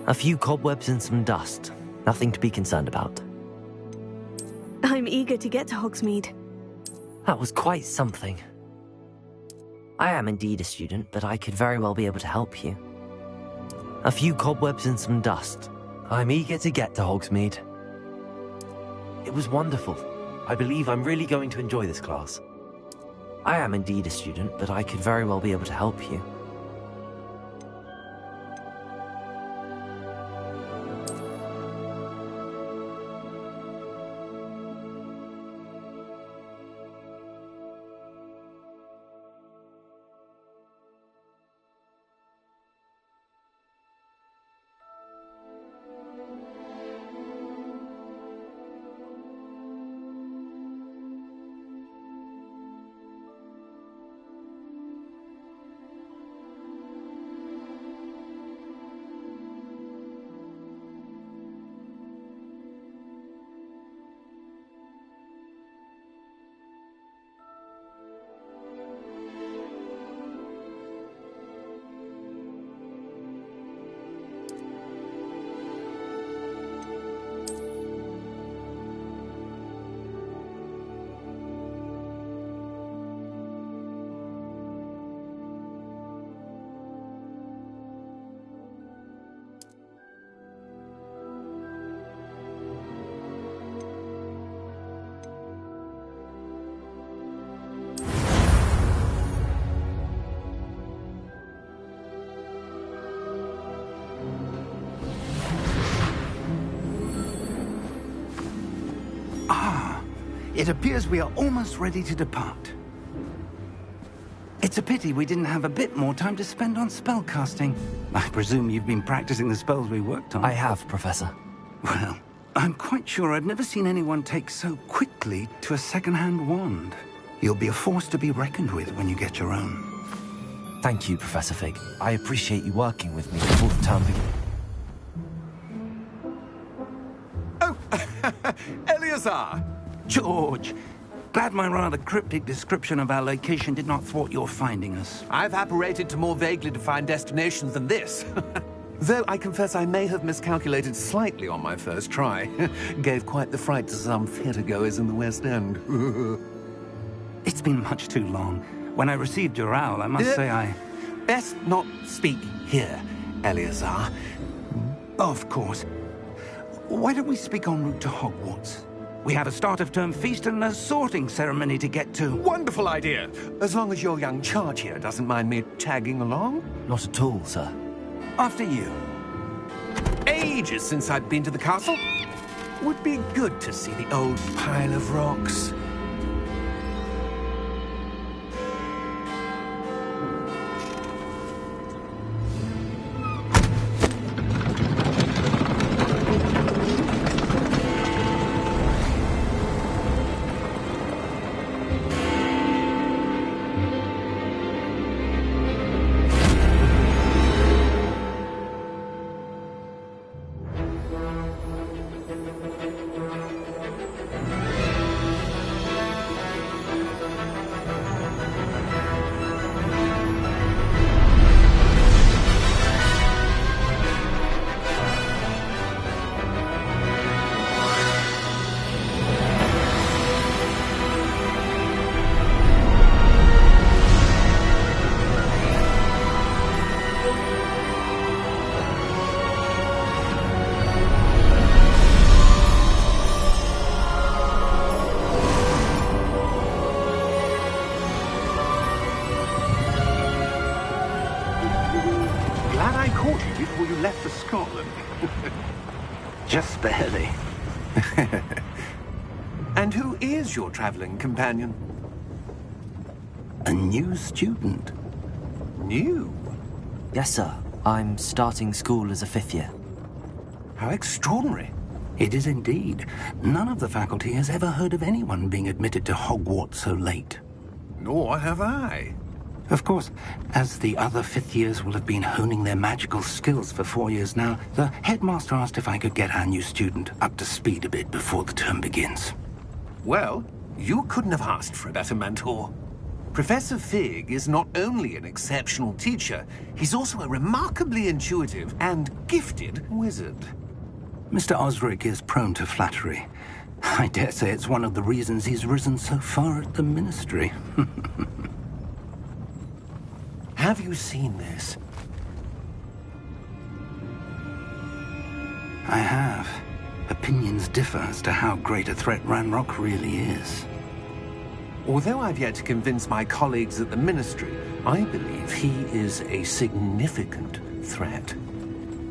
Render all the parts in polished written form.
A few cobwebs and some dust. Nothing to be concerned about. I'm eager to get to Hogsmeade. That was quite something. I am indeed a student, but I could very well be able to help you. A few cobwebs and some dust. I'm eager to get to Hogsmeade. It was wonderful. I believe I'm really going to enjoy this class. I am indeed a student, but I could very well be able to help you. It appears we are almost ready to depart. It's a pity we didn't have a bit more time to spend on spellcasting. I presume you've been practicing the spells we worked on. I have, Professor. Well, I'm quite sure I've never seen anyone take so quickly to a second-hand wand. You'll be a force to be reckoned with when you get your own. Thank you, Professor Fig. I appreciate you working with me before the term begins. Oh, Eleazar! George! Glad my rather cryptic description of our location did not thwart your finding us. I've apparated to more vaguely defined destinations than this. Though I confess I may have miscalculated slightly on my first try. Gave quite the fright to some theatergoers in the West End. It's been much too long. When I received your owl, I must say I... Best not speak here, Eleazar. Of course. Why don't we speak en route to Hogwarts? We have a start-of-term feast and a sorting ceremony to get to. Wonderful idea! As long as your young charge here doesn't mind me tagging along. Not at all, sir. After you. Ages since I've been to the castle. Would be good to see the old pile of rocks. Before you left for Scotland. Just barely. And who is your traveling companion? A new student. New? Yes, sir. I'm starting school as a 5th year. How extraordinary. It is indeed. None of the faculty has ever heard of anyone being admitted to Hogwarts so late. Nor have I. Of course, as the other 5th years will have been honing their magical skills for 4 years now, the headmaster asked if I could get our new student up to speed a bit before the term begins. Well, you couldn't have asked for a better mentor. Professor Fig is not only an exceptional teacher, he's also a remarkably intuitive and gifted wizard. Mr. Osric is prone to flattery. I dare say it's one of the reasons he's risen so far at the Ministry. Have you seen this? I have. Opinions differ as to how great a threat Ranrock really is. Although I've yet to convince my colleagues at the Ministry, I believe he is a significant threat.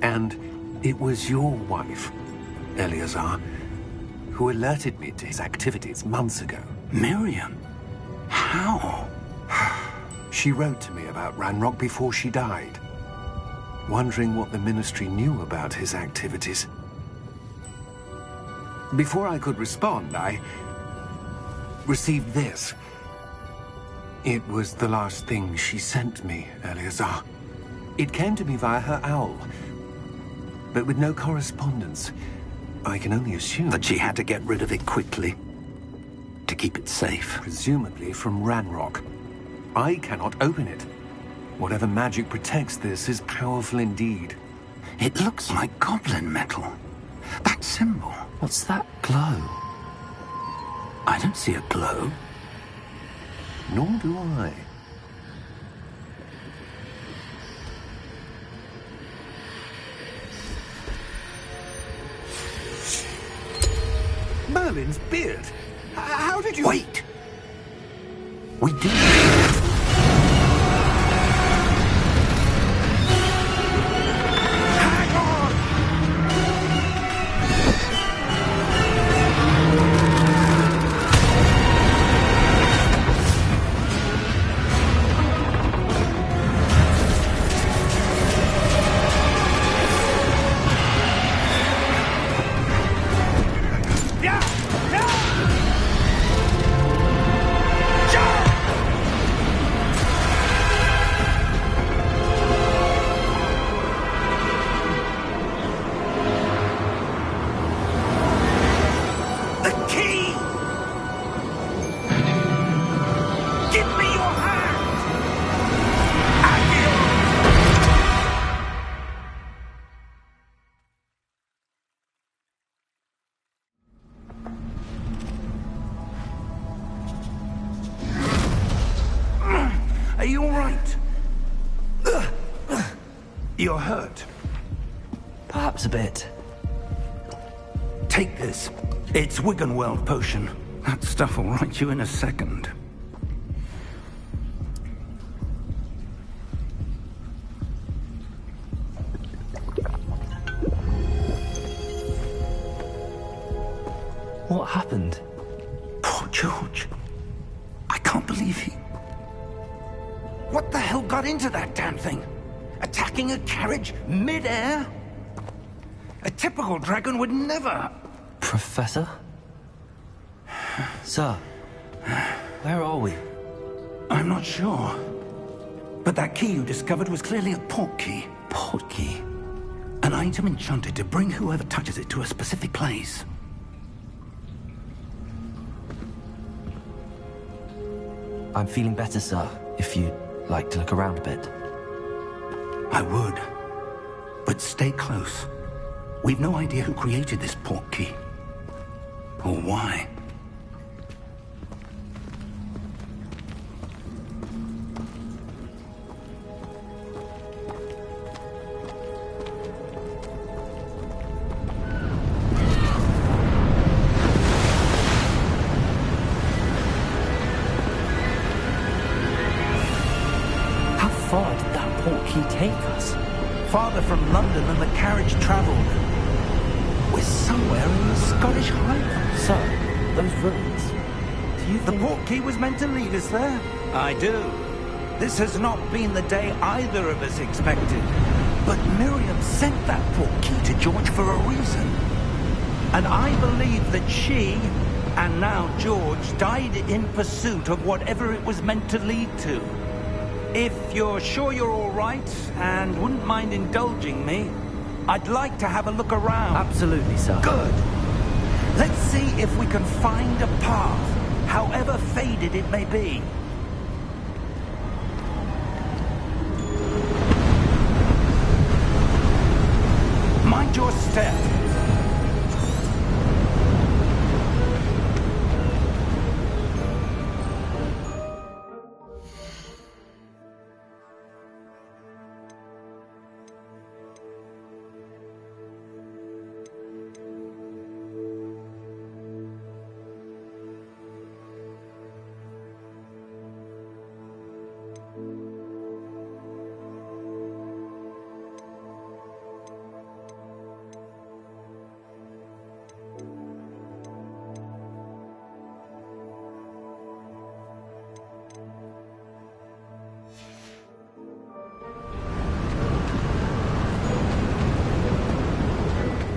And it was your wife, Eleazar, who alerted me to his activities months ago. Miriam? How? She wrote to me about Ranrock before she died, wondering what the Ministry knew about his activities. Before I could respond, I received this. It was the last thing she sent me, Eleazar. It came to me via her owl, but with no correspondence. I can only assume That she had to get rid of it quickly, to keep it safe. presumably from Ranrock. I cannot open it. Whatever magic protects this is powerful indeed. It looks like goblin metal. That symbol. What's that glow? I don't see a glow. Nor do I. Merlin's beard. How did you... Wait! We do. Hang on! Are you all right? You're hurt. Perhaps a bit. Take this. It's Wiggenweld potion. That stuff will right you in a second. What happened? Poor George. I can't believe he... What the hell got into that damn thing? Attacking a carriage mid-air? A typical dragon would never... Professor? Sir, where are we? I'm not sure. But that key you discovered was clearly a port key. Port key? An item enchanted to bring whoever touches it to a specific place. I'm feeling better, sir, if you'd like to look around a bit. I would. But stay close. We've no idea who created this port key. Or why. How far did that port key take us? Farther from London than the carriage traveled. We're somewhere in the Scottish Highlands. Sir, those ruins. Do you The think... port key was meant to lead us there? I do. This has not been the day either of us expected. But Miriam sent that port key to George for a reason. And I believe that she, and now George, died in pursuit of whatever it was meant to lead to. If you're sure you're all right, and wouldn't mind indulging me, I'd like to have a look around. Absolutely, sir. Good. Let's see if we can find a path, however faded it may be.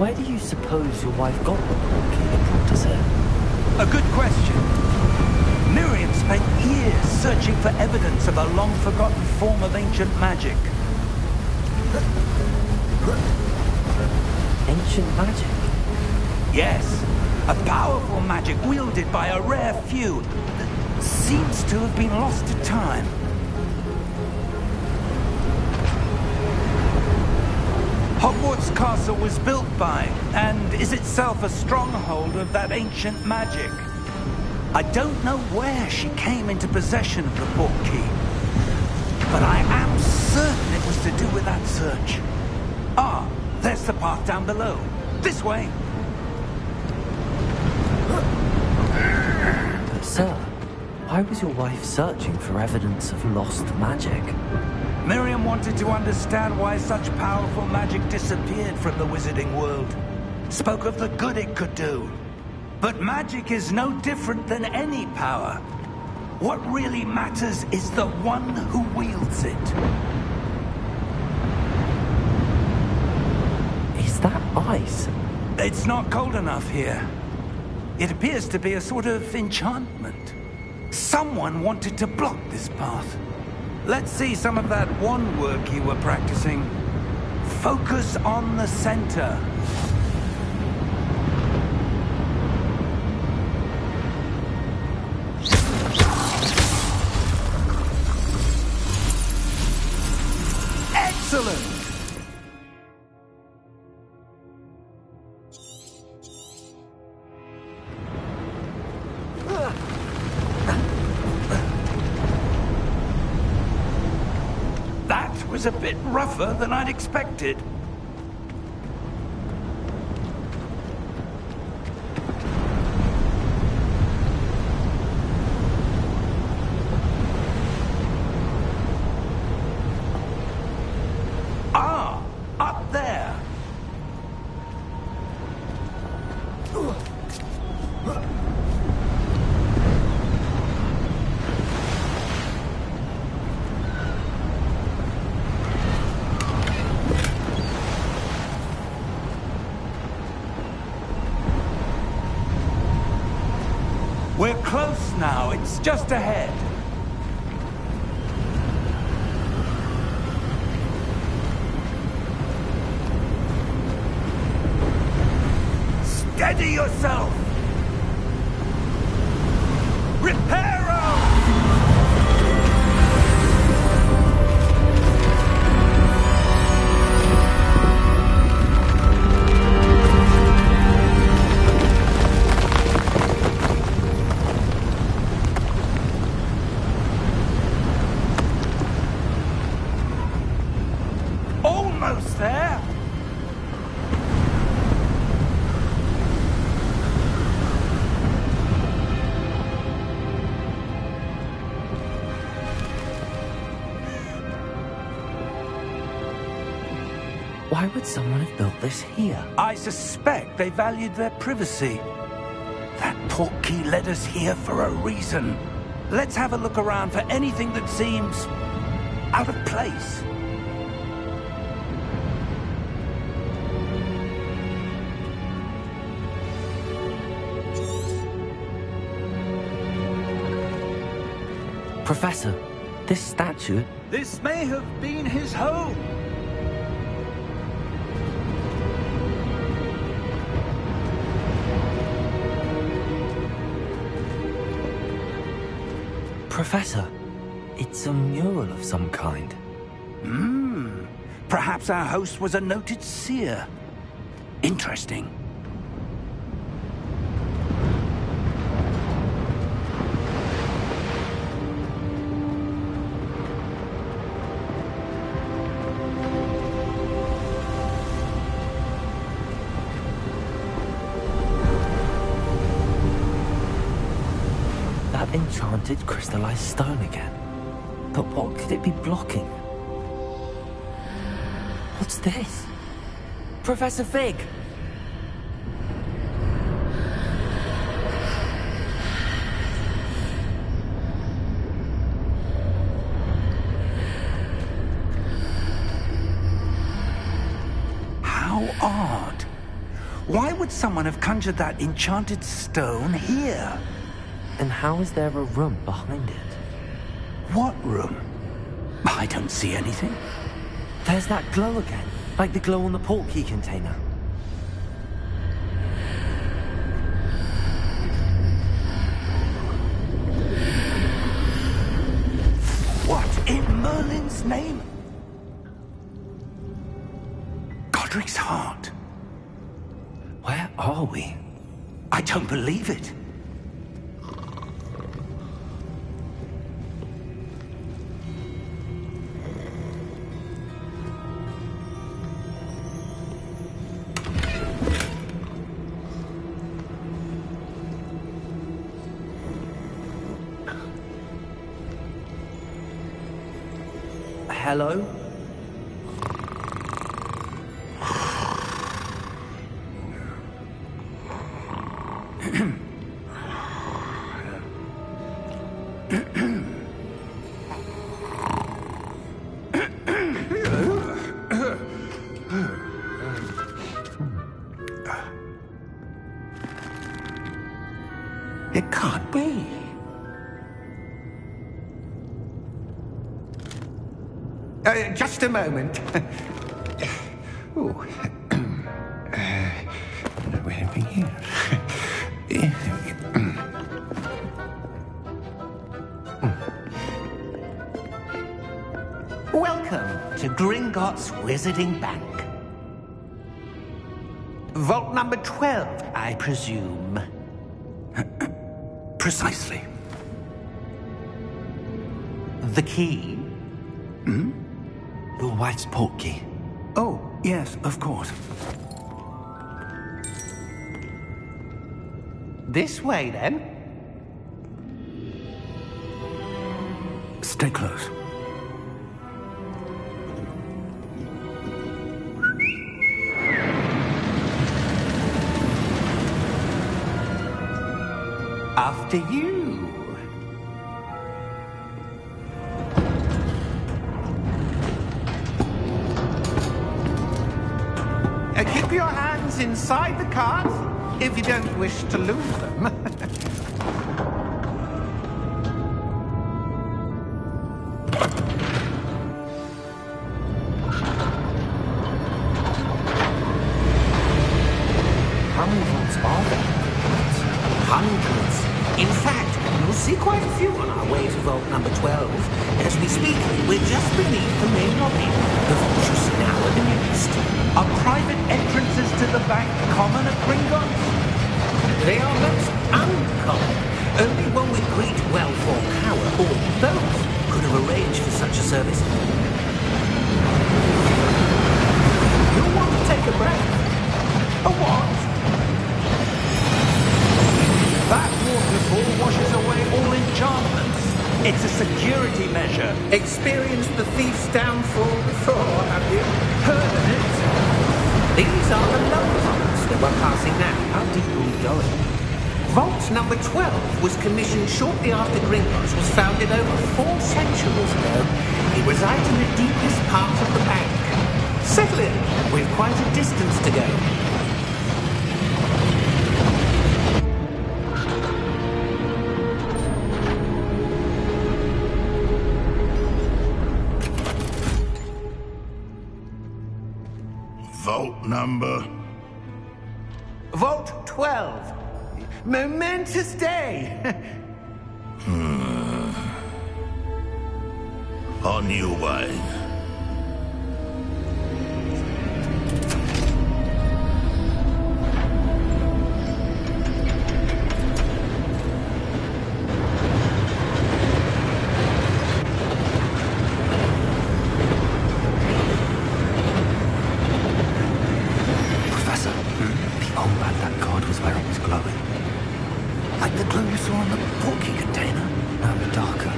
Where do you suppose your wife got the portkey that brought us here? A good question. Miriam spent years searching for evidence of a long-forgotten form of ancient magic. Ancient magic? Yes, a powerful magic wielded by a rare few that seems to have been lost to time. Hogwarts Castle was built by, and is itself a stronghold of that ancient magic. I don't know where she came into possession of the portkey, but I am certain it was to do with that search. Ah, there's the path down below. This way. But sir, why was your wife searching for evidence of lost magic? Miriam wanted to understand why such powerful magic disappeared from the wizarding world. Spoke of the good it could do. But magic is no different than any power. What really matters is the one who wields it. Is that ice? It's not cold enough here. It appears to be a sort of enchantment. Someone wanted to block this path. Let's see some of that wand work you were practicing. Focus on the center. Excellent! That was a bit rougher than I'd expected. Ah, up there. We're close now. It's just ahead. Steady yourself! Reparo! Almost there! Why would someone have built this here? I suspect they valued their privacy. That portkey led us here for a reason. Let's have a look around for anything that seems out of place. Professor, this statue... This may have been his home. Professor, it's a mural of some kind. Perhaps our host was a noted seer. Interesting. That enchanted crystallized stone again. But what could it be blocking? What's this? Professor Fig! How odd. Why would someone have conjured that enchanted stone here? And how is there a room behind it? What room? I don't see anything. There's that glow again, like the glow on the portkey container. What in Merlin's name? Godric's heart. Where are we? I don't believe it. Hello? It can't be. Just a moment. Oh. Where are we here? Welcome to Gringotts Wizarding Bank. Vault number 12, I presume. Precisely. The key? Your wife's portkey. Oh, yes, of course. This way, then. Stay close. After you. Keep your hands inside the cart if you don't wish to lose them. How many vaults are there? Hundreds. In fact, you'll see quite a few on our way to vault number 12. As we speak, we're just beneath the main lobby. The vaults you see now are the newest. Are private entrances to the bank common at Gringotts? They are most uncommon. Only one with great wealth or power, or both, could have arranged for such a service. You'll want to take a breath. A what? That waterfall washes away all enchantments. It's a security measure. Experienced the thief's downfall before, have you? Heard of it? These are the lower vaults that we're passing now. How deep are we going? Vault number 12 was commissioned shortly after Gringotts was founded over 4 centuries ago. It resides in the deepest part of the bank. Settle in. We've quite a distance to go. Vault number? Vault 12. Momentous day. On your way. Professor, the old Baghdad card was where it was glowing. Like the glow you saw on the portkey container? No, darker.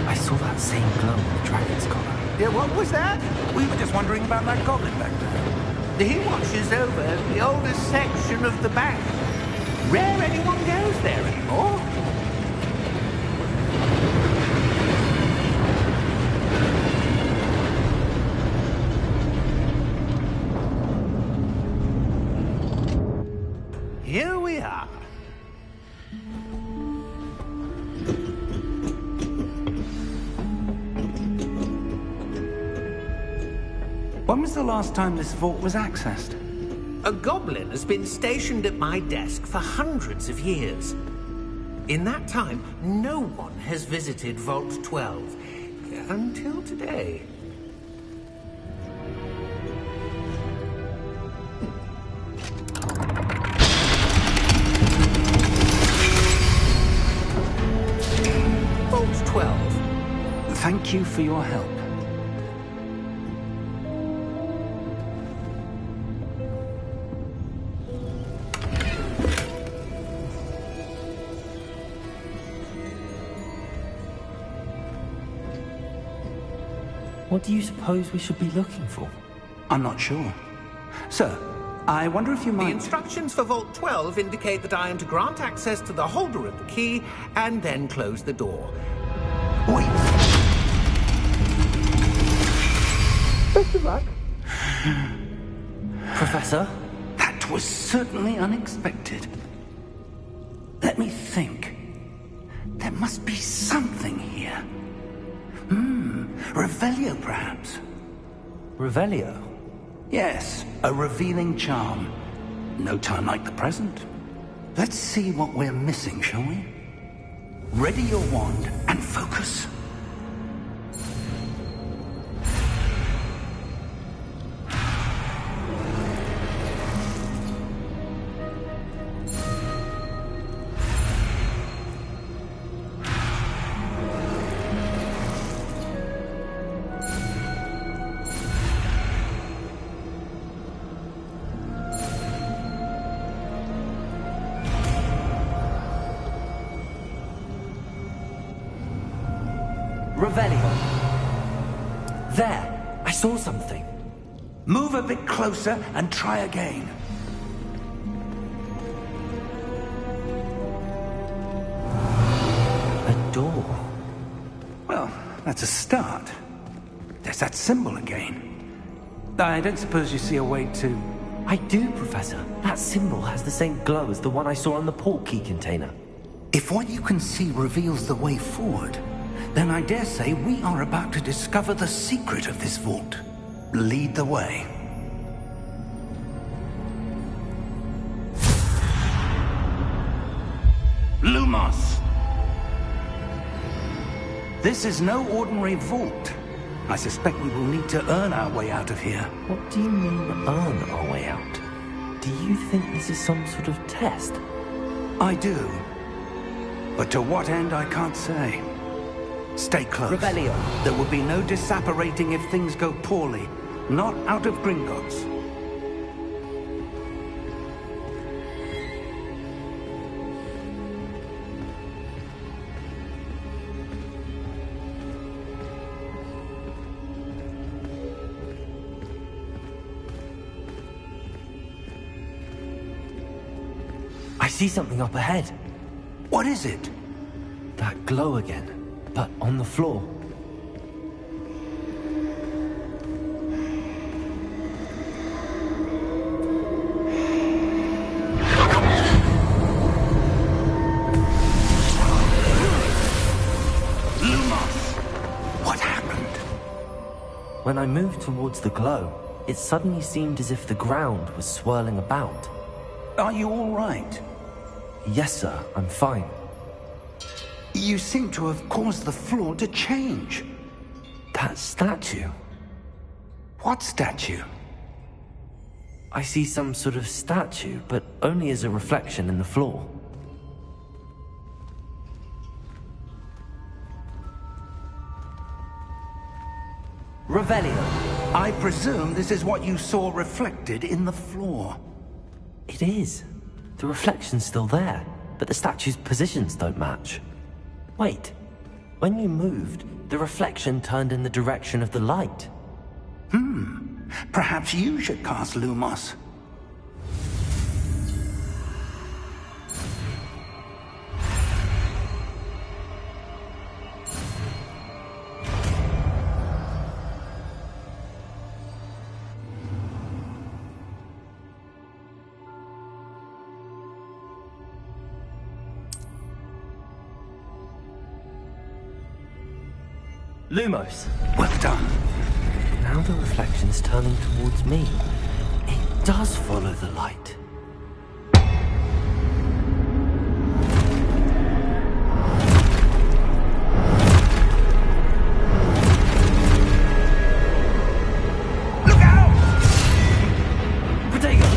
I saw that same glow on the dragon's collar. Yeah, what was that? We were just wondering about that goblin back there. He watches over the oldest section of the bank. Rare anyone goes there anymore. When was the last time this vault was accessed? A goblin has been stationed at my desk for hundreds of years. In that time, no one has visited Vault 12. Until today. Vault 12. Thank you for your help. What do you suppose we should be looking for? I'm not sure. Sir, I wonder if you The might... instructions for Vault 12 indicate that I am to grant access to the holder of the key and then close the door. Wait! Best of luck. Professor? That was certainly unexpected. Let me think. There must be something here. Revelio, perhaps? Revelio? Yes, a revealing charm. No time like the present. Let's see what we're missing, shall we? Ready your wand and focus. Revelio. There! I saw something. Move a bit closer and try again. A door. Well, that's a start. There's that symbol again. I don't suppose you see a way to... I do, Professor. That symbol has the same glow as the one I saw on the portkey container. If what you can see reveals the way forward, then I dare say we are about to discover the secret of this vault. Lead the way. Lumos! This is no ordinary vault. I suspect we will need to earn our way out of here. What do you mean, earn our way out? Do you think this is some sort of test? I do. But to what end, I can't say. Stay close. Revelio. There will be no disapparating if things go poorly. Not out of Gringotts. I see something up ahead. What is it? That glow again, but on the floor. Lumos! What happened? When I moved towards the glow, it suddenly seemed as if the ground was swirling about. Are you all right? Yes, sir, I'm fine. You seem to have caused the floor to change. That statue. What statue? I see some sort of statue, but only as a reflection in the floor. Revelio. I presume this is what you saw reflected in the floor. It is. The reflection's still there, but the statue's positions don't match. Wait. When you moved, the reflection turned in the direction of the light. Perhaps you should cast Lumos. Lumos. Well done. Now the reflection's turning towards me. It does follow the light. Look out! Protego!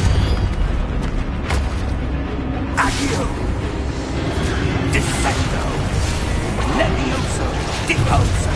Accio! Descendo! Levioso! Deposo!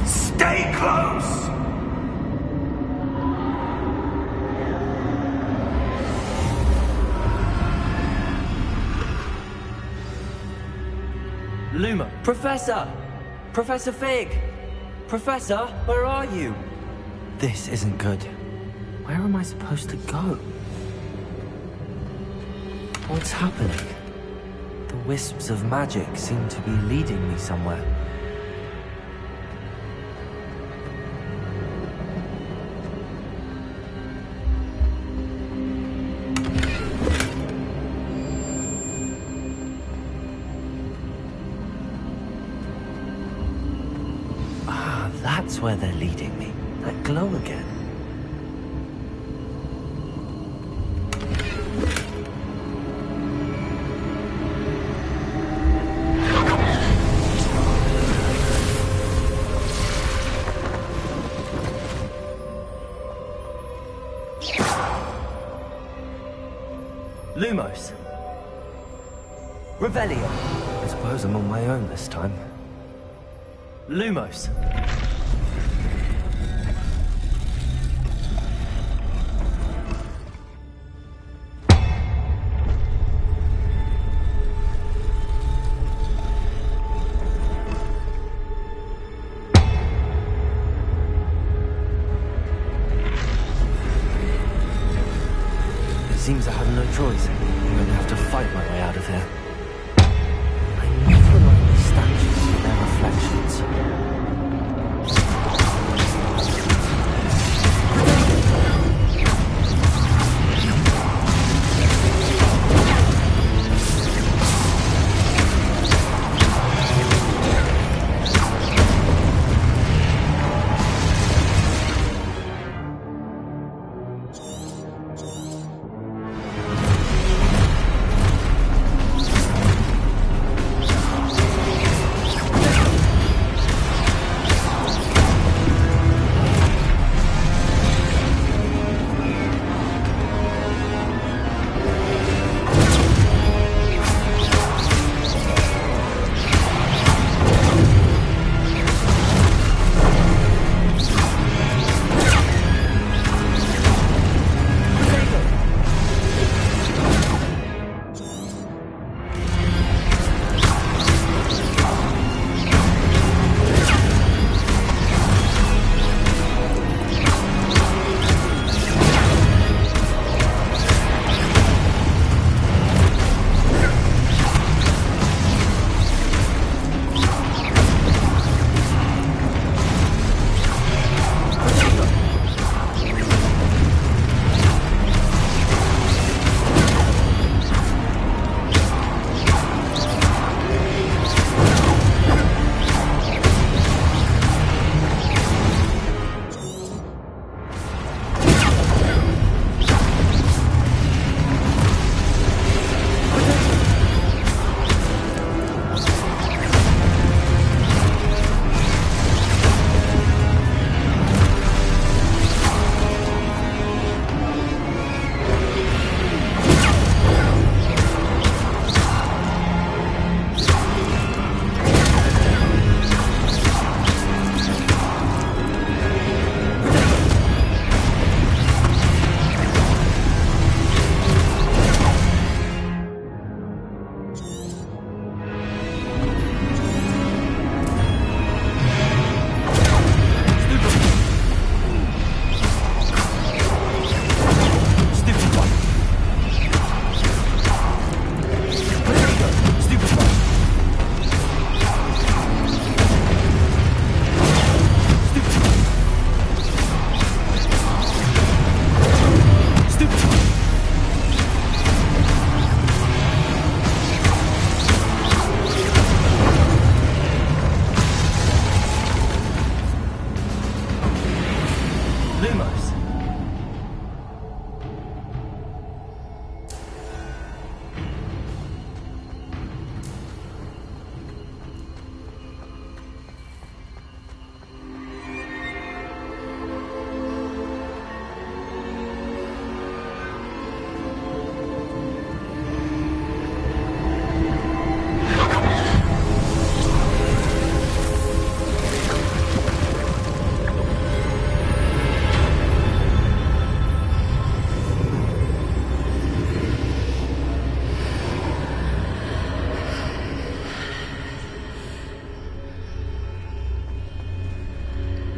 Stay close! Luma! Professor! Professor Fig! Professor, where are you? This isn't good. Where am I supposed to go? What's happening? The wisps of magic seem to be leading me somewhere. That's where they're leading me. That glow again. Lumos. Revelio. I suppose I'm on my own this time. Lumos. Seems I have no choice. I'm going to have to fight my way out of here. I never like the statues with their reflections.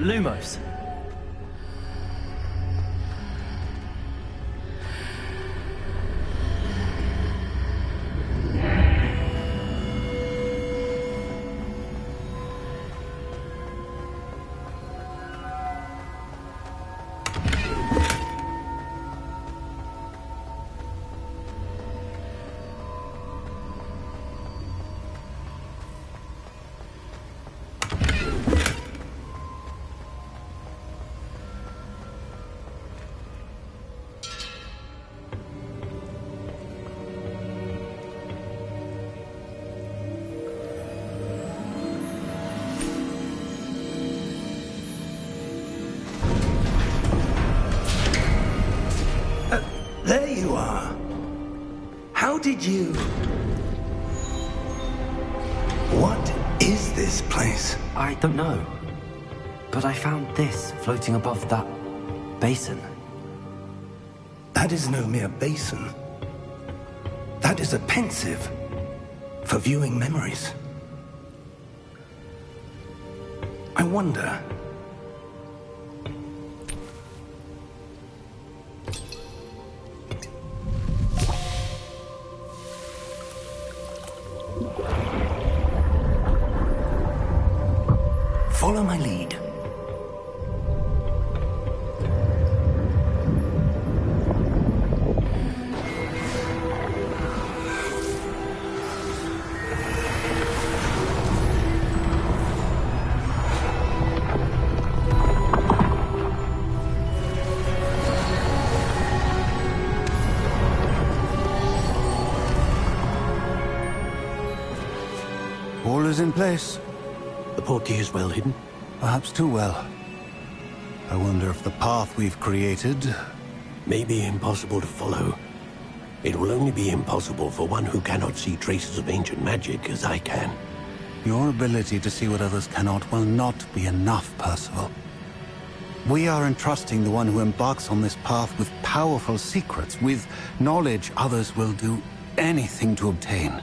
Lumos. There you are. How did you... What is this place? I don't know. But I found this floating above that basin. That is no mere basin. That is a pensive for viewing memories. I wonder... Follow my lead. All is in place. The portkey is well hidden. Perhaps too well. I wonder if the path we've created... May be impossible to follow. It will only be impossible for one who cannot see traces of ancient magic as I can. Your ability to see what others cannot will not be enough, Percival. We are entrusting the one who embarks on this path with powerful secrets, with knowledge others will do anything to obtain.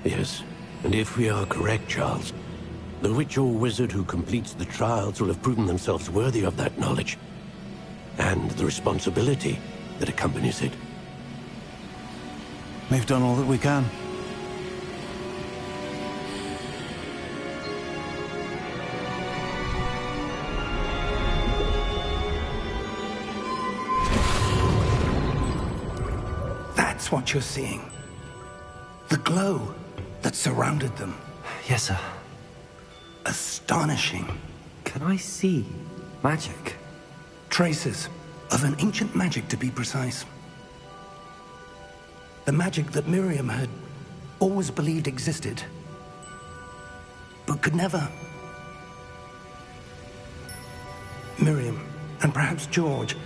Yes, and if we are correct, Charles, the witch or wizard who completes the trials will have proven themselves worthy of that knowledge, and the responsibility that accompanies it. We've done all that we can. That's what you're seeing. The glow that surrounded them. Yes, sir. Astonishing. Can I see magic? Traces of an ancient magic, to be precise. The magic that Miriam had always believed existed, but could never. Miriam, and perhaps George,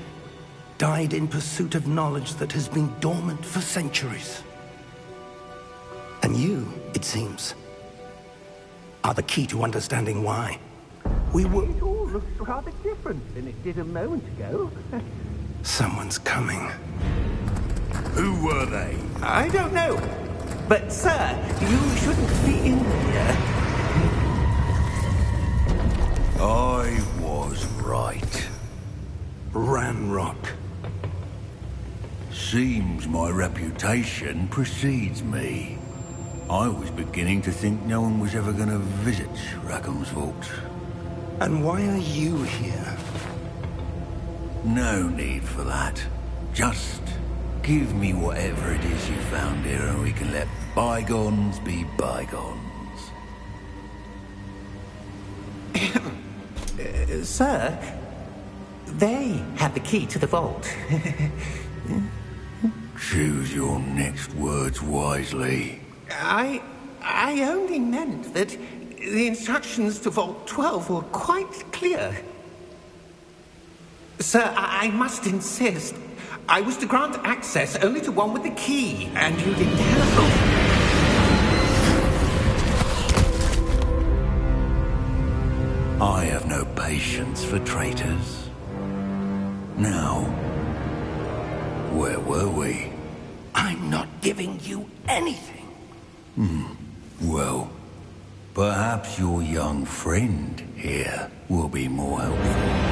died in pursuit of knowledge that has been dormant for centuries. And you, it seems, are the key to understanding why. It all looks rather different than it did a moment ago. Someone's coming. Who were they? I don't know. But, sir, you shouldn't be in here. I was right. Ranrock. Seems my reputation precedes me. I was beginning to think no one was ever going to visit Rackham's vault. And why are you here? No need for that. Just give me whatever it is you found here and we can let bygones be bygones. Sir, they have the key to the vault. Choose your next words wisely. I only meant that the instructions to Vault 12 were quite clear. Sir, I must insist. I was to grant access only to one with the key, and you didn't help. I have no patience for traitors. Now, where were we? I'm not giving you anything. Well, Perhaps your young friend here will be more helpful.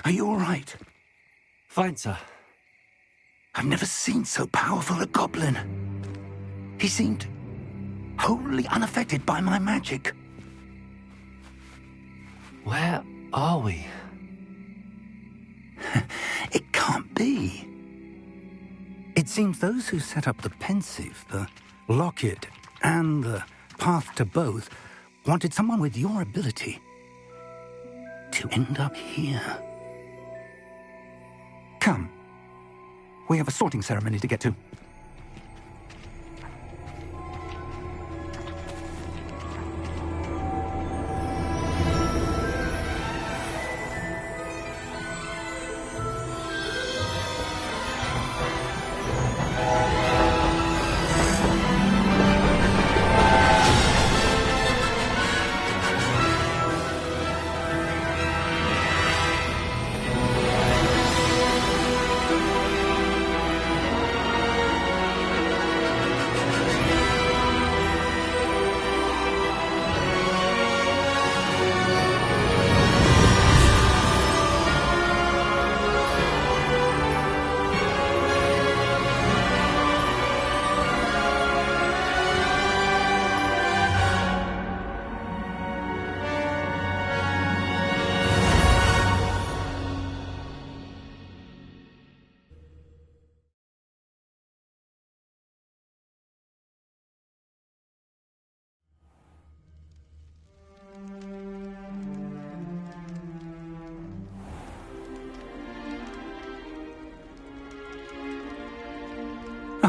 Are you all right? Fine, sir. I've never seen so powerful a goblin. He seemed wholly unaffected by my magic. Where are we? It can't be. It seems those who set up the pensive, the locket, and the path to both wanted someone with your ability to end up here. Come. We have a sorting ceremony to get to.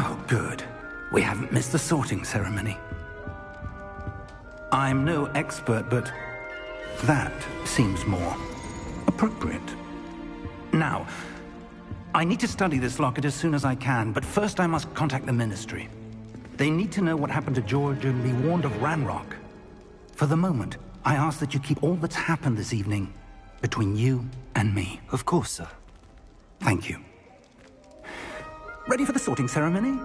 Oh, good. We haven't missed the sorting ceremony. I'm no expert, but that seems more appropriate. Now, I need to study this locket as soon as I can, but first I must contact the Ministry. They need to know what happened to George and be warned of Ranrock. For the moment, I ask that you keep all that's happened this evening between you and me. Of course, sir. Thank you. Ready for the sorting ceremony?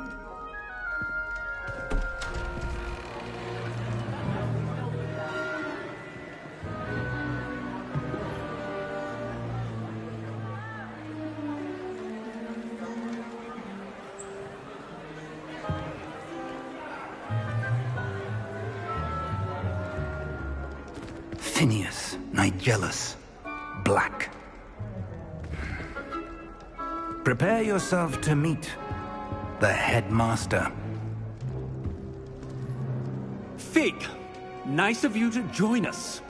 Phineas, Nigellus, Black. Prepare yourself to meet the headmaster. Fig, nice of you to join us.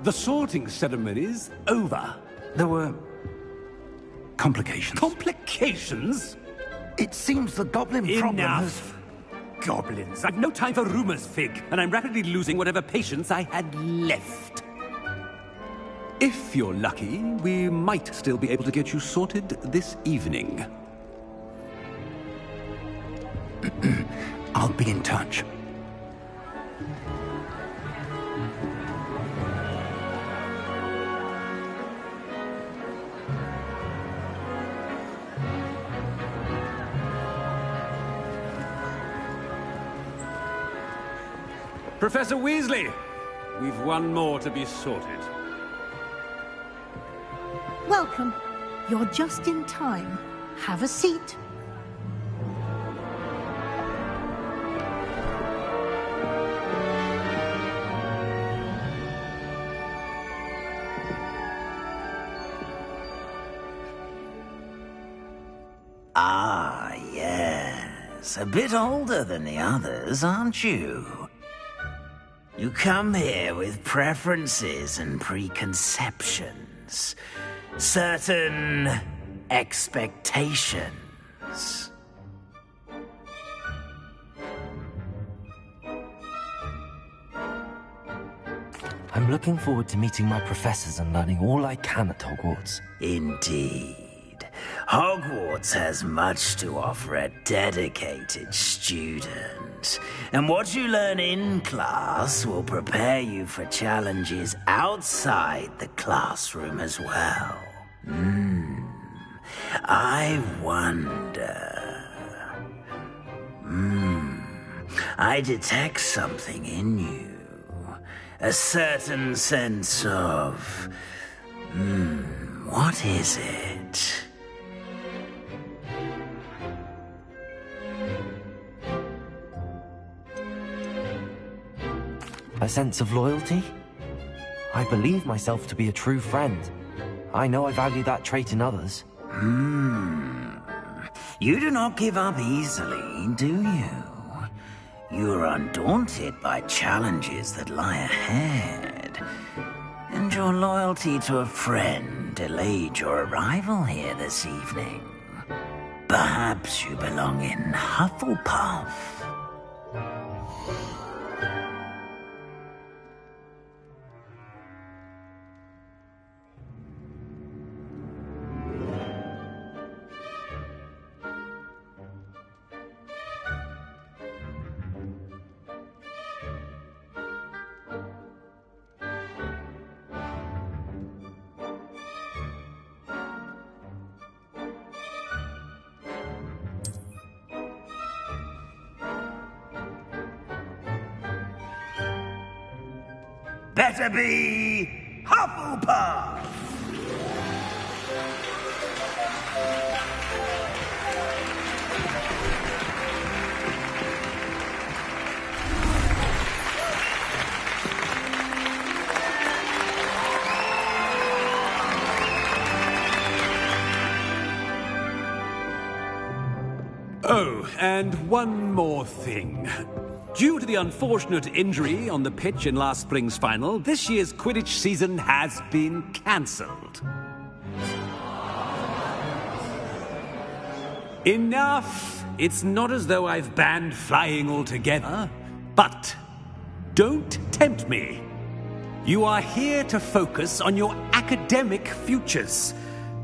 The sorting ceremony's over. There were complications. Complications? It seems the goblin problem has... Enough! Goblins. I've no time for rumors, Fig, and I'm rapidly losing whatever patience I had left. If you're lucky, we might still be able to get you sorted this evening. I'll be in touch. Professor Weasley, we've one more to be sorted. Welcome. You're just in time. Have a seat. Ah, yes. A bit older than the others, aren't you? You come here with preferences and preconceptions. Certain expectations. I'm looking forward to meeting my professors and learning all I can at Hogwarts. Indeed. Hogwarts has much to offer a dedicated student. And what you learn in class will prepare you for challenges outside the classroom as well. I wonder... I detect something in you. A certain sense of... what is it? A sense of loyalty? I believe myself to be a true friend. I know I value that trait in others. You do not give up easily, do you? You are undaunted by challenges that lie ahead. And your loyalty to a friend delayed your arrival here this evening. Perhaps you belong in Hufflepuff. Better be Hufflepuff! Oh, and one more thing. Due to the unfortunate injury on the pitch in last spring's final, this year's Quidditch season has been cancelled. Enough! It's not as though I've banned flying altogether, but don't tempt me. You are here to focus on your academic futures.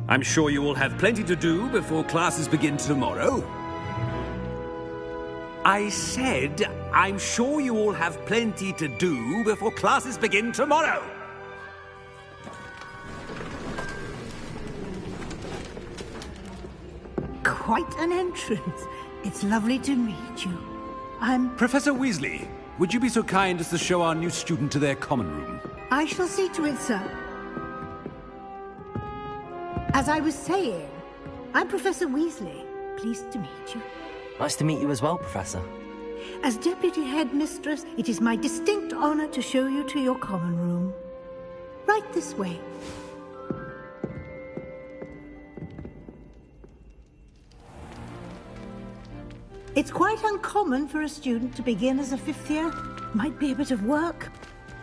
I'm sure you will have plenty to do before classes begin tomorrow. I said, I'm sure you all have plenty to do before classes begin tomorrow. Quite an entrance. It's lovely to meet you. I'm... Professor Weasley, would you be so kind as to show our new student to their common room? I shall see to it, sir. As I was saying, I'm Professor Weasley. Pleased to meet you. Nice to meet you as well, Professor. As Deputy Headmistress, it is my distinct honor to show you to your common room. Right this way. It's quite uncommon for a student to begin as a fifth year. Might be a bit of work,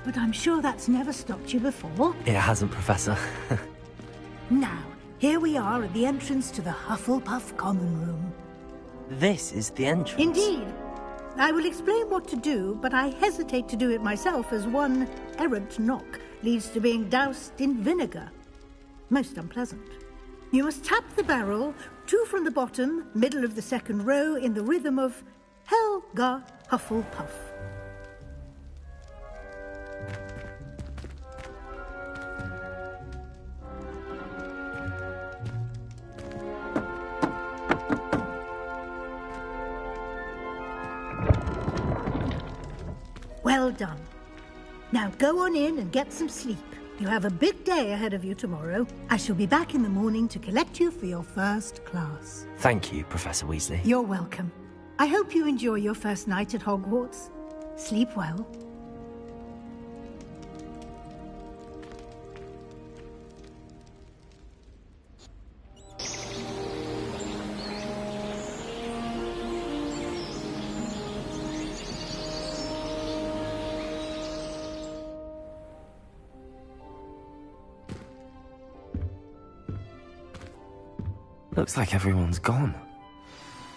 but I'm sure that's never stopped you before. It hasn't, Professor. Now, here we are at the entrance to the Hufflepuff common room. This is the entrance. Indeed. I will explain what to do, but I hesitate to do it myself as one errant knock leads to being doused in vinegar. Most unpleasant. You must tap the barrel, 2 from the bottom, middle of the second row, in the rhythm of Helga Hufflepuff. Well done. Now go on in and get some sleep. You have a big day ahead of you tomorrow. I shall be back in the morning to collect you for your first class. Thank you, Professor Weasley. You're welcome. I hope you enjoy your first night at Hogwarts. Sleep well. Looks like everyone's gone.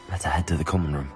Better head to the common room.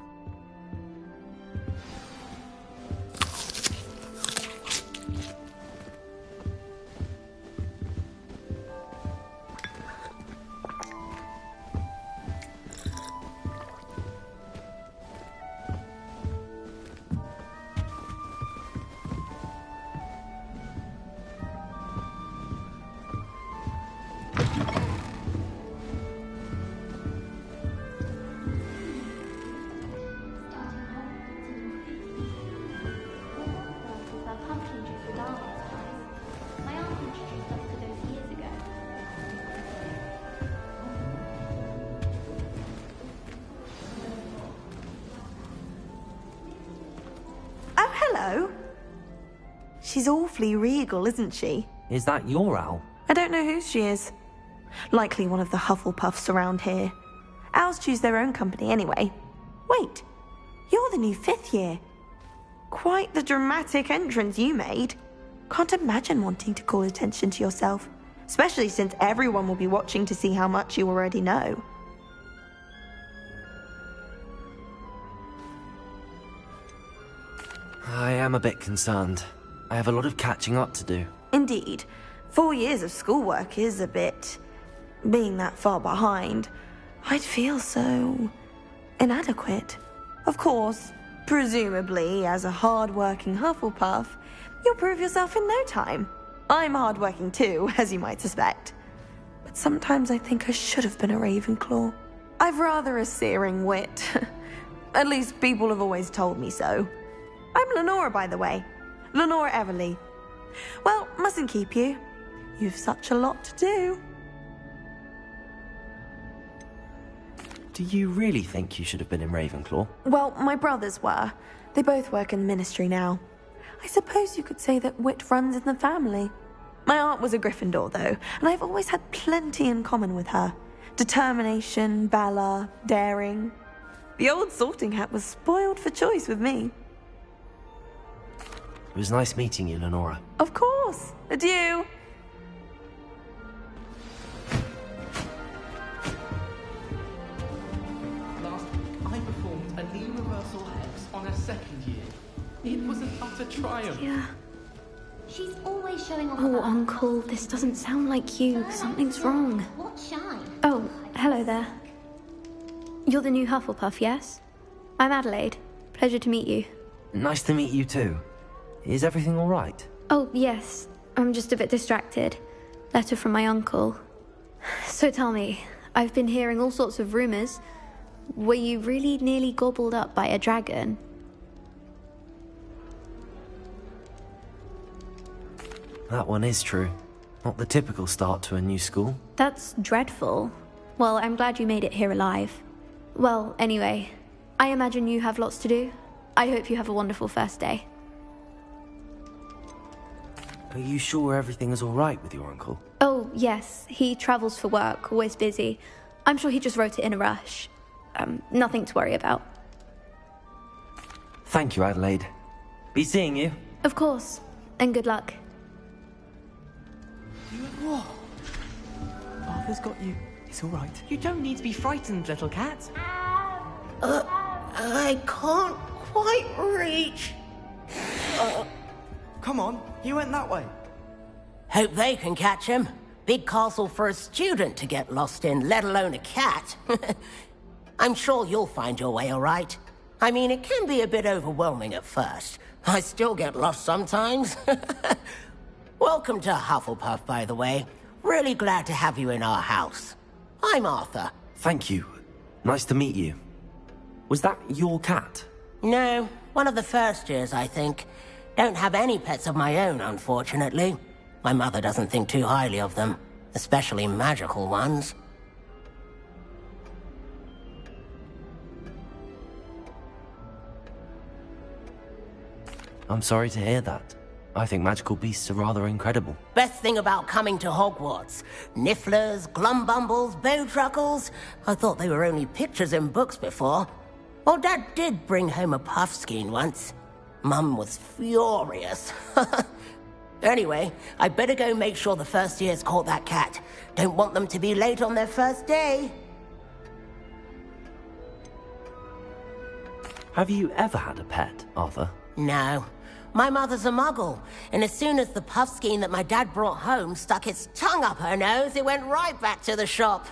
Hello. She's awfully regal, isn't she? Is that your owl? I don't know who she is. Likely one of the Hufflepuffs around here. Owls choose their own company anyway. Wait, you're the new 5th year. Quite the dramatic entrance you made. Can't imagine wanting to call attention to yourself, especially since everyone will be watching to see how much you already know. I am a bit concerned. I have a lot of catching up to do. Indeed. 4 years of schoolwork is a bit... being that far behind. I'd feel so... inadequate. Of course, presumably, as a hard-working Hufflepuff, you'll prove yourself in no time. I'm hard-working too, as you might suspect. But sometimes I think I should have been a Ravenclaw. I've rather a searing wit. At least people have always told me so. I'm Lenora, by the way. Lenora Everly. Well, mustn't keep you. You've such a lot to do. Do you really think you should have been in Ravenclaw? Well, my brothers were. They both work in the ministry now. I suppose you could say that wit runs in the family. My aunt was a Gryffindor, though, and I've always had plenty in common with her. Determination, valor, daring. The old sorting hat was spoiled for choice with me. It was nice meeting you, Lenora. Of course. Adieu. Last week, I performed a knee reversal hex on a second year. It was an utter triumph. Yeah. She's always showing off. Oh, Uncle, this doesn't sound like you. Something's wrong. What shine? Oh, hello there. You're the new Hufflepuff, yes? I'm Adelaide. Pleasure to meet you. Nice to meet you too. Is everything all right? Oh, yes. I'm just a bit distracted. Letter from my uncle. So tell me, I've been hearing all sorts of rumors. Were you really nearly gobbled up by a dragon? That one is true. Not the typical start to a new school. That's dreadful. Well, I'm glad you made it here alive. Well, anyway, I imagine you have lots to do. I hope you have a wonderful first day. Are you sure everything is all right with your uncle? Oh, yes. He travels for work, always busy. I'm sure he just wrote it in a rush. Nothing to worry about. Thank you, Adelaide. Be seeing you. Of course. And good luck. Whoa. Arthur's got you. It's all right. You don't need to be frightened, little cat. I can't quite reach. Come on, you went that way. Hope they can catch him. Big castle for a student to get lost in, let alone a cat. I'm sure you'll find your way all right. I mean, it can be a bit overwhelming at first. I still get lost sometimes. Welcome to Hufflepuff, by the way. Really glad to have you in our house. I'm Arthur. Thank you. Nice to meet you. Was that your cat? No, one of the first years, I think. Don't have any pets of my own, unfortunately. My mother doesn't think too highly of them, especially magical ones. I'm sorry to hear that. I think magical beasts are rather incredible. Best thing about coming to Hogwarts. Nifflers, glumbumbles, bowtruckles. I thought they were only pictures in books before. Well, Dad did bring home a puffskein once. Mum was furious. Anyway, I better go make sure the first years caught that cat. Don't want them to be late on their first day. Have you ever had a pet, Arthur? No. My mother's a muggle, and as soon as the puffskein that my dad brought home stuck its tongue up her nose, it went right back to the shop.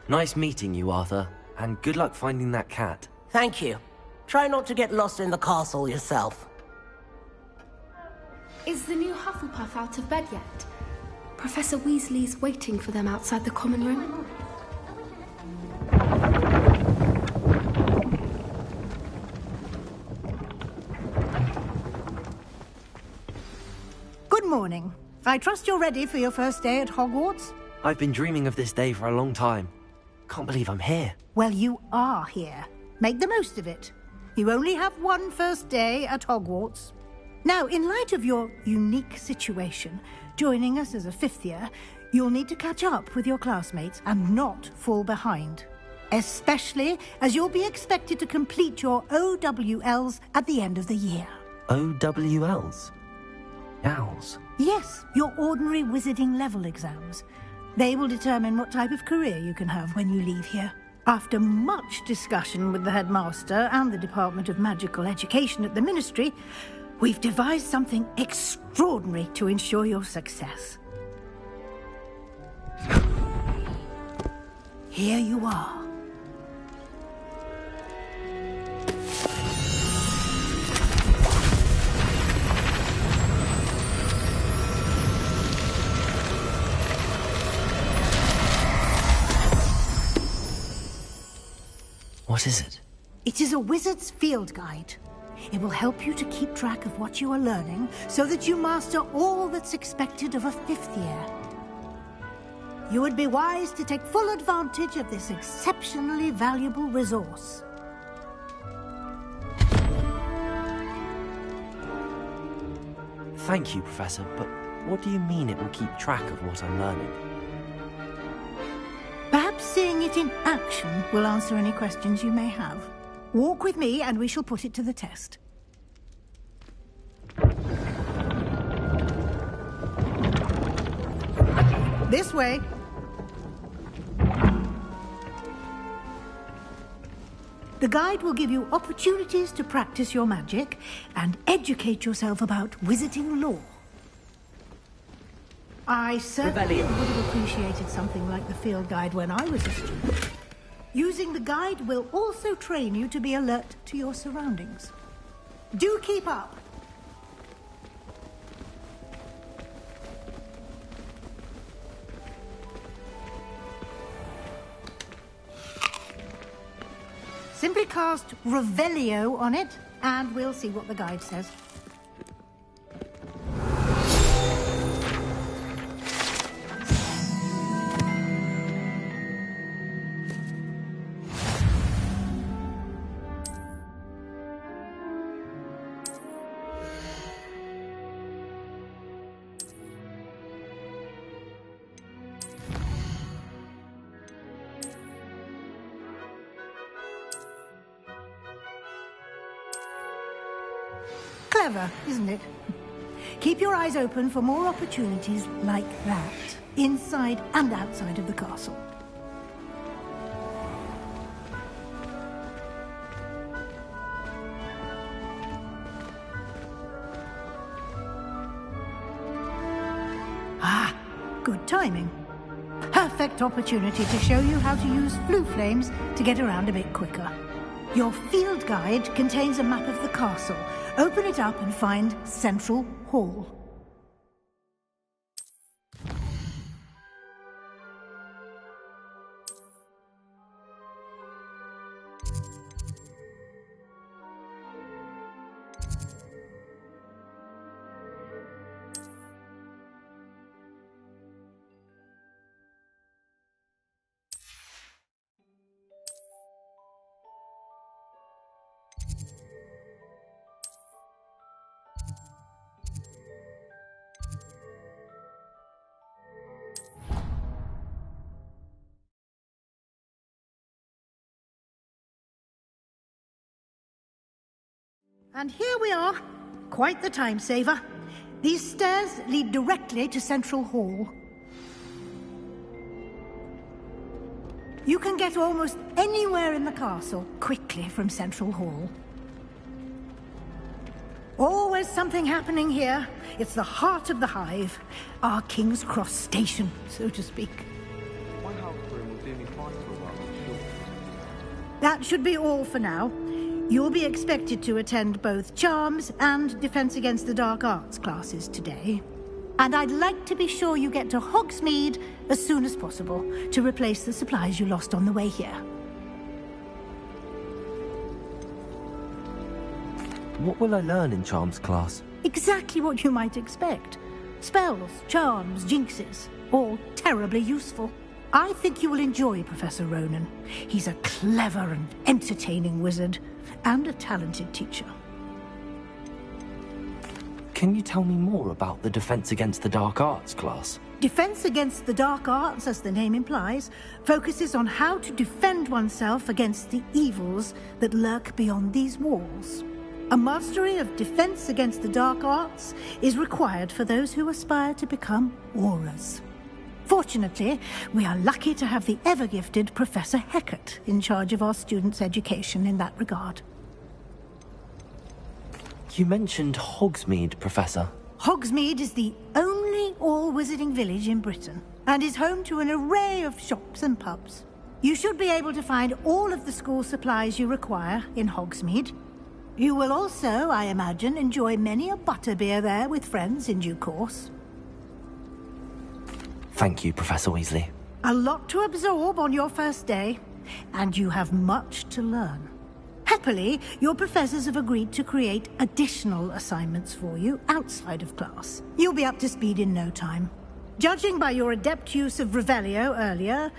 Nice meeting you, Arthur, and good luck finding that cat. Thank you. Try not to get lost in the castle yourself. Is the new Hufflepuff out of bed yet? Professor Weasley's waiting for them outside the common room. Good morning. I trust you're ready for your first day at Hogwarts? I've been dreaming of this day for a long time. Can't believe I'm here. Well, you are here. Make the most of it. You only have one first day at Hogwarts. Now, in light of your unique situation, joining us as a fifth year, you'll need to catch up with your classmates and not fall behind. Especially as you'll be expected to complete your OWLs at the end of the year. OWLs? Owls? Yes, your ordinary wizarding level exams. They will determine what type of career you can have when you leave here. After much discussion with the headmaster and the Department of Magical Education at the Ministry, we've devised something extraordinary to ensure your success. Here you are. What is it? It is a wizard's field guide. It will help you to keep track of what you are learning so that you master all that's expected of a fifth year. You would be wise to take full advantage of this exceptionally valuable resource. Thank you, Professor, but what do you mean it will keep track of what I'm learning? Perhaps seeing it in action will answer any questions you may have. Walk with me and we shall put it to the test. This way. The guide will give you opportunities to practice your magic and educate yourself about wizarding lore. I certainly would have appreciated something like the field guide when I was a student. Using the guide will also train you to be alert to your surroundings. Do keep up. Simply cast Revelio on it, and we'll see what the guide says. Clever, isn't it? Keep your eyes open for more opportunities like that, inside and outside of the castle. Ah, good timing. Perfect opportunity to show you how to use flue flames to get around a bit quicker. Your field guide contains a map of the castle. Open it up and find Central Hall. And here we are. Quite the time saver. These stairs lead directly to Central Hall. You can get almost anywhere in the castle quickly from Central Hall. Always something happening here. It's the heart of the hive. Our King's Cross station, so to speak. My house room will do me fine for a while, I'm sure. That should be all for now. You'll be expected to attend both Charms and Defense Against the Dark Arts classes today. And I'd like to be sure you get to Hogsmeade as soon as possible to replace the supplies you lost on the way here. What will I learn in Charms class? Exactly what you might expect. Spells, charms, jinxes, all terribly useful. I think you will enjoy Professor Ronan. He's a clever and entertaining wizard, and a talented teacher. Can you tell me more about the Defense Against the Dark Arts class? Defense Against the Dark Arts, as the name implies, focuses on how to defend oneself against the evils that lurk beyond these walls. A mastery of Defense Against the Dark Arts is required for those who aspire to become Aurors. Fortunately, we are lucky to have the ever-gifted Professor Hecat in charge of our students' education in that regard. You mentioned Hogsmeade, Professor. Hogsmeade is the only all-wizarding village in Britain, and is home to an array of shops and pubs. You should be able to find all of the school supplies you require in Hogsmeade. You will also, I imagine, enjoy many a butterbeer there with friends in due course. Thank you, Professor Weasley. A lot to absorb on your first day, and you have much to learn. Happily, your professors have agreed to create additional assignments for you outside of class. You'll be up to speed in no time. Judging by your adept use of Revelio earlier,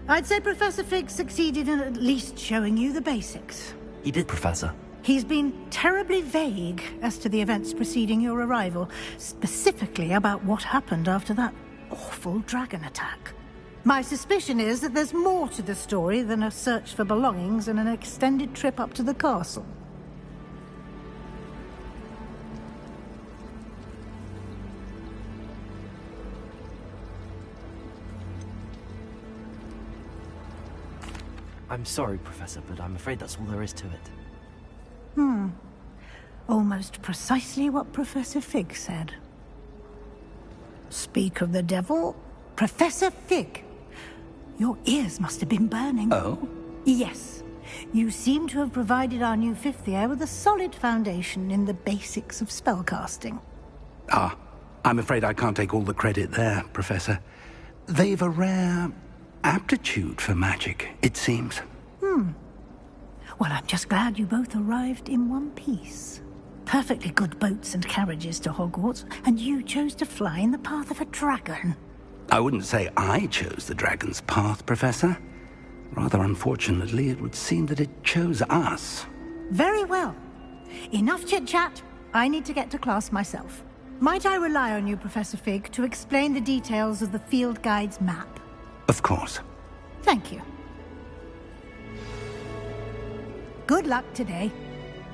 I'd say Professor Fig succeeded in at least showing you the basics. He did, Professor. He's been terribly vague as to the events preceding your arrival, specifically about what happened after that awful dragon attack. My suspicion is that there's more to the story than a search for belongings and an extended trip up to the castle. I'm sorry, Professor, but I'm afraid that's all there is to it. Almost precisely what Professor Fig said. Speak of the devil, Professor Fig. Your ears must have been burning. Oh? Yes. You seem to have provided our new fifth year with a solid foundation in the basics of spellcasting. Ah, I'm afraid I can't take all the credit there, Professor. They've a rare aptitude for magic, it seems. Well, I'm just glad you both arrived in one piece. Perfectly good boats and carriages to Hogwarts, and you chose to fly in the path of a dragon. I wouldn't say I chose the dragon's path, Professor. Rather unfortunately, it would seem that it chose us. Very well. Enough chit-chat. I need to get to class myself. Might I rely on you, Professor Fig, to explain the details of the field guide's map? Of course. Thank you. Good luck today.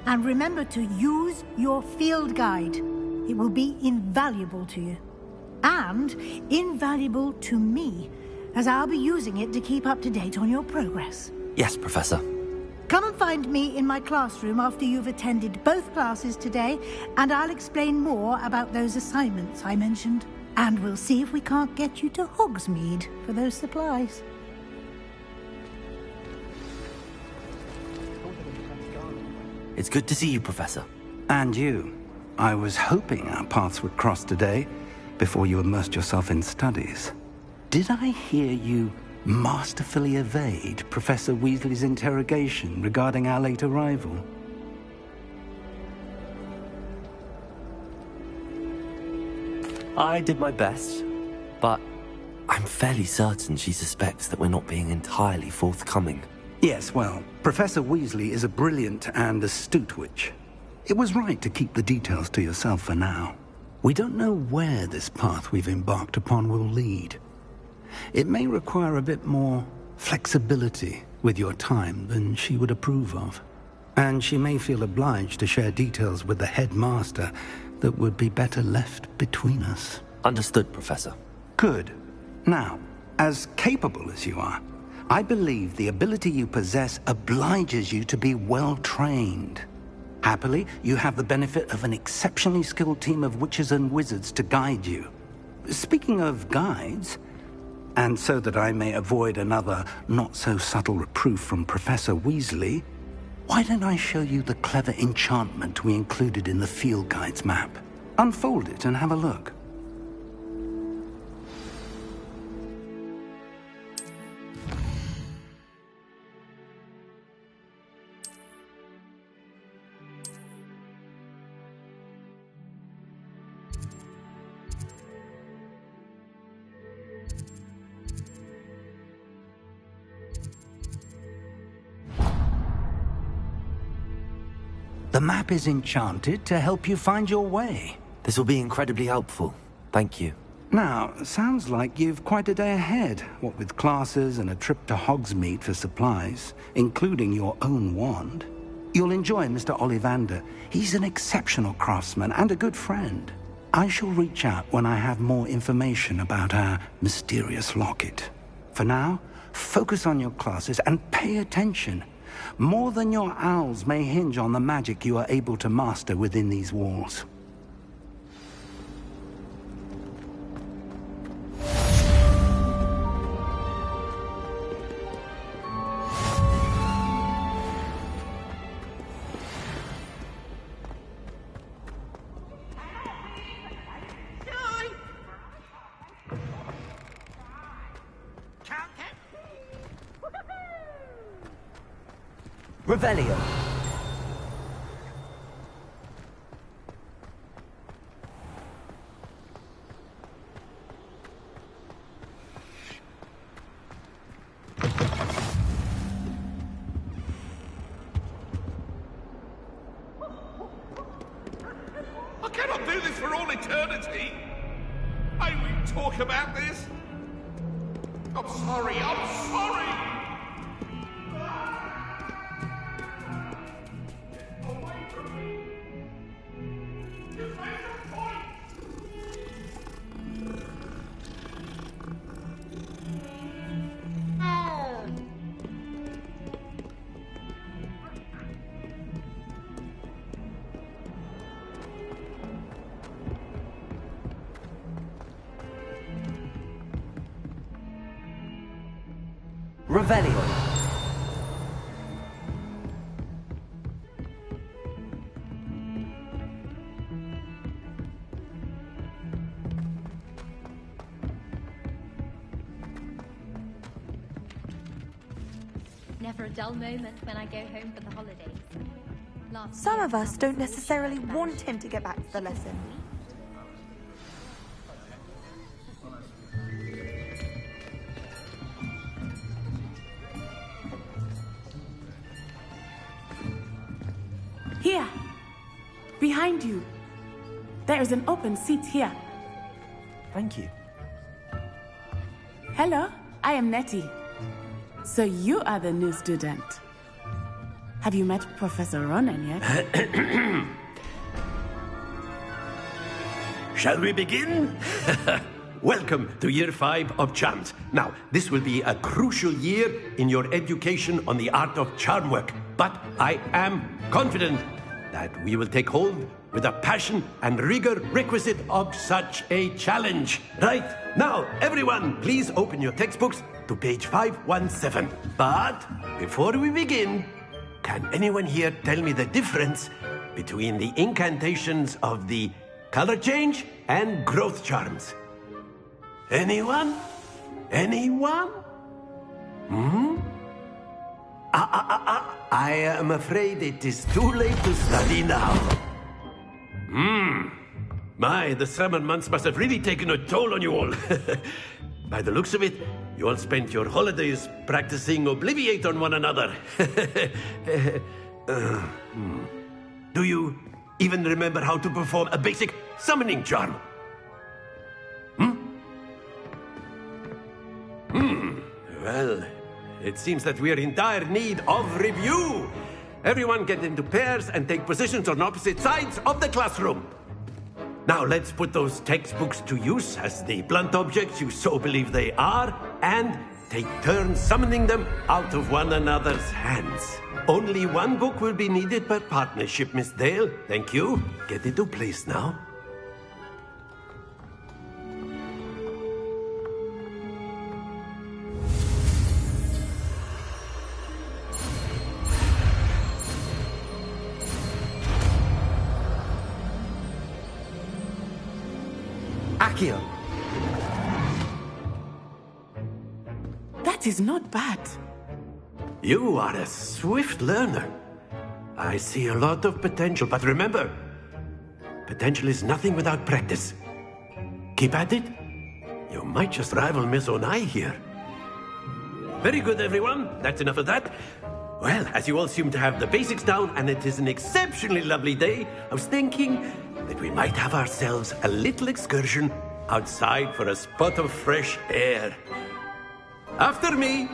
And remember to use your field guide. It will be invaluable to you. And invaluable to me, as I'll be using it to keep up to date on your progress. Yes, Professor. Come and find me in my classroom after you've attended both classes today, and I'll explain more about those assignments I mentioned. And we'll see if we can't get you to Hogsmeade for those supplies. It's good to see you, Professor. And you. I was hoping our paths would cross today, before you immersed yourself in studies. Did I hear you masterfully evade Professor Weasley's interrogation regarding our late arrival? I did my best, but I'm fairly certain she suspects that we're not being entirely forthcoming. Yes, well, Professor Weasley is a brilliant and astute witch. It was right to keep the details to yourself for now. We don't know where this path we've embarked upon will lead. It may require a bit more flexibility with your time than she would approve of. And she may feel obliged to share details with the headmaster that would be better left between us. Understood, Professor. Good. Now, as capable as you are, I believe the ability you possess obliges you to be well trained. Happily, you have the benefit of an exceptionally skilled team of witches and wizards to guide you. Speaking of guides, and so that I may avoid another not-so-subtle reproof from Professor Weasley, why don't I show you the clever enchantment we included in the field guide's map? Unfold it and have a look. The map is enchanted to help you find your way. This will be incredibly helpful. Thank you. Now, sounds like you've quite a day ahead, what with classes and a trip to Hogsmeade for supplies, including your own wand. You'll enjoy Mr. Ollivander. He's an exceptional craftsman and a good friend. I shall reach out when I have more information about our mysterious locket. For now, focus on your classes and pay attention. More than your owls may hinge on the magic you are able to master within these walls. Revelio. I cannot do this for all eternity. May we talk about this? I'm sorry, I'm sorry! Revelio. Never a dull moment when I go home for the holidays. Some of us don't necessarily want him to get back to the lesson. Here! Behind you! There is an open seat here. Thank you. Hello, I am Nettie. So you are the new student. Have you met Professor Ronan yet? Shall we begin? Welcome to Year 5 of Charms. Now, this will be a crucial year in your education on the art of charm work, but I am confident that we will take hold with the passion and rigor requisite of such a challenge. Right, now, everyone, please open your textbooks to page 517. But before we begin, can anyone here tell me the difference between the incantations of the color change and growth charms? Anyone? Anyone? I am afraid it is too late to study now. My, the summer months must have really taken a toll on you all. By the looks of it, you all spent your holidays practicing Obliviate on one another. Do you even remember how to perform a basic summoning charm? Well, it seems that we are in dire need of review. Everyone get into pairs and take positions on opposite sides of the classroom. Now let's put those textbooks to use as the blunt objects you so believe they are, and take turns summoning them out of one another's hands. Only one book will be needed per partnership, Miss Dale. Thank you. Get into place now. Accio. That is not bad. You are a swift learner. I see a lot of potential, but remember, potential is nothing without practice. Keep at it. You might just rival Miss Onai here. Very good, everyone. That's enough of that. Well, as you all seem to have the basics down, and it is an exceptionally lovely day, I was thinking that we might have ourselves a little excursion outside for a spot of fresh air. After me.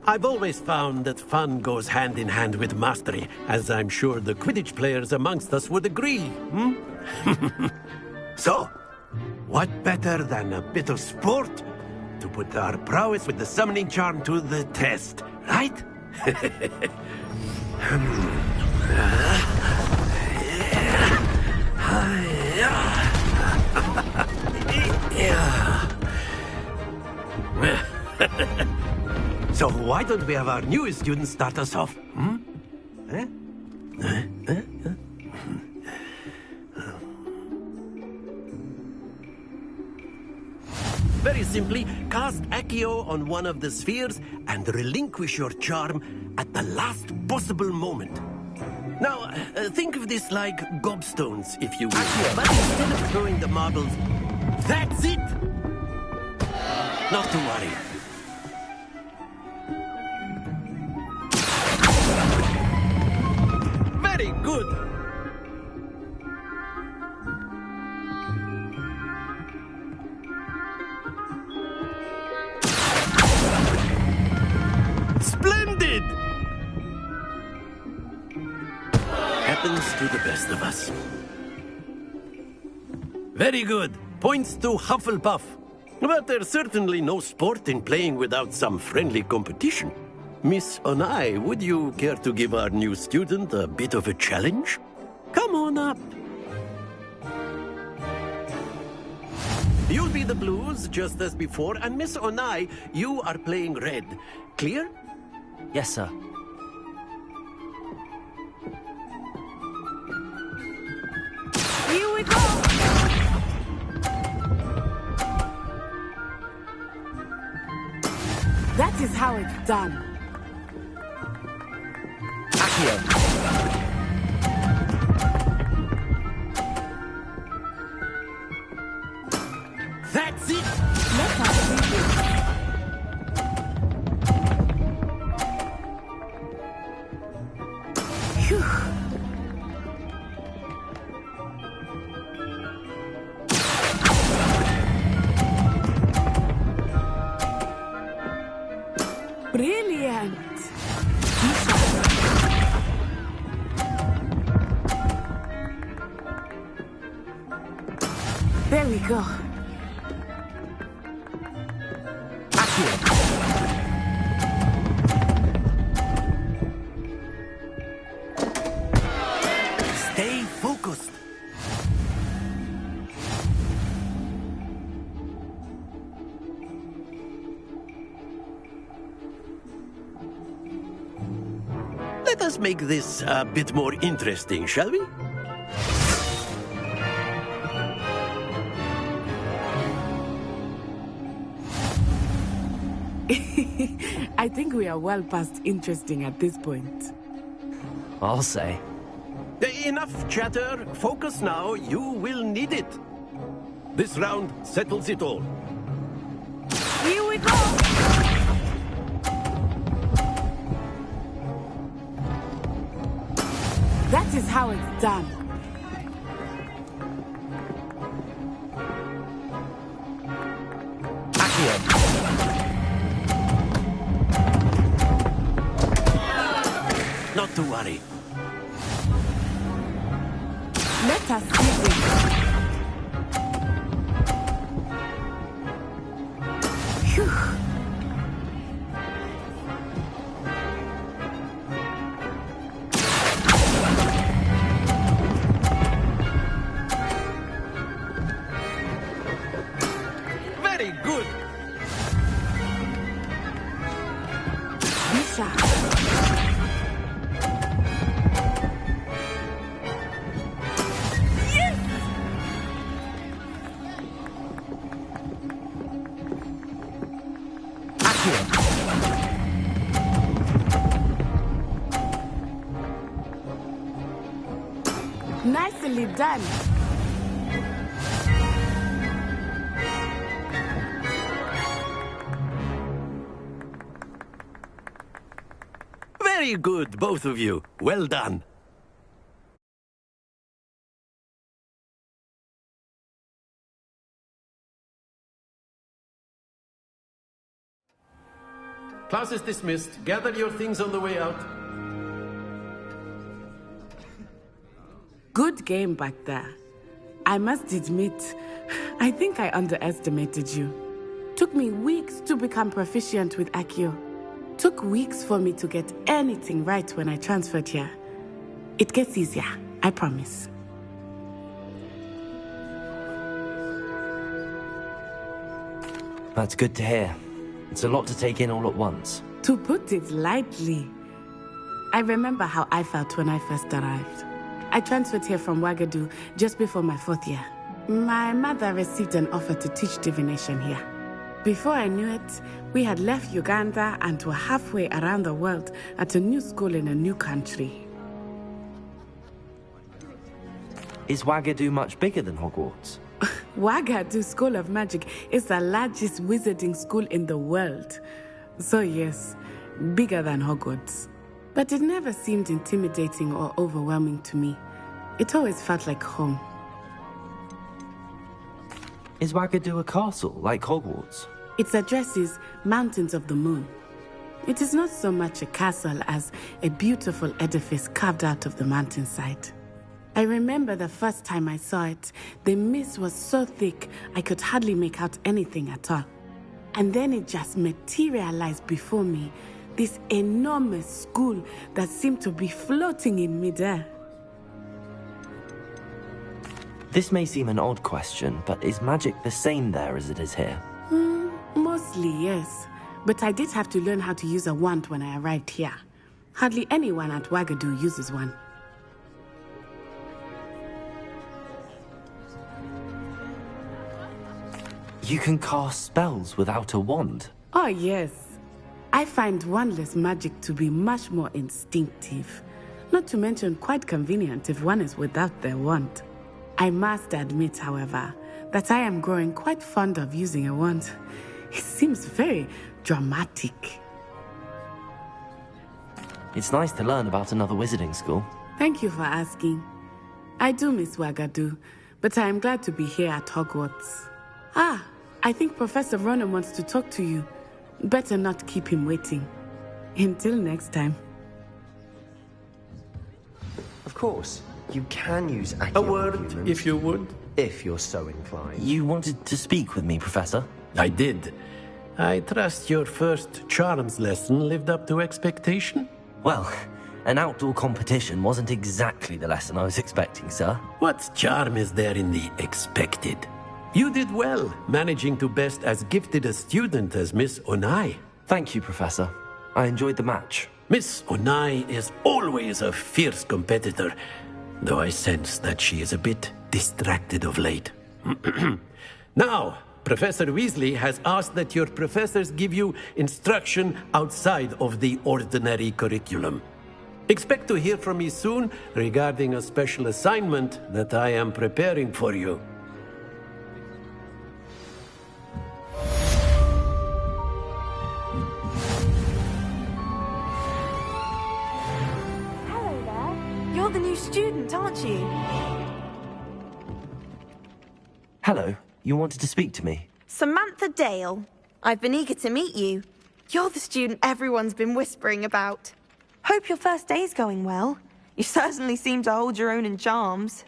I've always found that fun goes hand in hand with mastery, as I'm sure the Quidditch players amongst us would agree, So, what better than a bit of sport to put our prowess with the summoning charm to the test, right? So why don't we have our newest student start us off? Very simply, cast Accio on one of the spheres and relinquish your charm at the last possible moment. Now, think of this like gobstones, if you will. But instead of throwing the marbles, that's it! Not to worry. Very good! Splendid! Happens to the best of us. Very good. Points to Hufflepuff. But there's certainly no sport in playing without some friendly competition. Miss Onai, would you care to give our new student a bit of a challenge? Come on up. You'll be the blues, just as before, and Miss Onai, you are playing red. Clear? Yes, sir. Here we go! That is how it's done. That's it! Let us see it. Phew. Brilliant! There we go. Stay focused. Let us make this a bit more interesting, shall we? I think we are well past interesting at this point. I'll say. Enough chatter. Focus now. You will need it. This round settles it all. Here we go! This is how it's done. Not to worry. Let us begin. Phew. Very good. Misha. Nicely done. Very good, both of you. Well done. Class is dismissed. Gather your things on the way out. Good game back there. I must admit, I think I underestimated you. Took me weeks to become proficient with Accio. Took weeks for me to get anything right when I transferred here. It gets easier, I promise. That's good to hear. It's a lot to take in all at once. To put it lightly, I remember how I felt when I first arrived. I transferred here from Ouagadougou just before my 4th year. My mother received an offer to teach divination here. Before I knew it, we had left Uganda and were halfway around the world at a new school in a new country. Is Ouagadougou much bigger than Hogwarts? Ouagadougou School of Magic is the largest wizarding school in the world. So yes, bigger than Hogwarts. But it never seemed intimidating or overwhelming to me. It always felt like home. Is Ouagadougou a castle, like Hogwarts? Its address is Mountains of the Moon. It is not so much a castle as a beautiful edifice carved out of the mountainside. I remember the first time I saw it, the mist was so thick I could hardly make out anything at all. And then it just materialized before me, this enormous school that seemed to be floating in midair. This may seem an odd question, but is magic the same there as it is here? Mostly, yes. But I did have to learn how to use a wand when I arrived here. Hardly anyone at Ouagadougou uses one. You can cast spells without a wand? Oh, yes. I find wandless magic to be much more instinctive. Not to mention quite convenient if one is without their wand. I must admit, however, that I am growing quite fond of using a wand. It seems very dramatic. It's nice to learn about another wizarding school. Thank you for asking. I do miss Ouagadougou, but I am glad to be here at Hogwarts. Ah, I think Professor Ronan wants to talk to you. Better not keep him waiting. Until next time. Of course, you can use Accio. A word, if you would. If you're so inclined. You wanted to speak with me, Professor? I did. I trust your first charms lesson lived up to expectation? Well, an outdoor competition wasn't exactly the lesson I was expecting, sir. What charm is there in the expected? You did well, managing to best as gifted a student as Miss Onai. Thank you, Professor. I enjoyed the match. Miss Onai is always a fierce competitor, though I sense that she is a bit distracted of late. Now, Professor Weasley has asked that your professors give you instruction outside of the ordinary curriculum. Expect to hear from me soon regarding a special assignment that I am preparing for you. Hello there. You're the new student, aren't you? Hello, you wanted to speak to me? Samantha Dale. I've been eager to meet you. You're the student everyone's been whispering about. Hope your first day's going well. You certainly seem to hold your own in charms.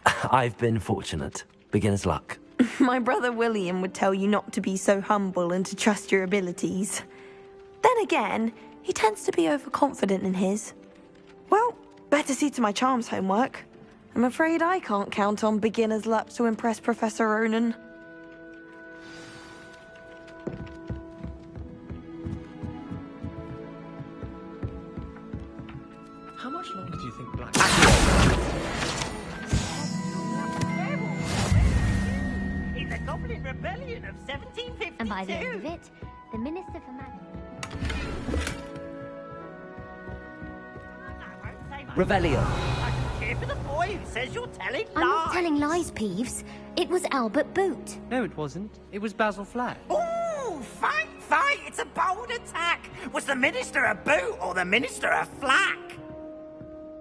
I've been fortunate. Beginner's luck. My brother William would tell you not to be so humble and to trust your abilities. Then again, he tends to be overconfident in his. Well, better see to my charms homework. I'm afraid I can't count on beginner's luck to impress Professor Ronan. How much longer do you think Black... In the Goblin Rebellion of 1752. And by the end of it, the Minister for Magic... Revelio. I can cheer for the boy who says you're telling lies. I'm not telling lies, Peeves. It was Albert Boot. No, it wasn't. It was Basil Flack. Ooh, fight! It's a bold attack. Was the Minister a boot or the Minister a flack?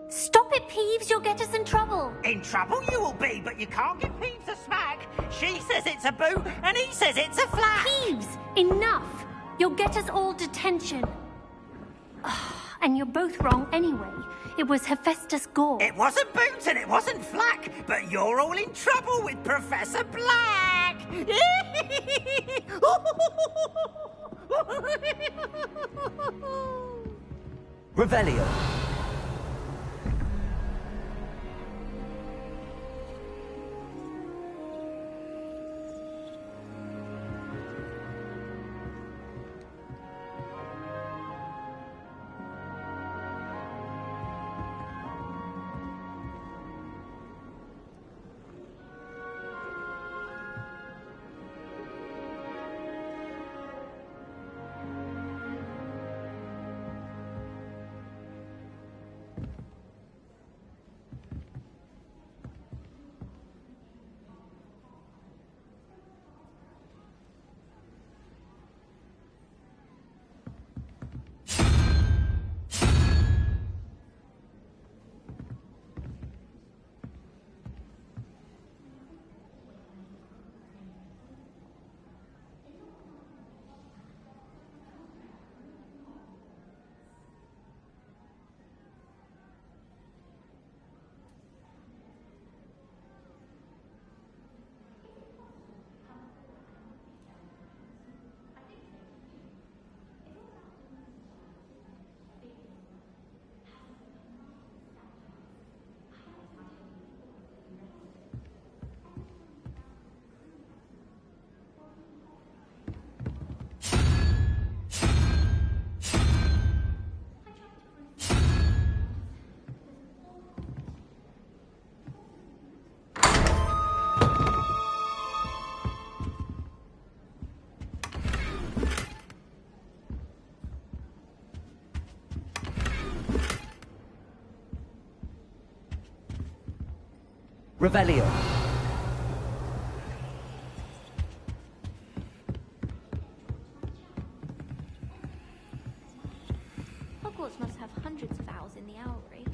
Stop it, Peeves. You'll get us in trouble. In trouble you will be, but you can't give Peeves a smack. She says it's a boot and he says it's a flack. Peeves, enough. You'll get us all detention. And you're both wrong anyway. It was Hephaestus Gore. It wasn't boot and it wasn't flack, but you're all in trouble with Professor Black. Revelio. Revelio. Hogwarts must have hundreds of owls in the owlry.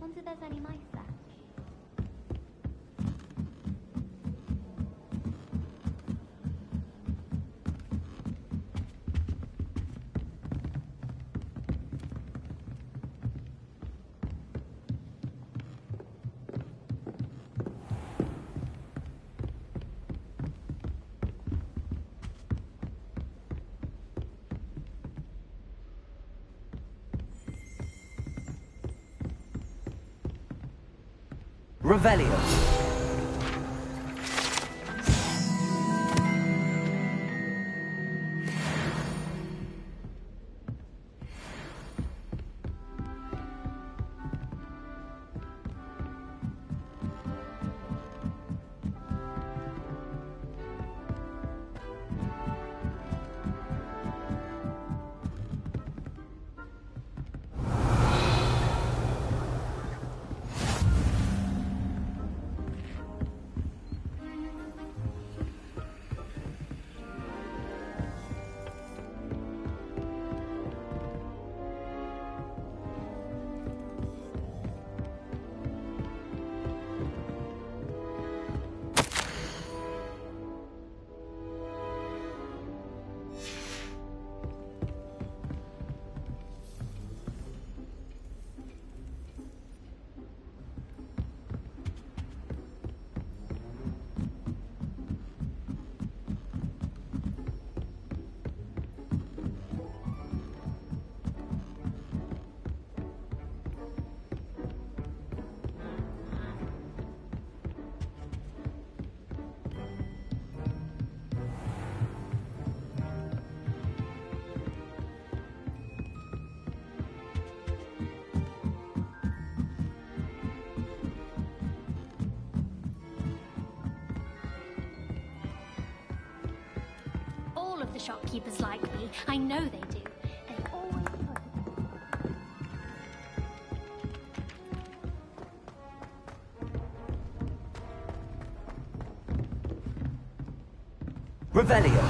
Wonder if there's any mice there. Revelio. shopkeepers like me. I know they do. They always put Revelio.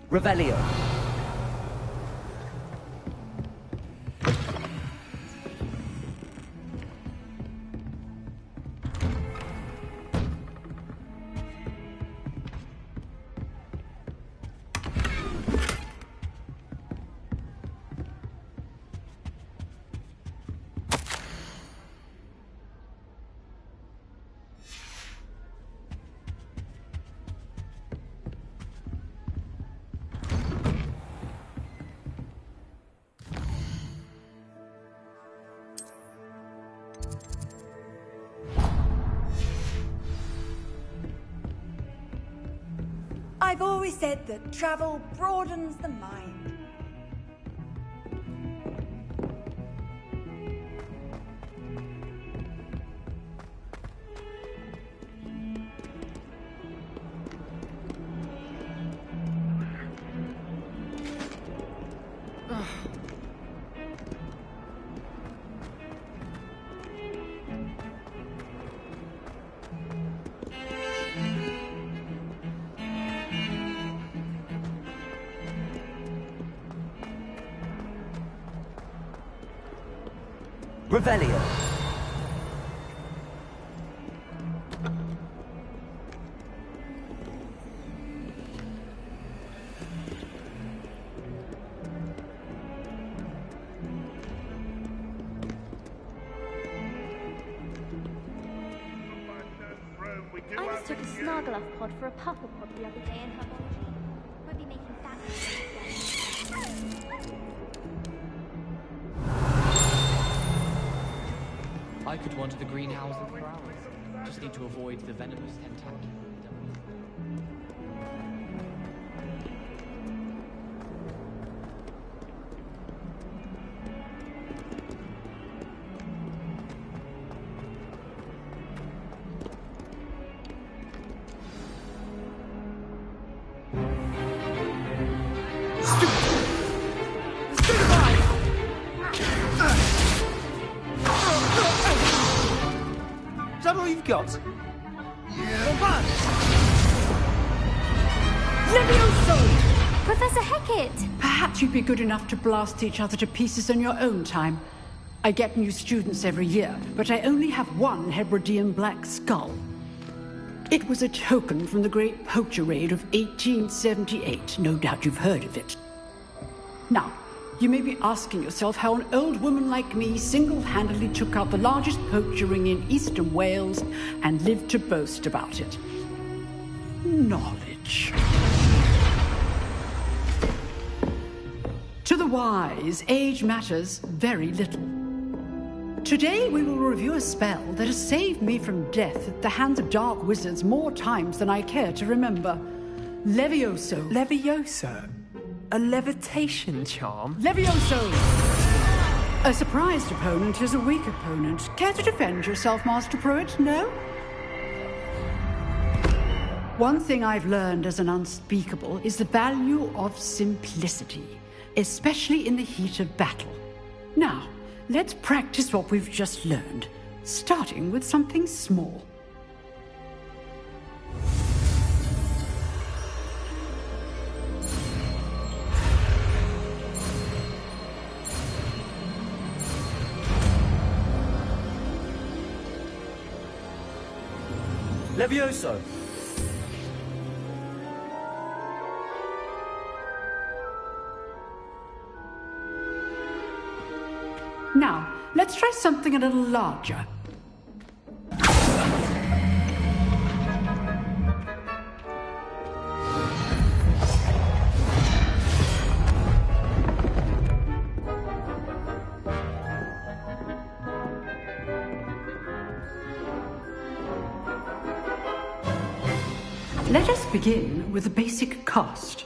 Revelio. I've always said that travel broadens the mind. Revelio. I mistook a Snargaluff pod for a puffer pod the other day in herbology. We'll be making that. I could wander the greenhouse for hours. Just need to avoid the venomous tentacular. Is that all you've got? Levioso! Professor Hecat! Perhaps you'd be good enough to blast each other to pieces in your own time. I get new students every year, but I only have one Hebridean black skull. It was a token from the Great Poacher Raid of 1878. No doubt you've heard of it. Now, you may be asking yourself how an old woman like me single-handedly took out the largest poacher ring in eastern Wales and lived to boast about it. Knowledge. To the wise, age matters very little. Today we will review a spell that has saved me from death at the hands of dark wizards more times than I care to remember. Levioso. Levioso? A levitation charm? Levioso! A surprised opponent is a weak opponent. Care to defend yourself, Master Pruitt? No? One thing I've learned as an unspeakable is the value of simplicity, especially in the heat of battle. Now, let's practice what we've just learned, starting with something small. Levioso! Now, let's try something a little larger. Let us begin with the basic cast.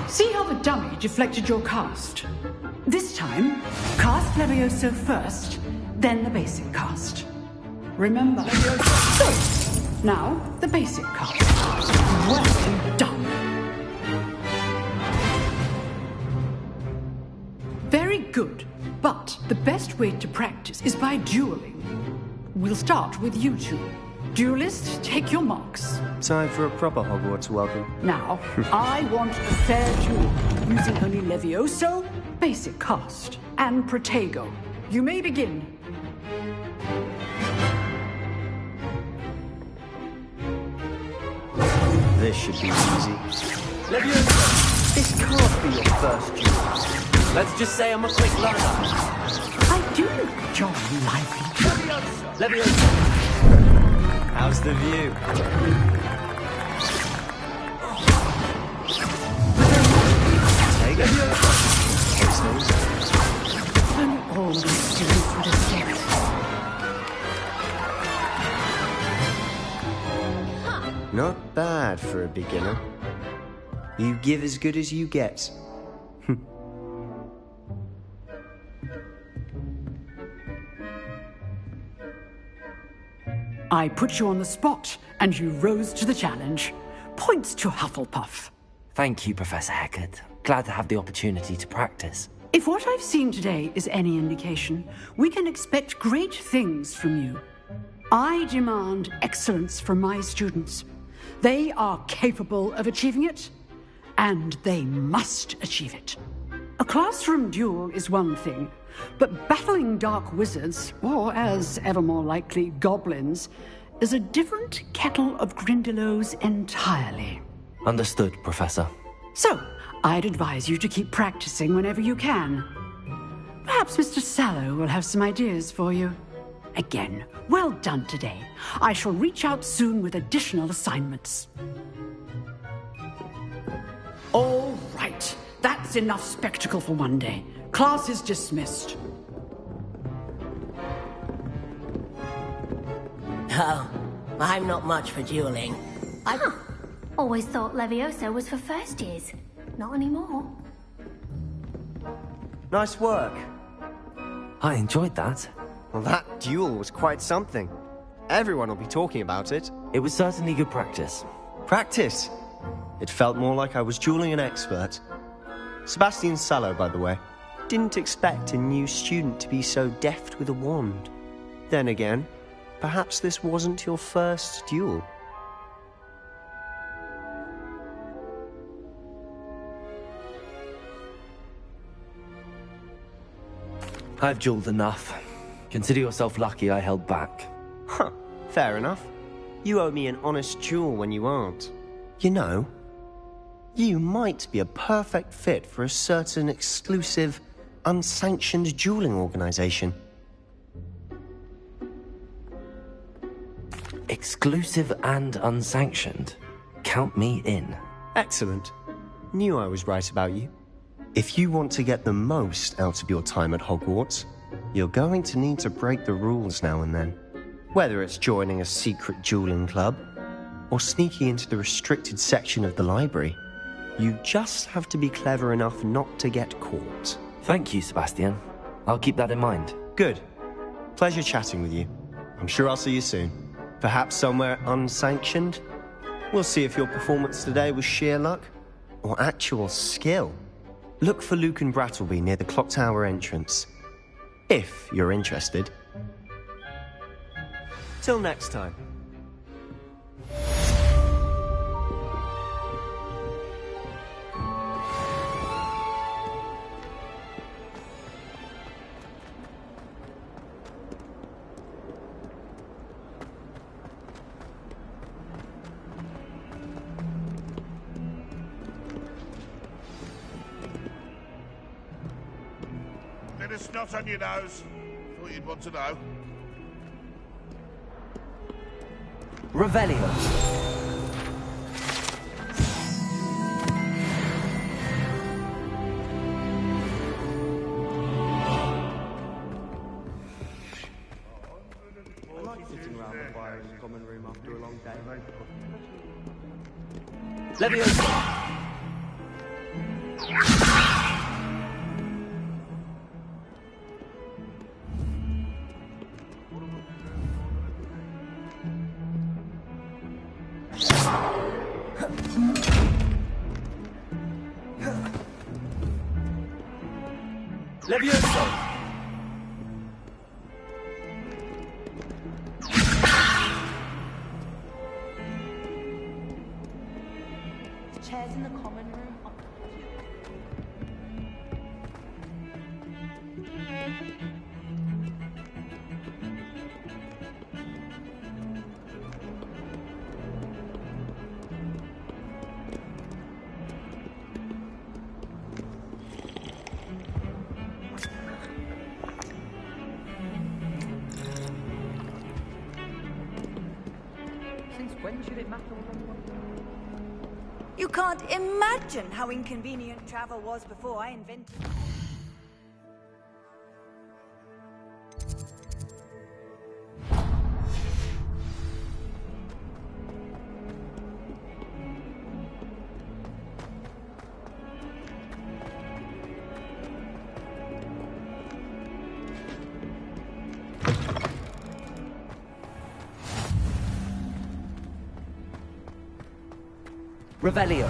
See how the dummy deflected your cast? This time, cast Levioso first, then the basic cast. Remember, Levioso. Now, the basic cast. Well done. Very good. But the best way to practice is by dueling. We'll start with you two. Duelists, take your marks. Time for a proper Hogwarts welcome. Now, I want a fair duel, using only Levioso, basic cast, and Protego. You may begin. This should be easy. Levioso, this can't be your first duel. Let's just say I'm a quick learner. I do look jolly lively. Levioso. How's the view? Take it. I'm always doing for the set. Not bad for a beginner. You give as good as you get. I put you on the spot, and you rose to the challenge. Points to Hufflepuff. Thank you, Professor Hecat. Glad to have the opportunity to practice. If what I've seen today is any indication, we can expect great things from you. I demand excellence from my students. They are capable of achieving it, and they must achieve it. A classroom duel is one thing, but battling dark wizards, or as ever more likely, goblins, is a different kettle of Grindylows entirely. Understood, Professor. So, I'd advise you to keep practicing whenever you can. Perhaps Mr. Sallow will have some ideas for you. Again, well done today. I shall reach out soon with additional assignments. All right. That's enough spectacle for one day. Class is dismissed. Oh, I'm not much for dueling. Always thought Levioso was for first years. Not anymore. Nice work. I enjoyed that. Well, that duel was quite something. Everyone will be talking about it. It was certainly good practice. Practice? It felt more like I was dueling an expert. Sebastian Sallow, by the way. Didn't expect a new student to be so deft with a wand. Then again, perhaps this wasn't your first duel. I've dueled enough. Consider yourself lucky I held back. Huh, fair enough. You owe me an honest duel when you aren't. You know, you might be a perfect fit for a certain exclusive, unsanctioned dueling organization. Exclusive and unsanctioned? Count me in. Excellent. Knew I was right about you. If you want to get the most out of your time at Hogwarts, you're going to need to break the rules now and then. Whether it's joining a secret dueling club, or sneaking into the restricted section of the library, you just have to be clever enough not to get caught. Thank you, Sebastian. I'll keep that in mind. Good. Pleasure chatting with you. I'm sure I'll see you soon. Perhaps somewhere unsanctioned? We'll see if your performance today was sheer luck, or actual skill. Look for Luke and Brattleby near the Clock Tower entrance. If you're interested. Till next time. bit of snot on your nose. Thought you'd want to know. Revelio. Leviosa. Leviosa. Chairs in the common room. Since when should it matter what anyone... You can't imagine how inconvenient travel was before I invented it. Revelio.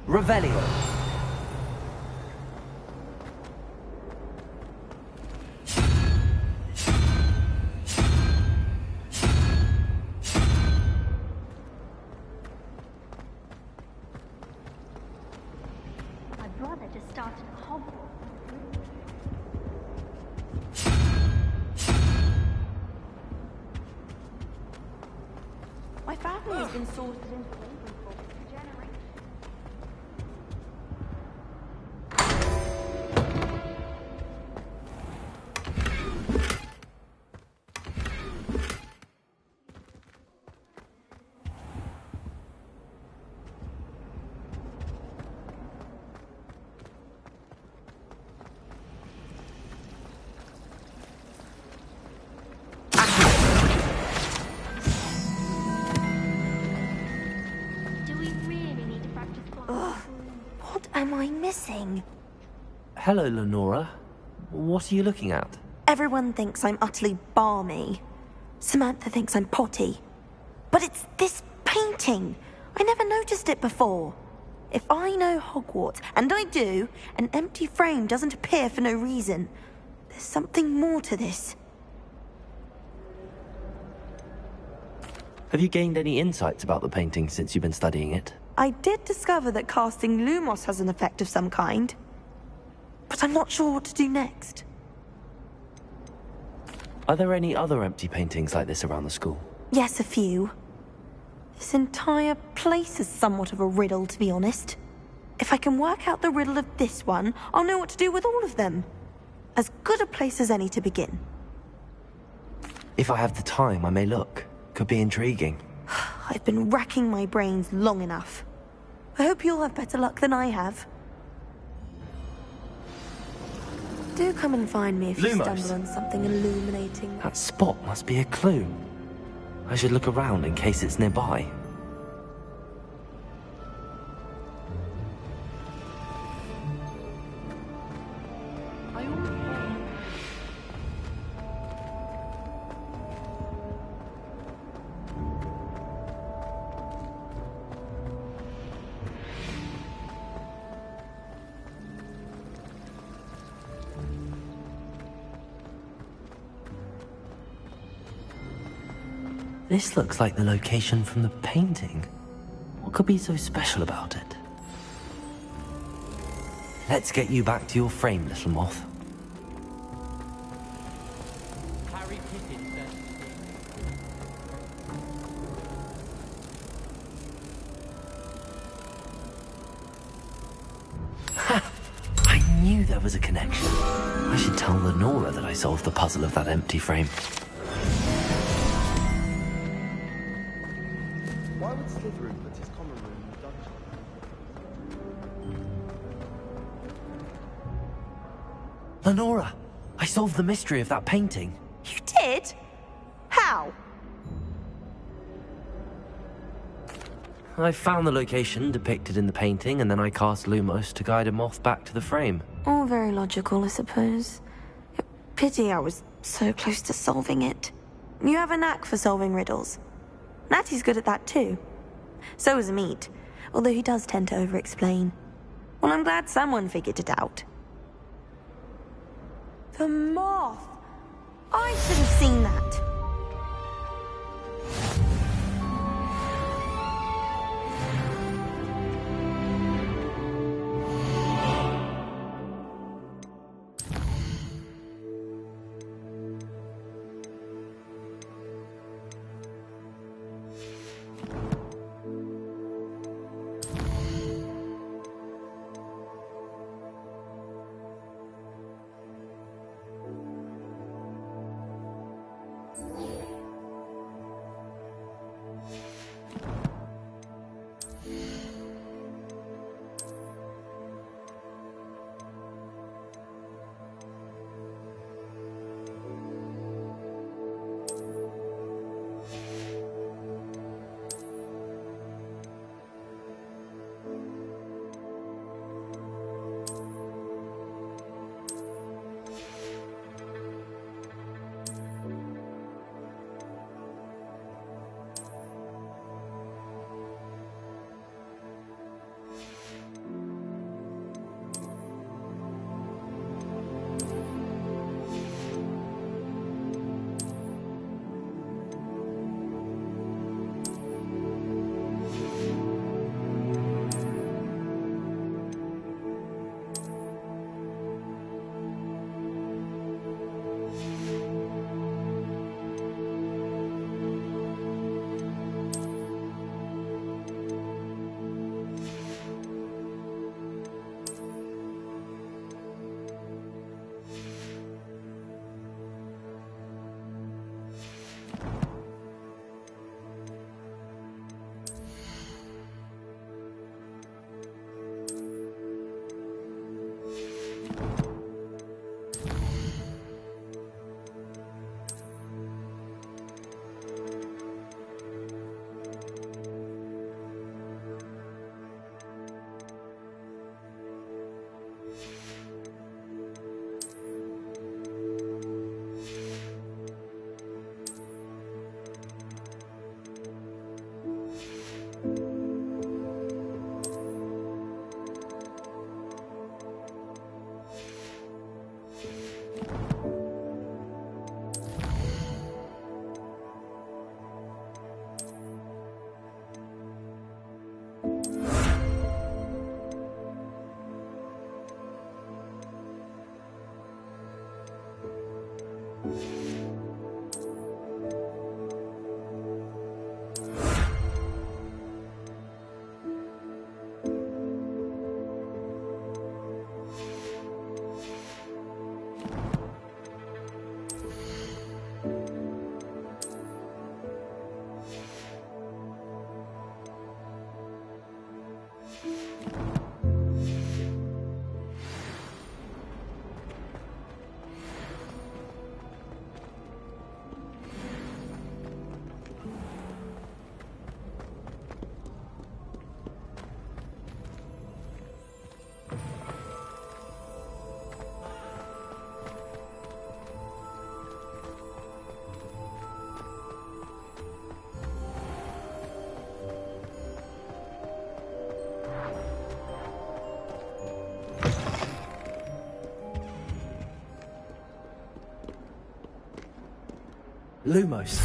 Revelio. My brother just started at Hogwarts. My family has been sorted into Ravenclaw for generations. Ugh. What am I missing? Hello, Lenora. What are you looking at? Everyone thinks I'm utterly balmy. Samantha thinks I'm potty. But it's this painting. I never noticed it before. If I know Hogwarts, and I do, an empty frame doesn't appear for no reason. There's something more to this. Have you gained any insights about the painting since you've been studying it? I did discover that casting Lumos has an effect of some kind. But I'm not sure what to do next. Are there any other empty paintings like this around the school? Yes, a few. This entire place is somewhat of a riddle, to be honest. If I can work out the riddle of this one, I'll know what to do with all of them. As good a place as any to begin. If I have the time, I may look. Could be intriguing. I've been racking my brains long enough. I hope you'll have better luck than I have. Do come and find me if you stumble on something illuminating. That spot must be a clue. I should look around in case it's nearby. This looks like the location from the painting. What could be so special about it? Let's get you back to your frame, little moth. Harry Pippin said. Ha! I knew there was a connection. I should tell Lenora that I solved the puzzle of that empty frame. Why would Slytherin put his common room in the dungeon? Lenora! I solved the mystery of that painting. You did? How? I found the location depicted in the painting, and then I cast Lumos to guide a moth back to the frame. All very logical, I suppose. Pity I was so close to solving it. You have a knack for solving riddles. Natty's good at that too. So is Meat, although he does tend to over-explain. Well, I'm glad someone figured it out. The moth! I should have seen that. Lumos.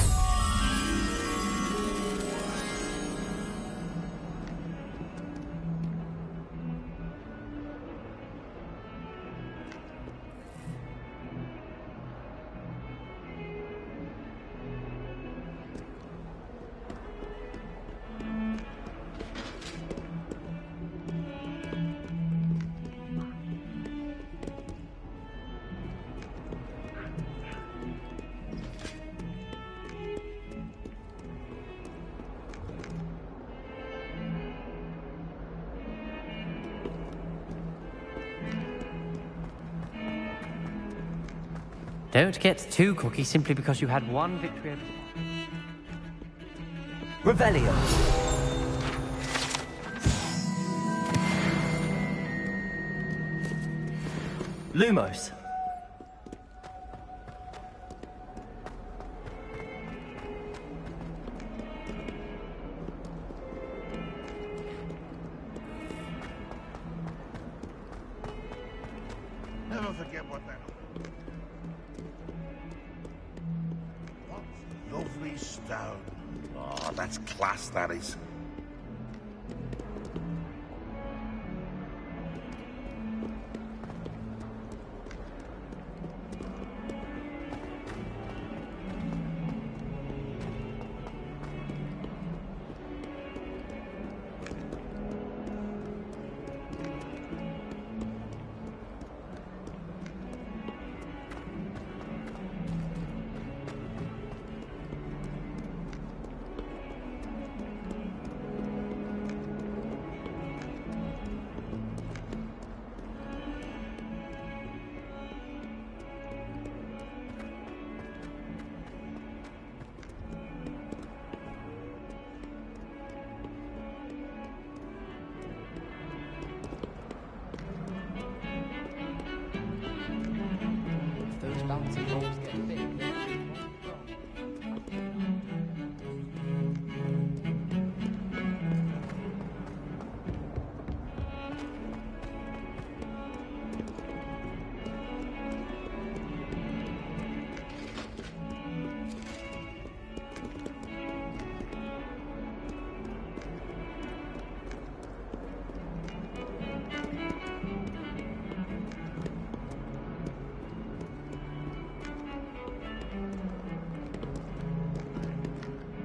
Don't get too cocky simply because you had one victory over Revelio. Lumos. Never forget what that. What lovely stone. Oh, that's class, that is. those bouncing balls get a bit.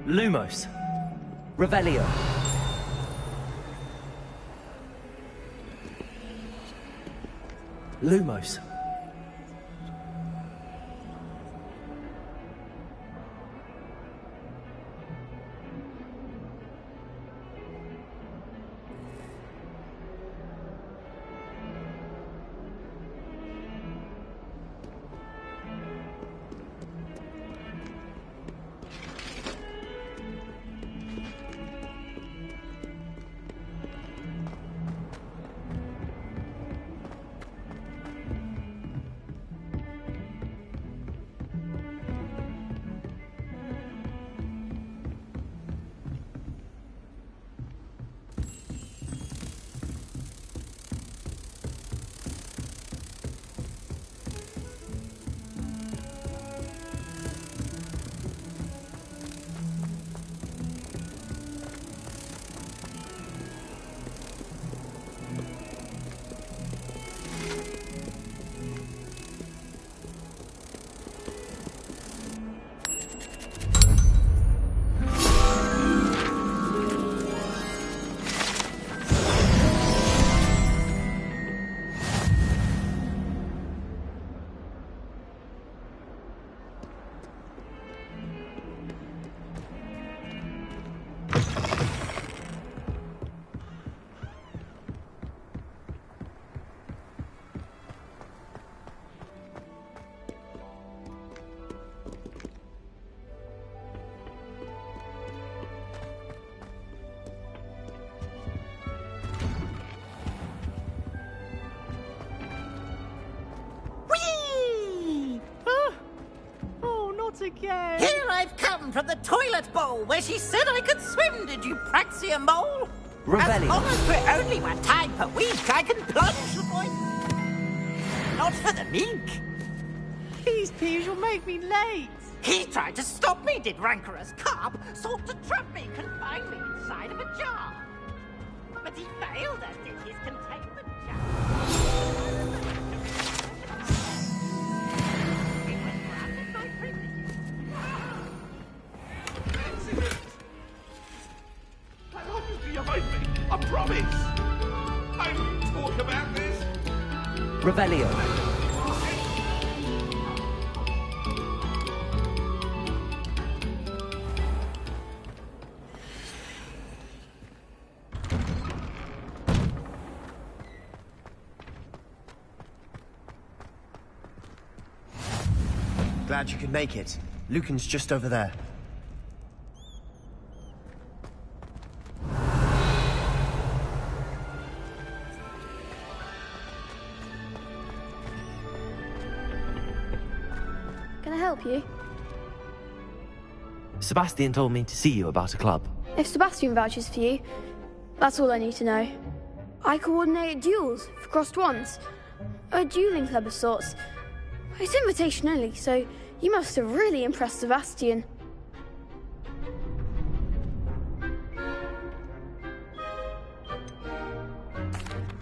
Lumos. Revelio. Lumos. Again. Here I've come from the toilet bowl where she said I could swim, did you praxia mole? Revelio. As long as for only 1 time per week, I can plunge the boy. Not for the mink. Please, Peeves, you'll make me late. He tried to stop me, did rancorous cop. Sought to trap me, confine me inside of a jar. But he failed, as did his containment jar. It was granted my privileges. That office behind me. I promise. I won't talk about this. Revelio. Glad you could make it. Lucan's just over there. Can I help you? Sebastian told me to see you about a club. If Sebastian vouches for you, that's all I need to know. I coordinate duels for crossed wands. A dueling club of sorts. It's invitation only, so you must have really impressed Sebastian.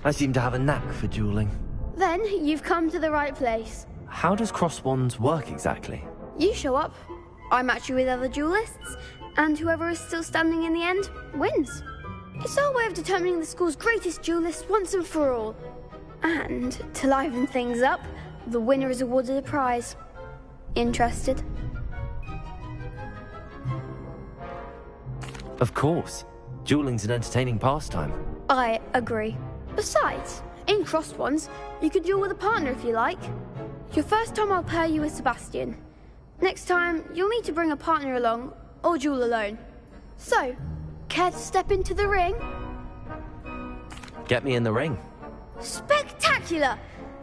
I seem to have a knack for dueling. Then you've come to the right place. How does cross wands work exactly? You show up, I match you with other duelists, and whoever is still standing in the end wins. It's our way of determining the school's greatest duelist once and for all. And to liven things up, the winner is awarded a prize. Interested? Of course. Dueling's an entertaining pastime. I agree. Besides, in crossed ones, you could duel with a partner if you like. Your first time I'll pair you with Sebastian. Next time, you'll need to bring a partner along, or duel alone. So, care to step into the ring? Get me in the ring. Spectacular!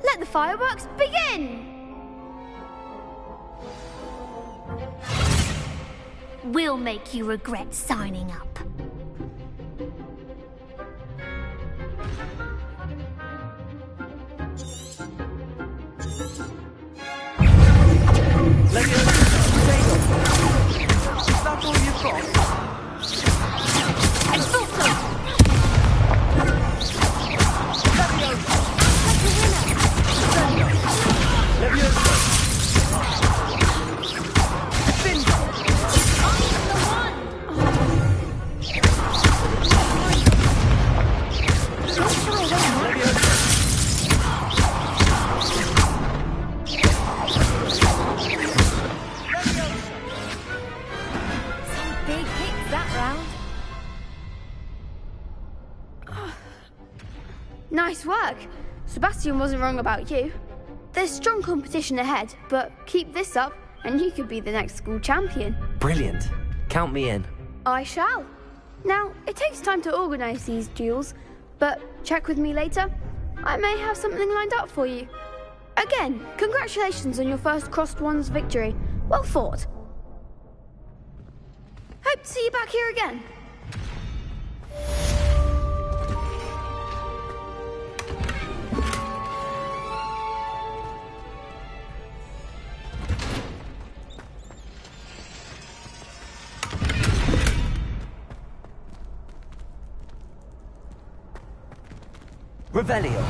Let the fireworks begin! We'll make you regret signing up. Let me Is that all you've got? Expulso! Nice work. Sebastian wasn't wrong about you. There's strong competition ahead, but keep this up and you could be the next school champion. Brilliant. Count me in. I shall. Now, it takes time to organise these duels, but check with me later. I may have something lined up for you. Again, congratulations on your first crossed wands victory. Well fought. Hope to see you back here again. Revelio.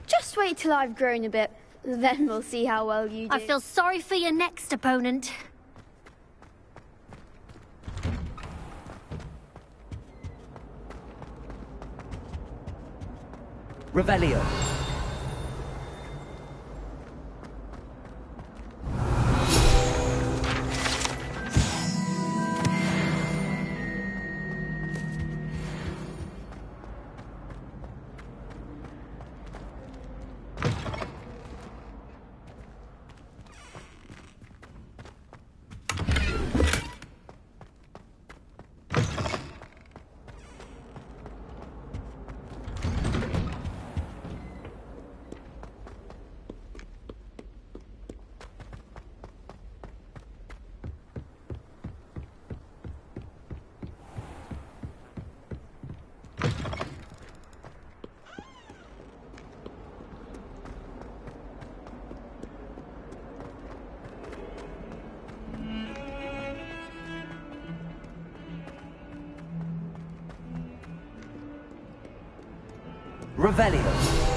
Just wait till I've grown a bit, then we'll see how well you do. I feel sorry for your next opponent. Revelio. Revelio.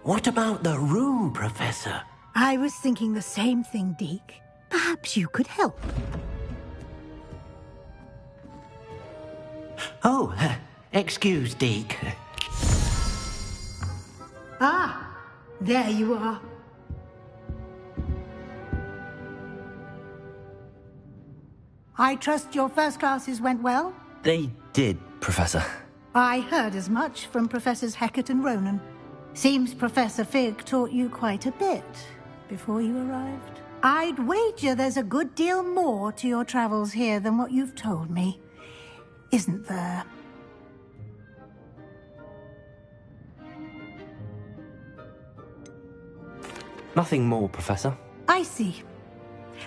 What about the room, Professor? I was thinking the same thing, Deke. Perhaps you could help. Oh, excuse, Deke. Ah, there you are. I trust your first classes went well? They did, Professor. I heard as much from Professors Hecat and Ronan. Seems Professor Fig taught you quite a bit before you arrived. I'd wager there's a good deal more to your travels here than what you've told me, isn't there? Nothing more, Professor. I see.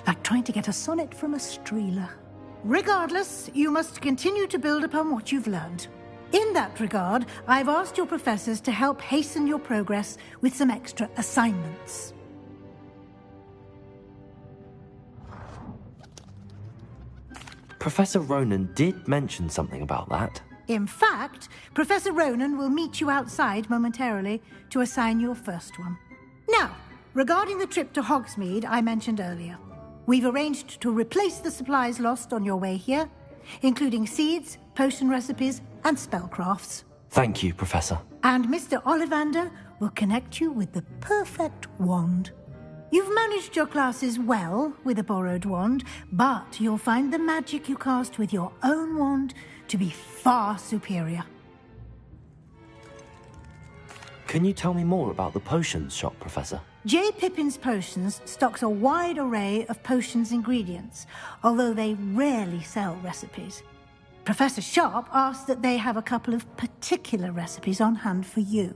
Like trying to get a sonnet from a streeler. Regardless, you must continue to build upon what you've learned. In that regard, I've asked your professors to help hasten your progress with some extra assignments. Professor Ronan did mention something about that. In fact, Professor Ronan will meet you outside momentarily to assign your first one. Now, regarding the trip to Hogsmeade I mentioned earlier, we've arranged to replace the supplies lost on your way here, including seeds, potion recipes, and spellcrafts. Thank you, Professor. And Mr. Ollivander will connect you with the perfect wand. You've managed your classes well with a borrowed wand, but you'll find the magic you cast with your own wand to be far superior. Can you tell me more about the potions shop, Professor? J. Pippin's Potions stocks a wide array of potions ingredients, although they rarely sell recipes. Professor Sharp asked that they have a couple of particular recipes on hand for you.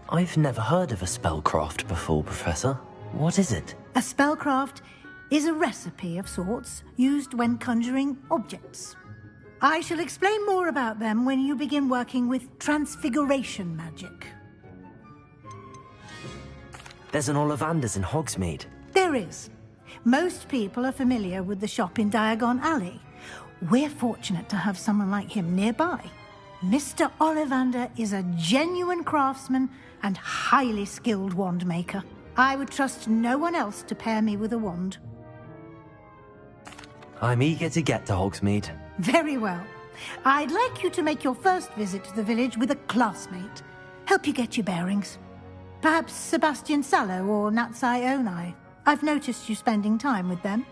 I've never heard of a spellcraft before, Professor. What is it? A spellcraft is a recipe of sorts used when conjuring objects. I shall explain more about them when you begin working with transfiguration magic. There's an Ollivander's in Hogsmeade. There is. Most people are familiar with the shop in Diagon Alley. We're fortunate to have someone like him nearby. Mr. Ollivander is a genuine craftsman and highly skilled wand maker. I would trust no one else to pair me with a wand. I'm eager to get to Hogsmeade. Very well. I'd like you to make your first visit to the village with a classmate. Help you get your bearings. Perhaps Sebastian Sallow or Natsai Onai. I've noticed you spending time with them.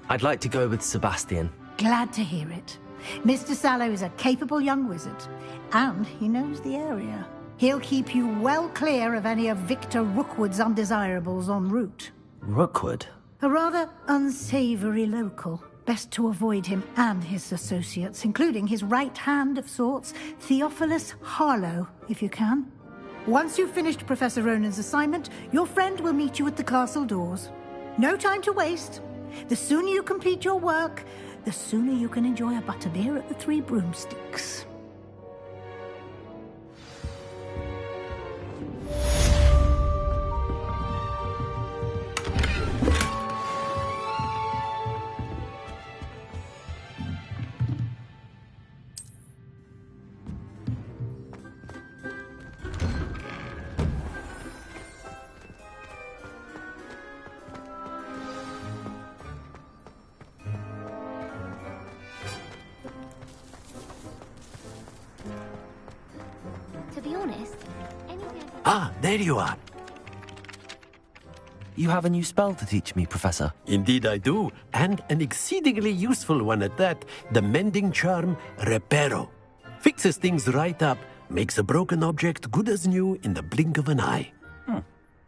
I'd like to go with Sebastian. Glad to hear it. Mr. Sallow is a capable young wizard, and he knows the area. He'll keep you well clear of any of Victor Rookwood's undesirables en route. Rookwood? A rather unsavory local. Best to avoid him and his associates, including his right hand of sorts, Theophilus Harlow, if you can. Once you've finished Professor Ronan's assignment, your friend will meet you at the castle doors. No time to waste. The sooner you complete your work, the sooner you can enjoy a butterbeer at the Three Broomsticks. To be honest, anything... Ah, there you are. You have a new spell to teach me, Professor. Indeed I do, and an exceedingly useful one at that. The mending charm, Reparo. Fixes things right up, makes a broken object good as new in the blink of an eye.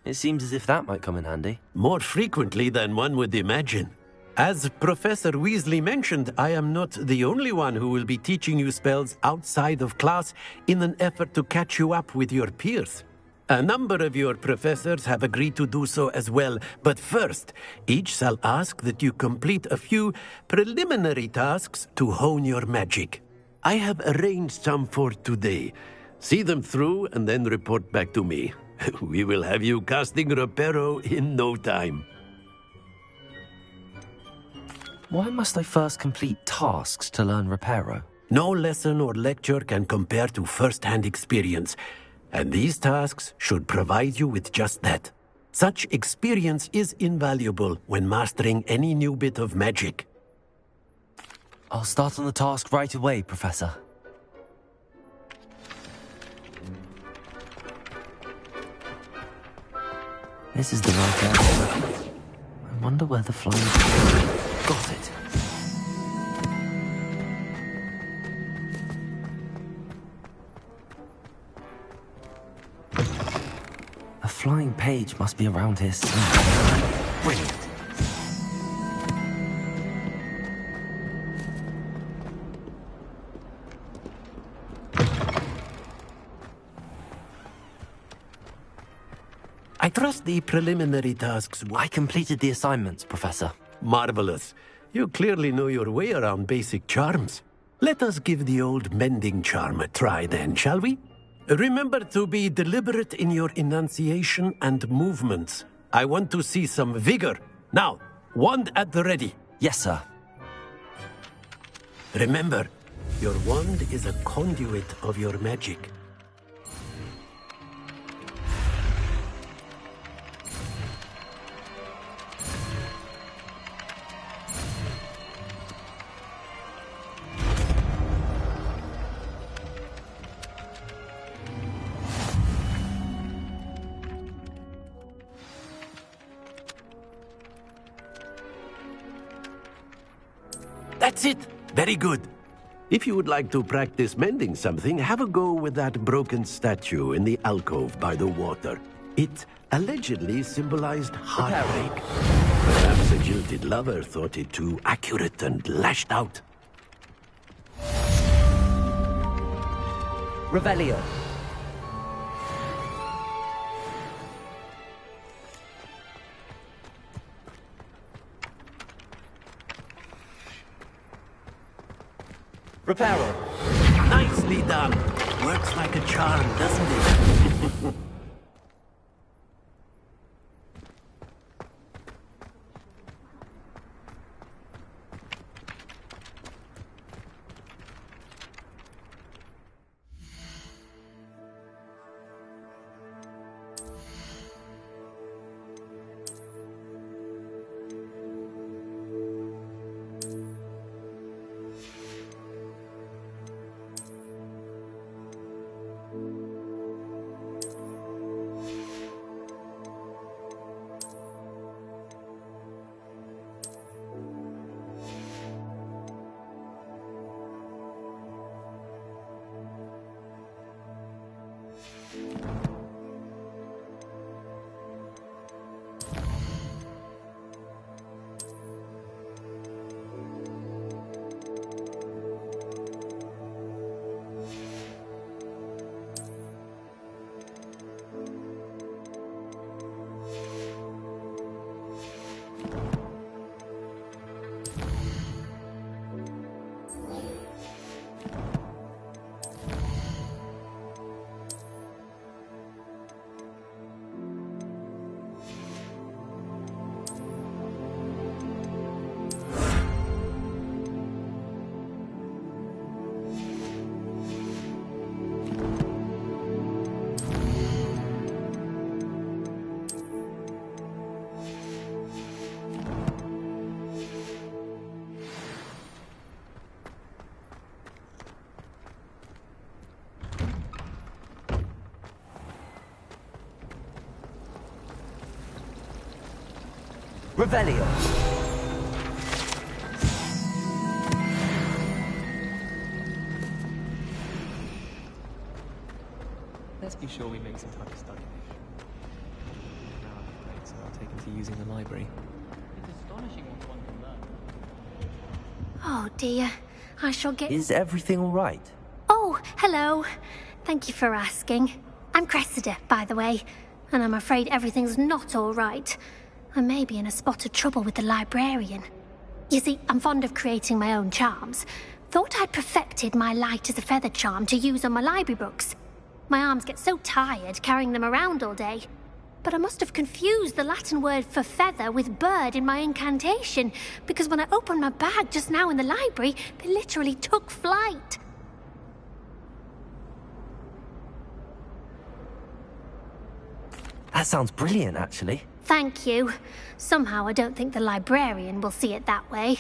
It seems as if that might come in handy. More frequently than one would imagine. As Professor Weasley mentioned, I am not the only one who will be teaching you spells outside of class in an effort to catch you up with your peers. A number of your professors have agreed to do so as well, but first, each shall ask that you complete a few preliminary tasks to hone your magic. I have arranged some for today. See them through and then report back to me. We will have you casting Reparo in no time. Why must I first complete tasks to learn Reparo? No lesson or lecture can compare to first-hand experience, and these tasks should provide you with just that. Such experience is invaluable when mastering any new bit of magic. I'll start on the task right away, Professor. This is the right area. I wonder where the flying... Got it. A flying page must be around here somewhere. Brilliant. I trust the preliminary tasks... I completed the assignments, Professor. Marvelous. You clearly know your way around basic charms. Let us give the old mending charm a try then, shall we? Remember to be deliberate in your enunciation and movements. I want to see some vigor. Now, wand at the ready. Yes, sir. Remember, your wand is a conduit of your magic. That's it! Very good. If you would like to practice mending something, have a go with that broken statue in the alcove by the water. It allegedly symbolized heartbreak. Perhaps a jilted lover thought it too accurate and lashed out. Revelio. Reparo. Nicely done. Works like a charm, doesn't it? Revelio. Let's be sure we make some time to study. Now I've played, so I'll take him to using the library. It's astonishing what one can learn. Oh dear, I shall get... Is everything all right? Oh, hello. Thank you for asking. I'm Cressida, by the way, and I'm afraid everything's not all right. I may be in a spot of trouble with the librarian. You see, I'm fond of creating my own charms. Thought I'd perfected my light as a feather charm to use on my library books. My arms get so tired carrying them around all day. But I must have confused the Latin word for feather with bird in my incantation, because when I opened my bag just now in the library, they literally took flight. That sounds brilliant, actually. Thank you. Somehow I don't think the librarian will see it that way.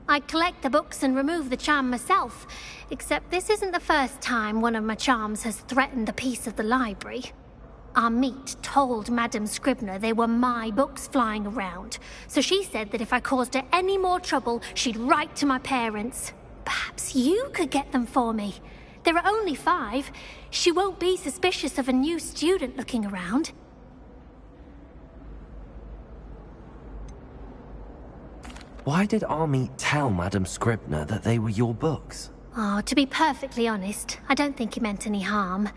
I collect the books and remove the charm myself, except this isn't the first time one of my charms has threatened the peace of the library. Our meet told Madame Scribner they were my books flying around, so she said that if I caused her any more trouble, she'd write to my parents. Perhaps you could get them for me. There are only 5. She won't be suspicious of a new student looking around. Why did Army tell Madame Scribner that they were your books? Oh, to be perfectly honest, I don't think he meant any harm.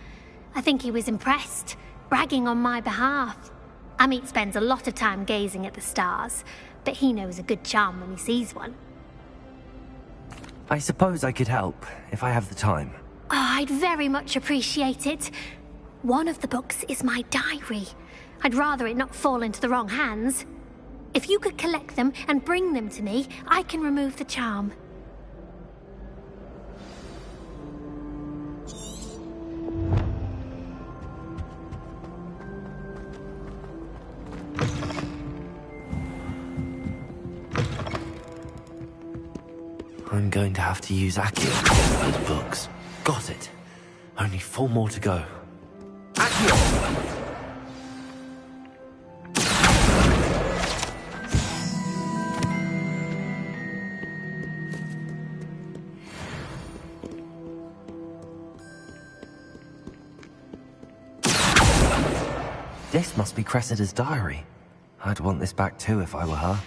I think he was impressed, bragging on my behalf. Amit spends a lot of time gazing at the stars, but he knows a good charm when he sees one. I suppose I could help, if I have the time. Oh, I'd very much appreciate it. One of the books is my diary. I'd rather it not fall into the wrong hands. If you could collect them and bring them to me, I can remove the charm. I'm going to have to use Accio to get those books. Got it. Only 4 more to go. Accio! This must be Cressida's diary. I'd want this back too if I were her.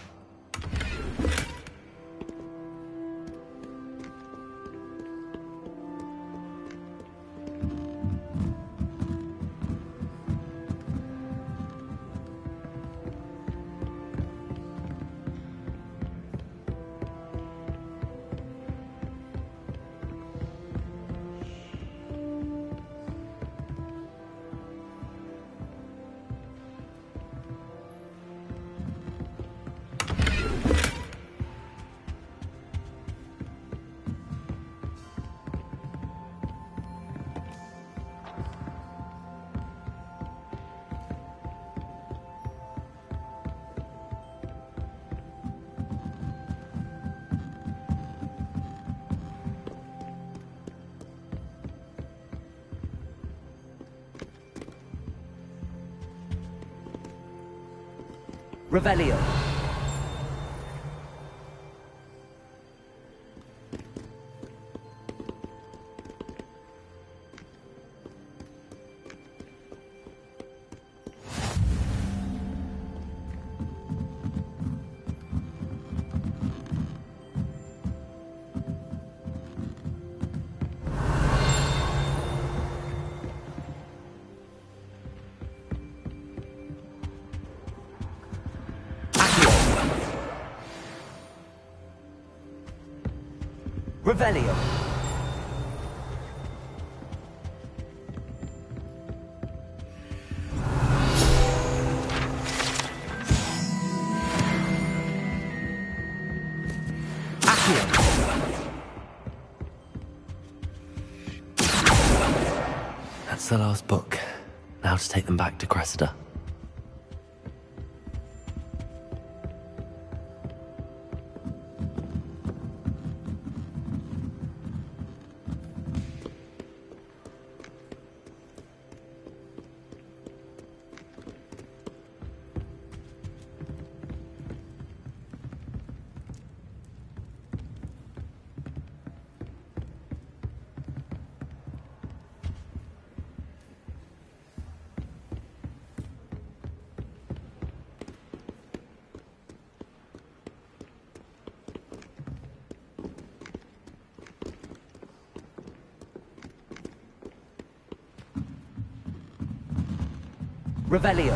Revelio. Revelio. That's the last book. Now to take them back to Cressida. Revelio.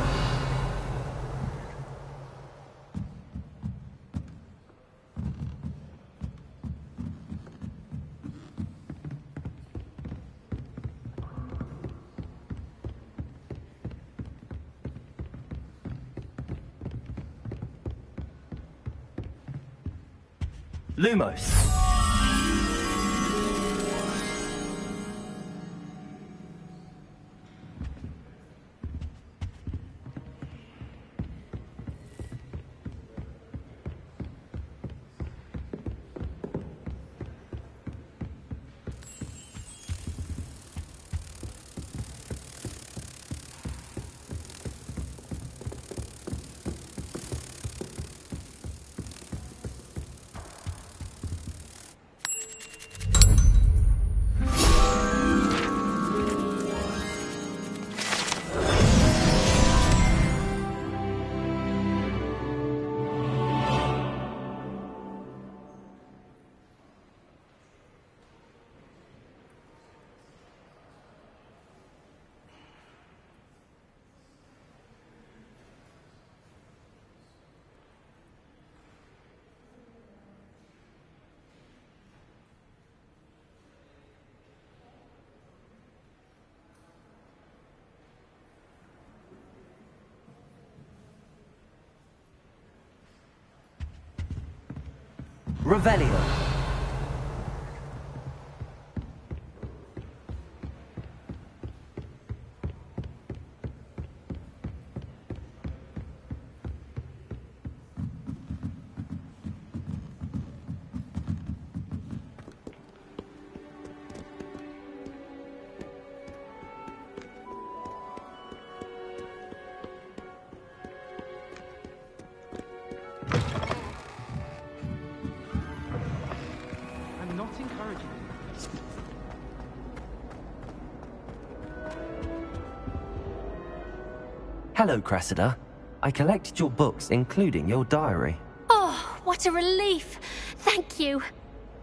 Lumos. Revelio. I'm not encouraging you. Hello, Cressida. I collected your books, including your diary. Oh, what a relief. Thank you.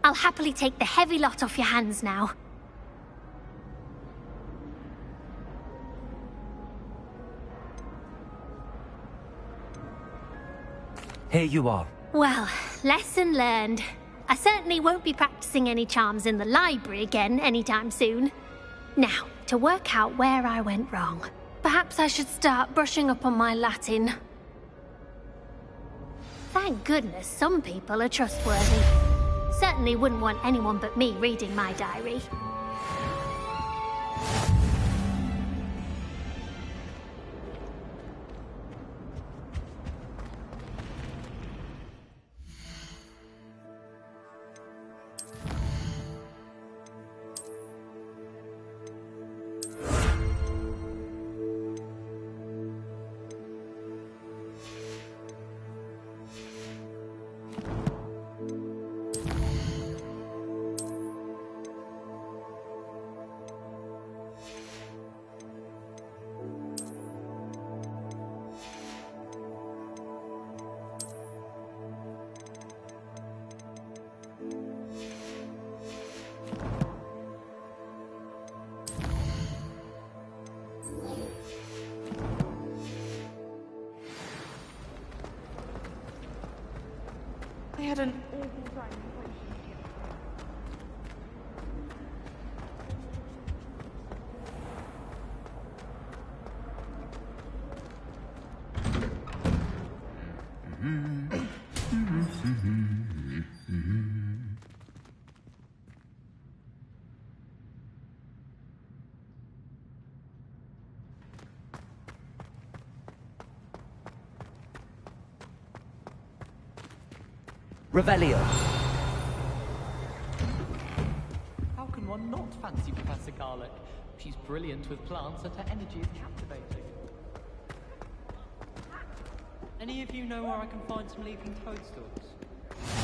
I'll happily take the heavy lot off your hands now. Here you are. Well, lesson learned. I certainly won't be practicing any charms in the library again anytime soon. Now, to work out where I went wrong. Perhaps I should start brushing up on my Latin. Thank goodness some people are trustworthy. Certainly wouldn't want anyone but me reading my diary. I had an awful time. Revelio. How can one not fancy Professor Garlick? She's brilliant with plants and her energy is captivating. Any of you know where I can find some leaping toadstools?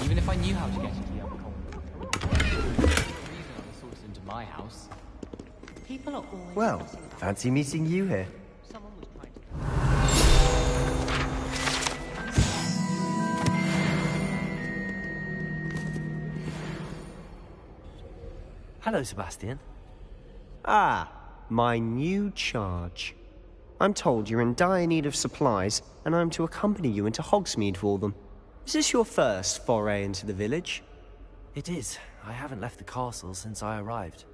Even if I knew how to get into the upper common. There's no reason I was sorted into my house. People are always... Well, fancy meeting you here. Someone was trying to... Hello, Sebastian. Ah, my new charge. I'm told you're in dire need of supplies, and I'm to accompany you into Hogsmeade for them. Is this your first foray into the village? It is. I haven't left the castle since I arrived.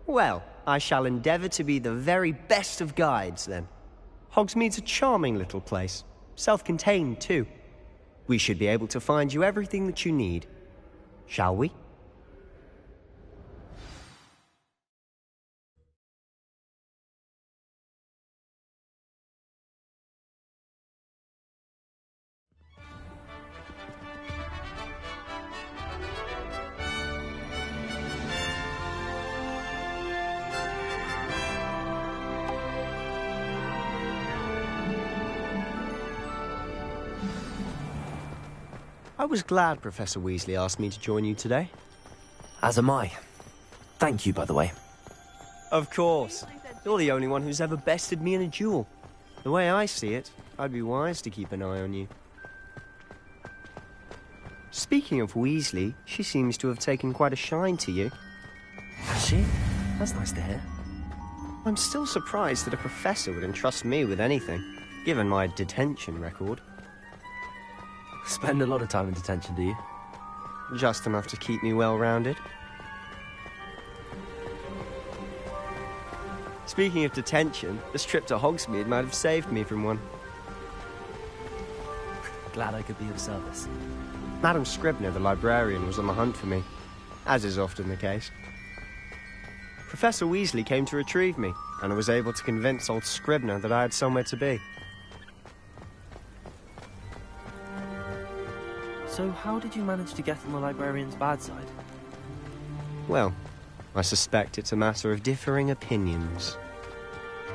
Well, I shall endeavour to be the very best of guides, then. Hogsmeade's a charming little place. Self-contained, too. We should be able to find you everything that you need. Shall we? I was glad Professor Weasley asked me to join you today. As am I. Thank you, by the way. Of course. You're the only one who's ever bested me in a duel. The way I see it, I'd be wise to keep an eye on you. Speaking of Weasley, she seems to have taken quite a shine to you. Has she? That's nice to hear. I'm still surprised that a professor would entrust me with anything, given my detention record. Spend a lot of time in detention, do you? Just enough to keep me well-rounded. Speaking of detention, this trip to Hogsmeade might have saved me from one. Glad I could be of service. Madam Scribner, the librarian, was on the hunt for me, as is often the case. Professor Weasley came to retrieve me, and I was able to convince old Scribner that I had somewhere to be. So how did you manage to get on the librarian's bad side? Well, I suspect it's a matter of differing opinions.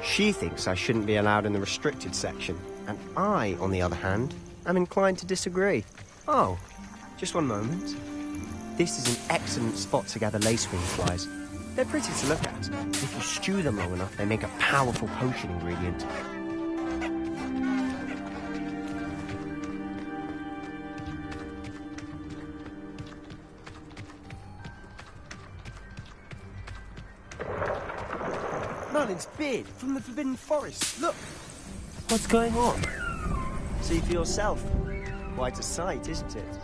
She thinks I shouldn't be allowed in the restricted section, and I, on the other hand, am inclined to disagree. Oh, just one moment. This is an excellent spot to gather lacewing flies. They're pretty to look at. If you stew them long enough, they make a powerful potion ingredient. Merlin's beard from the Forbidden Forest. Look! What's going on? See for yourself. Quite a sight, isn't it?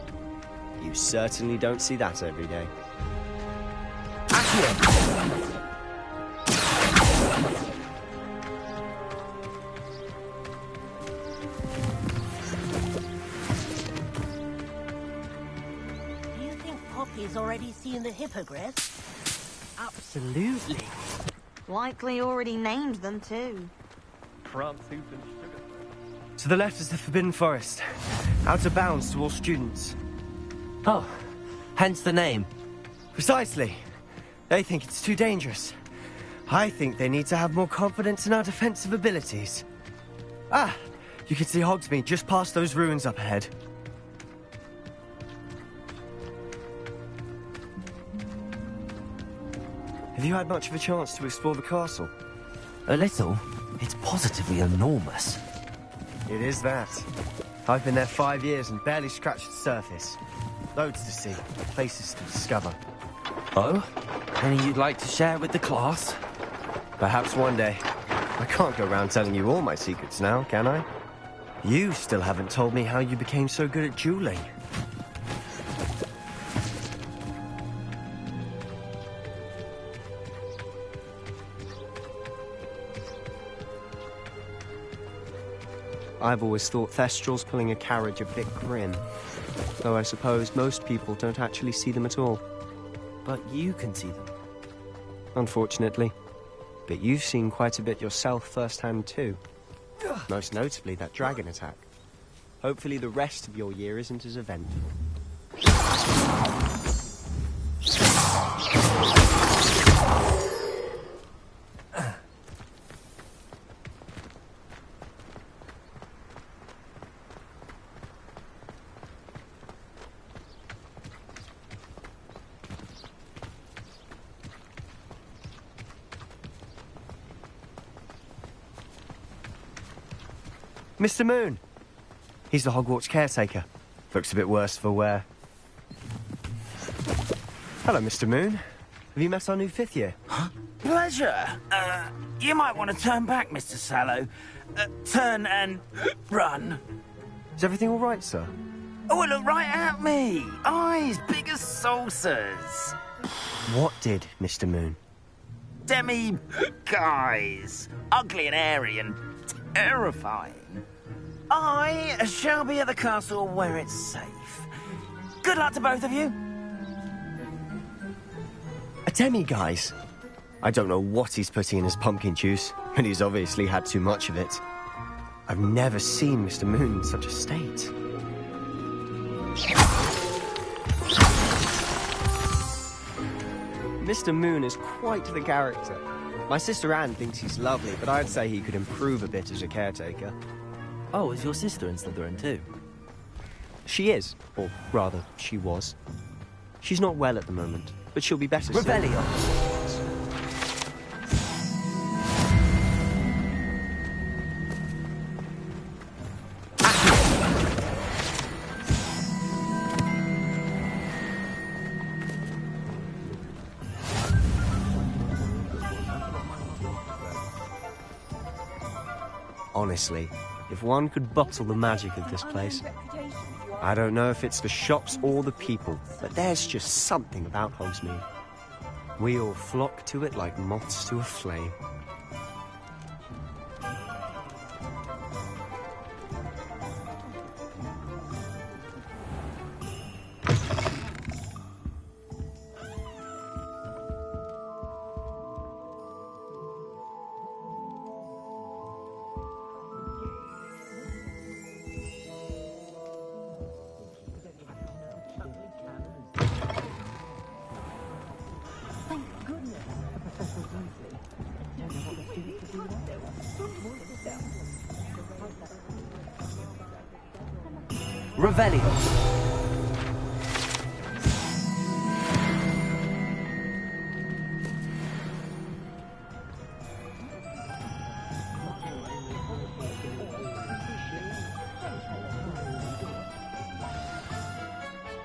You certainly don't see that every day. Do you think Poppy's already seen the hippogriffs? Absolutely. Likely already named them too. Prawn soup and sugar. To the left is the Forbidden Forest. Out of bounds to all students. Oh, hence the name. Precisely. They think it's too dangerous. I think they need to have more confidence in our defensive abilities. Ah, you can see Hogsmeade just past those ruins up ahead. Have you had much of a chance to explore the castle? A little. It's positively enormous. It is that. I've been there 5 years and barely scratched the surface. Loads to see, places to discover. Oh? Any you'd like to share with the class? Perhaps one day. I can't go around telling you all my secrets now, can I? You still haven't told me how you became so good at dueling. I've always thought Thestrals pulling a carriage a bit grim. Though I suppose most people don't actually see them at all. But you can see them. Unfortunately. But you've seen quite a bit yourself firsthand too. Most notably that dragon attack. Hopefully the rest of your year isn't as eventful. Mr. Moon! He's the Hogwarts caretaker. Looks a bit worse for wear. Hello, Mr. Moon. Have you met our new 5th year? Pleasure. You might want to turn back, Mr. Sallow. Turn and run. Is everything all right, sir? Oh, look right at me. Eyes big as saucers. What did, Mr. Moon? Guys. Ugly and hairy and terrifying. I shall be at the castle where it's safe. Good luck to both of you. A demi-guise? I don't know what he's putting in his pumpkin juice, but he's obviously had too much of it. I've never seen Mr. Moon in such a state. Mr. Moon is quite the character. My sister Anne thinks he's lovely, but I'd say he could improve a bit as a caretaker. Oh, is your sister in Slytherin too? She is, or rather, she was. She's not well at the moment, but she'll be better soon. Revelio! Honestly, if one could bottle the magic of this place. I don't know if it's the shops or the people, but there's just something about Hogsmeade. We all flock to it like moths to a flame. Revelio.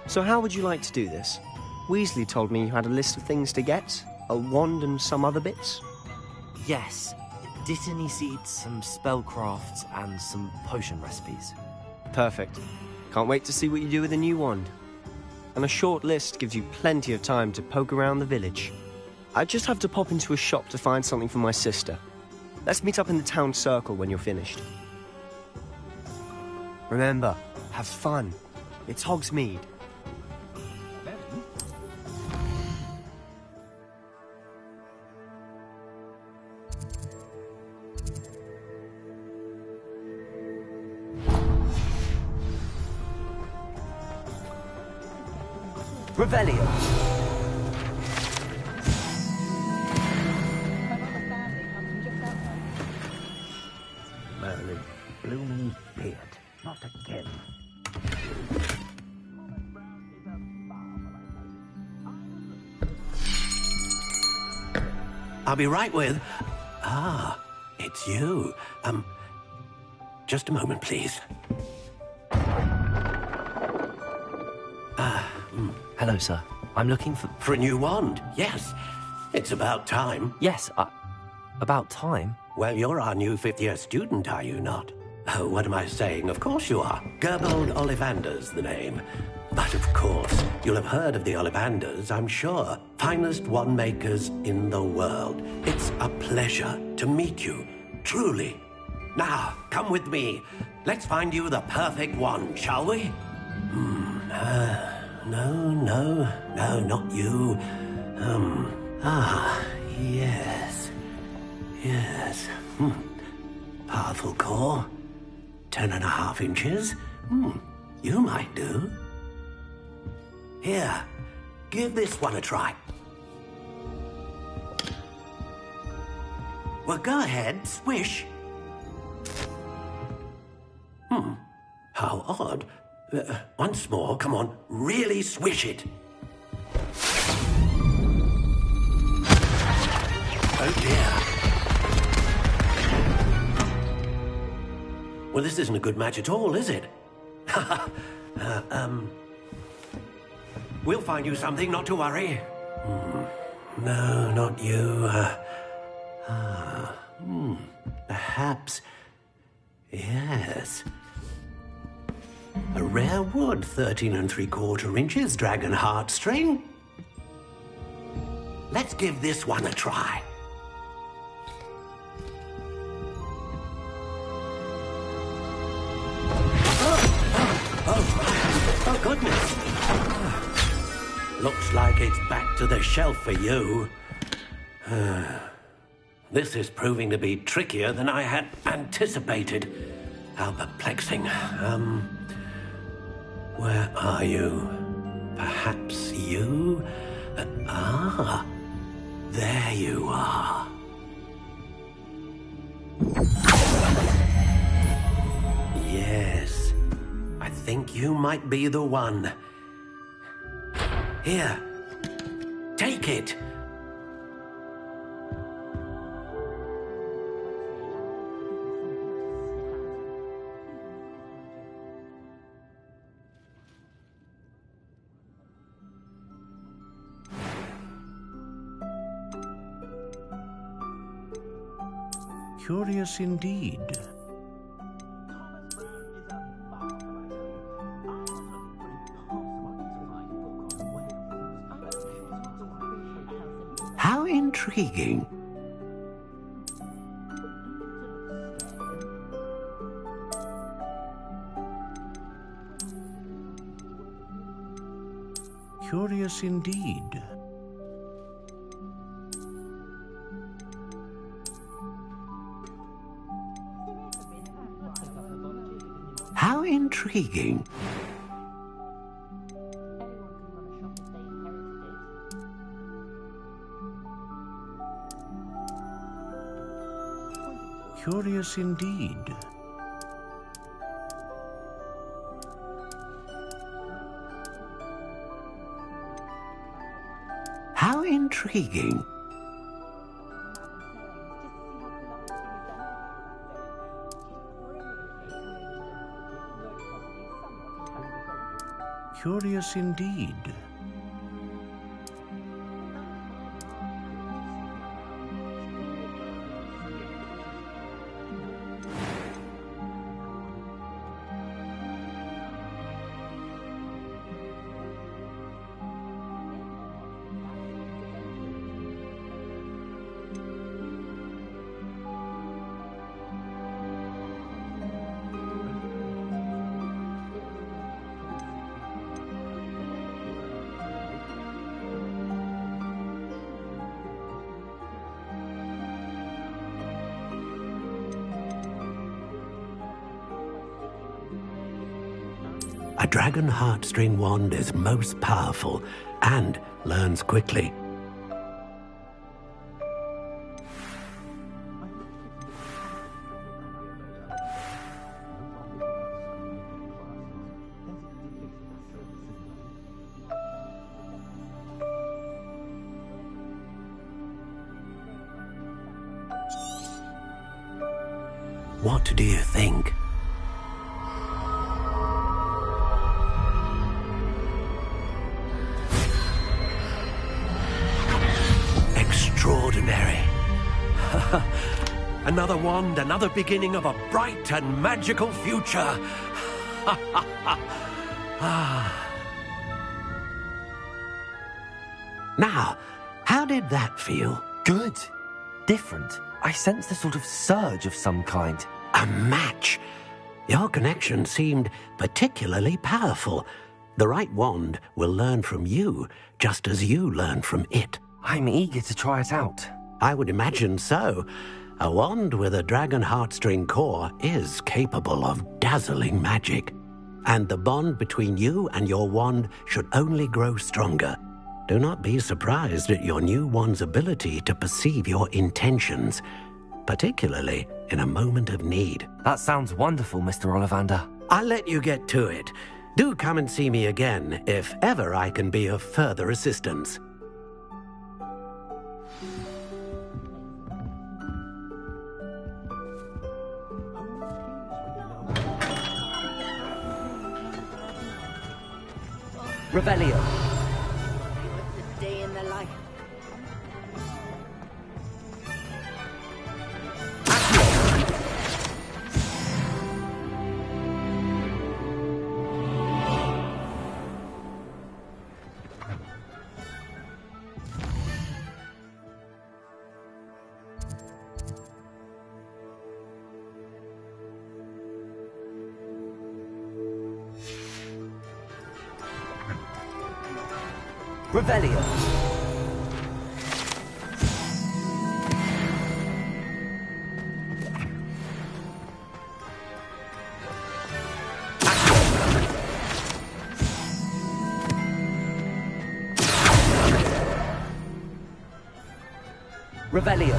So how would you like to do this? Weasley told me you had a list of things to get, a wand and some other bits. Yes. Dittany seeds, some spellcrafts, and some potion recipes. Perfect. Can't wait to see what you do with the new wand. And a short list gives you plenty of time to poke around the village. I just have to pop into a shop to find something for my sister. Let's meet up in the town circle when you're finished. Remember, have fun. It's Hogsmeade. Revelio. Merlin, blooming beard. Not again. I'll be right with... Ah, it's you. Just a moment, please. Hello, sir. I'm looking for a new wand, yes. It's about time. Yes, about time? Well, you're our new fifth-year student, are you not? Oh, what am I saying? Of course you are. Gerbold Ollivander's the name. But of course, you'll have heard of the Ollivanders, I'm sure. Finest wand makers in the world. It's a pleasure to meet you, truly. Now, come with me. Let's find you the perfect wand, shall we? No, not you. Yes. Powerful core. 10.5 inches. You might do. Here, give this one a try. Well, go ahead, swish. How odd. Once more, come on, really swish it. Oh dear. Well, this isn't a good match at all, is it? We'll find you something, not to worry. No, not you. Perhaps... yes. A rare wood, 13 3/4 inches, dragon heartstring. Let's give this one a try. Oh, goodness. Looks like it's back to the shelf for you. This is proving to be trickier than I had anticipated. How perplexing. Where are you? Perhaps you? There you are. Yes, I think you might be the one. Here, take it. Curious indeed. How intriguing. Curious indeed. How intriguing. Curious indeed. How intriguing. Curious indeed. A dragon heartstring wand is most powerful and learns quickly. What do you think? Extraordinary. Another wand, another beginning of a bright and magical future. Now, how did that feel? Good. Different. I sensed a sort of surge of some kind. A match. Your connection seemed particularly powerful. The right wand will learn from you, just as you learn from it. I'm eager to try it out. I would imagine so. A wand with a dragon heartstring core is capable of dazzling magic. And the bond between you and your wand should only grow stronger. Do not be surprised at your new wand's ability to perceive your intentions, particularly in a moment of need. That sounds wonderful, Mr. Ollivander. I'll let you get to it. Do come and see me again if ever I can be of further assistance. Revelio. What's a day in the life? Revelio. Revelio.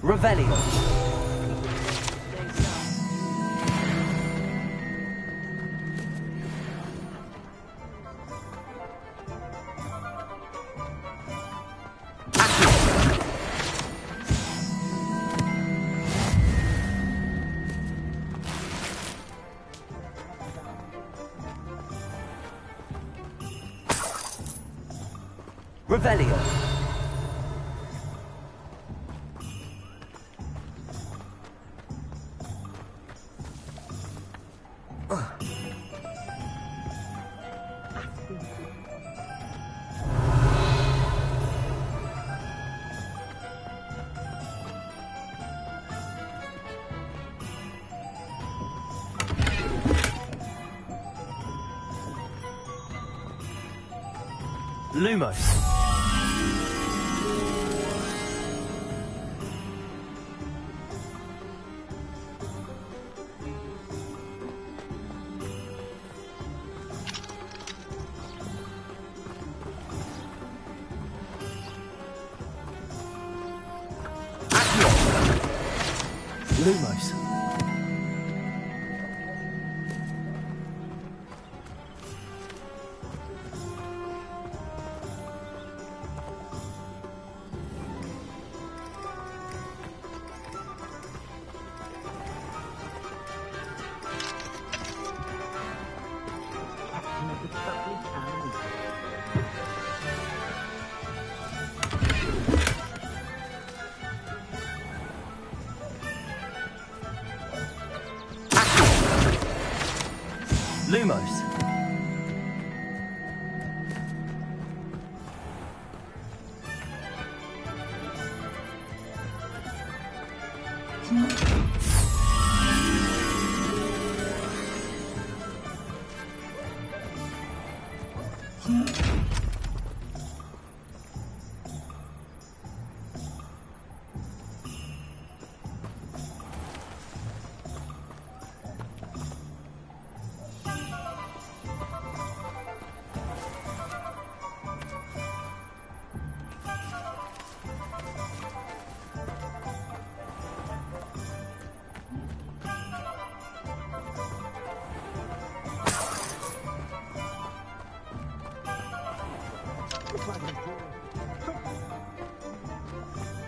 Revelio. Revelio. Lumos. Lumos. Lumos.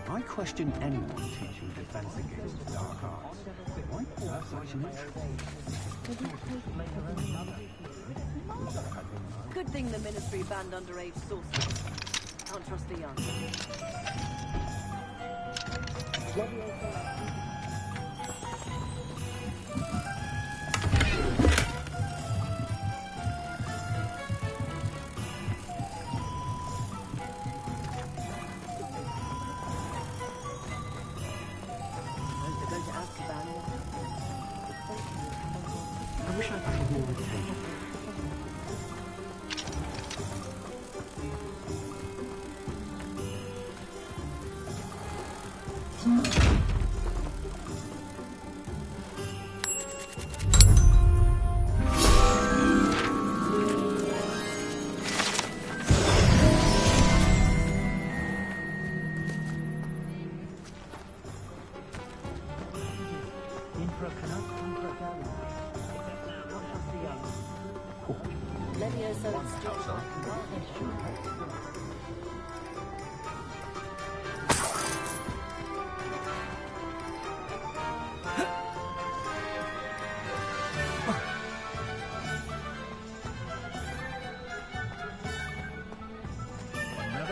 I question anyone teaching defense against the dark arts. Why poor such an Good thing the Ministry banned underage sorcerers. Can't trust the young. I wish I could have more attention.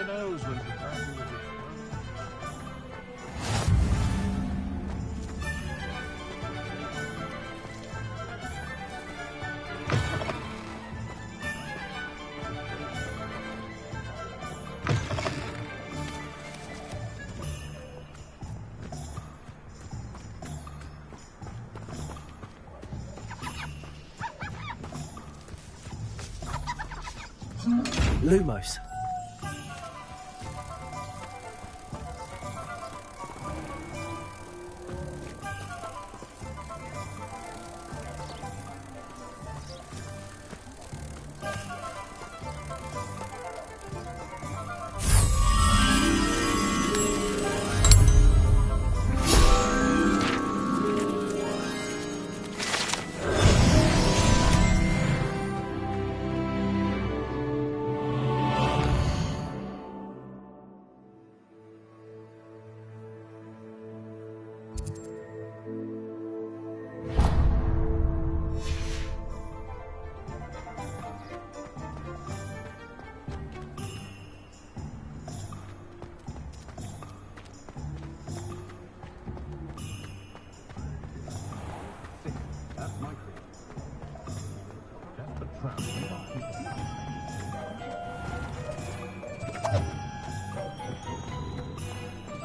knows when the battle will be Lumos.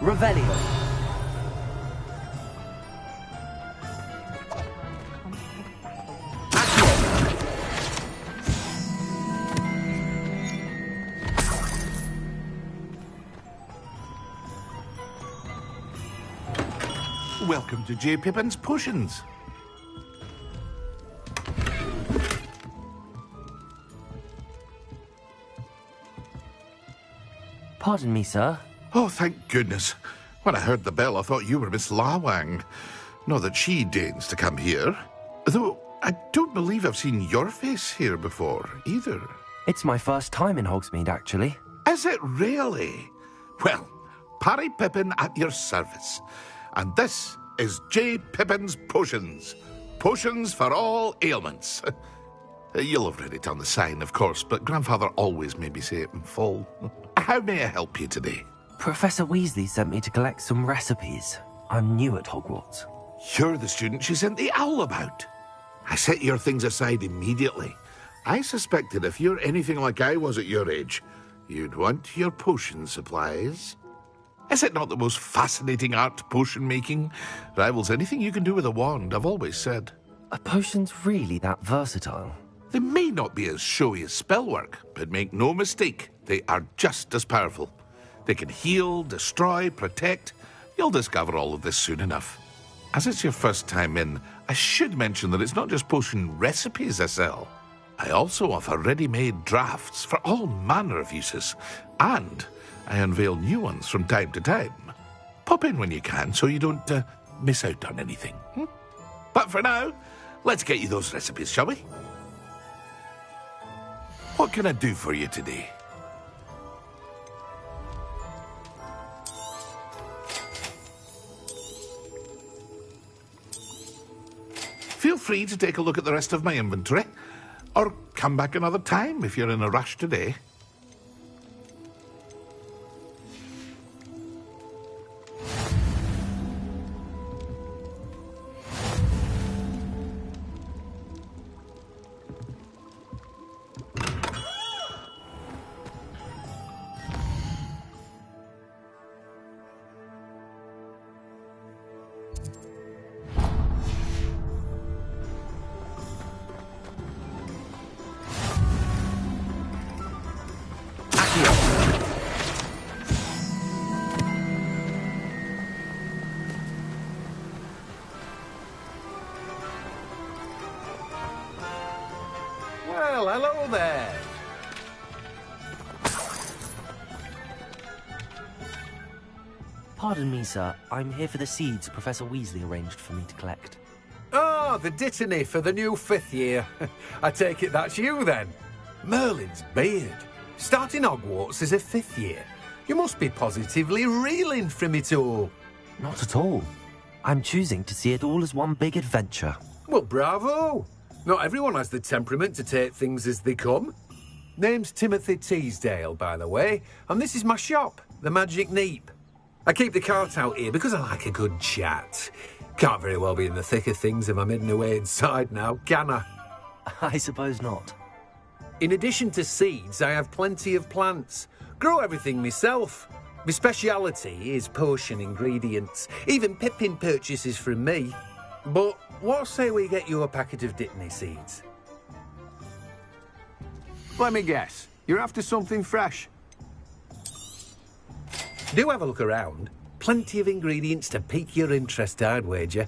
Revelio. Welcome to J. Pippin's Potions. Pardon me, sir. Oh, thank goodness. When I heard the bell, I thought you were Miss Lawang. Not that she deigns to come here. Though I don't believe I've seen your face here before, either. It's my first time in Hogsmeade, actually. Is it really? Well, Parry Pippin at your service. And this is J. Pippin's Potions. Potions for all ailments. You'll have read it on the sign, of course, but Grandfather always made me say it in full. How may I help you today? Professor Weasley sent me to collect some recipes. I'm new at Hogwarts. You're the student she sent the owl about. I set your things aside immediately. I suspected if you're anything like I was at your age, you'd want your potion supplies. Is it not the most fascinating art, potion making? Rivals anything you can do with a wand, I've always said. Are potions really that versatile? They may not be as showy as spellwork, but make no mistake, they are just as powerful. They can heal, destroy, protect. You'll discover all of this soon enough. As it's your first time in, I should mention that it's not just potion recipes I sell. I also offer ready-made drafts for all manner of uses, and I unveil new ones from time to time. Pop in when you can so you don't miss out on anything. But for now, let's get you those recipes, shall we? What can I do for you today? Feel free to take a look at the rest of my inventory, or come back another time if you're in a rush today. Well, hello there. Pardon me, sir. I'm here for the seeds Professor Weasley arranged for me to collect. Oh, the dittany for the new 5th year. I take it that's you, then. Merlin's beard. Starting Hogwarts as a 5th year. You must be positively reeling from it all. Not at all. I'm choosing to see it all as one big adventure. Well, bravo. Not everyone has the temperament to take things as they come. Name's Timothy Teasdale, by the way, and this is my shop, the Magic Neep. I keep the cart out here because I like a good chat. Can't very well be in the thick of things if I'm hidden away inside now, can I? I suppose not. In addition to seeds, I have plenty of plants. Grow everything myself. My speciality is potion ingredients. Even Pippin purchases from me. But what say we get you a packet of Dittany seeds? Let me guess. You're after something fresh. Do have a look around. Plenty of ingredients to pique your interest, I'd wager.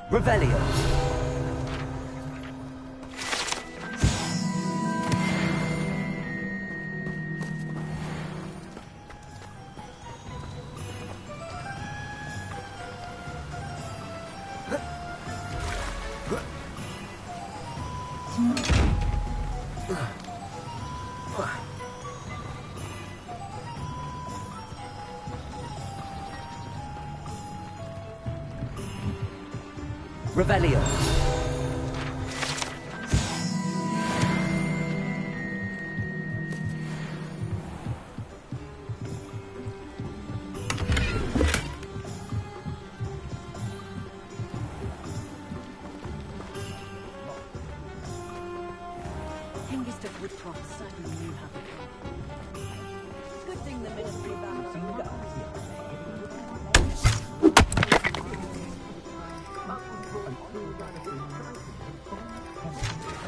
Revelio. Revelio. Good thing the ministry banned cigar.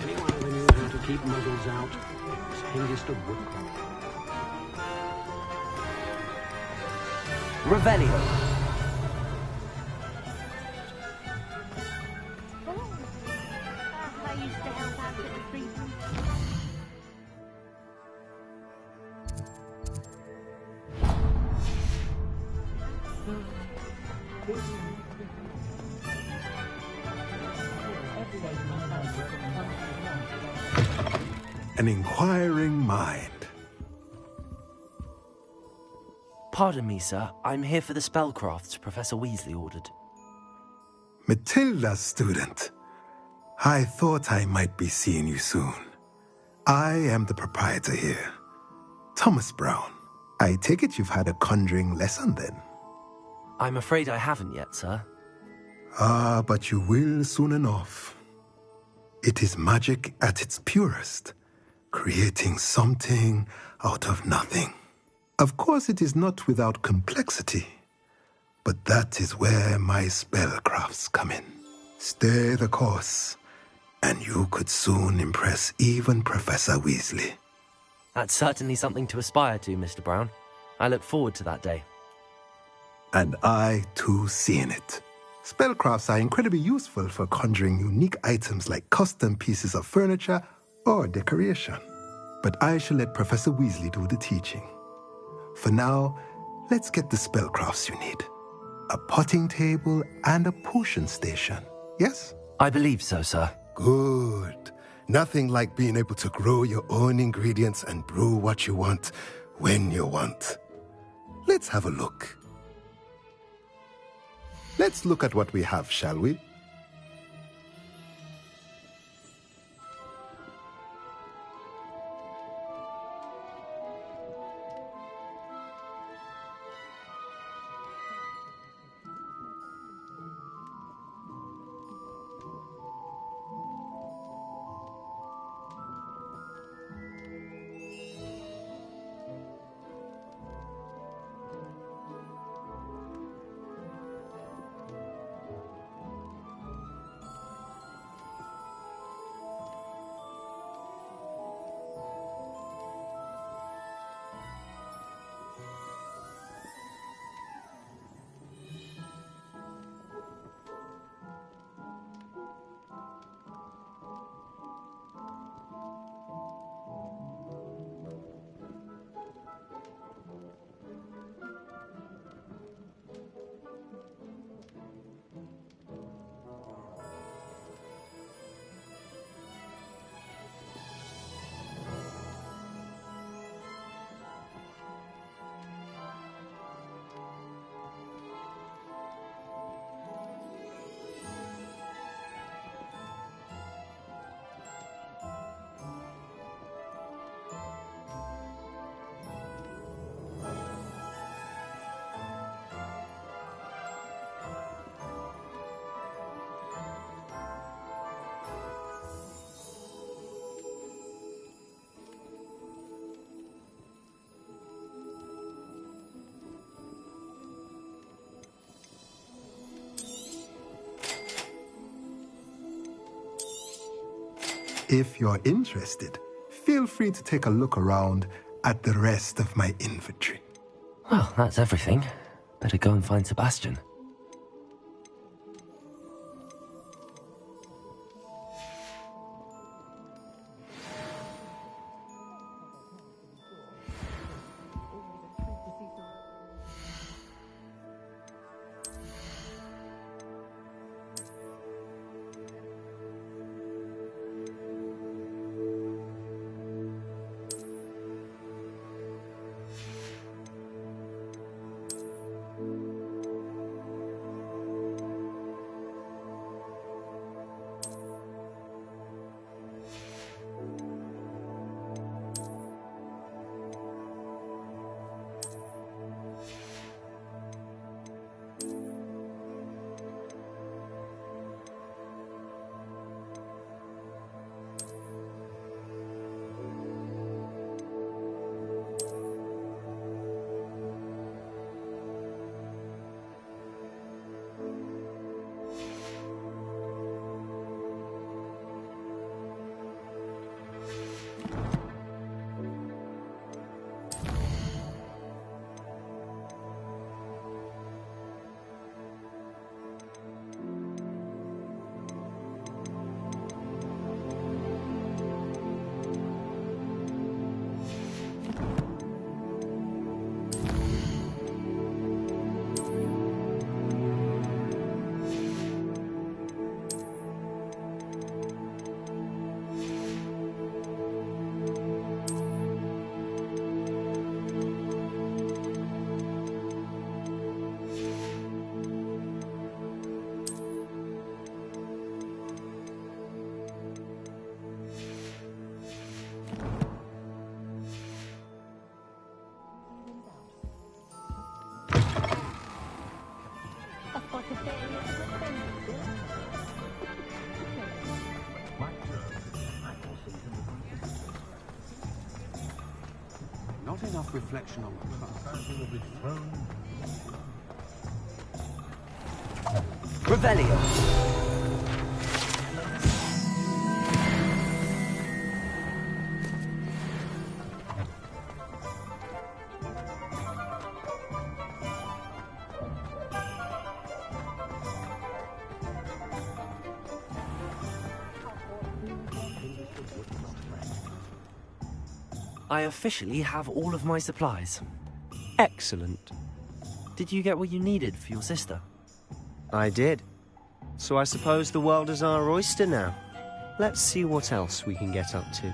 Anyone ever knew how to keep muggles out? It's Hengist of Woodcroft. Revelio. I used to help out at the free booth. An inquiring mind. Pardon me, sir. I'm here for the spellcrafts Professor Weasley ordered. Matilda's student. I thought I might be seeing you soon. I am the proprietor here, Thomas Brown. I take it you've had a conjuring lesson then? I'm afraid I haven't yet, sir. Ah, but you will soon enough. It is magic at its purest, creating something out of nothing. Of course, it is not without complexity, but that is where my spellcrafts come in. Stay the course, and you could soon impress even Professor Weasley. That's certainly something to aspire to, Mr. Brown. I look forward to that day. And I, too, see in it. Spellcrafts are incredibly useful for conjuring unique items like custom pieces of furniture or decoration. But I shall let Professor Weasley do the teaching. For now, let's get the spellcrafts you need. A potting table and a potion station, yes? I believe so, sir. Good. Nothing like being able to grow your own ingredients and brew what you want when you want. Let's have a look. Let's look at what we have, shall we? If you're interested, feel free to take a look around at the rest of my inventory. Well, that's everything. Better go and find Sebastian. Not enough reflection on the Revelio. I officially have all of my supplies. Excellent. Did you get what you needed for your sister? I did. So I suppose the world is our oyster now. Let's see what else we can get up to.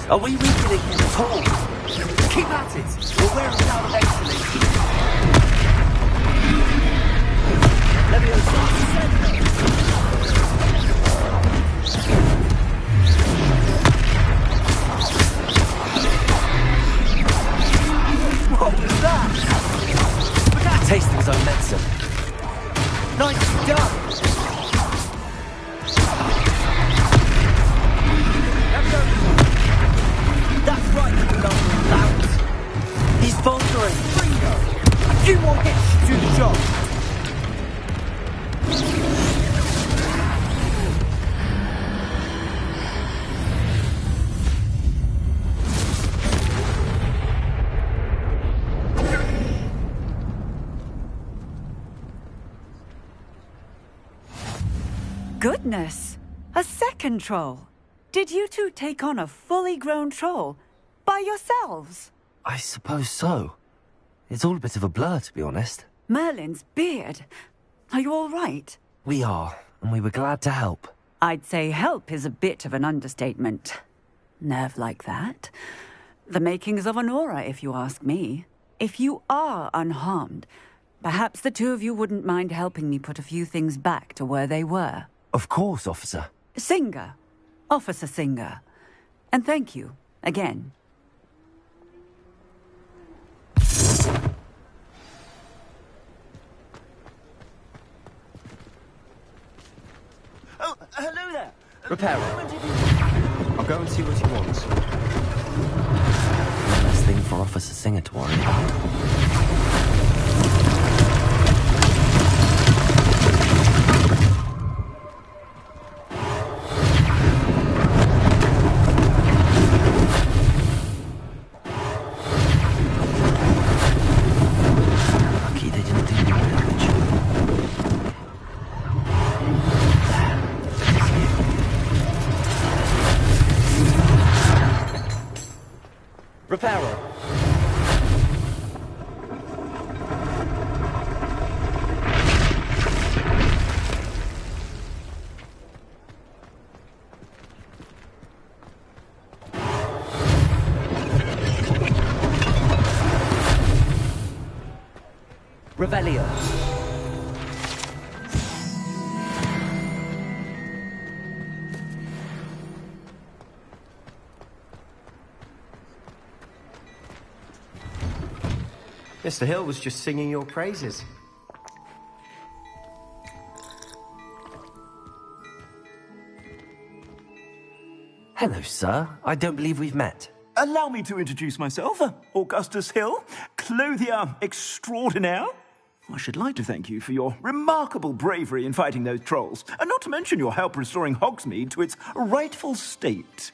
Are we weakening him at all? Keep at it! We'll wear him down eventually. What was that? Look at tasting his own medicine. Nicely done! That's right, you lumber lout. He's faltering. You won't get to do the job. Goodness! A second troll! Did you two take on a fully grown troll by yourselves? I suppose so. It's all a bit of a blur, to be honest. Merlin's beard. Are you all right? We are, and we were glad to help. I'd say help is a bit of an understatement. Nerve like that. The makings of an aura, if you ask me. If you are unharmed, perhaps the two of you wouldn't mind helping me put a few things back to where they were. Of course, officer. Singer. Officer Singer. And thank you, again. Oh, hello there. Repair it. I'll go and see what he wants. One less thing for Officer Singer to worry about. Repairer. Revelio. Mr. Hill was just singing your praises. Hello, sir. I don't believe we've met. Allow me to introduce myself, Augustus Hill, clothier extraordinaire. I should like to thank you for your remarkable bravery in fighting those trolls, and not to mention your help restoring Hogsmeade to its rightful state.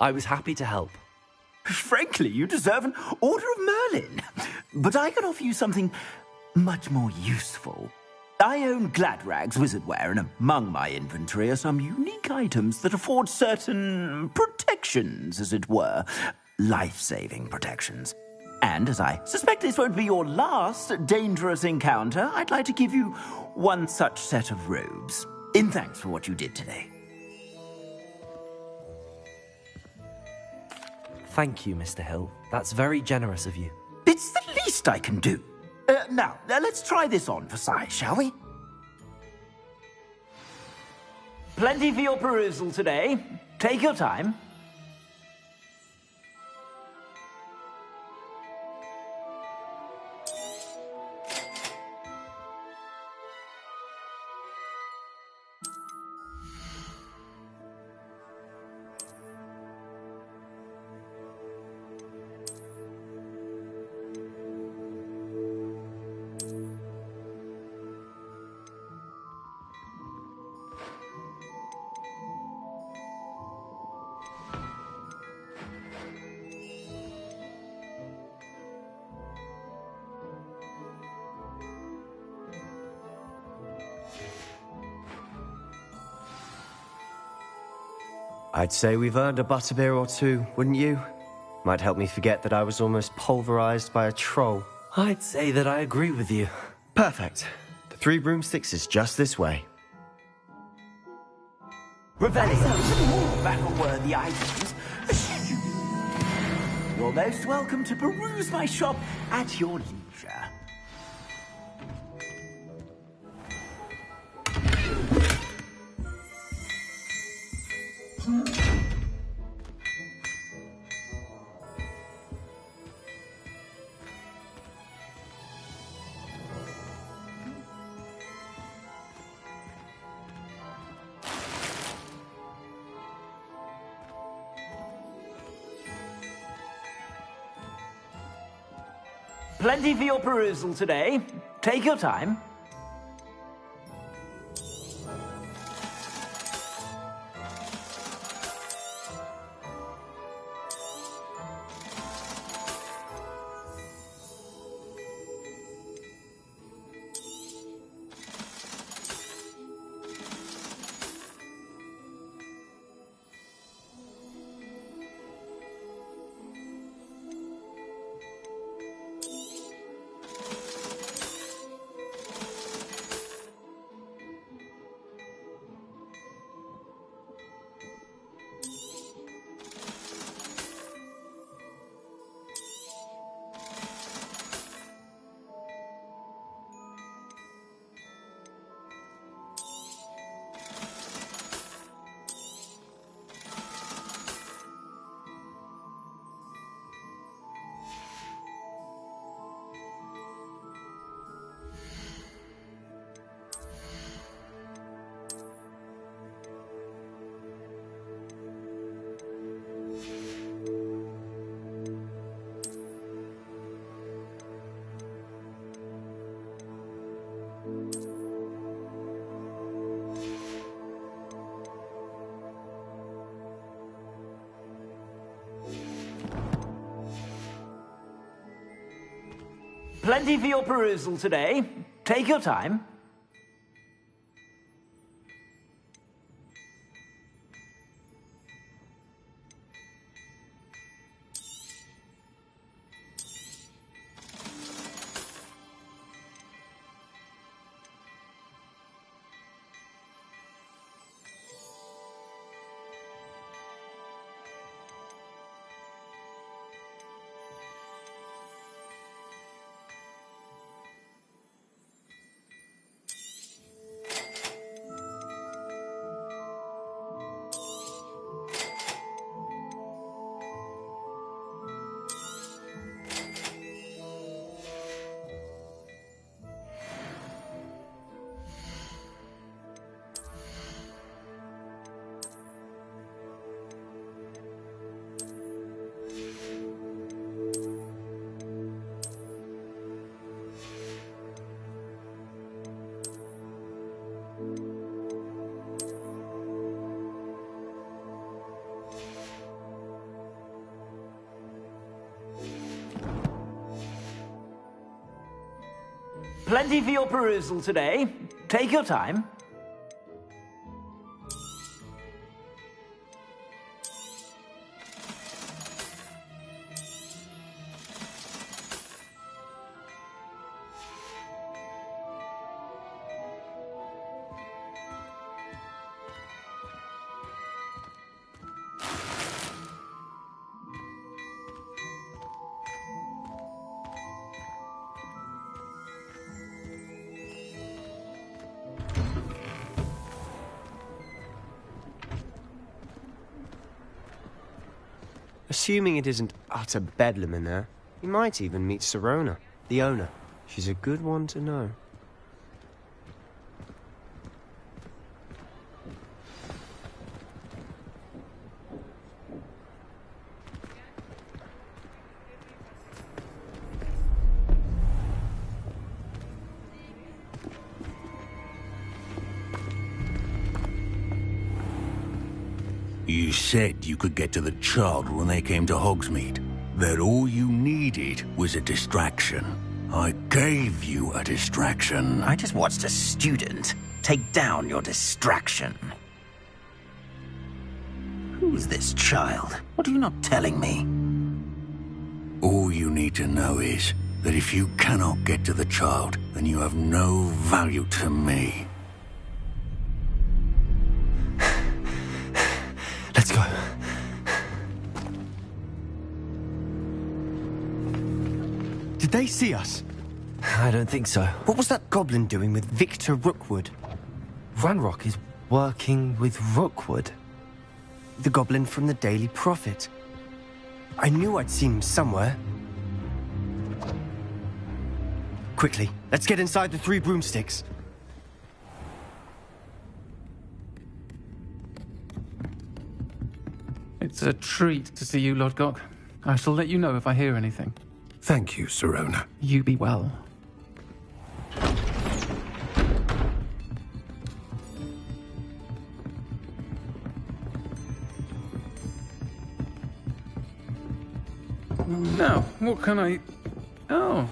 I was happy to help. Frankly, you deserve an Order of Merlin. But I can offer you something much more useful. I own Gladrag's wizardware, and among my inventory are some unique items that afford certain protections, as it were. Life-saving protections. And as I suspect this won't be your last dangerous encounter, I'd like to give you one such set of robes, in thanks for what you did today. Thank you, Mr. Hill. That's very generous of you. It's the least I can do. Now, let's try this on for size, shall we? Plenty for your perusal today. Take your time. I'd say we've earned a butterbeer or two, wouldn't you? Might help me forget that I was almost pulverized by a troll. I'd say that I agree with you. Perfect. The 3 broomsticks is just this way. Revelio, more battle-worthy items. You're most welcome to peruse my shop at your leisure. Plenty for your perusal today. Take your time. Plenty for your perusal today. Take your time. Plenty for your perusal today. Take your time. Assuming it isn't utter bedlam in there, you might even meet Sirona, the owner. She's a good one to know. You said you could get to the child when they came to Hogsmeade. That all you needed was a distraction. I gave you a distraction. I just watched a student take down your distraction. Who's this child? What are you not telling me? All you need to know is that if you cannot get to the child, then you have no value to me. Let's go. Did they see us? I don't think so. What was that goblin doing with Victor Rookwood? Ranrock is working with Rookwood. The goblin from the Daily Prophet. I knew I'd seen him somewhere. Quickly, let's get inside the 3 broomsticks. It's a treat to see you, Lodgok. I shall let you know if I hear anything. Thank you, Sirona. You be well. Now, what can I... Oh,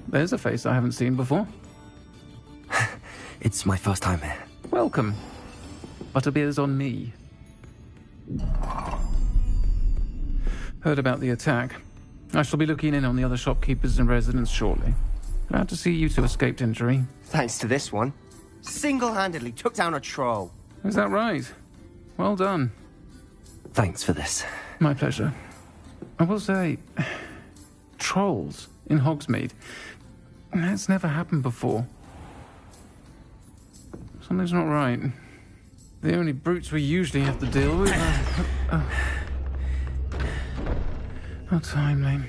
there's a face I haven't seen before. It's my first time here. Welcome. Butterbeer's on me. Heard about the attack. I shall be looking in on the other shopkeepers and residents shortly. Glad to see you two escaped injury. Thanks to this one. Single-handedly took down a troll. Is that right? Well done. Thanks for this. My pleasure. I will say, trolls in Hogsmeade. That's never happened before. Something's not right. The only brutes we usually have to deal with are... How timely.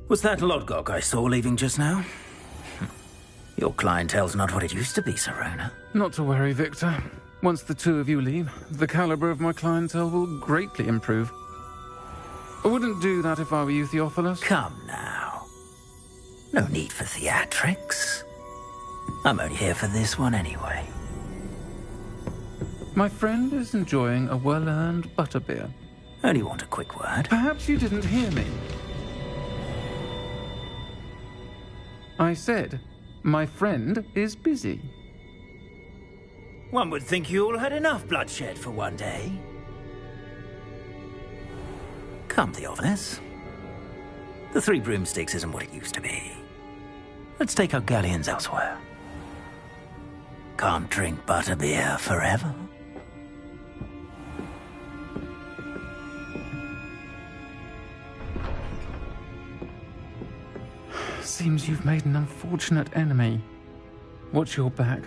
Was that Lodgok I saw leaving just now? Your clientele's not what it used to be, Sirona. Not to worry, Victor. Once the 2 of you leave, the caliber of my clientele will greatly improve. I wouldn't do that if I were you, Theophilus. Come now. No need for theatrics. I'm only here for this one anyway. My friend is enjoying a well-earned butterbeer. Only want a quick word. Perhaps you didn't hear me. I said, my friend is busy. One would think you all had enough bloodshed for one day. Come, Theophilus. The Three Broomsticks isn't what it used to be. Let's take our galleons elsewhere. Can't drink butterbeer forever. Seems you've made an unfortunate enemy. Watch your back.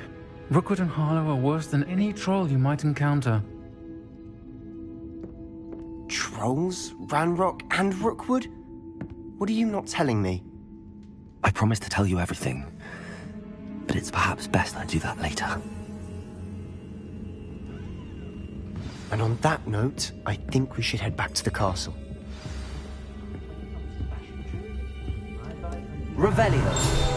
Rookwood and Harlow are worse than any troll you might encounter. Trolls? Ranrock and Rookwood? What are you not telling me? I promise to tell you everything, but it's perhaps best I do that later. And on that note, I think we should head back to the castle. Revelio.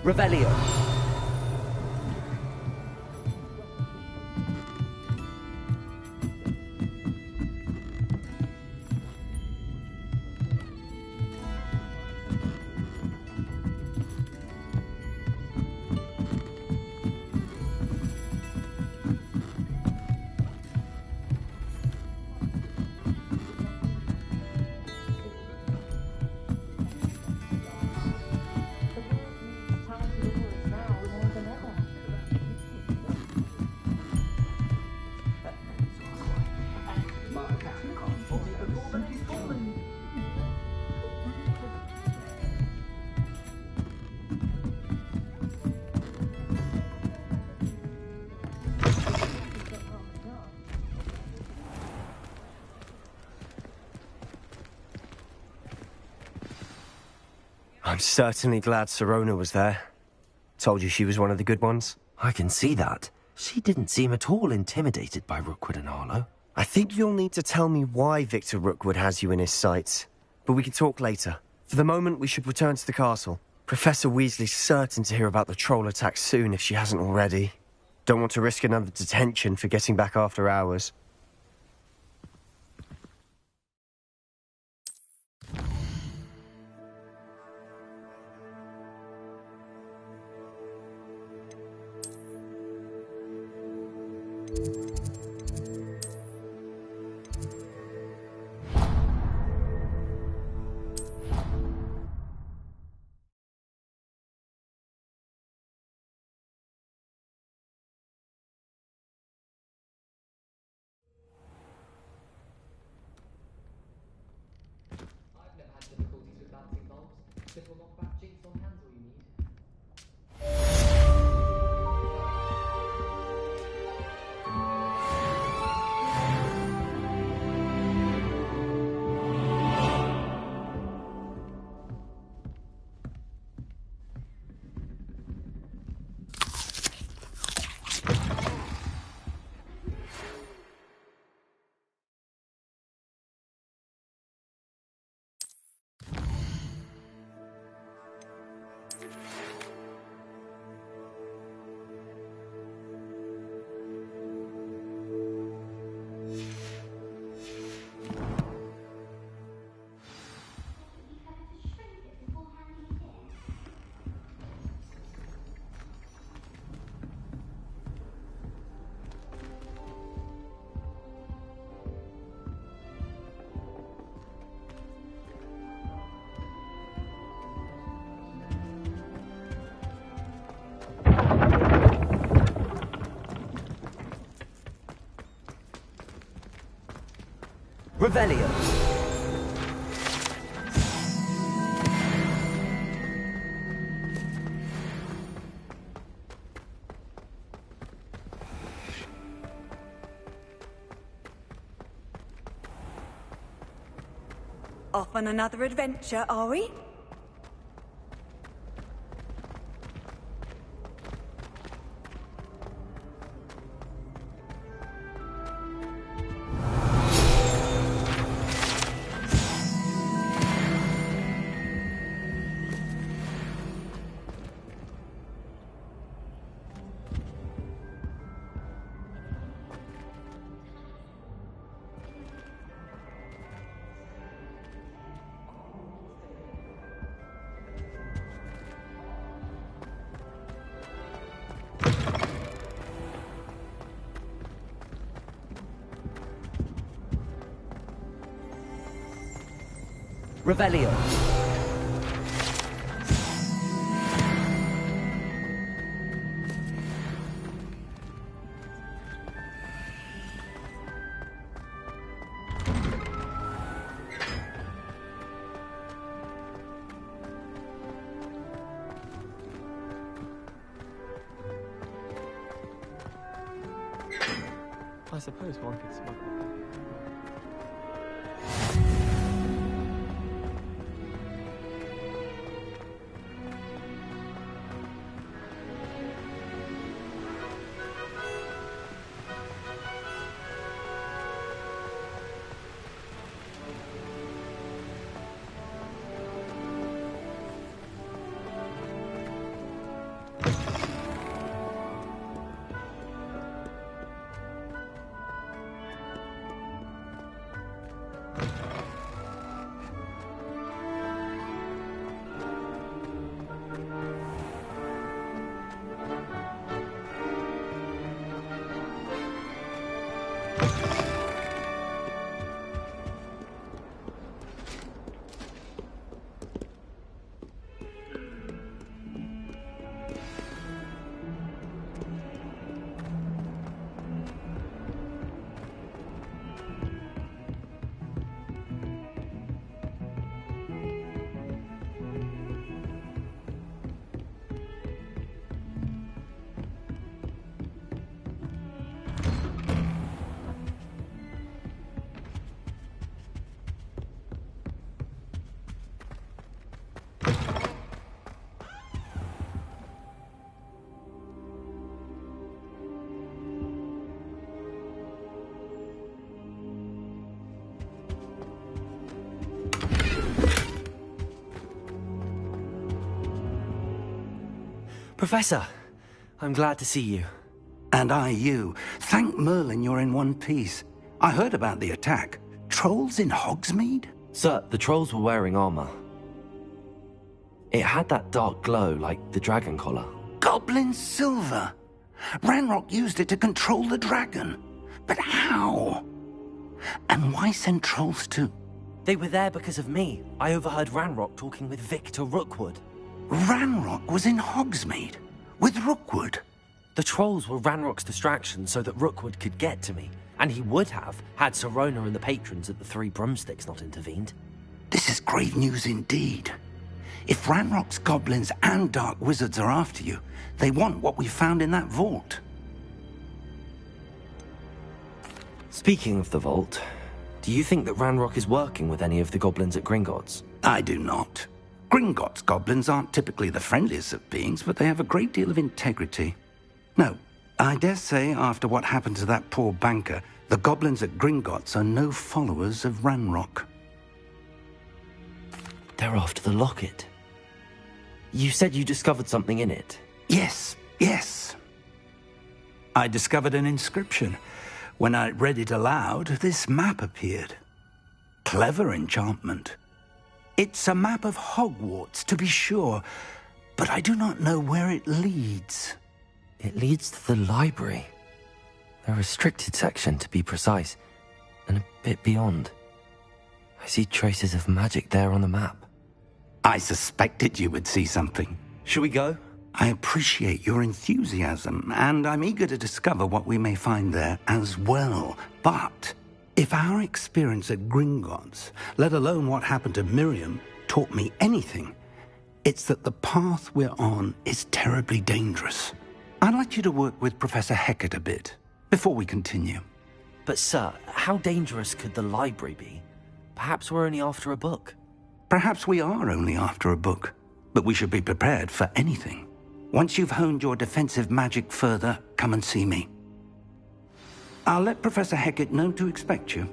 Revelio. I'm certainly glad Sirona was there. Told you she was one of the good ones. I can see that. She didn't seem at all intimidated by Rookwood and Harlow. I think you'll need to tell me why Victor Rookwood has you in his sights. But we can talk later. For the moment, we should return to the castle. Professor Weasley's certain to hear about the troll attack soon if she hasn't already. Don't want to risk another detention for getting back after hours. Revelio. Off on another adventure, are we? Revelio. I suppose one could smuggle. Professor, I'm glad to see you. And I you. Thank Merlin you're in one piece. I heard about the attack. Trolls in Hogsmeade? Sir, the trolls were wearing armor. It had that dark glow like the dragon collar. Goblin silver! Ranrock used it to control the dragon. But how? And why send trolls too? They were there because of me. I overheard Ranrock talking with Victor Rookwood. Ranrock was in Hogsmeade? With Rookwood? The trolls were Ranrock's distraction so that Rookwood could get to me. And he would have, had Sirona and the patrons at the Three Broomsticks not intervened. This is grave news indeed. If Ranrock's goblins and dark wizards are after you, they want what we found in that vault. Speaking of the vault, do you think that Ranrock is working with any of the goblins at Gringotts? I do not. Gringotts goblins aren't typically the friendliest of beings, but they have a great deal of integrity. No, I dare say after what happened to that poor banker, the goblins at Gringotts are no followers of Ranrock. They're after the locket. You said you discovered something in it. Yes. I discovered an inscription. When I read it aloud, this map appeared. Clever enchantment. It's a map of Hogwarts, to be sure, but I do not know where it leads. It leads to the library. A restricted section, to be precise, and a bit beyond. I see traces of magic there on the map. I suspected you would see something. Shall we go? I appreciate your enthusiasm, and I'm eager to discover what we may find there as well. But if our experience at Gringotts, let alone what happened to Miriam, taught me anything, it's that the path we're on is terribly dangerous. I'd like you to work with Professor Hecat a bit before we continue. But sir, how dangerous could the library be? Perhaps we're only after a book. Perhaps we are only after a book, but we should be prepared for anything. Once you've honed your defensive magic further, come and see me. I'll let Professor Hecat know to expect you.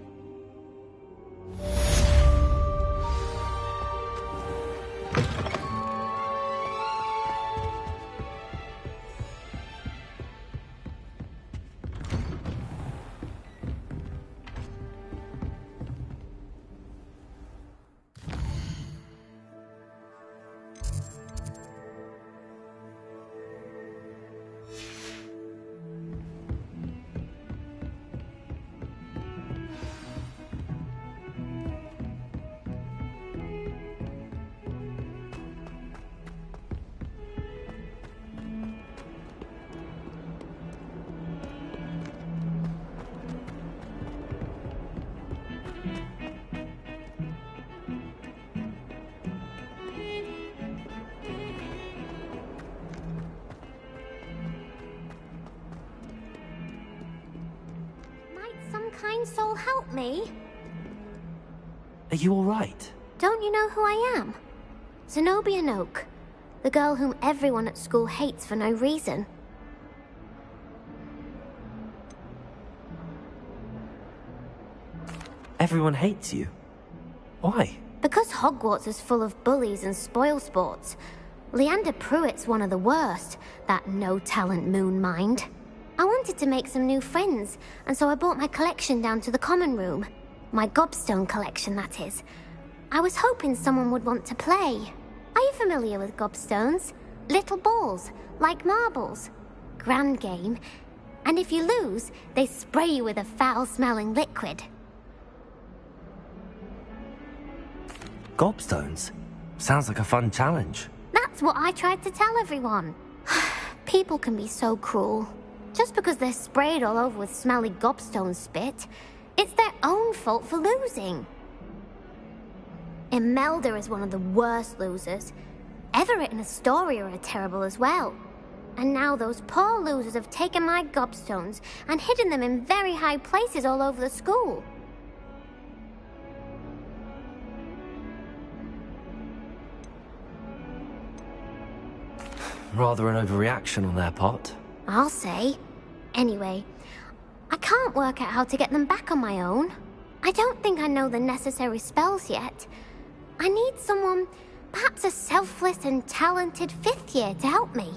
Some kind soul help me? Are you alright? Don't you know who I am? Zenobia Noak, the girl whom everyone at school hates for no reason. Everyone hates you. Why? Because Hogwarts is full of bullies and spoilsports. Leander Pruitt's one of the worst, that no-talent moon mind. I wanted to make some new friends, and so I brought my collection down to the common room. My gobstone collection, that is. I was hoping someone would want to play. Are you familiar with gobstones? Little balls, like marbles. Grand game. And if you lose, they spray you with a foul-smelling liquid. Gobstones? Sounds like a fun challenge. That's what I tried to tell everyone. People can be so cruel. Just because they're sprayed all over with smelly gobstone spit, it's their own fault for losing. Imelda is one of the worst losers. Everett and Astoria are terrible as well. And now those poor losers have taken my gobstones and hidden them in very high places all over the school. Rather an overreaction on their part. I'll say. Anyway, I can't work out how to get them back on my own. I don't think I know the necessary spells yet. I need someone, perhaps a selfless and talented 5th year to help me.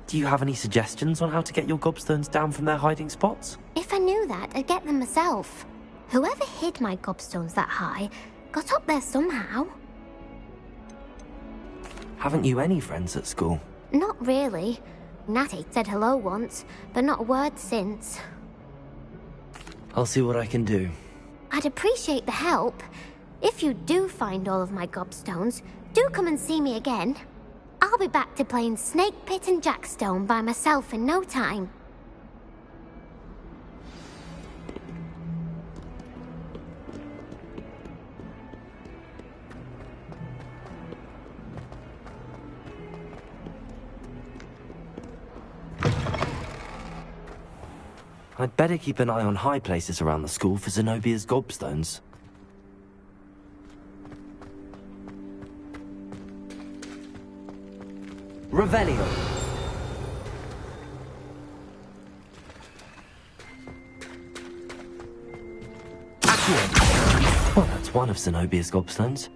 Do you have any suggestions on how to get your gobstones down from their hiding spots? If I knew that, I'd get them myself. Whoever hid my gobstones that high got up there somehow. Haven't you any friends at school? Not really. Natty said hello once, but not a word since. I'll see what I can do. I'd appreciate the help. If you do find all of my gobstones, do come and see me again. I'll be back to playing Snake Pit and Jackstone by myself in no time. I'd better keep an eye on high places around the school for Zenobia's gobstones. Revelio. Accio. Well, that's one of Zenobia's gobstones.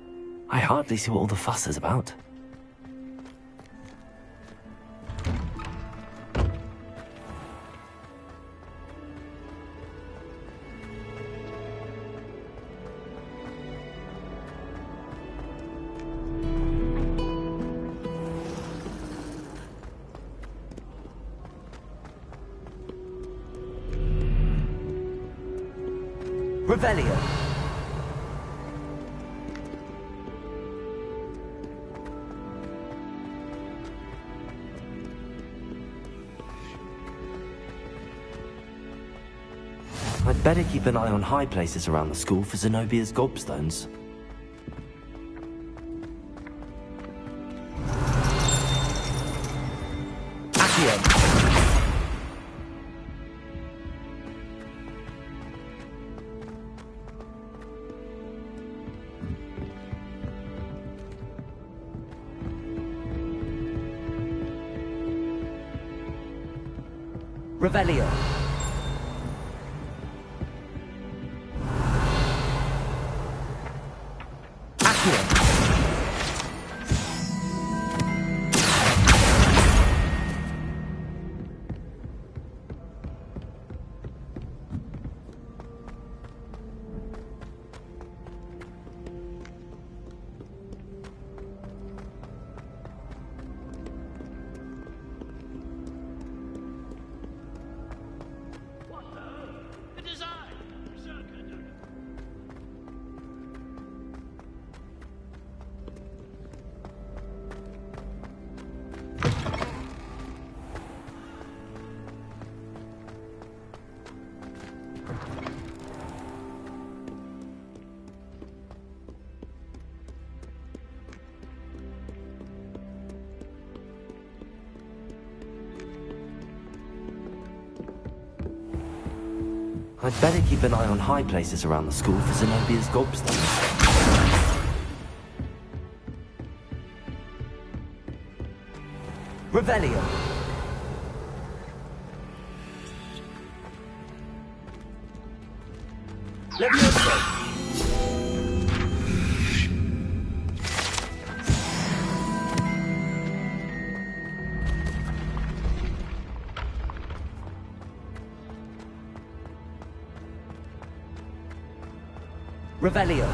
I hardly see what all the fuss is about. Revelio. I'd better keep an eye on high places around the school for Zenobia's gobstones. Accio. Revelio. Accio. I'd better keep an eye on high places around the school for Zenobia's gobstones. Revelio. Levioso. Revelio.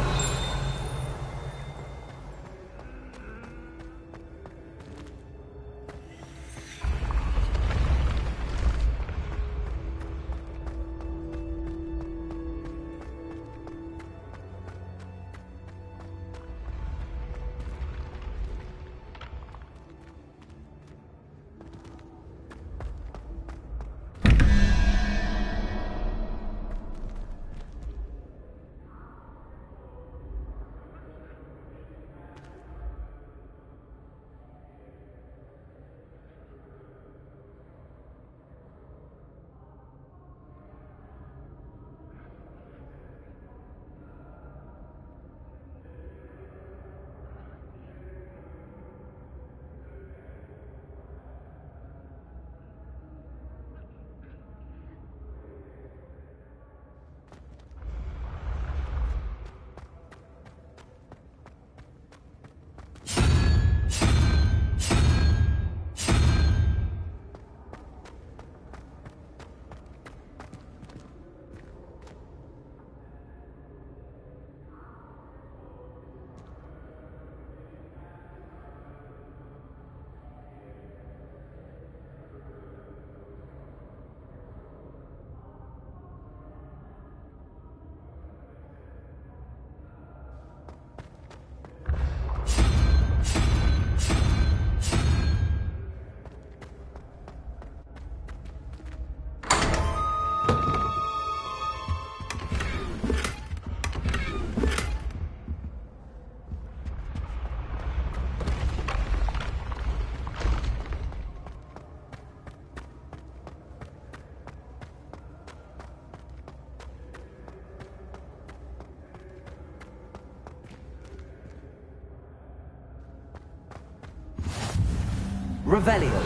Revelio.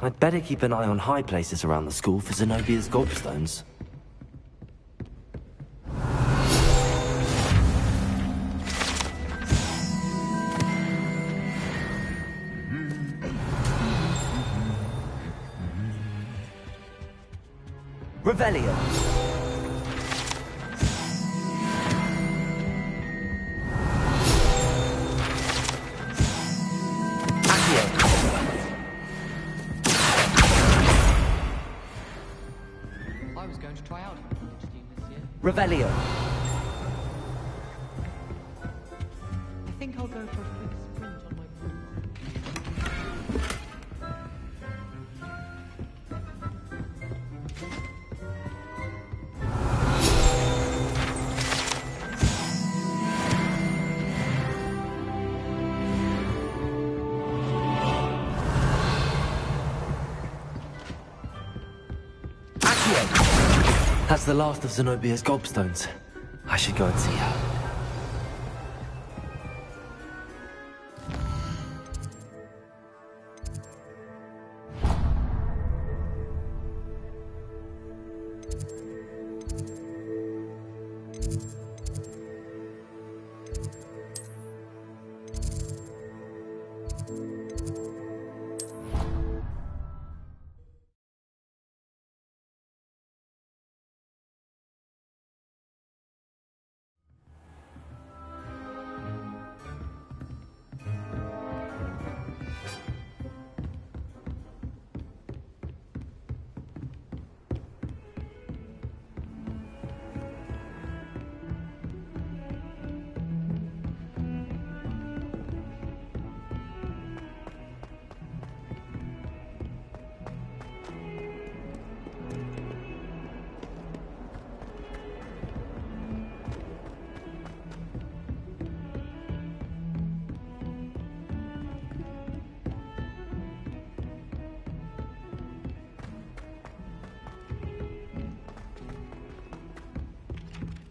I'd better keep an eye on high places around the school for Zenobia's gobstones. Revelio. I was going to try out for the college team this year. Revelio. I think I'll go for a quick sprint on my Accio. That's the last of Zenobia's gobstones. I should go and see her.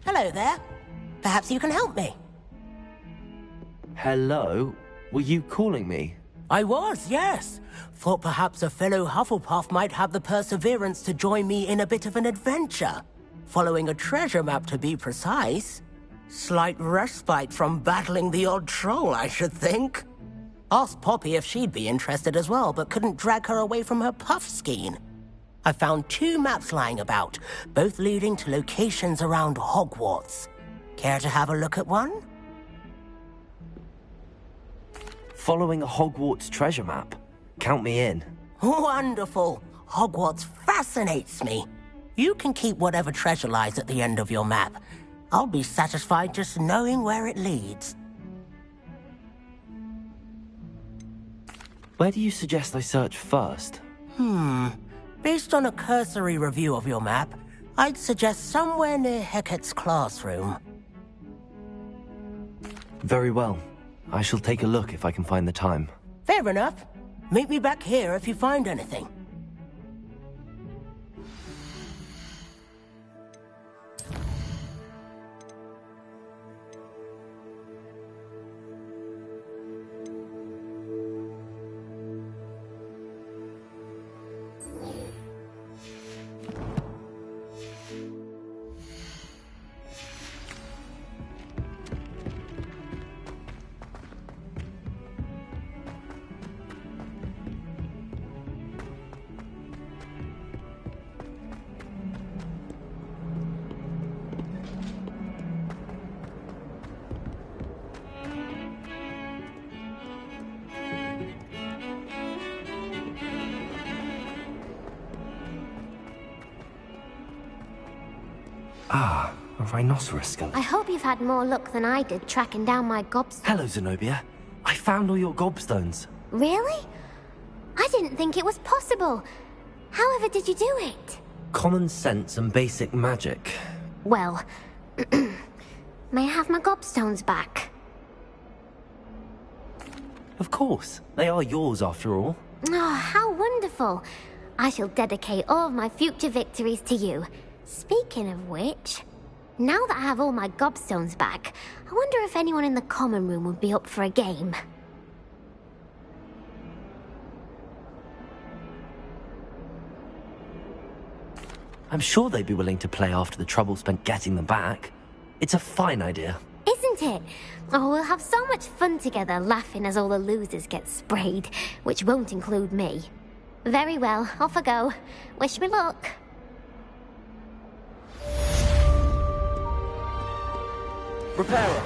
Hello there. Perhaps you can help me. Hello? Were you calling me? I was, yes. Thought perhaps a fellow Hufflepuff might have the perseverance to join me in a bit of an adventure. Following a treasure map, to be precise. Slight respite from battling the odd troll, I should think. Asked Poppy if she'd be interested as well, but couldn't drag her away from her puff skein. I found 2 maps lying about, both leading to locations around Hogwarts. Care to have a look at one? Following a Hogwarts treasure map? Count me in. Wonderful. Hogwarts fascinates me. You can keep whatever treasure lies at the end of your map. I'll be satisfied just knowing where it leads. Where do you suggest I search first? Based on a cursory review of your map, I'd suggest somewhere near Hecate's classroom. Very well. I shall take a look if I can find the time. Fair enough. Meet me back here if you find anything. Ah, a rhinoceros skull. I hope you've had more luck than I did tracking down my gobstones. Hello, Zenobia. I found all your gobstones. Really? I didn't think it was possible. However did you do it? Common sense and basic magic. Well, may I have my gobstones back? Of course. They are yours after all. Oh, how wonderful. I shall dedicate all of my future victories to you. Speaking of which, now that I have all my gobstones back, I wonder if anyone in the common room would be up for a game. I'm sure they'd be willing to play after the trouble spent getting them back. It's a fine idea. Isn't it? Oh, we'll have so much fun together laughing as all the losers get sprayed, which won't include me. Very well, off I go. Wish me luck. Reparo.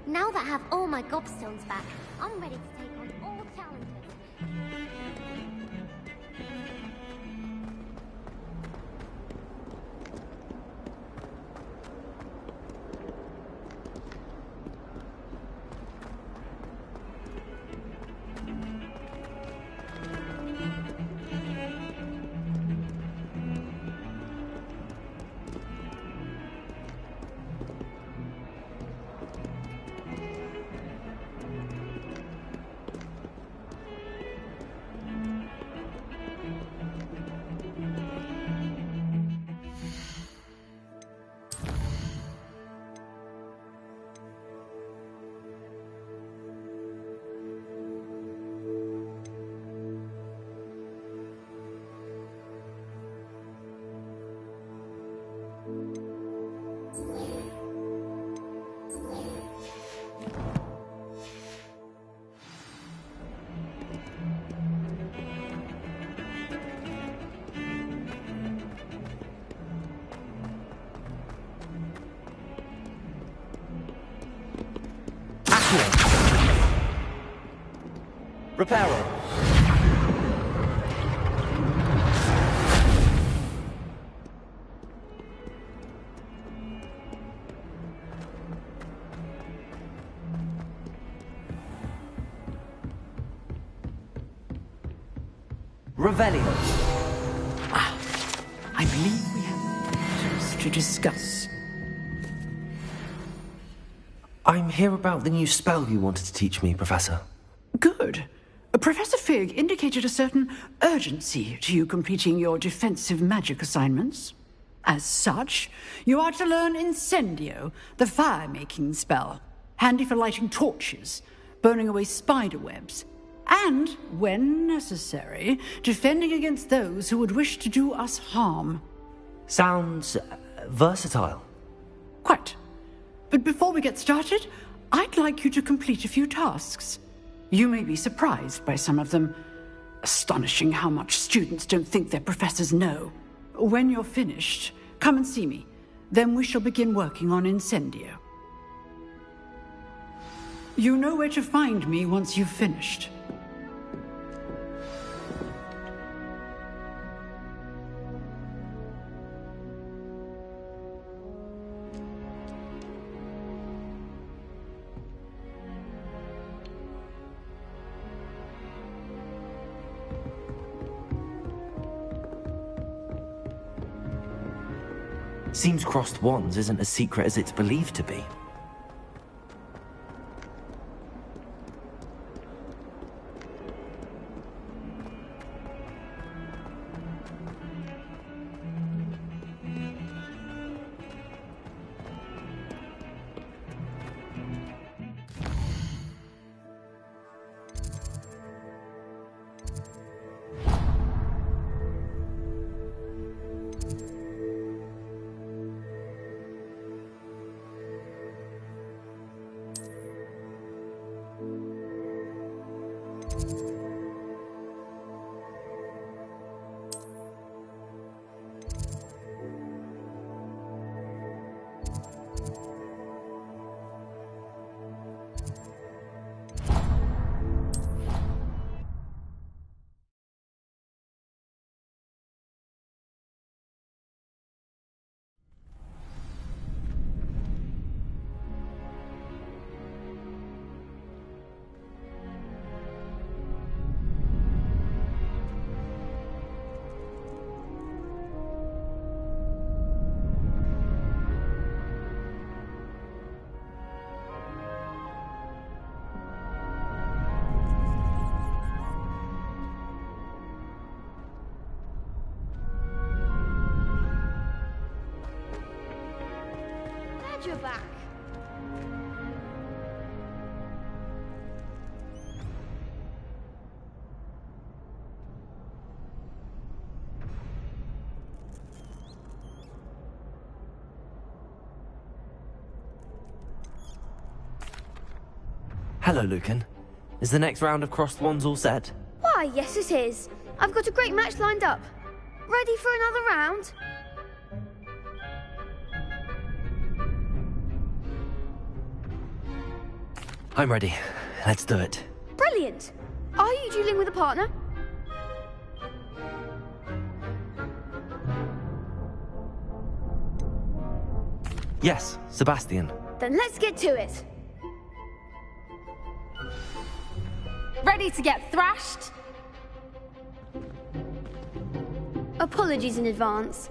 Now that I have all my gobstones back, I'm ready to take on all challenges. Reparo. Revelio. I believe we have matters to discuss. I'm here about the new spell you wanted to teach me, Professor. Good. Professor Fig indicated a certain urgency to you completing your defensive magic assignments. As such, you are to learn Incendio, the fire-making spell, handy for lighting torches, burning away spider webs, and, when necessary, defending against those who would wish to do us harm. Sounds versatile. Quite. But before we get started, I'd like you to complete a few tasks. You may be surprised by some of them. Astonishing how much students don't think their professors know. When you're finished, come and see me. Then we shall begin working on Incendio. You know where to find me once you've finished. Seems crossed wands isn't as secret as it's believed to be. You're back. Hello, Lucan. Is the next round of crossed wands all set? Why, yes it is. I've got a great match lined up. Ready for another round? I'm ready. Let's do it. Brilliant! Are you dueling with a partner? Yes, Sebastian. Then let's get to it. Ready to get thrashed? Apologies in advance.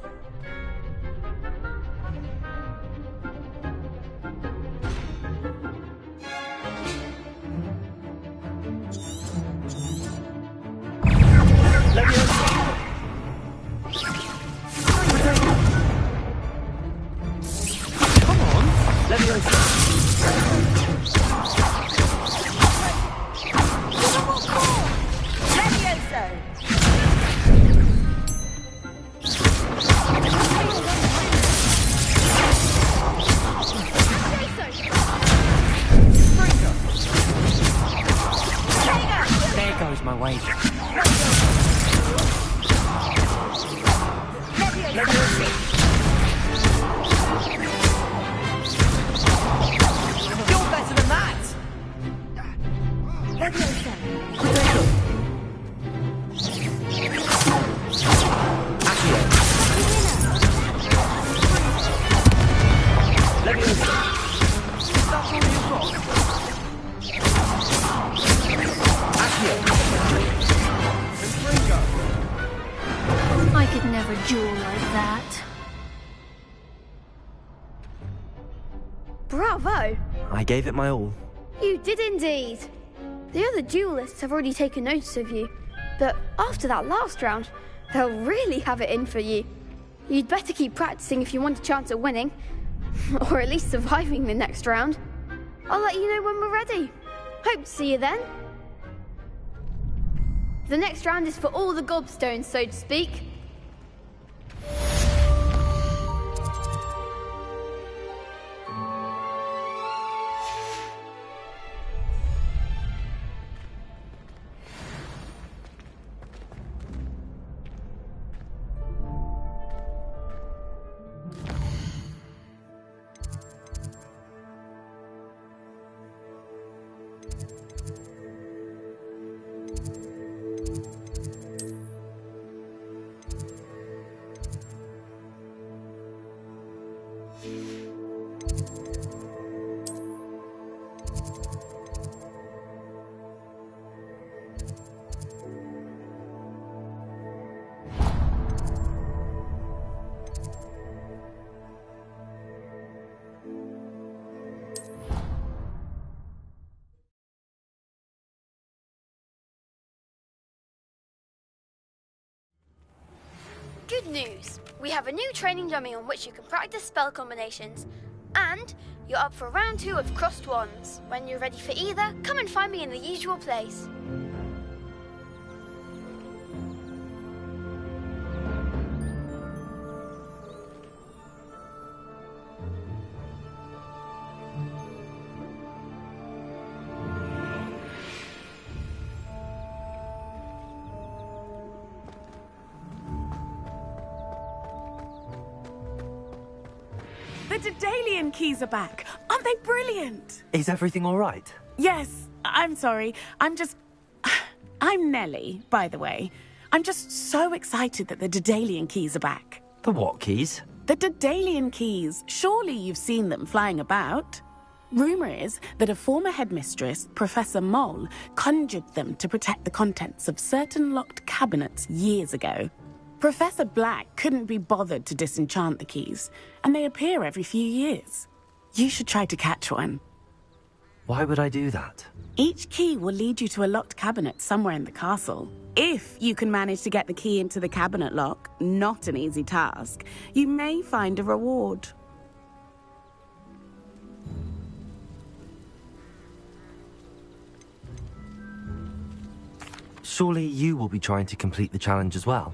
Come on, Leviosa. There goes my wager. You're better than that! I could never duel like that. Bravo! I gave it my all. You did indeed. The other duelists have already taken notice of you, but after that last round, they'll really have it in for you. You'd better keep practicing if you want a chance at winning, or at least surviving the next round. I'll let you know when we're ready. Hope to see you then. The next round is for all the gobstones, so to speak. Good news! We have a new training dummy on which you can practice spell combinations. And you're up for round 2 of Crossed Wands. When you're ready for either, come and find me in the usual place. The Daedalian keys are back. Aren't they brilliant? Is everything all right? Yes, I'm sorry. I'm Nellie, by the way. I'm just so excited that the Daedalian keys are back. The what keys? The Daedalian keys. Surely you've seen them flying about. Rumour is that a former headmistress, Professor Mole, conjured them to protect the contents of certain locked cabinets years ago. Professor Black couldn't be bothered to disenchant the keys, and they appear every few years. You should try to catch one. Why would I do that? Each key will lead you to a locked cabinet somewhere in the castle. If you can manage to get the key into the cabinet lock, not an easy task, you may find a reward. Surely you will be trying to complete the challenge as well.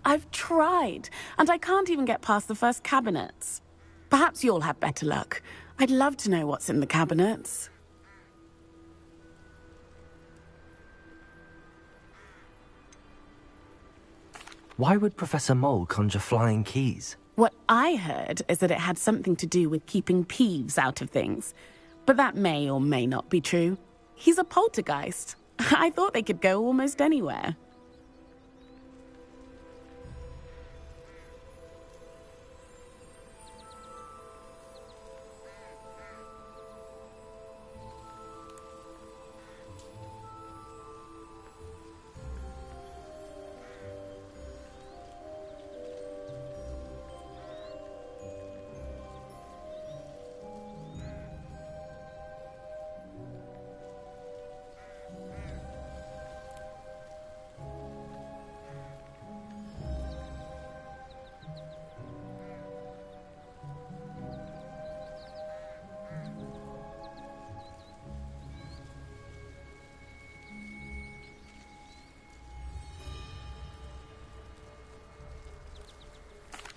I've tried, and I can't even get past the first cabinets. Perhaps you'll have better luck. I'd love to know what's in the cabinets. Why would Professor Mole conjure flying keys? What I heard is that it had something to do with keeping Peeves out of things. but that may or may not be true. He's a poltergeist. I thought they could go almost anywhere.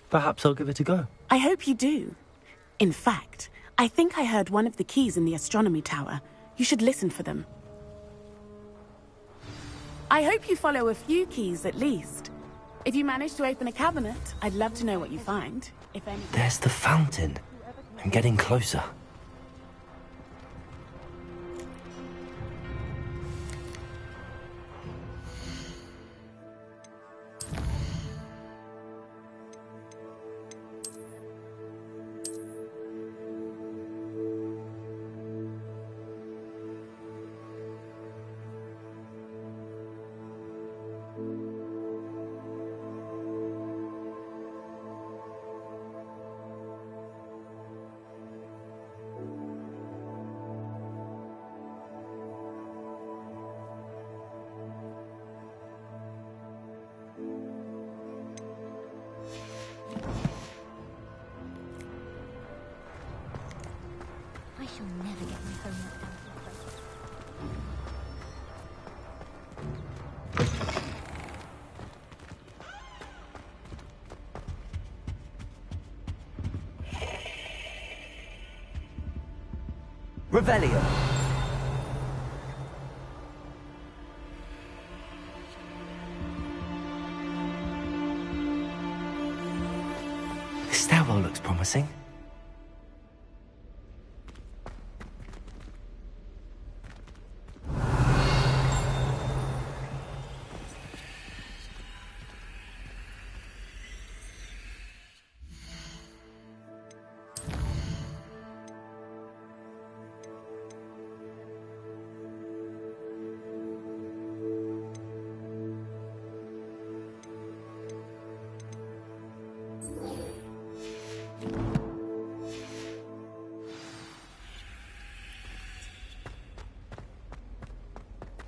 Perhaps I'll give it a go. I hope you do. In fact, I think I heard one of the keys in the astronomy tower. You should listen for them. I hope you follow a few keys at least. If you manage to open a cabinet, I'd love to know what you find, if any. There's the fountain. I'm getting closer. I shall never get my homework done for Christmas. Revelio. The stairwell looks promising.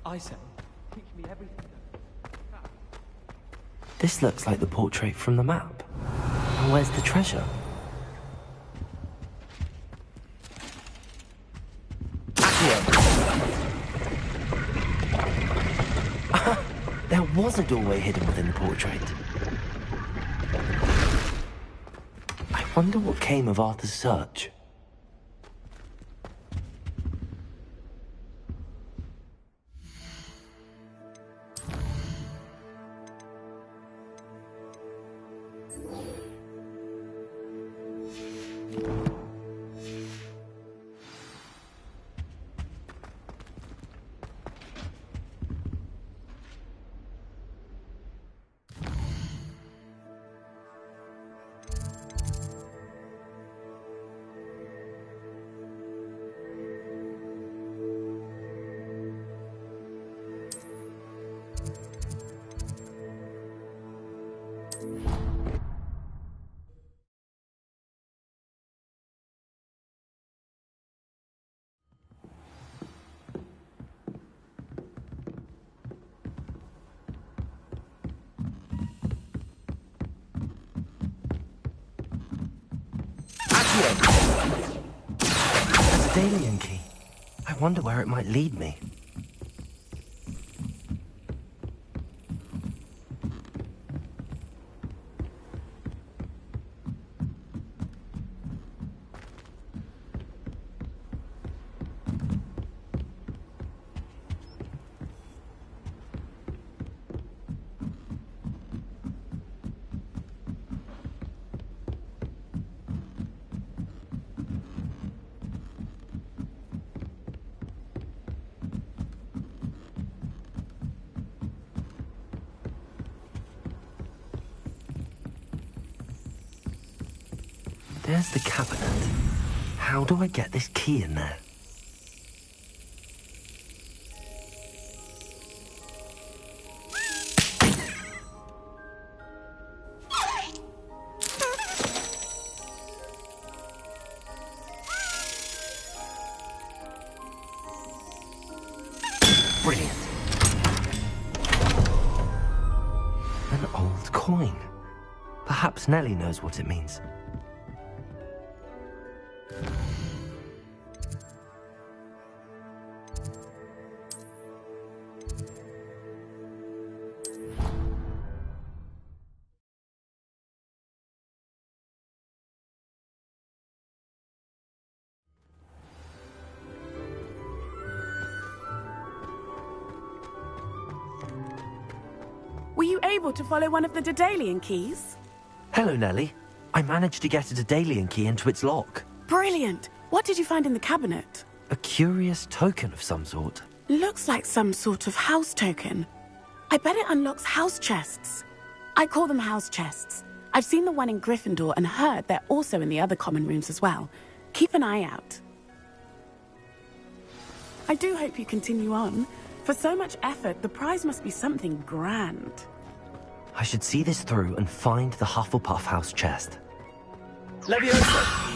I said, teach me everything. This looks like the portrait from the map. And where's the treasure? There was a doorway hidden within the portrait. I wonder what came of Arthur's search. That's a Dalian key. I wonder where it might lead me. There's the cabinet. How do I get this key in there? Brilliant. An old coin. Perhaps Nellie knows what it means. Were you able to follow one of the Daedalian keys? Hello, Nellie. I managed to get a Daedalian key into its lock. Brilliant! What did you find in the cabinet? A curious token of some sort. Looks like some sort of house token. I bet it unlocks house chests. I call them house chests. I've seen the one in Gryffindor and heard they're also in the other common rooms as well. Keep an eye out. I do hope you continue on. For so much effort, the prize must be something grand. I should see this through and find the Hufflepuff house chest. Leviosa!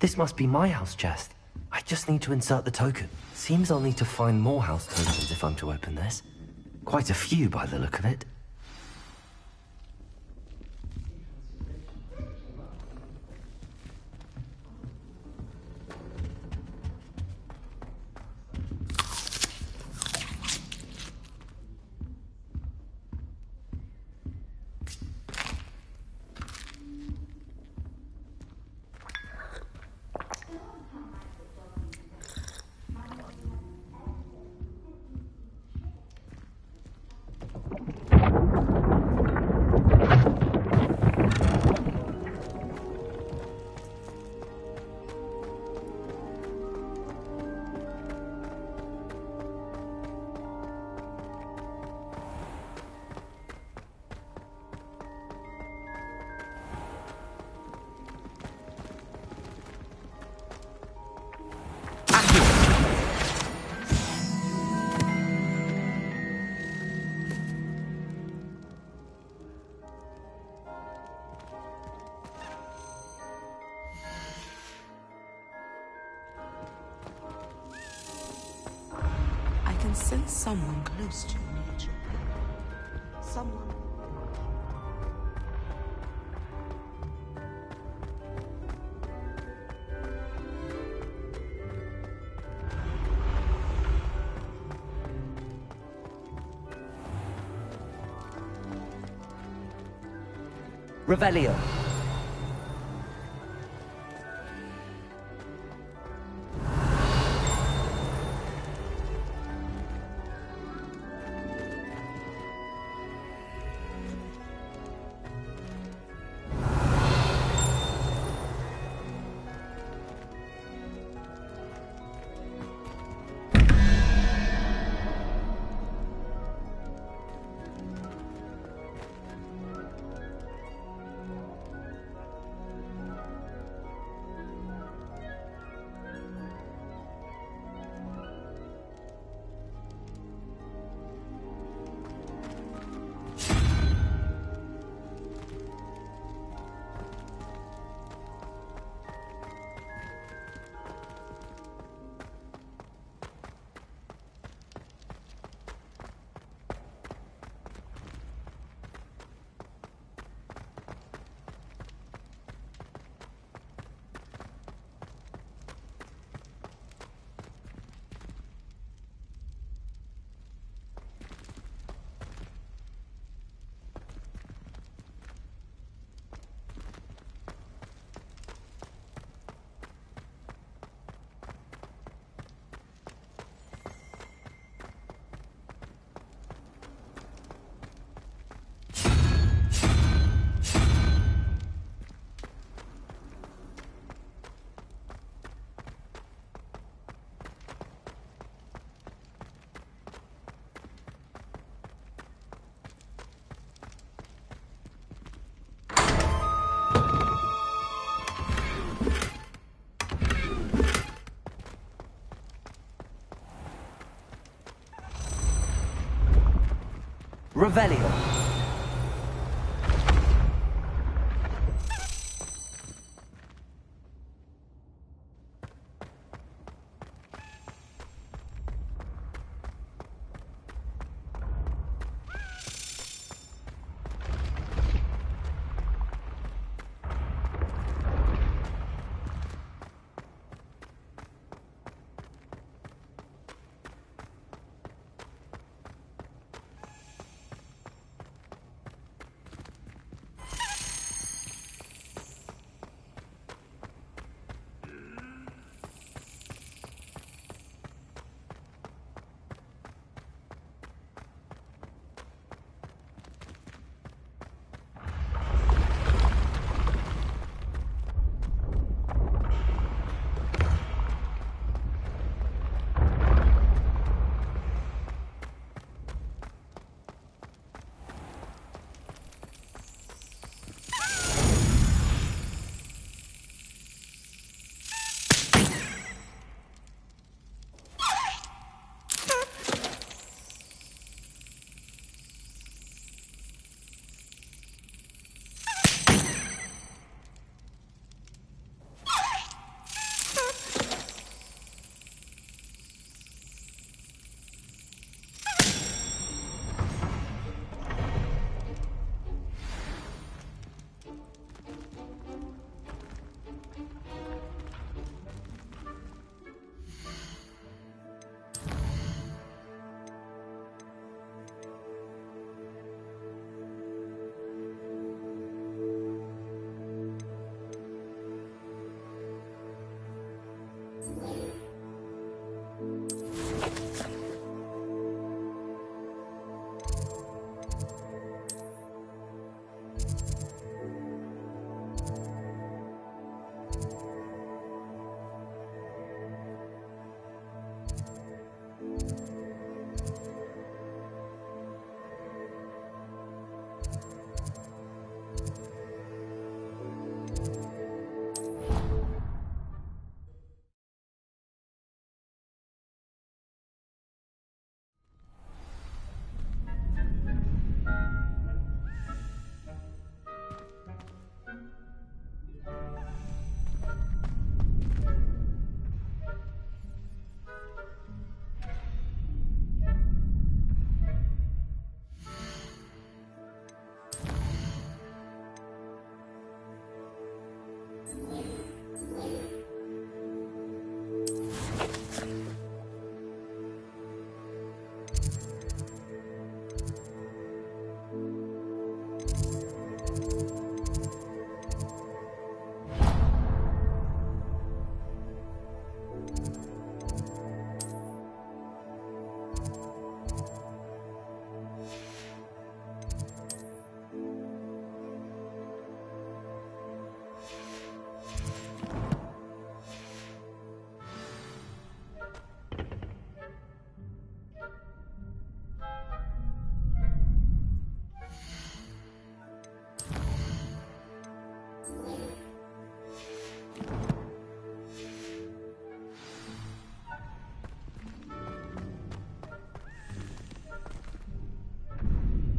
This must be my house chest. I just need to insert the token. Seems I'll need to find more house tokens if I'm to open this. Quite a few by the look of it. Sense someone close to nature. Someone. Revelio. Revelio.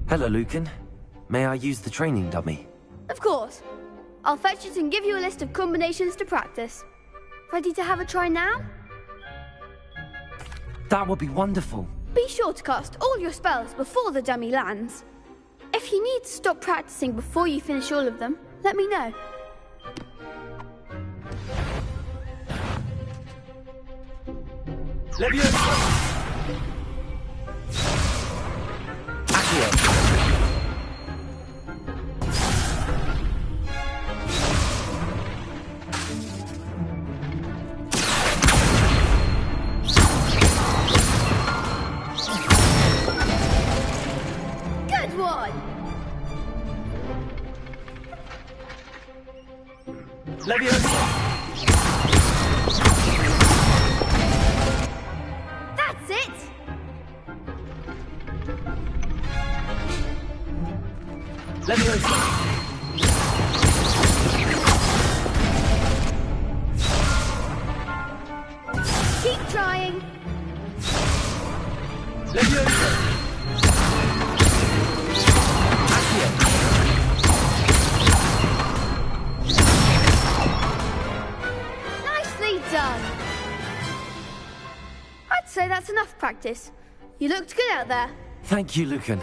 Hello, Lucan. May I use the training dummy? Of course. I'll fetch it and give you a list of combinations to practice. Ready to have a try now? That would be wonderful. Be sure to cast all your spells before the dummy lands. If you need to stop practicing before you finish all of them, let me know. Good one! That's it! Keep trying. say that's enough practice. You looked good out there. Thank you, Lucan.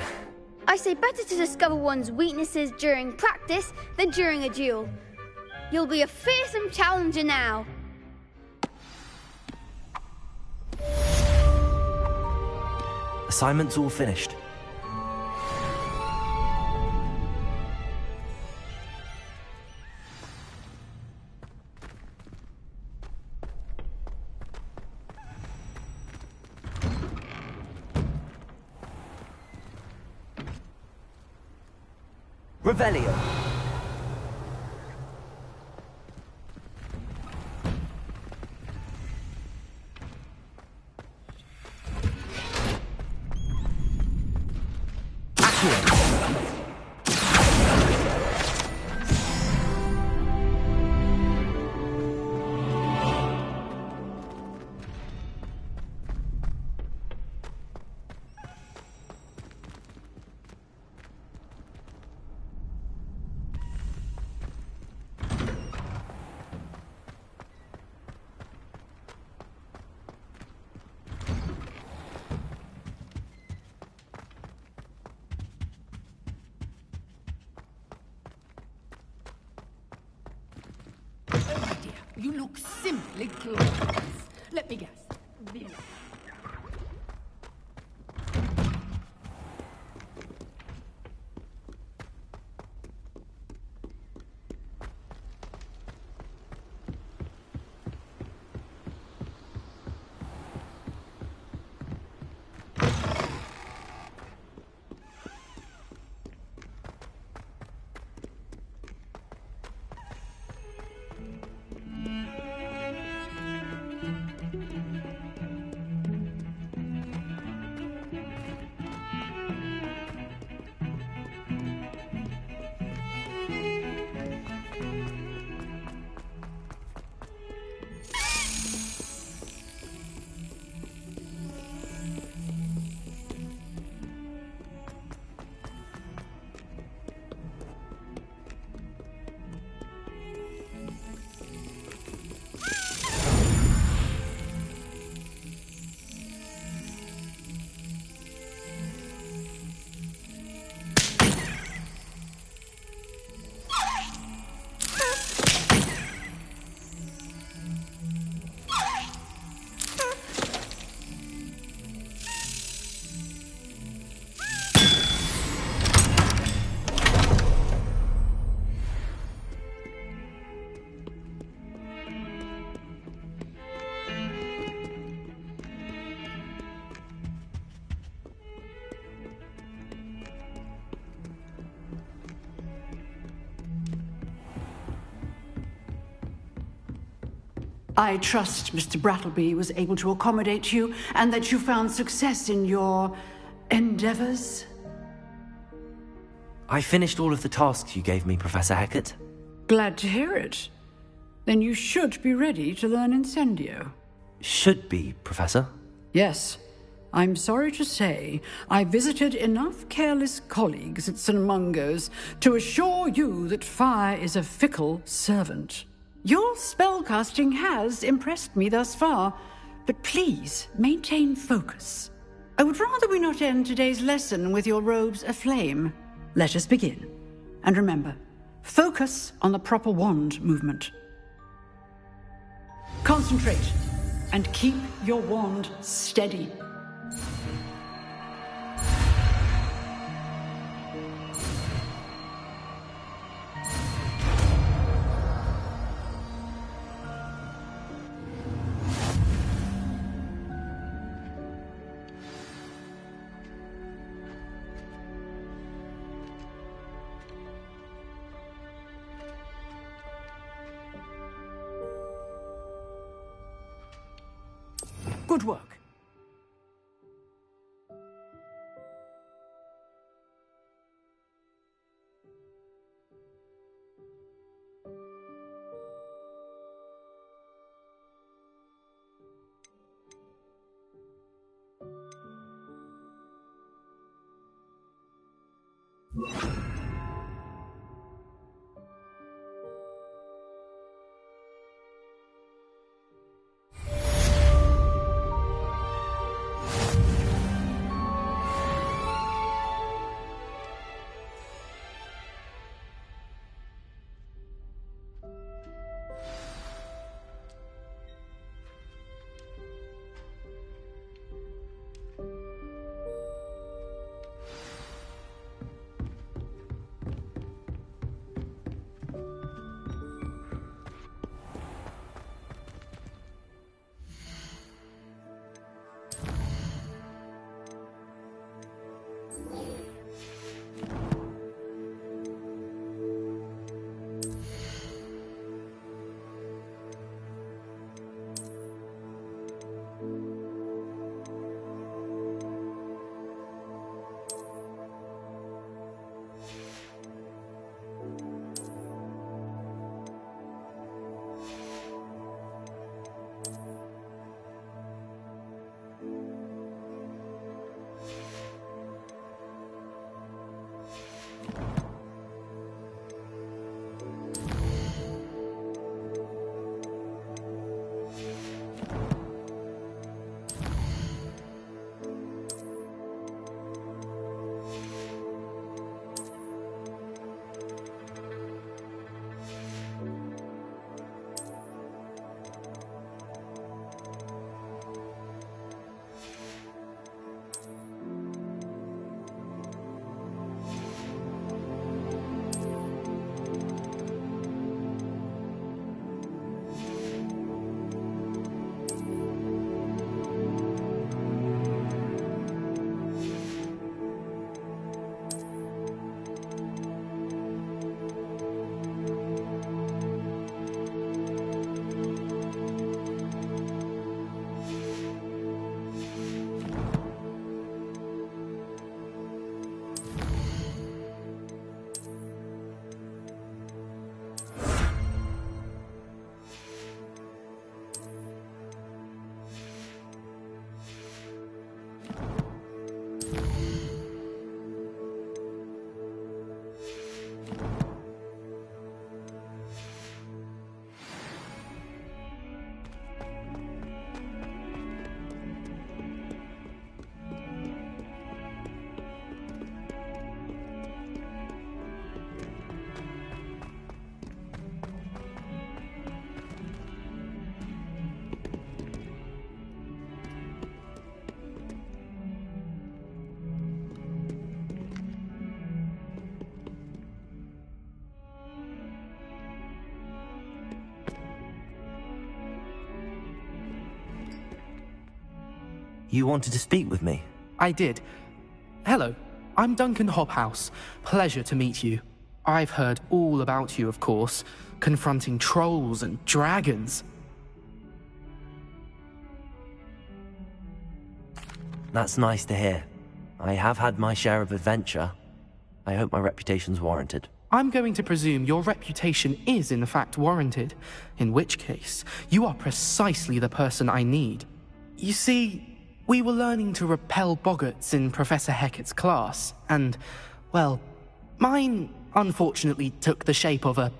I say better to discover one's weaknesses during practice than during a duel. You'll be a fearsome challenger now. Assignment's all finished. Revelio. You look simply glorious. Let me guess. Venus. I trust Mr. Brattleby was able to accommodate you and that you found success in your endeavors. I finished all of the tasks you gave me, Professor Hecat. Glad to hear it. Then you should be ready to learn Incendio. Should be, Professor. Yes. I'm sorry to say, I visited enough careless colleagues at St. Mungo's to assure you that fire is a fickle servant. Your spellcasting has impressed me thus far, but please maintain focus. I would rather we not end today's lesson with your robes aflame. Let us begin. And remember, focus on the proper wand movement. Concentrate and keep your wand steady. Good work. You wanted to speak with me? I did. Hello, I'm Duncan Hobhouse. Pleasure to meet you. I've heard all about you, of course, confronting trolls and dragons. That's nice to hear. I have had my share of adventure. I hope my reputation's warranted. I'm going to presume your reputation is in fact warranted, in which case, you are precisely the person I need. You see, we were learning to repel boggarts in Professor Hecat's class, and, well, mine unfortunately took the shape of a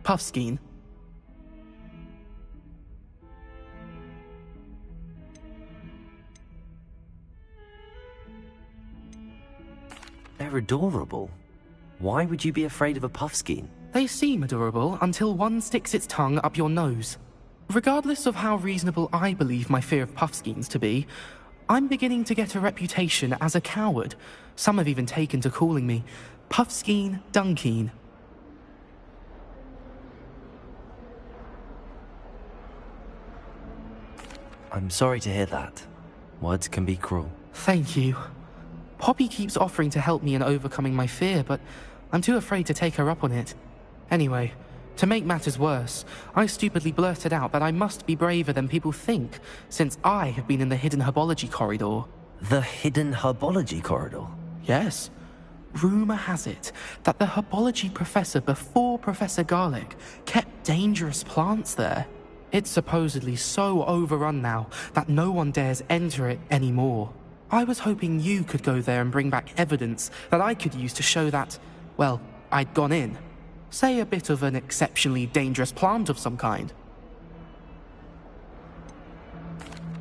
puffskein. They're adorable. Why would you be afraid of a puffskein? They seem adorable until one sticks its tongue up your nose. Regardless of how reasonable I believe my fear of puffskeins to be, I'm beginning to get a reputation as a coward. Some have even taken to calling me Puffskein Dunkeen. I'm sorry to hear that. Words can be cruel. Thank you. Poppy keeps offering to help me in overcoming my fear, but I'm too afraid to take her up on it. Anyway, to make matters worse, I stupidly blurted out that I must be braver than people think, since I have been in the hidden herbology corridor. The hidden herbology corridor? Yes. Rumor has it that the herbology professor before Professor Garlic kept dangerous plants there. It's supposedly so overrun now that no one dares enter it anymore. I was hoping you could go there and bring back evidence that I could use to show that, well, I'd gone in. Say a bit of an exceptionally dangerous plant of some kind.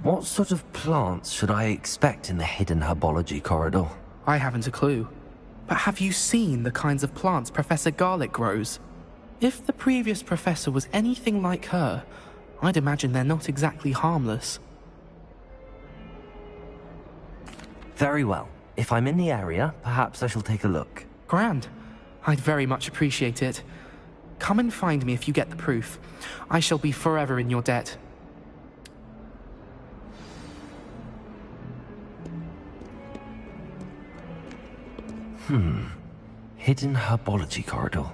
What sort of plants should I expect in the hidden herbology corridor? I haven't a clue. But have you seen the kinds of plants Professor Garlic grows? If the previous professor was anything like her, I'd imagine they're not exactly harmless. Very well. If I'm in the area, perhaps I shall take a look. Grand. I'd very much appreciate it. Come and find me if you get the proof. I shall be forever in your debt. Hidden herbology corridor.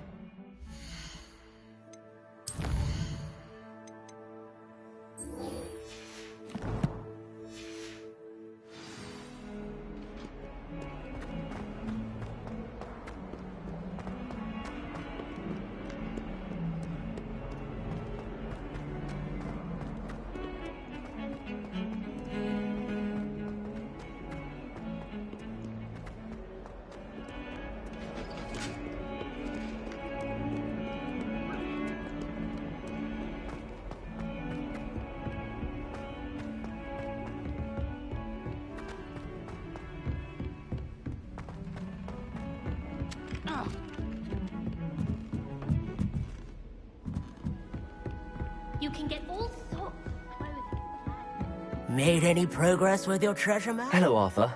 You can get all sorts of clothing. Made any progress with your treasure map? Hello, Arthur.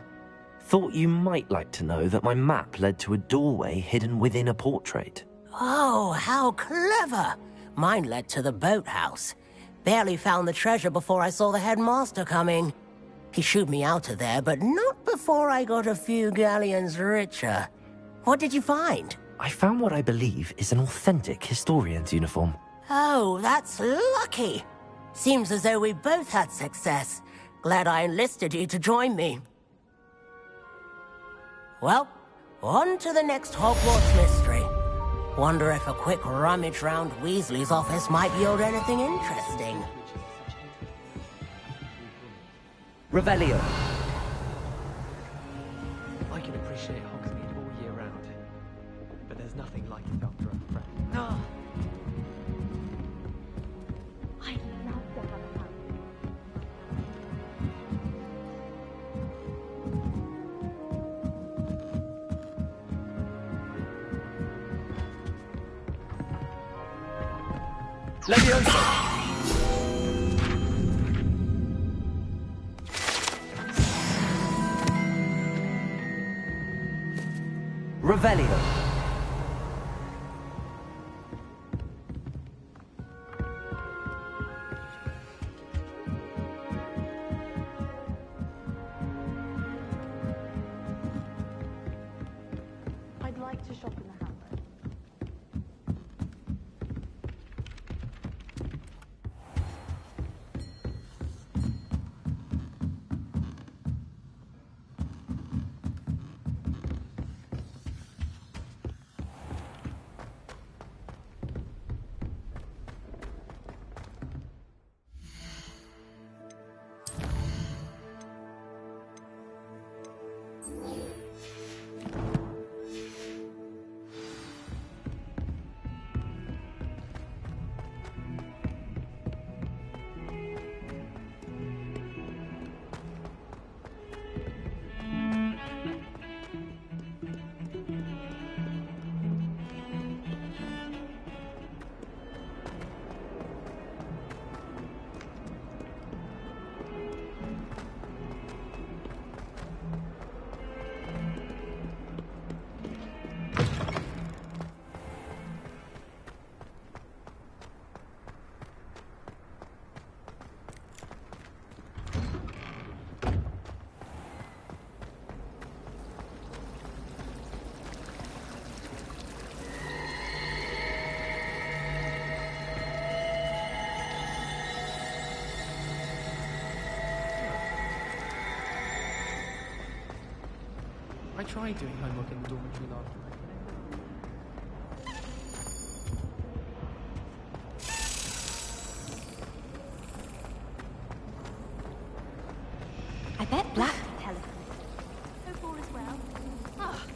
Thought you might like to know that my map led to a doorway hidden within a portrait. Oh, how clever! Mine led to the boathouse. Barely found the treasure before I saw the headmaster coming. He shooed me out of there, but not before I got a few galleons richer. What did you find? I found what I believe is an authentic historian's uniform. Oh, that's lucky. Seems as though we both had success. Glad I enlisted you to join me. Well, on to the next Hogwarts mystery. Wonder if a quick rummage round Weasley's office might yield anything interesting. Revelio. I can appreciate Hogsmeade all year round, but there's nothing like it after a friend. No. I love to have fun. Leviosa! Revelio. I tried doing homework in the dormitory last night. I bet Black can teleport. So far as well. Ah.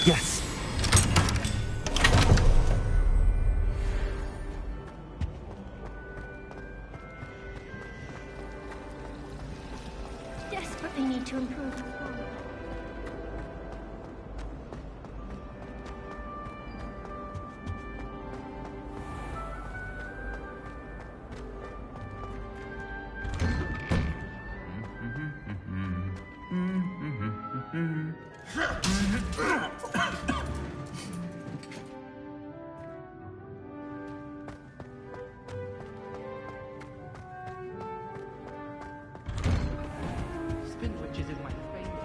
Yes. Desperately need to improve my farm. Spinwich is my favorite.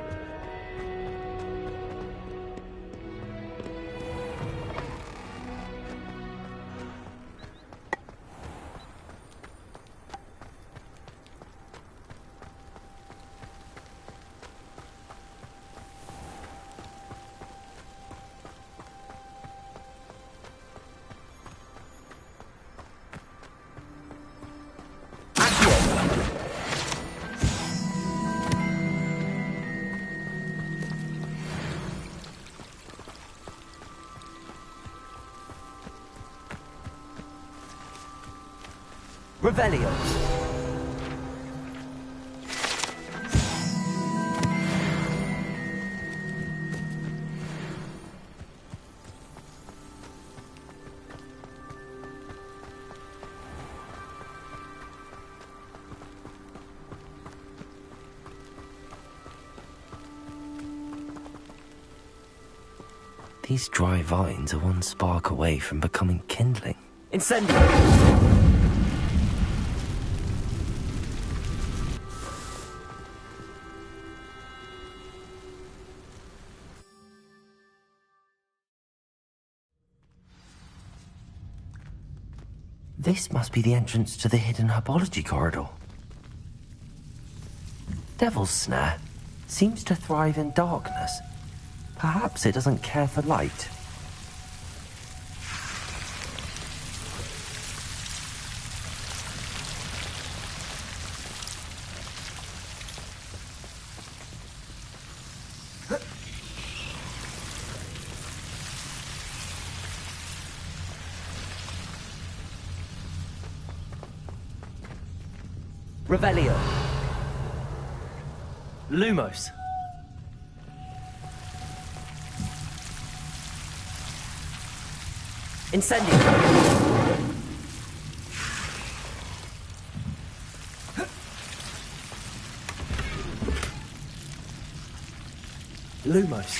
Revelio. These dry vines are one spark away from becoming kindling. Incendio! This must be the entrance to the hidden herbology corridor. Devil's Snare seems to thrive in darkness. Perhaps it doesn't care for light. Revelio. Lumos. Incendio. Lumos.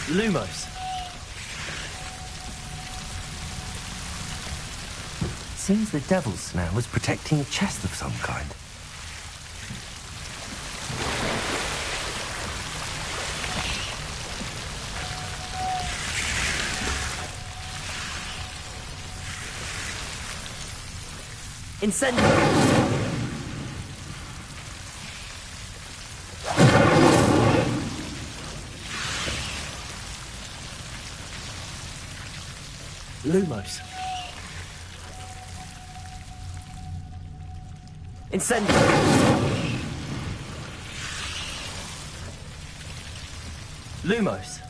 Lumos. Seems the devil's snare was protecting a chest of some kind. Incendio! Lumos. Incendio! Lumos.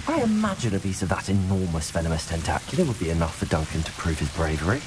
I imagine a piece of that enormous venomous tentacular would be enough for Duncan to prove his bravery.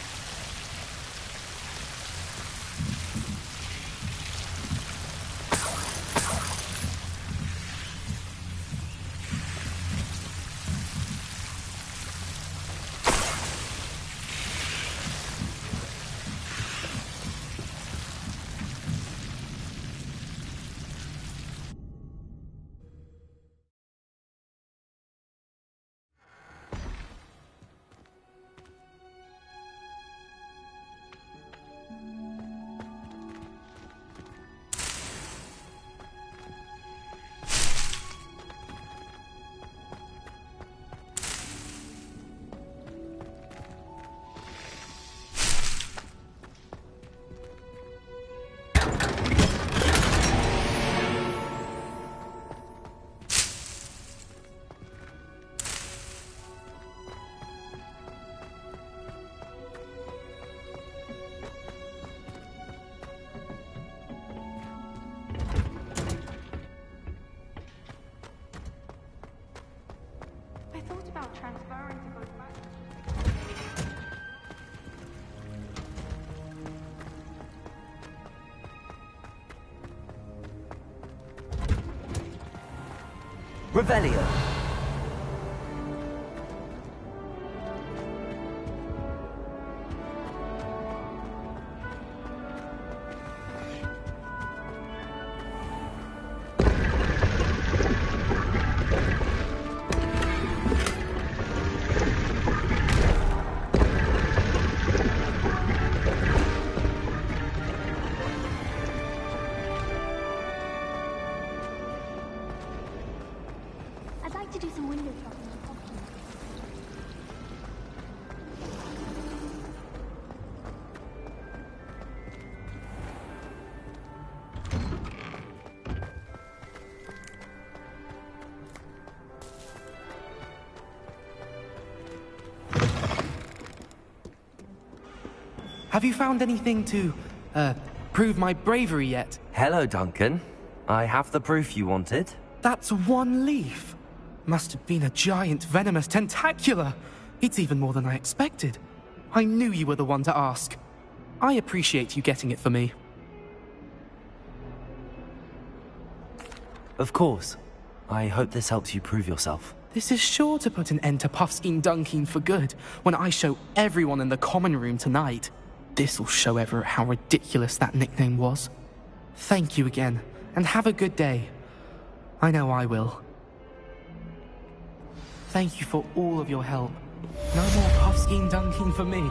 Revelio. I'd like to do some window shopping. Have you found anything to, prove my bravery yet? Hello, Duncan. I have the proof you wanted. That's one leaf. Must have been a giant venomous tentacular. It's even more than I expected. I knew you were the one to ask. I appreciate you getting it for me. Of course. I hope this helps you prove yourself. This is sure to put an end to Puffskein Dunkin for good when I show everyone in the common room tonight. This'll show Everett how ridiculous that nickname was. Thank you again, and have a good day. I know I will. Thank you for all of your help. No more Puffskein Dunkin for me.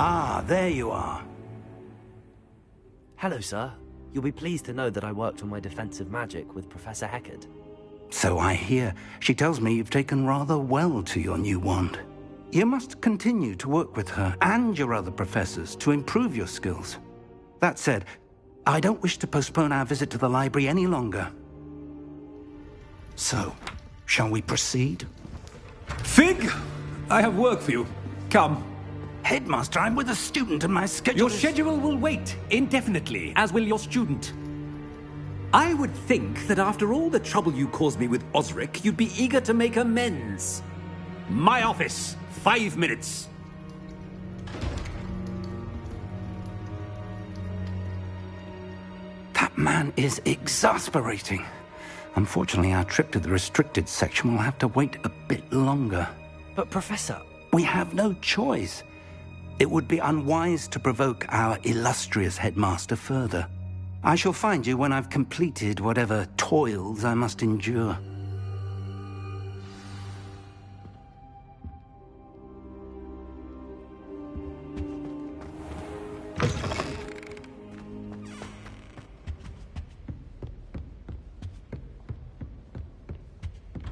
Ah, there you are. Hello, sir. You'll be pleased to know that I worked on my defensive magic with Professor Heckard. So I hear. She tells me you've taken rather well to your new wand. You must continue to work with her and your other professors to improve your skills. That said, I don't wish to postpone our visit to the library any longer. So, shall we proceed? Fig! I have work for you. Come. Headmaster, I'm with a student and my schedule Your schedule will wait indefinitely, as will your student. I would think that after all the trouble you caused me with Osric, you'd be eager to make amends. My office, 5 minutes. That man is exasperating. Unfortunately, our trip to the restricted section will have to wait a bit longer. But, Professor... We have no choice. It would be unwise to provoke our illustrious headmaster further. I shall find you when I've completed whatever toils I must endure.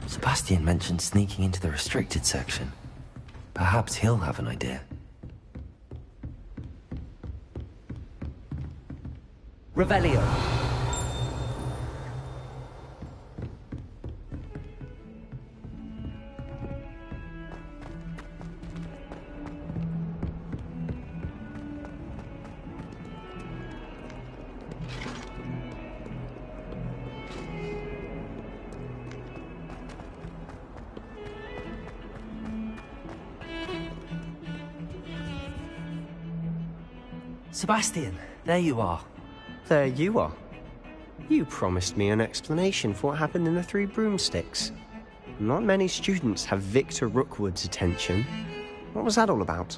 Sebastian mentioned sneaking into the restricted section. Perhaps he'll have an idea. Revelio. Sebastian, there you are. There you are. You promised me an explanation for what happened in the Three Broomsticks. Not many students have Victor Rookwood's attention. What was that all about?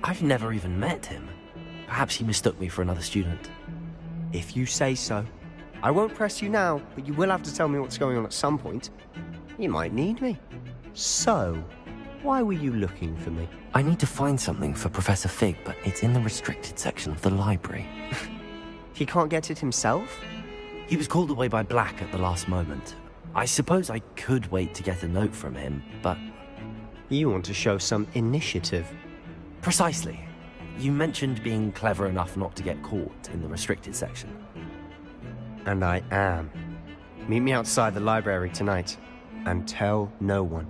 I've never even met him. Perhaps he mistook me for another student. If you say so. I won't press you now, but you will have to tell me what's going on at some point. You might need me. So, why were you looking for me? I need to find something for Professor Fig, but it's in the restricted section of the library. He can't get it himself? He was called away by Black at the last moment. I suppose I could wait to get a note from him, but... You want to show some initiative. Precisely. You mentioned being clever enough not to get caught in the restricted section. And I am. Meet me outside the library tonight. And tell no one.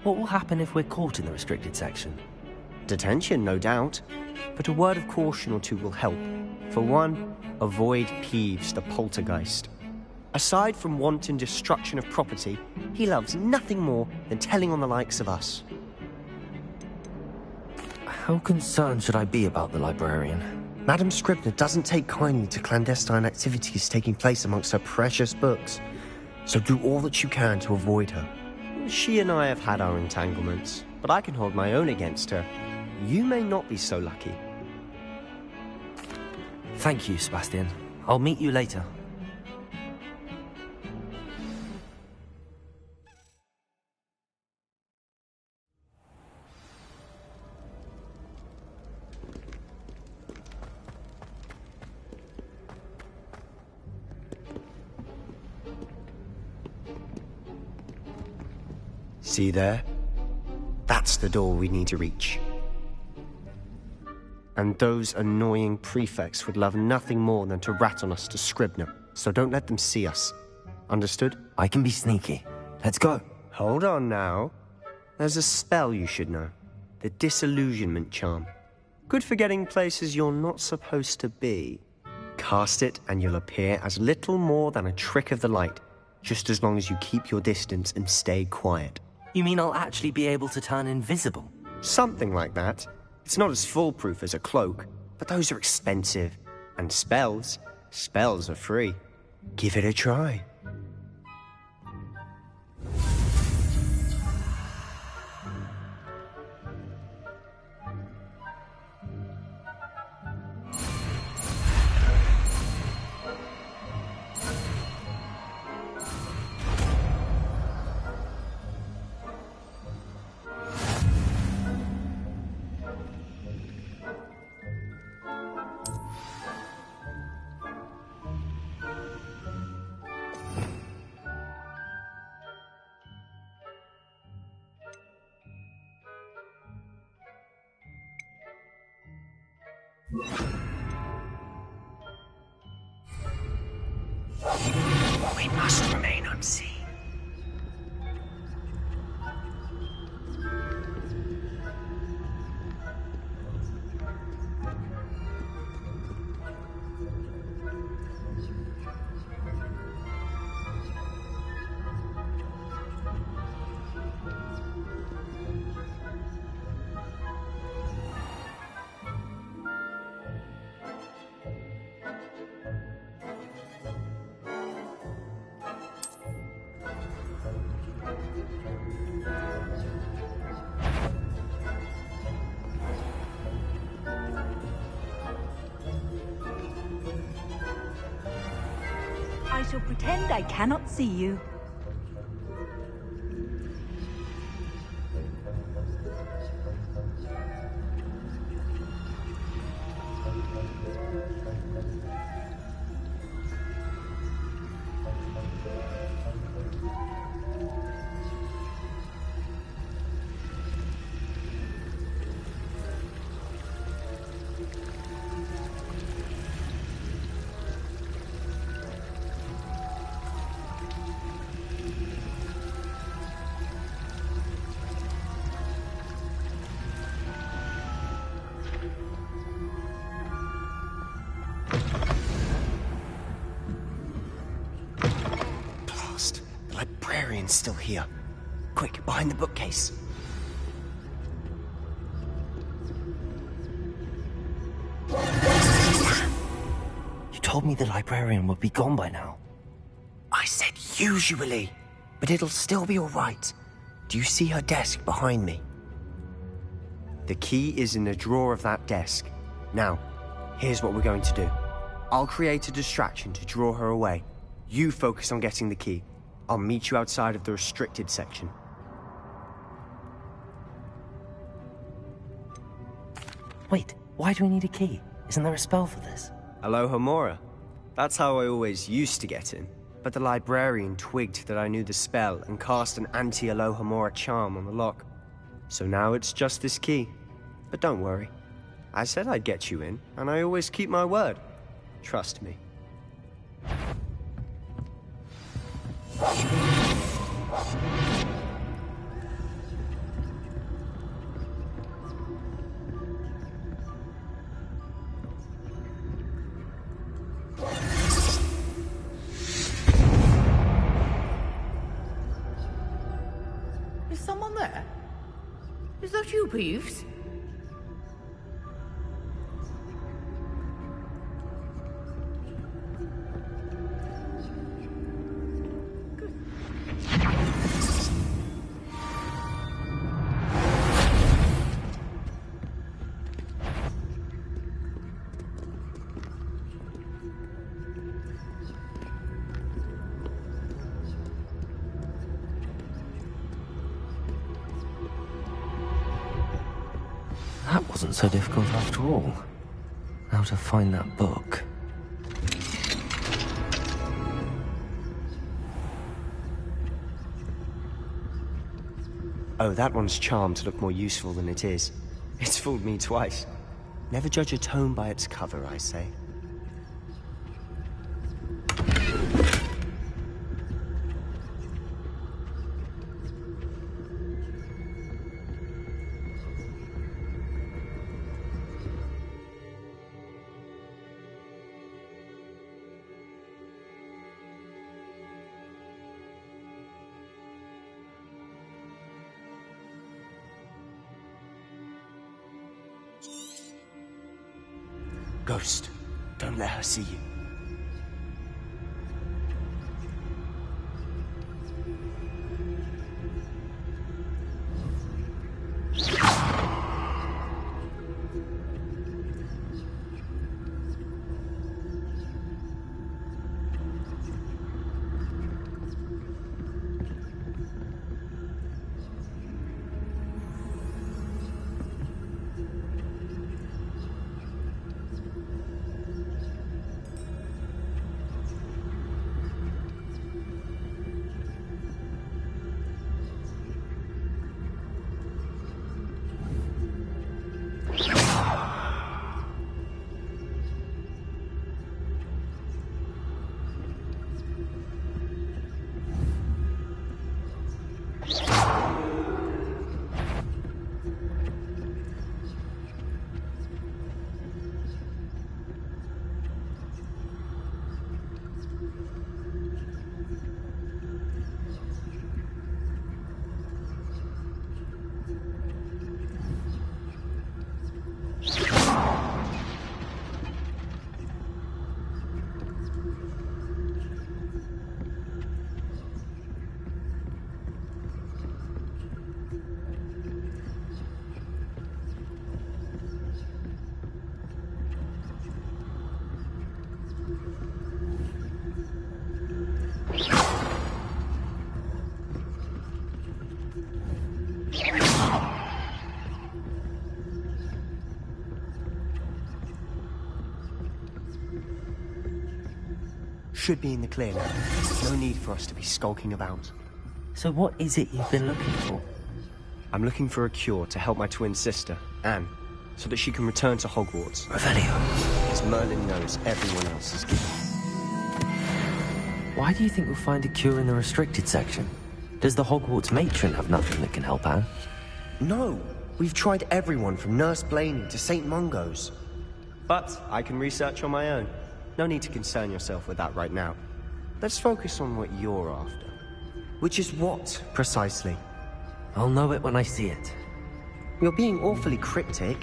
What will happen if we're caught in the restricted section? Detention, no doubt. But a word of caution or two will help. For one, avoid Peeves, the poltergeist. Aside from wanton destruction of property, he loves nothing more than telling on the likes of us. How concerned should I be about the librarian? Madame Scribner doesn't take kindly to clandestine activities taking place amongst her precious books, so do all that you can to avoid her. She and I have had our entanglements, but I can hold my own against her. You may not be so lucky. Thank you, Sebastian. I'll meet you later. See there? That's the door we need to reach. And those annoying prefects would love nothing more than to rat on us to Scribner, so don't let them see us. Understood? I can be sneaky. Let's go. Hold on now. There's a spell you should know. The Disillusionment Charm. Good for getting places you're not supposed to be. Cast it and you'll appear as little more than a trick of the light, just as long as you keep your distance and stay quiet. You mean I'll actually be able to turn invisible? Something like that. It's not as foolproof as a cloak, but those are expensive. And spells are free. Give it a try. We must remain unseen. I shall pretend I cannot see you. The librarian's still here. Quick, behind the bookcase. You told me the librarian would be gone by now. I said usually, but it'll still be all right. Do you see her desk behind me? The key is in the drawer of that desk. Now, here's what we're going to do. I'll create a distraction to draw her away. You focus on getting the key. I'll meet you outside of the restricted section. Wait, why do we need a key? Isn't there a spell for this? Alohomora. That's how I always used to get in. But the librarian twigged that I knew the spell and cast an anti-Alohomora charm on the lock. So now it's just this key. But don't worry. I said I'd get you in, and I always keep my word. Trust me. Is someone there? Is that you, Peeves? That wasn't so difficult after all. How to find that book. Oh, that one's charmed to look more useful than it is. It's fooled me twice. Never judge a tome by its cover, I say. Ghost, don't let her see you. should be in the clear now. There's no need for us to be skulking about. So what is it you've been looking for? I'm looking for a cure to help my twin sister, Anne, so that she can return to Hogwarts. Revelio. As Merlin knows everyone else is given. Why do you think we'll find a cure in the restricted section? Does the Hogwarts matron have nothing that can help Anne? No! We've tried everyone from Nurse Blaney to St. Mungo's. But I can research on my own. No need to concern yourself with that right now. Let's focus on what you're after. Which is what, precisely? I'll know it when I see it. You're being awfully cryptic.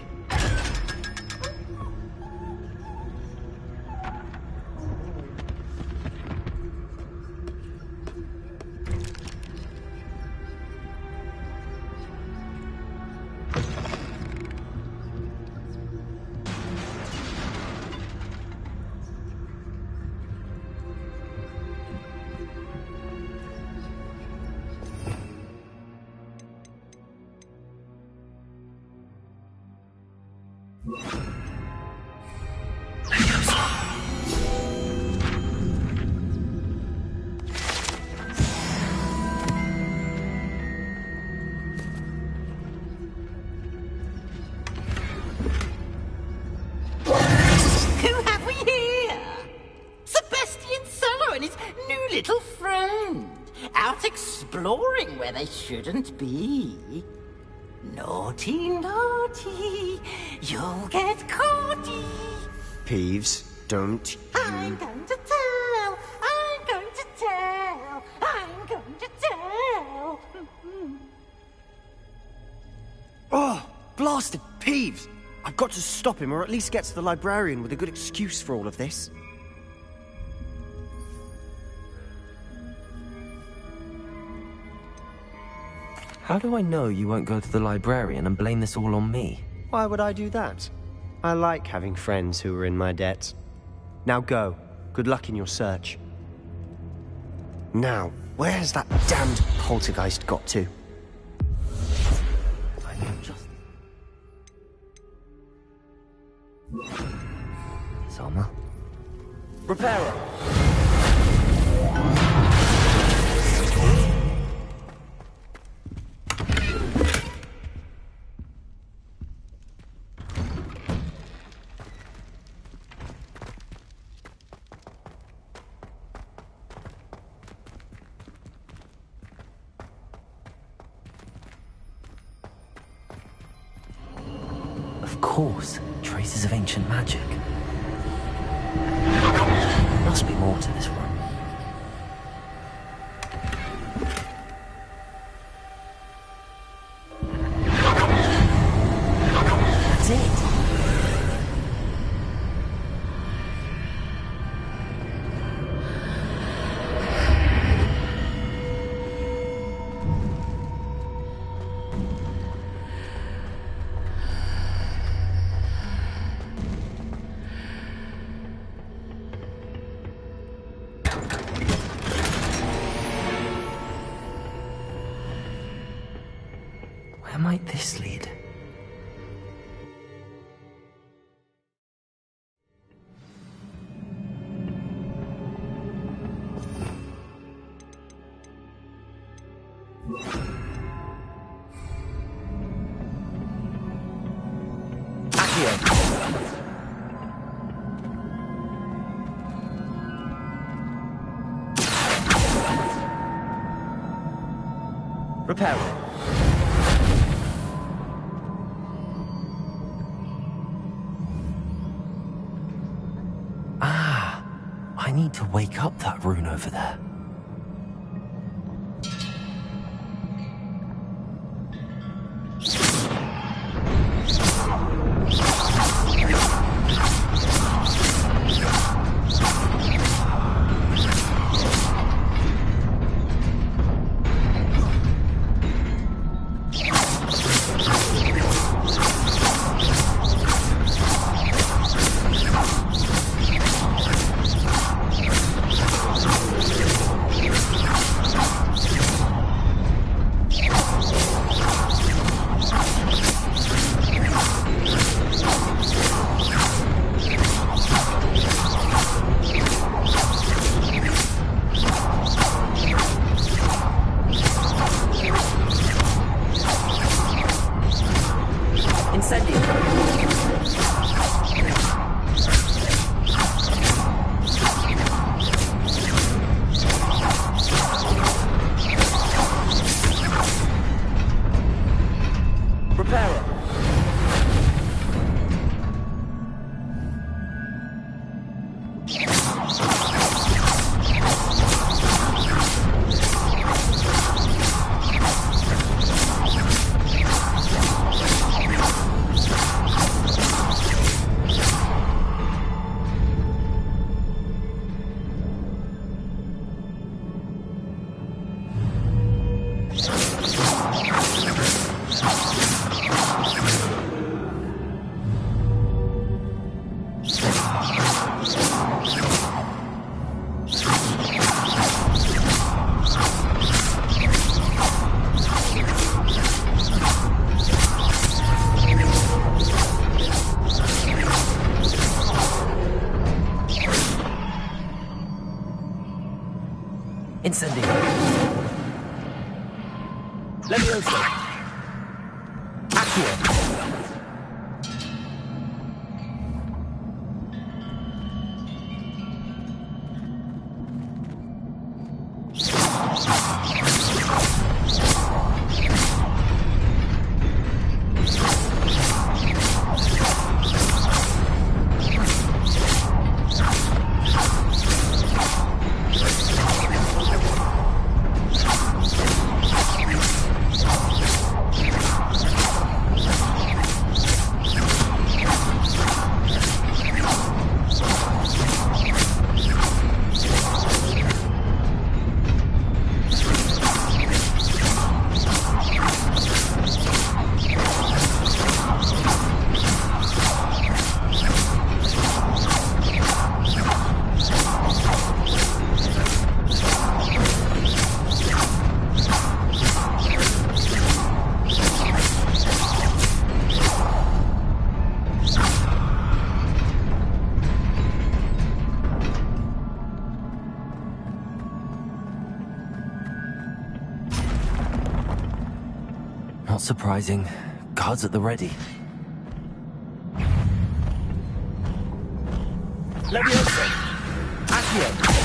Exploring where they shouldn't be. Naughty, naughty, you'll get caughty. Peeves, don't you... I'm going to tell, I'm going to tell, I'm going to tell. Oh, blasted Peeves! I've got to stop him, or at least get to the librarian with a good excuse for all of this. How do I know you won't go to the librarian and blame this all on me? Why would I do that? I like having friends who are in my debt. Now go. Good luck in your search. Now, where's that damned poltergeist got to? I know just... Selma? Reparo! Of course, traces of ancient magic. There must be more to this room. That's it! Where might this lead? Repair. I need to wake up that rune over there. Incendio. Levioso. Accio. Not surprising. Guards at the ready. Levioso. Accio.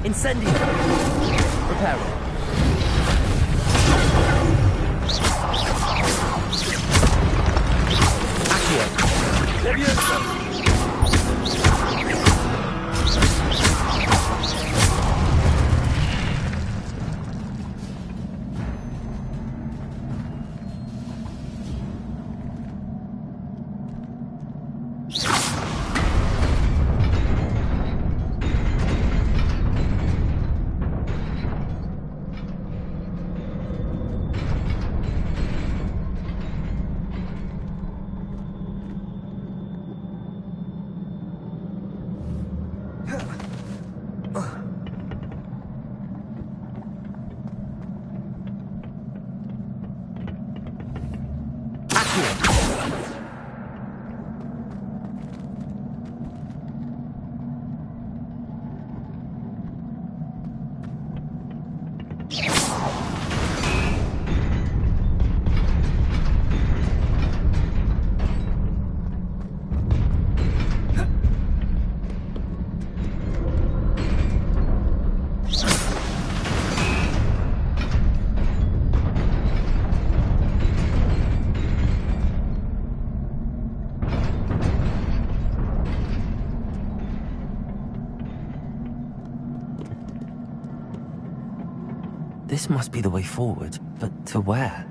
Incendio. Reparo. Accio. Levioso. This must be the way forward, but to where?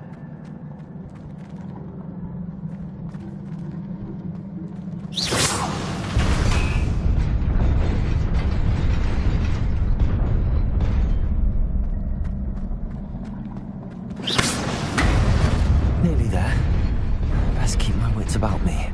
Nearly there. Best keep my wits about me.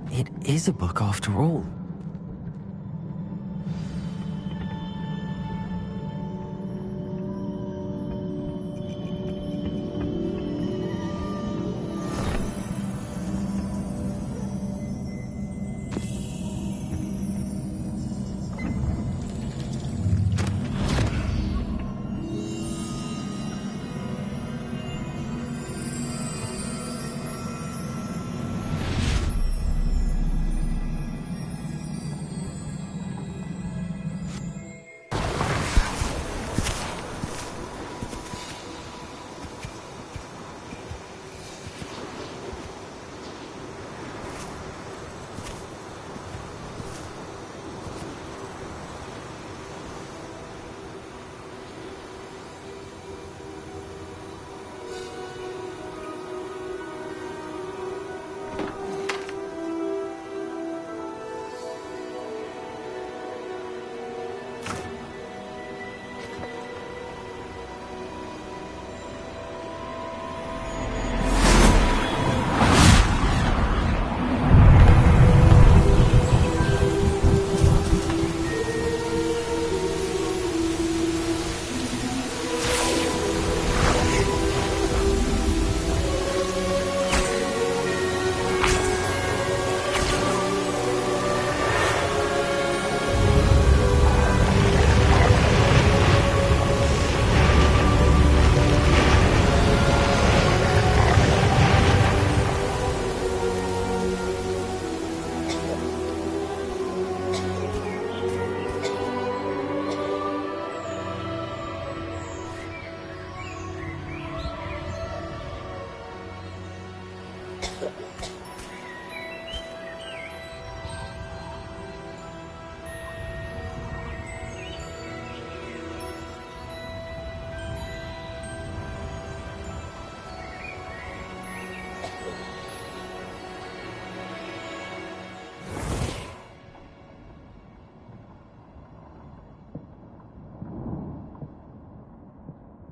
It is a book after all.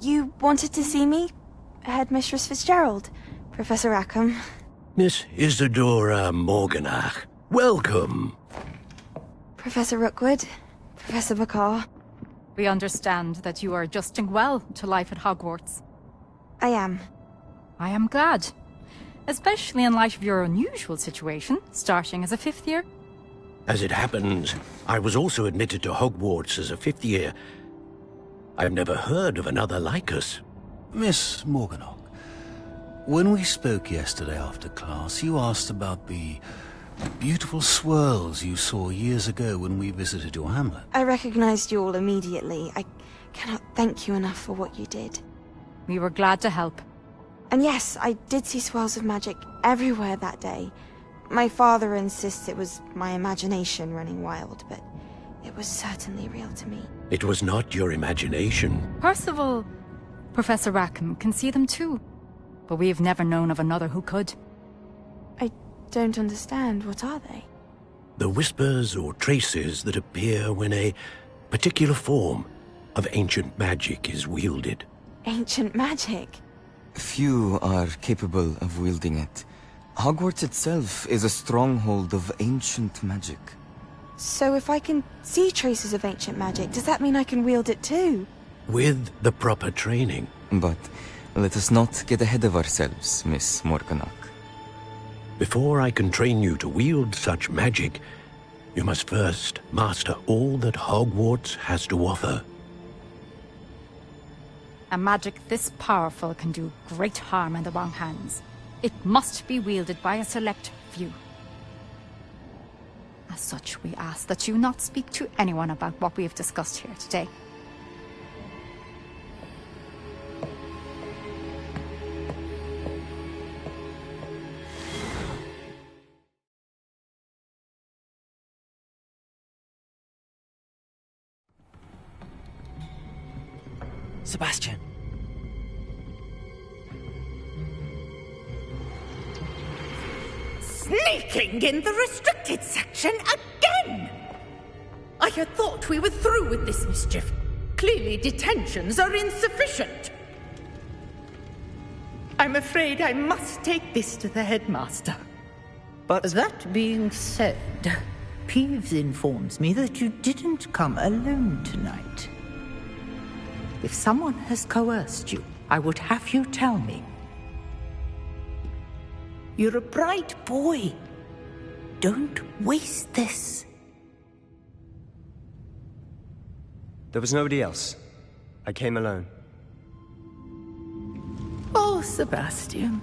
You wanted to see me? Headmistress Fitzgerald, Professor Rackham. Miss Isadora Morganach, welcome. Professor Rookwood, Professor Bakar. We understand that you are adjusting well to life at Hogwarts. I am. I am glad. Especially in light of your unusual situation, starting as a 5th year. As it happens, I was also admitted to Hogwarts as a 5th year. I've never heard of another like us. Miss Morganach, when we spoke yesterday after class, you asked about the beautiful swirls you saw years ago when we visited your hamlet. I recognized you all immediately. I cannot thank you enough for what you did. We were glad to help. And yes, I did see swirls of magic everywhere that day. My father insists it was my imagination running wild, but it was certainly real to me. It was not your imagination. Percival, Professor Rackham can see them too. But we have never known of another who could. I don't understand. What are they? The whispers or traces that appear when a particular form of ancient magic is wielded. Ancient magic? Few are capable of wielding it. Hogwarts itself is a stronghold of ancient magic. So if I can see traces of ancient magic, does that mean I can wield it too? With the proper training. But let us not get ahead of ourselves, Miss Morganach. Before I can train you to wield such magic, you must first master all that Hogwarts has to offer. A magic this powerful can do great harm in the wrong hands. It must be wielded by a select few. As such, we ask that you not speak to anyone about what we have discussed here today. Sebastian. Sneaking in the restricted section again! I had thought we were through with this mischief. Clearly detentions are insufficient. I'm afraid I must take this to the headmaster. But that being said, Peeves informs me that you didn't come alone tonight. If someone has coerced you, I would have you tell me. You're a bright boy. Don't waste this. There was nobody else. I came alone. Oh, Sebastian.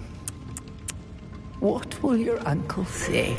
What will your uncle say?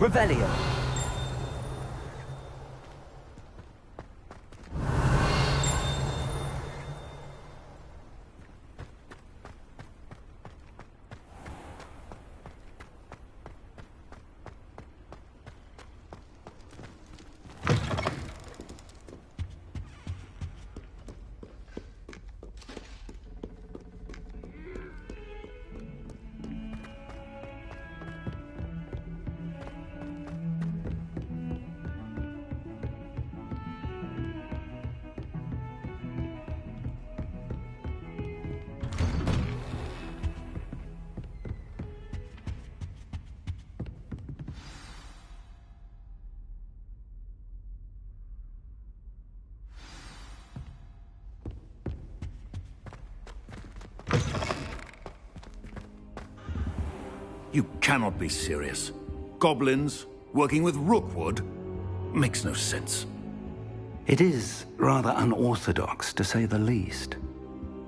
Revelio. You cannot be serious. Goblins working with Rookwood? Makes no sense. It is rather unorthodox, to say the least.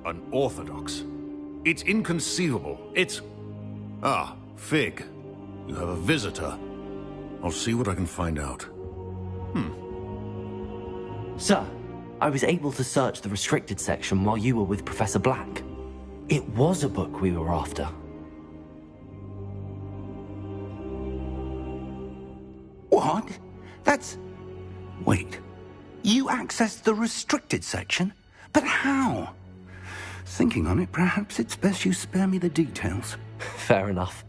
Unorthodox? It's inconceivable. It's... Ah, Fig. You have a visitor. I'll see what I can find out. Sir, I was able to search the restricted section while you were with Professor Black. It was a book we were after. What? That's... Wait. You accessed the restricted section? But how? Thinking on it, perhaps it's best you spare me the details. Fair enough.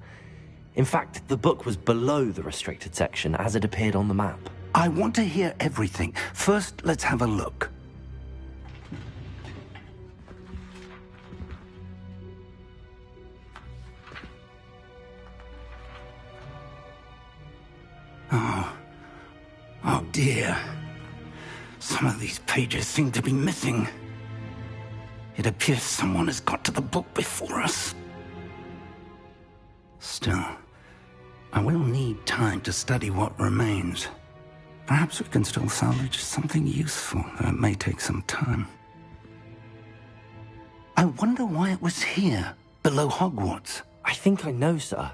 In fact, the book was below the restricted section as it appeared on the map. I want to hear everything. First, let's have a look. Oh dear. Some of these pages seem to be missing. It appears someone has got to the book before us. Still, I will need time to study what remains. Perhaps we can still salvage something useful, though it may take some time. I wonder why it was here, below Hogwarts. I think I know, sir.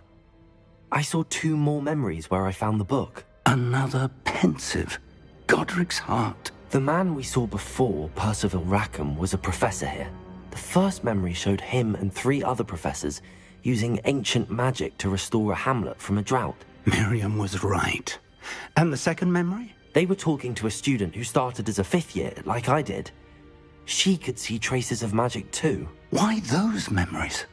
I saw 2 more memories where I found the book. Another pensive. Godric's heart. The man we saw before, Percival Rackham, was a professor here. The first memory showed him and 3 other professors using ancient magic to restore a hamlet from a drought. Miriam was right. And the second memory? They were talking to a student who started as a 5th year, like I did. She could see traces of magic too. Why those memories?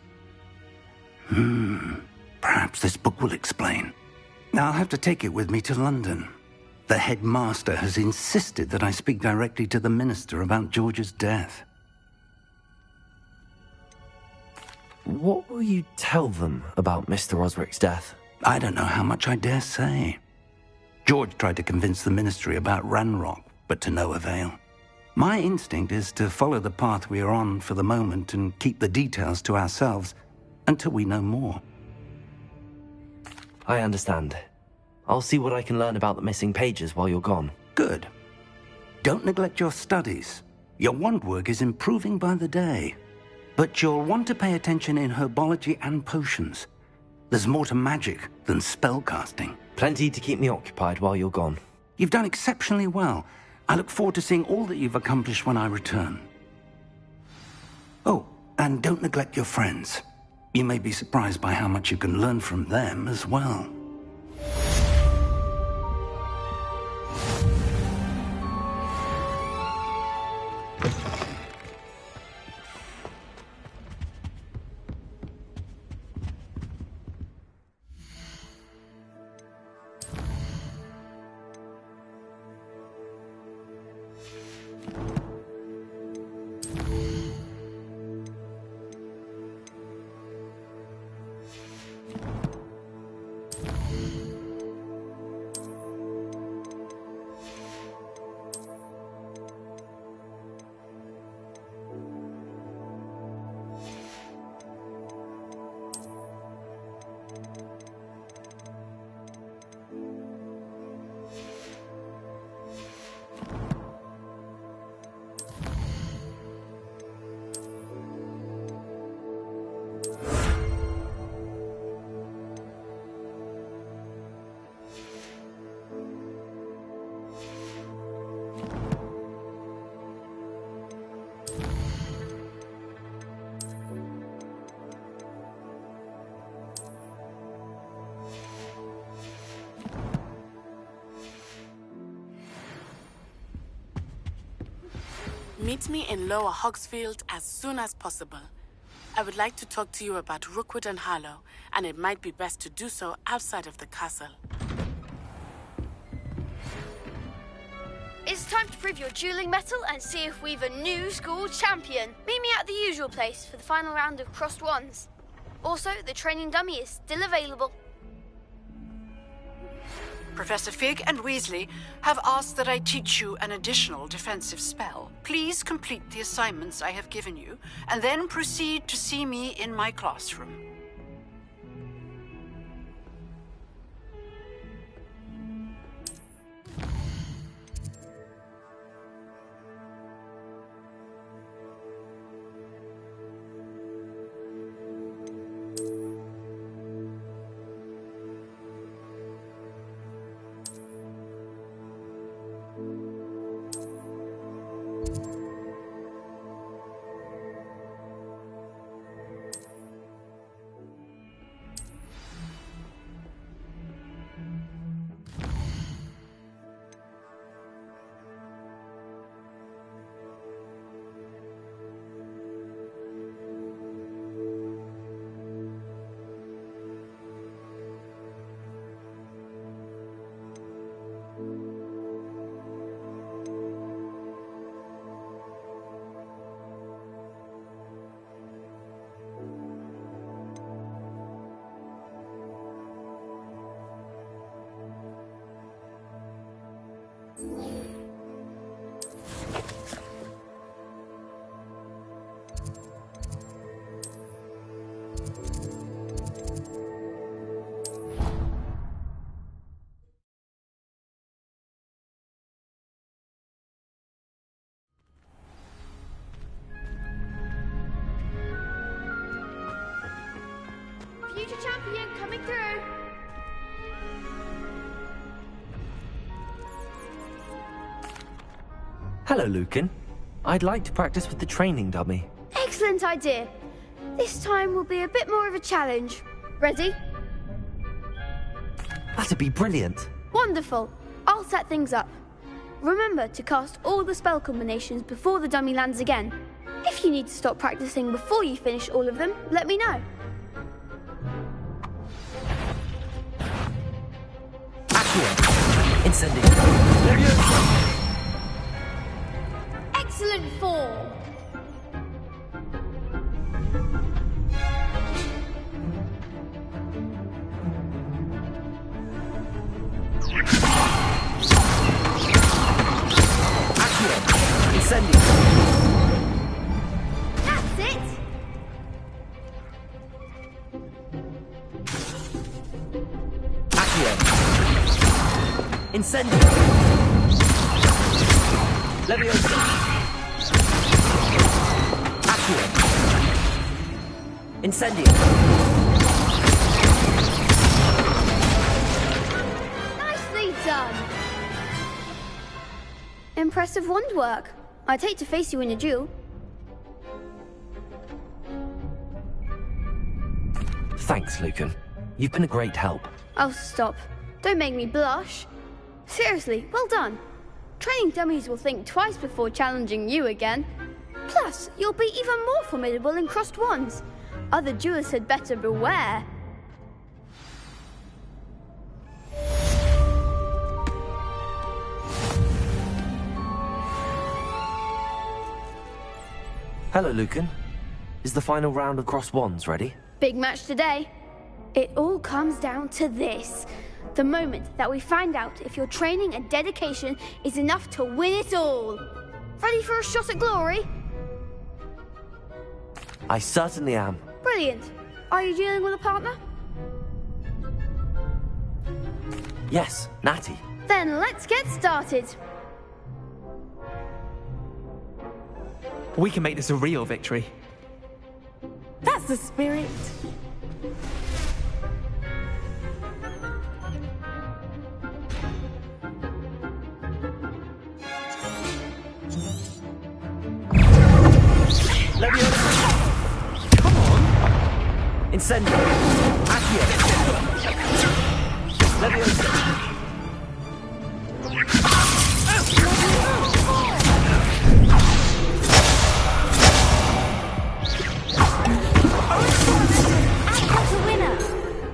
Perhaps this book will explain. I'll have to take it with me to London. The headmaster has insisted that I speak directly to the minister about George's death. What will you tell them about Mr. Osric's death? I don't know how much I dare say. George tried to convince the ministry about Ranrock, but to no avail. My instinct is to follow the path we are on for the moment and keep the details to ourselves until we know more. I understand. I'll see what I can learn about the missing pages while you're gone. Good. Don't neglect your studies. Your wand work is improving by the day. But you'll want to pay attention in herbology and potions. There's more to magic than spellcasting. Plenty to keep me occupied while you're gone. You've done exceptionally well. I look forward to seeing all that you've accomplished when I return. Oh, and don't neglect your friends. You may be surprised by how much you can learn from them as well. Meet me in Lower Hogsfield as soon as possible. I would like to talk to you about Rookwood and Harlow, and it might be best to do so outside of the castle. It's time to prove your dueling mettle and see if we've a new school champion. Meet me at the usual place for the final round of crossed wands. Also, the training dummy is still available. Professor Fig and Weasley have asked that I teach you an additional defensive spell. Please complete the assignments I have given you, and then proceed to see me in my classroom. Future champion coming through. Hello, Lucan. I'd like to practice with the training dummy. Excellent idea. This time will be a bit more of a challenge. Ready? That'd be brilliant. Wonderful. I'll set things up. Remember to cast all the spell combinations before the dummy lands again. If you need to stop practicing before you finish all of them, let me know. Incendiary. Excellent form. Incendiary. That's it. Incendiary. Leviosa. Accio. Incendiary. Nicely done. Impressive wand work. I'd hate to face you in a duel. Thanks, Lucan. You've been a great help. Oh, stop. Don't make me blush. Seriously, well done. Training dummies will think twice before challenging you again. Plus, you'll be even more formidable in crossed wands. Other duelists had better beware. Hello, Lucan. Is the final round of crossed wands ready? Big match today. It all comes down to this. The moment that we find out if your training and dedication is enough to win it all. Ready for a shot at glory? I certainly am. Brilliant. Are you dealing with a partner? Yes, Natty. Then let's get started. We can make this a real victory. That's the spirit. Leviosa. Come on. Incendio. Accio. Leviosa.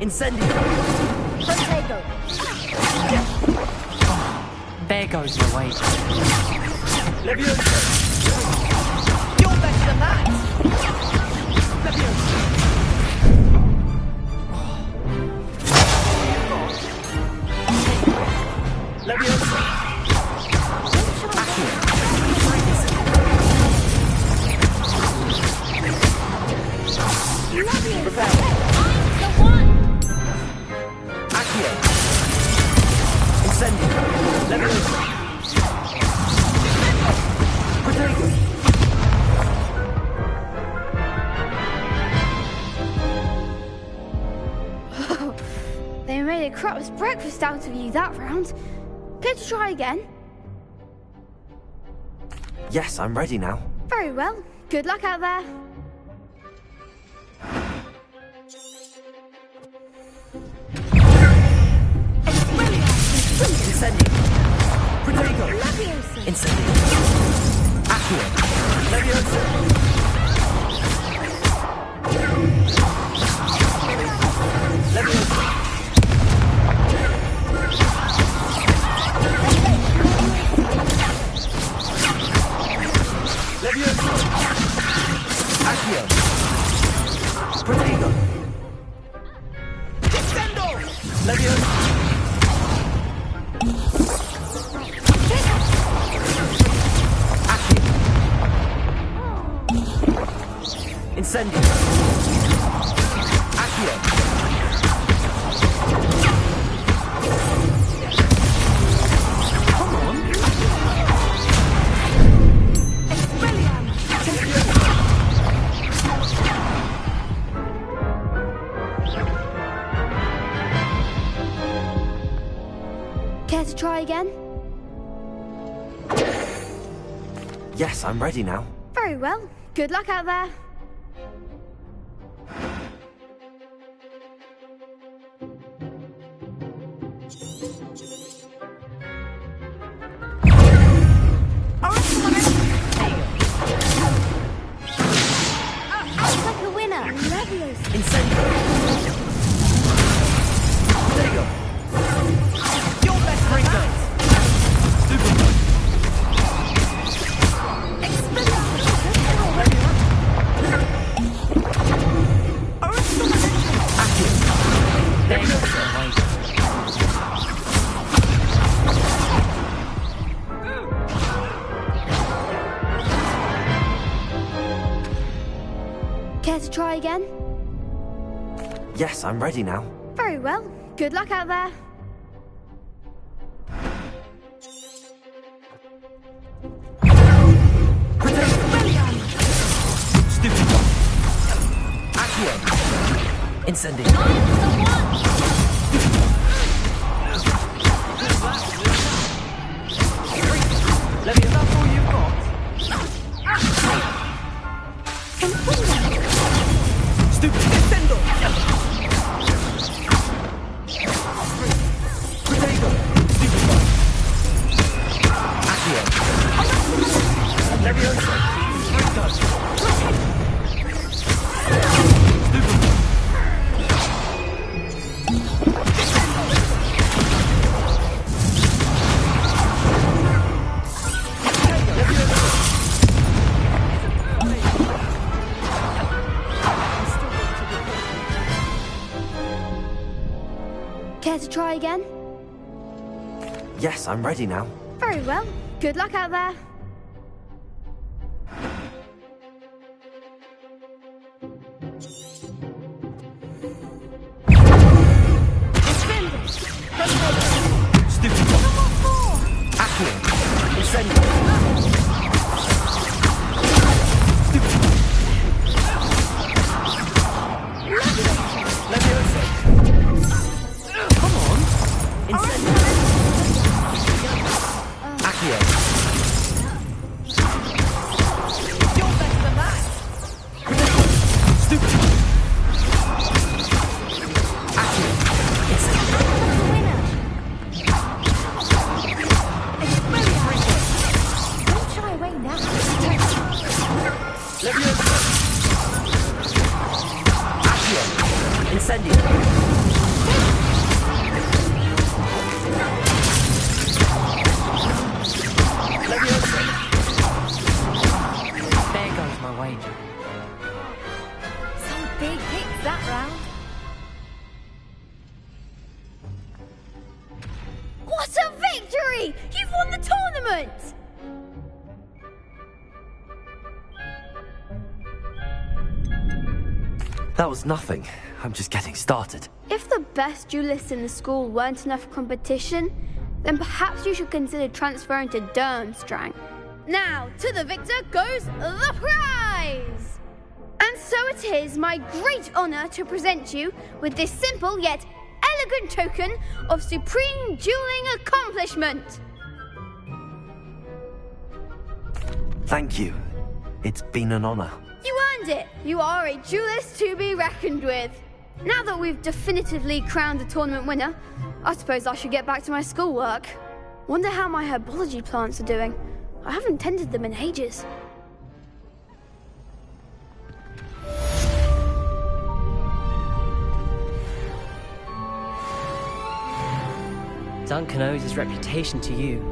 Incendio. Protego. There goes my weight. Leviosa. You're better than that. Leviosa. Leviosa. Accio. Prepare. Accio. Incendio. Leviosa. Protego. They made a crap's breakfast out of you that round. Care to try again? Yes, I'm ready now. Very well. Good luck out there. Incendio. Protego. Incendio. Accio. Leviosa. Leviosa. Leviosa. Accio. Protego. Descendo. Leviosa. Incendio. Accio. Come on. Expelliarm. Care to try again? Yes, I'm ready now. Very well. Good luck out there. Like a winner. Incendio. There you go. Your best drinker. Super. Care to try again? Yes, I'm ready now. Very well. Good luck out there. Stupid. Accio. Incendio. Let me have that all you've got. Stupid. Descendo. Protego. Stupid one. Accio. Leviosa. Stupid. Care to try again? Yes, I'm ready now. Very well. Good luck out there. Stupid one. Accio. Incendio. Stupid one. Leviosa. Come on. Incendio. Accio. You're better than that. Stupid one. Accio. Incendio. Don't shy away now. Leviosa. Accio. Incendio. Leviosa. There goes my wager. Some big hits that round. What a victory! You've won the tournament! That was nothing. I'm just getting started. If the best duelists in the school weren't enough competition, then perhaps you should consider transferring to Durmstrang. Now, to the victor goes the prize! And so it is my great honor to present you with this simple yet elegant token of supreme dueling accomplishment. Thank you. It's been an honor. You earned it! You are a duelist to be reckoned with. Now that we've definitively crowned the tournament winner, I suppose I should get back to my schoolwork. Wonder how my herbology plants are doing. I haven't tended them in ages. Duncan owes his reputation to you.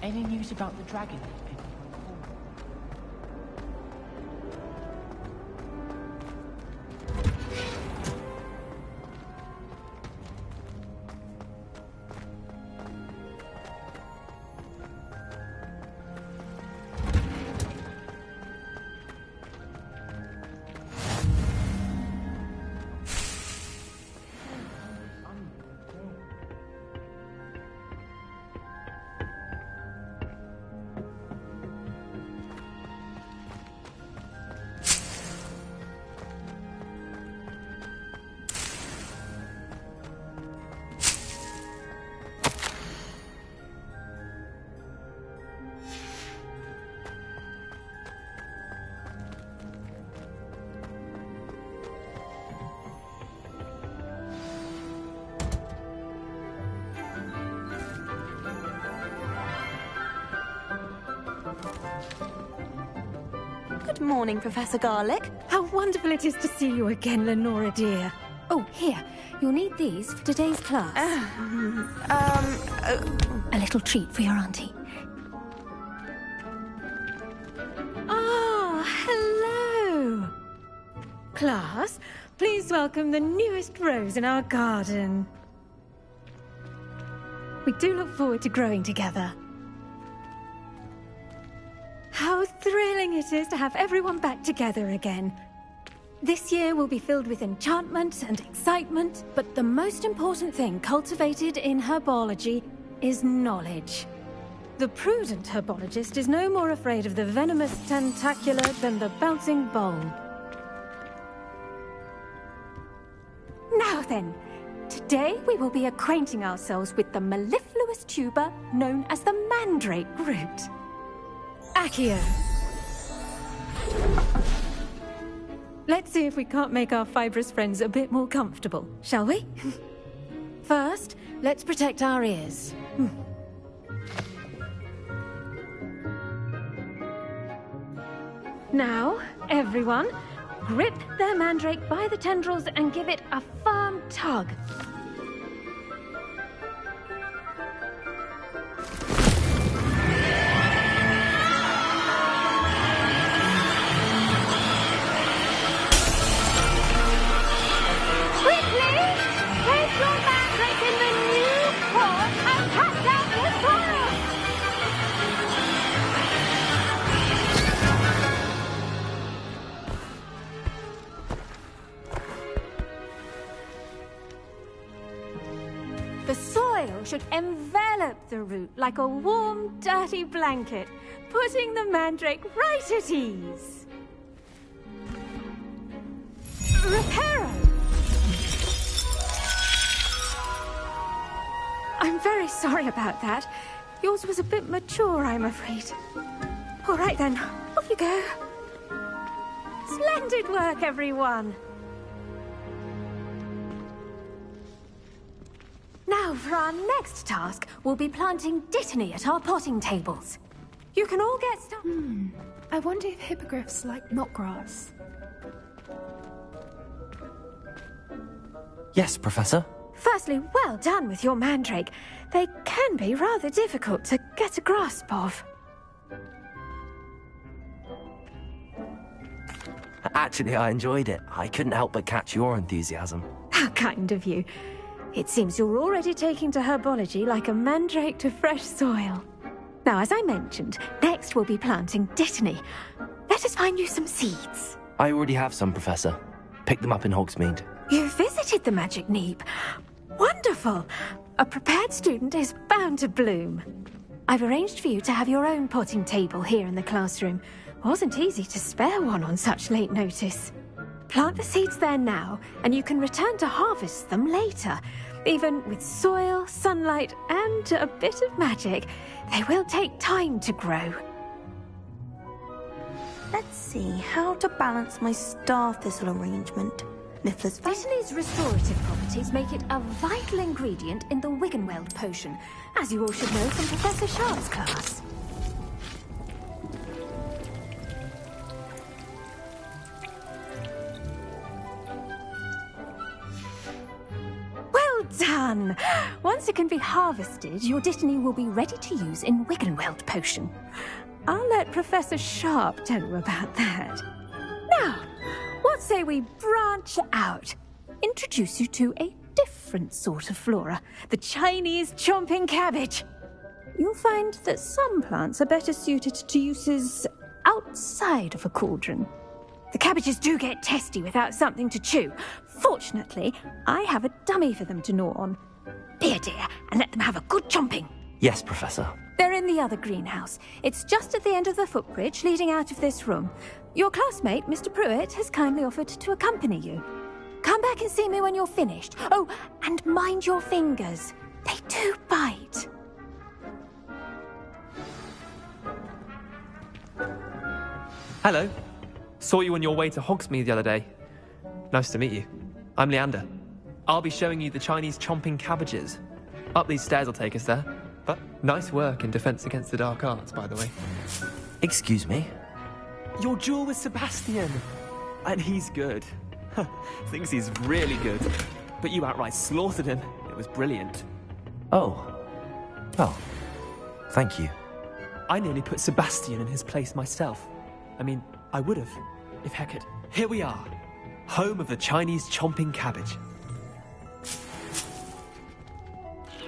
Any news about the dragon? Good morning, Professor Garlick. How wonderful it is to see you again, Lenora dear. Oh, here. You'll need these for today's class. A little treat for your auntie. Ah, hello. Class, please welcome the newest rose in our garden. We do look forward to growing together. How thrilling it is to have everyone back together again. This year will be filled with enchantment and excitement, but the most important thing cultivated in herbology is knowledge. The prudent herbologist is no more afraid of the venomous tentacular than the bouncing bowl. Now then, today we will be acquainting ourselves with the mellifluous tuber known as the mandrake root. Accio. Let's see if we can't make our fibrous friends a bit more comfortable, shall we? First, let's protect our ears. Now, everyone, grip their mandrake by the tendrils and give it a firm tug. should envelop the root like a warm, dirty blanket, putting the mandrake right at ease. Reparo! I'm very sorry about that. Yours was a bit mature, I'm afraid. All right then, off you go. Splendid work, everyone. Now, for our next task, we'll be planting dittany at our potting tables. You can all get started. I wonder if hippogriffs like knotgrass. Yes, Professor. Firstly, well done with your mandrake. They can be rather difficult to get a grasp of. Actually, I enjoyed it. I couldn't help but catch your enthusiasm. How kind of you. It seems you're already taking to herbology like a mandrake to fresh soil. Now, as I mentioned, next we'll be planting dittany. Let us find you some seeds. I already have some, Professor. Picked them up in Hogsmeade. You visited the Magic Neep. Wonderful! A prepared student is bound to bloom. I've arranged for you to have your own potting table here in the classroom. Wasn't easy to spare one on such late notice. Plant the seeds there now, and you can return to harvest them later. Even with soil, sunlight, and a bit of magic, they will take time to grow. Let's see how to balance my star thistle arrangement. Dittany's restorative properties make it a vital ingredient in the Wiggenweld potion, as you all should know from Professor Sharp's class. Well done! Once it can be harvested, your dittany will be ready to use in Wiggenweld potion. I'll let Professor Sharp tell you about that. Now, what say we branch out? Introduce you to a different sort of flora, the Chinese chomping cabbage. You'll find that some plants are better suited to uses outside of a cauldron. The cabbages do get testy without something to chew. Fortunately, I have a dummy for them to gnaw on. Be a dear and let them have a good chomping. Yes, Professor. They're in the other greenhouse. It's just at the end of the footbridge leading out of this room. Your classmate, Mr. Pruitt, has kindly offered to accompany you. Come back and see me when you're finished. Oh, and mind your fingers. They do bite. Hello. Saw you on your way to Hogsmeade the other day. Nice to meet you. I'm Leander. I'll be showing you the Chinese chomping cabbages. Up these stairs will take us there. But nice work in Defense Against the Dark Arts, by the way. Excuse me? Your duel with Sebastian. And he's good. Thinks he's really good. But you outright slaughtered him. It was brilliant. Oh. Oh. Thank you. I nearly put Sebastian in his place myself. I mean, I would have, if Hecate. Here we are. Home of the Chinese chomping cabbage.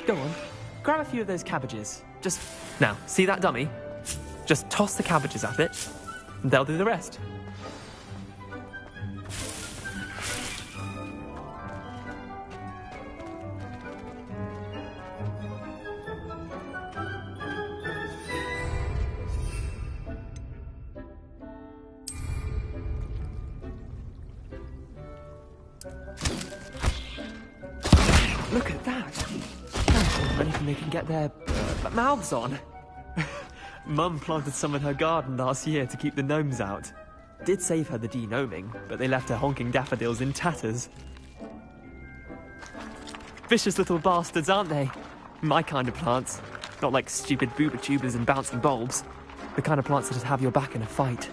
Go on. Grab a few of those cabbages. Just... Now, see that dummy? Just toss the cabbages at it, and they'll do the rest. Look at that. Anything they can get their mouths on. Mum planted some in her garden last year to keep the gnomes out. Did save her the de-gnoming, but they left her honking daffodils in tatters. Vicious little bastards, aren't they? My kind of plants. Not like stupid booba tubers and bouncing bulbs. The kind of plants that just have your back in a fight.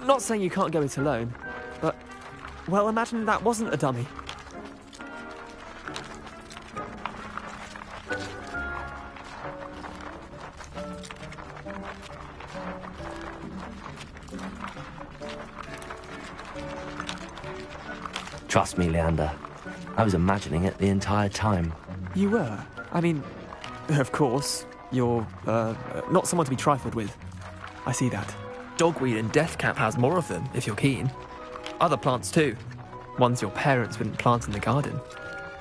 Not saying you can't go it alone, but... Well, imagine that wasn't a dummy. Trust me, Leander. I was imagining it the entire time. You were? I mean, of course, you're, not someone to be trifled with. I see that. Dogweed and deathcap has more of them, if you're keen. Other plants too. Ones your parents wouldn't plant in the garden.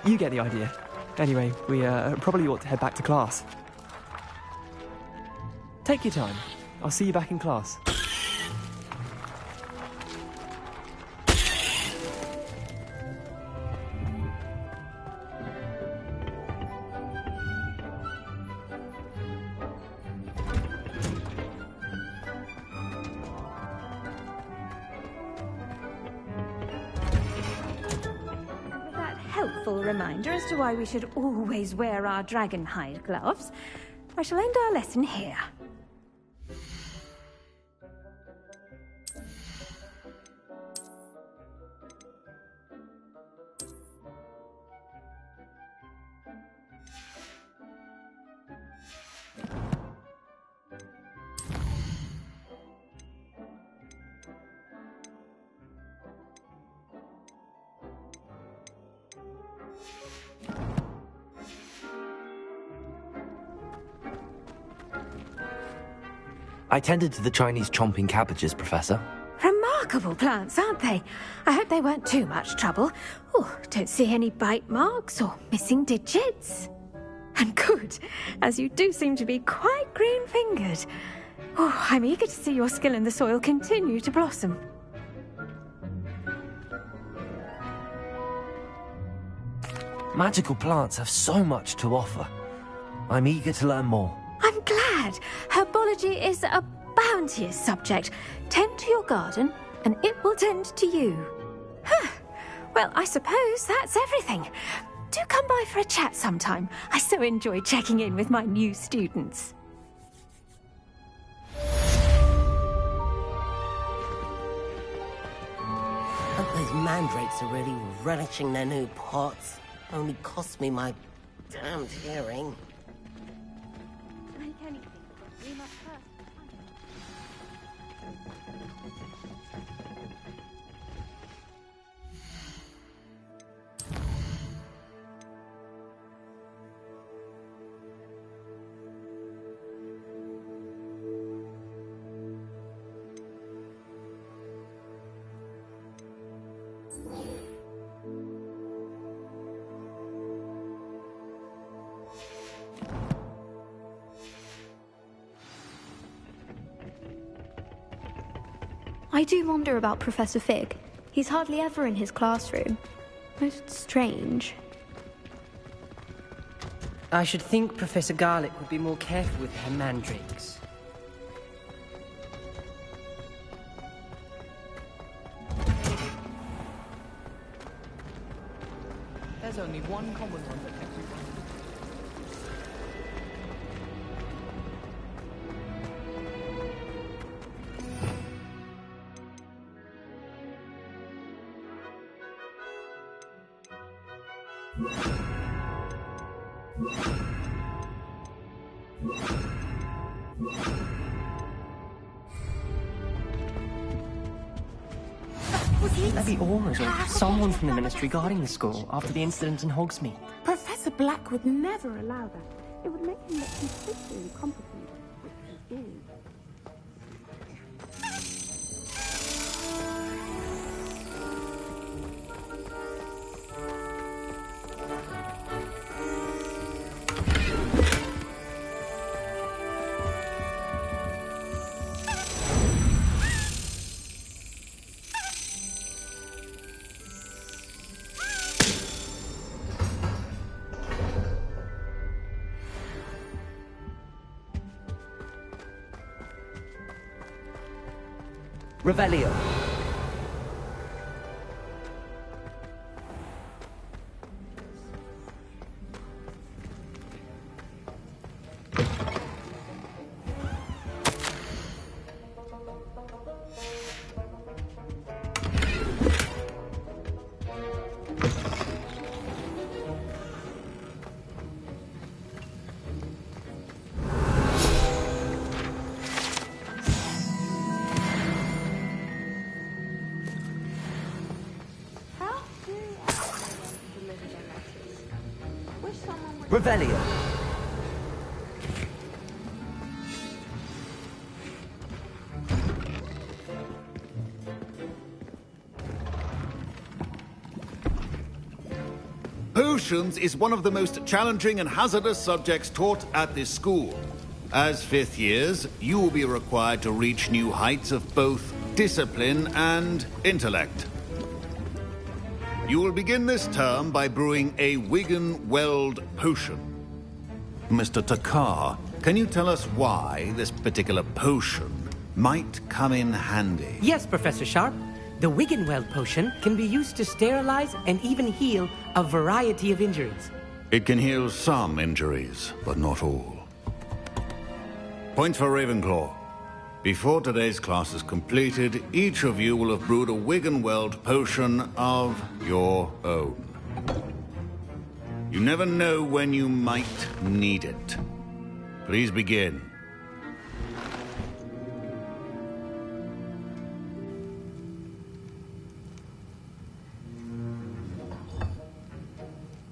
You get the idea. Anyway, we probably ought to head back to class. Take your time. I'll see you back in class. Helpful reminder as to why we should always wear our dragon hide gloves. I shall end our lesson here. I tended to the Chinese chomping cabbages, Professor. Remarkable plants, aren't they? I hope they weren't too much trouble. Oh, don't see any bite marks or missing digits. And good, as you do seem to be quite green-fingered. Oh, I'm eager to see your skill in the soil continue to blossom. Magical plants have so much to offer. I'm eager to learn more. I'm glad. Herbology is a bounteous subject. Tend to your garden, and it will tend to you. Huh. Well, I suppose that's everything. Do come by for a chat sometime. I so enjoy checking in with my new students. Hope those mandrakes are really relishing their new pots. Only cost me my damned hearing. Make anything, but we must first. I do wonder about Professor Fig. He's hardly ever in his classroom. Most strange. I should think Professor Garlick would be more careful with her mandrakes. There's only one common one that everyone... Lady Aurors or someone from the Ministry guarding the school after the incident in Hogsmeade. Professor Black would never allow that. It would make him look completely incompetent, which he is. Revelio. Revelio. Potions is one of the most challenging and hazardous subjects taught at this school. As fifth years, you will be required to reach new heights of both discipline and intellect. You will begin this term by brewing a Wiggenweld potion. Mr. Takar, can you tell us why this particular potion might come in handy? Yes, Professor Sharp. The Wiggenweld potion can be used to sterilize and even heal a variety of injuries. It can heal some injuries, but not all. Points for Ravenclaw. Before today's class is completed, each of you will have brewed a Wiggenweld potion of your own. You never know when you might need it. Please begin.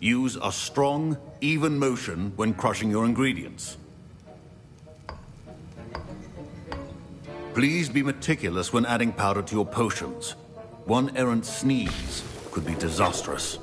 Use a strong, even motion when crushing your ingredients. Please be meticulous when adding powder to your potions. One errant sneeze could be disastrous.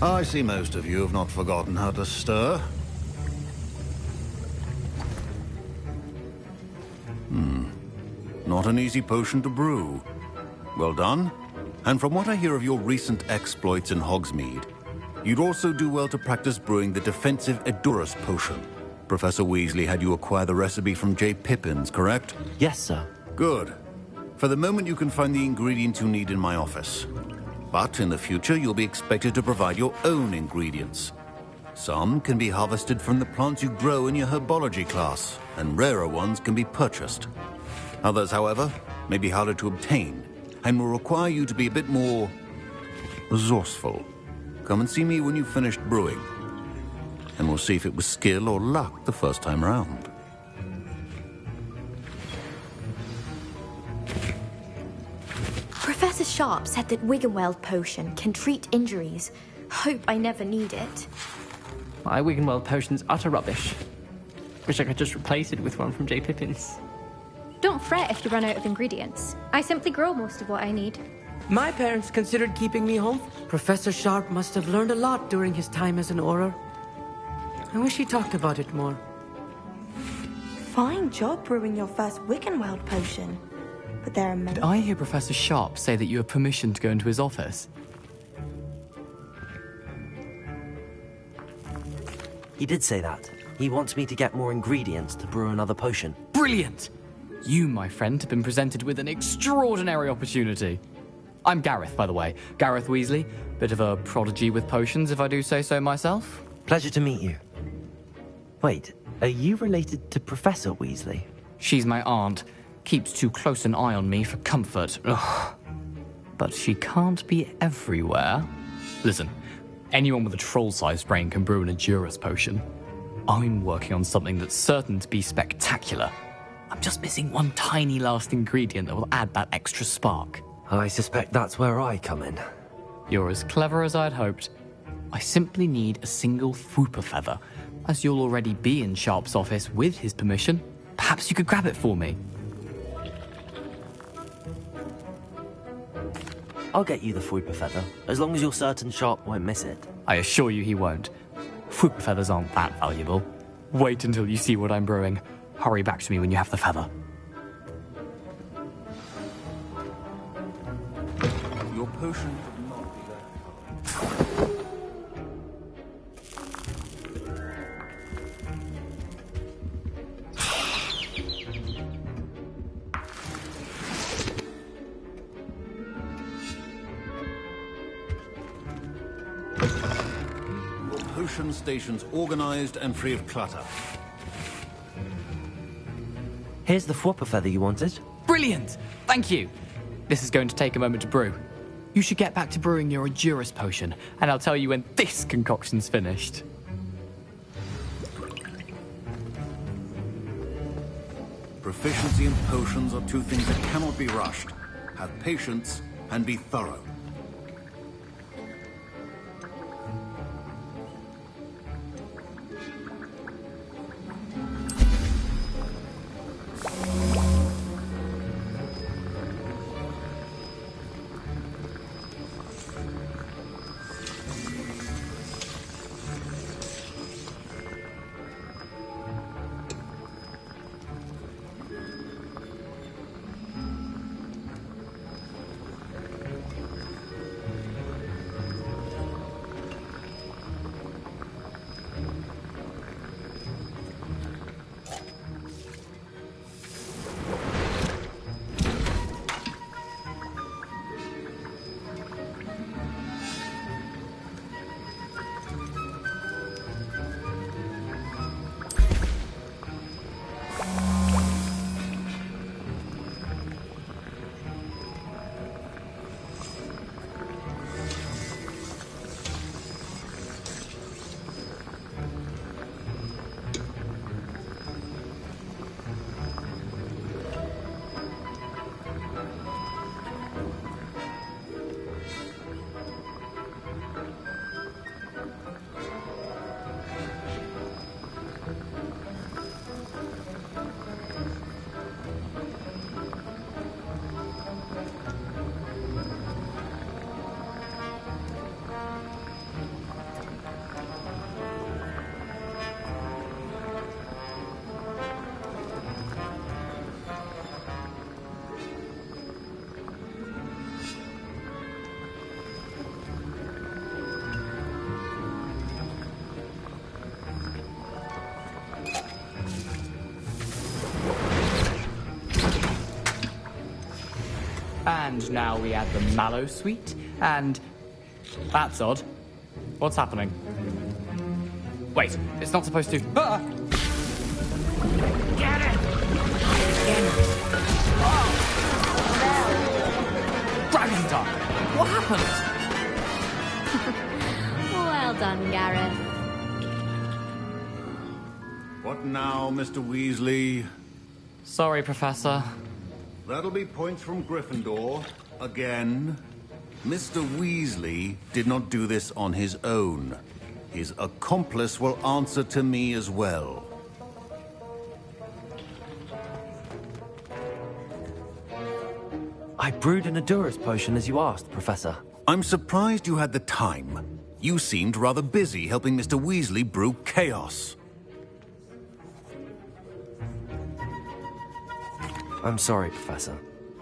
I see most of you have not forgotten how to stir. Not an easy potion to brew. Well done. And from what I hear of your recent exploits in Hogsmeade, you'd also do well to practice brewing the defensive Edurus potion. Professor Weasley had you acquire the recipe from J. Pippins, correct? Yes, sir. Good. For the moment, you can find the ingredients you need in my office. But in the future, you'll be expected to provide your own ingredients. Some can be harvested from the plants you grow in your herbology class, and rarer ones can be purchased. Others, however, may be harder to obtain, and will require you to be a bit more resourceful. Come and see me when you've finished brewing, and we'll see if it was skill or luck the first time round. Professor Sharp said that Wiggenweld potion can treat injuries. Hope I never need it. My Wiggenweld potion's utter rubbish. Wish I could just replace it with one from J. Pippins. Don't fret if you run out of ingredients. I simply grow most of what I need. My parents considered keeping me home. Professor Sharp must have learned a lot during his time as an Auror. I wish he talked about it more. Fine job brewing your first Wiggenweld potion. But there are many... Did I hear Professor Sharp say that you have permission to go into his office? He did say that. He wants me to get more ingredients to brew another potion. Brilliant! You, my friend, have been presented with an extraordinary opportunity. I'm Gareth, by the way. Gareth Weasley. Bit of a prodigy with potions, if I do say so myself. Pleasure to meet you. Wait, are you related to Professor Weasley? She's my aunt. Keeps too close an eye on me for comfort. Ugh. But she can't be everywhere. Listen, anyone with a troll-sized brain can brew an Edurus potion. I'm working on something that's certain to be spectacular. I'm just missing one tiny last ingredient that will add that extra spark. I suspect that's where I come in. You're as clever as I'd hoped. I simply need a single Fwooper feather. As you'll already be in Sharp's office with his permission, perhaps you could grab it for me. I'll get you the Fwooper feather, as long as you're certain Sharp won't miss it. I assure you he won't. Fwooper feathers aren't that valuable. Wait until you see what I'm brewing. Hurry back to me when you have the feather. Your potion could not be that. Your potion station's organized and free of clutter. Here's the Fwooper feather you wanted. Brilliant! Thank you! This is going to take a moment to brew. You should get back to brewing your Endurus potion, and I'll tell you when this concoction's finished. Proficiency in potions are two things that cannot be rushed. Have patience and be thorough. And now we add the mallow sweet, and... That's odd. What's happening? Wait, it's not supposed to... Ah! Get it! Dragon Duck! What happened? Well done, Gareth. What now, Mr. Weasley? Sorry, Professor. That'll be points from Gryffindor. Again. Mr. Weasley did not do this on his own. His accomplice will answer to me as well. I brewed an Endurus potion as you asked, Professor. I'm surprised you had the time. You seemed rather busy helping Mr. Weasley brew chaos. I'm sorry, Professor.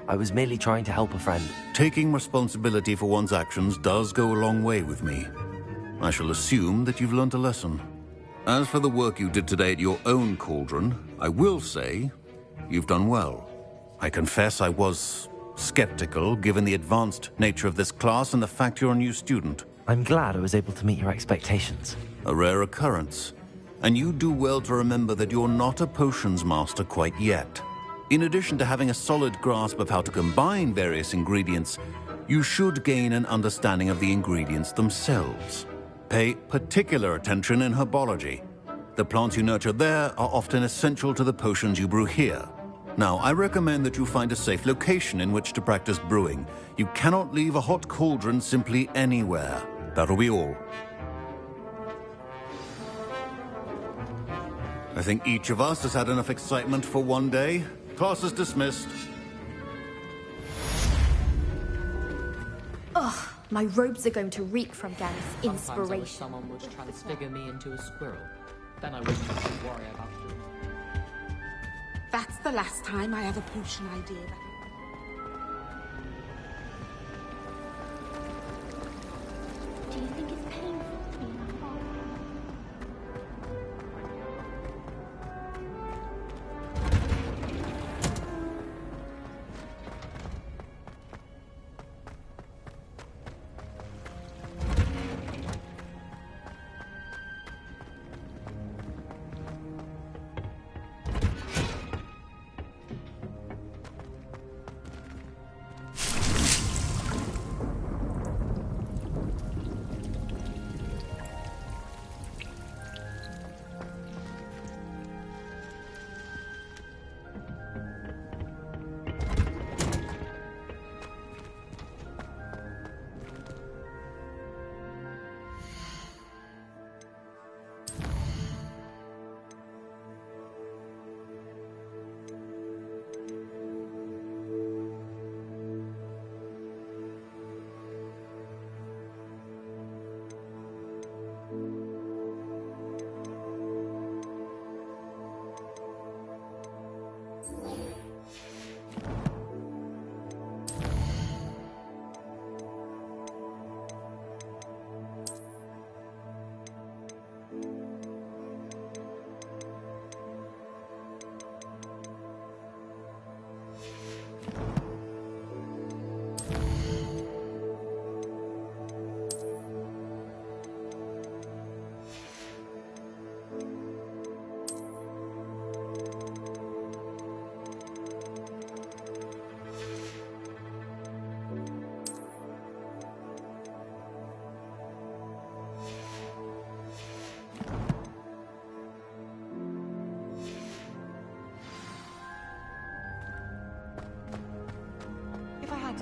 I was merely trying to help a friend. Taking responsibility for one's actions does go a long way with me. I shall assume that you've learnt a lesson. As for the work you did today at your own cauldron, I will say you've done well. I confess I was skeptical, given the advanced nature of this class and the fact you're a new student. I'm glad I was able to meet your expectations. A rare occurrence. And you do well to remember that you're not a potions master quite yet. In addition to having a solid grasp of how to combine various ingredients, you should gain an understanding of the ingredients themselves. Pay particular attention in herbology. The plants you nurture there are often essential to the potions you brew here. Now, I recommend that you find a safe location in which to practice brewing. You cannot leave a hot cauldron simply anywhere. That'll be all. I think each of us has had enough excitement for one day. Class is dismissed. Ugh, my robes are going to reek from Gareth's Sometimes I wish inspiration. someone would transfigure me into a squirrel. Then I wouldn't have to worry about it. That's the last time I have a potion idea. Do you think it's painful being a hog?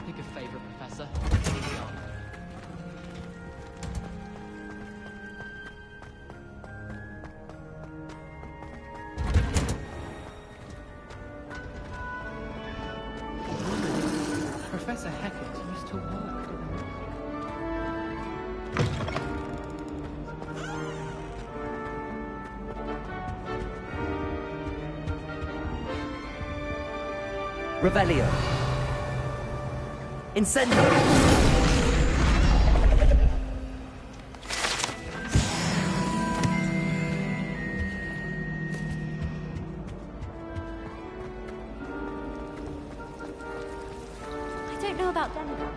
Pick a favorite, Professor. Professor Hecat used to walk, didn't he? Revelio. Incendio. I don't know about Demigod.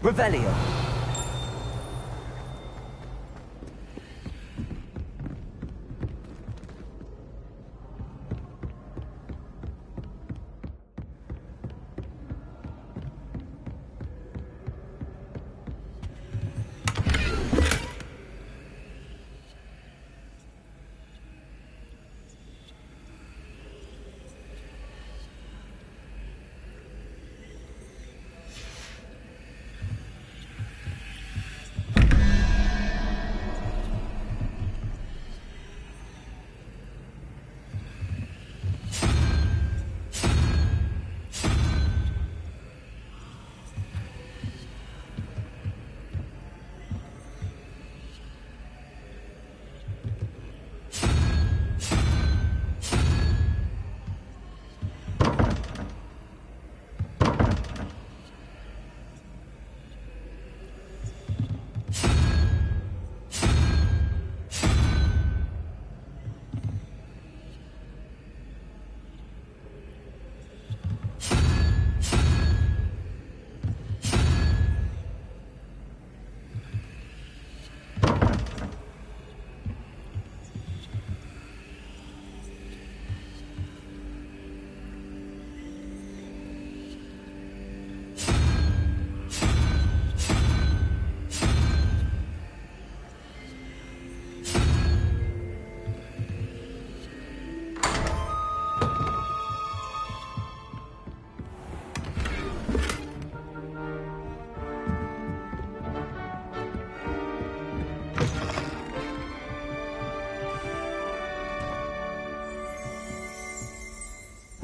Revelio.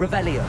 Revelio.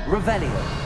Revelio.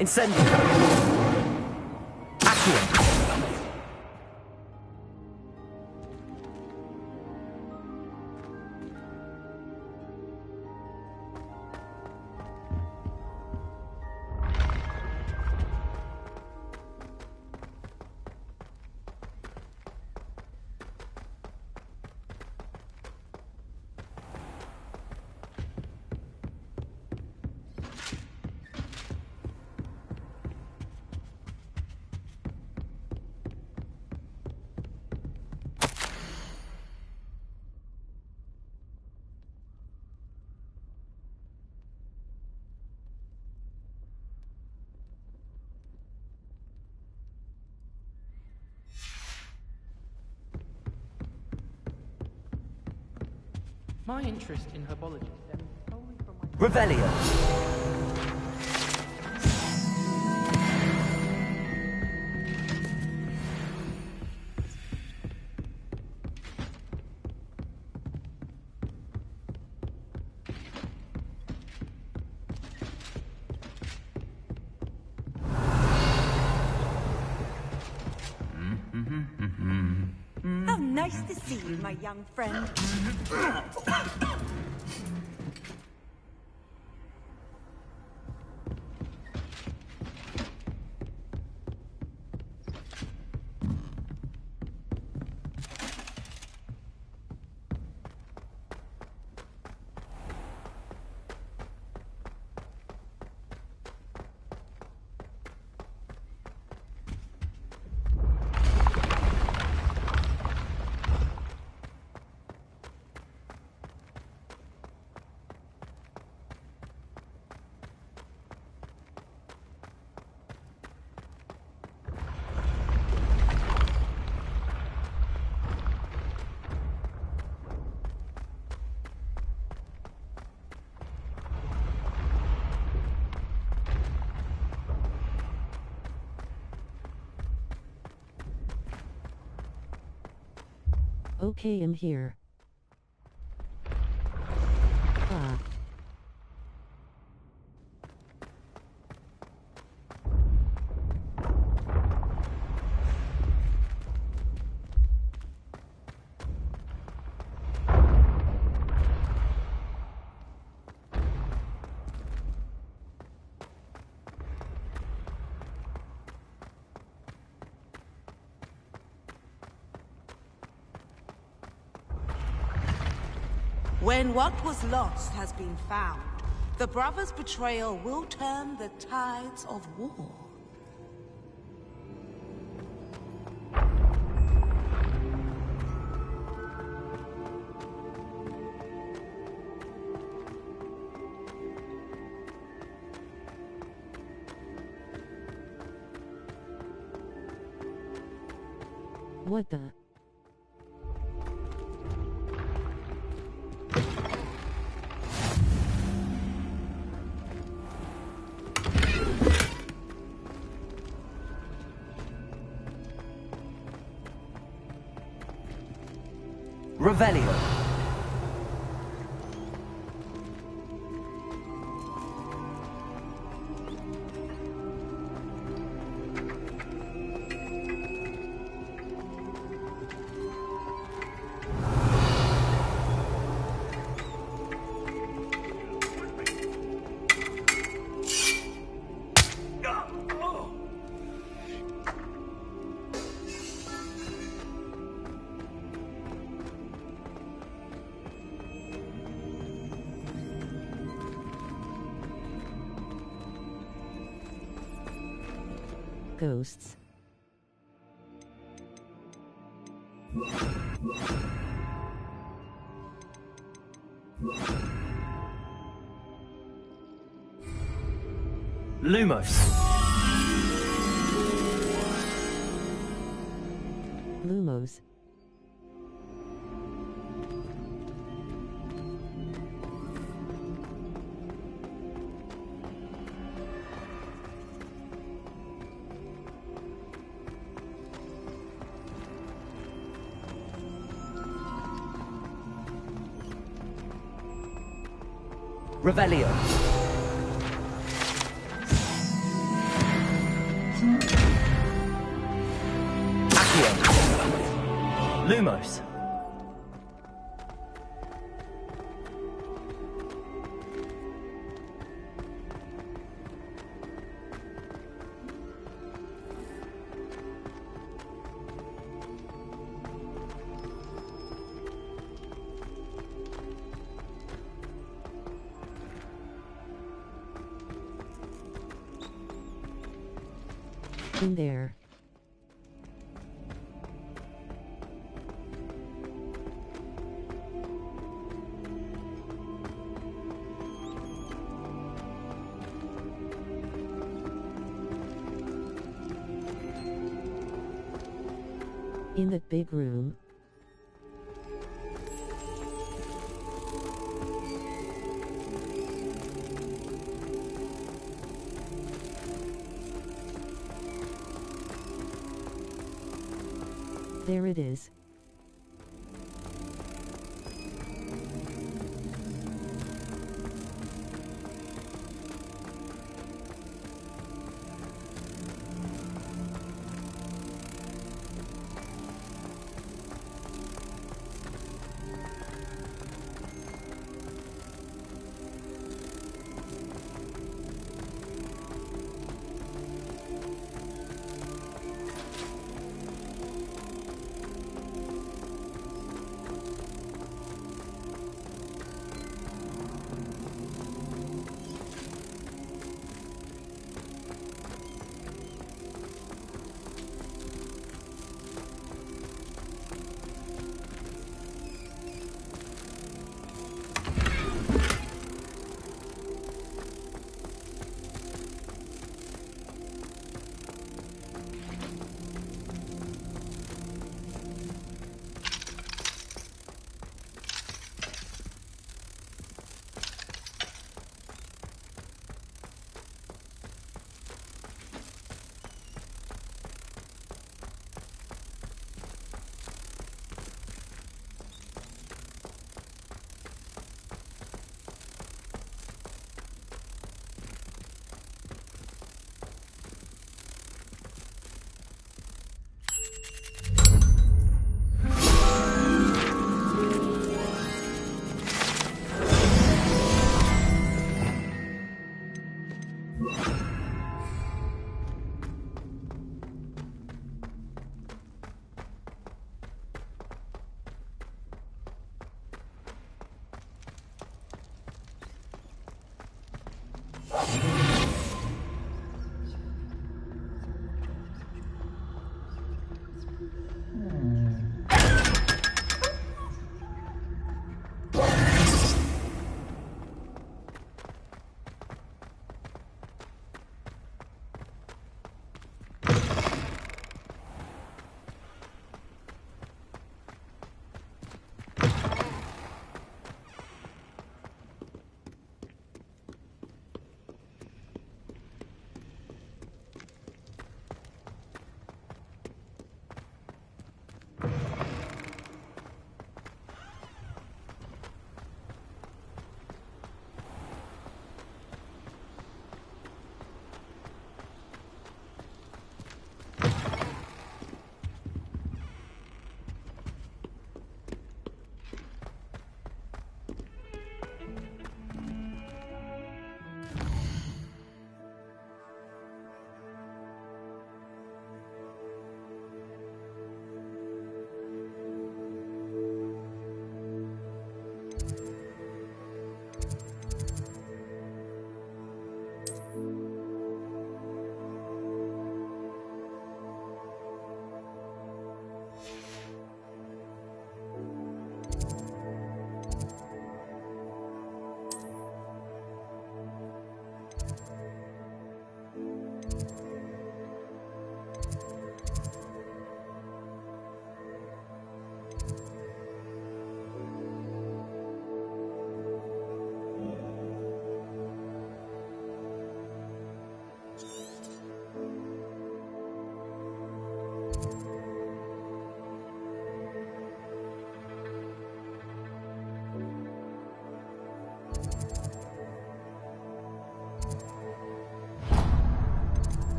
Incendio! Accio! My interest in herbology stems solely from my... Revelio! How nice to see you, my young friend. Okay, I'm here. When what was lost has been found, the brothers' betrayal will turn the tides of war. What the? Revelio. Ghosts. Lumos. Lumos. Revelio. Lumos. In there. In that big room. There it is.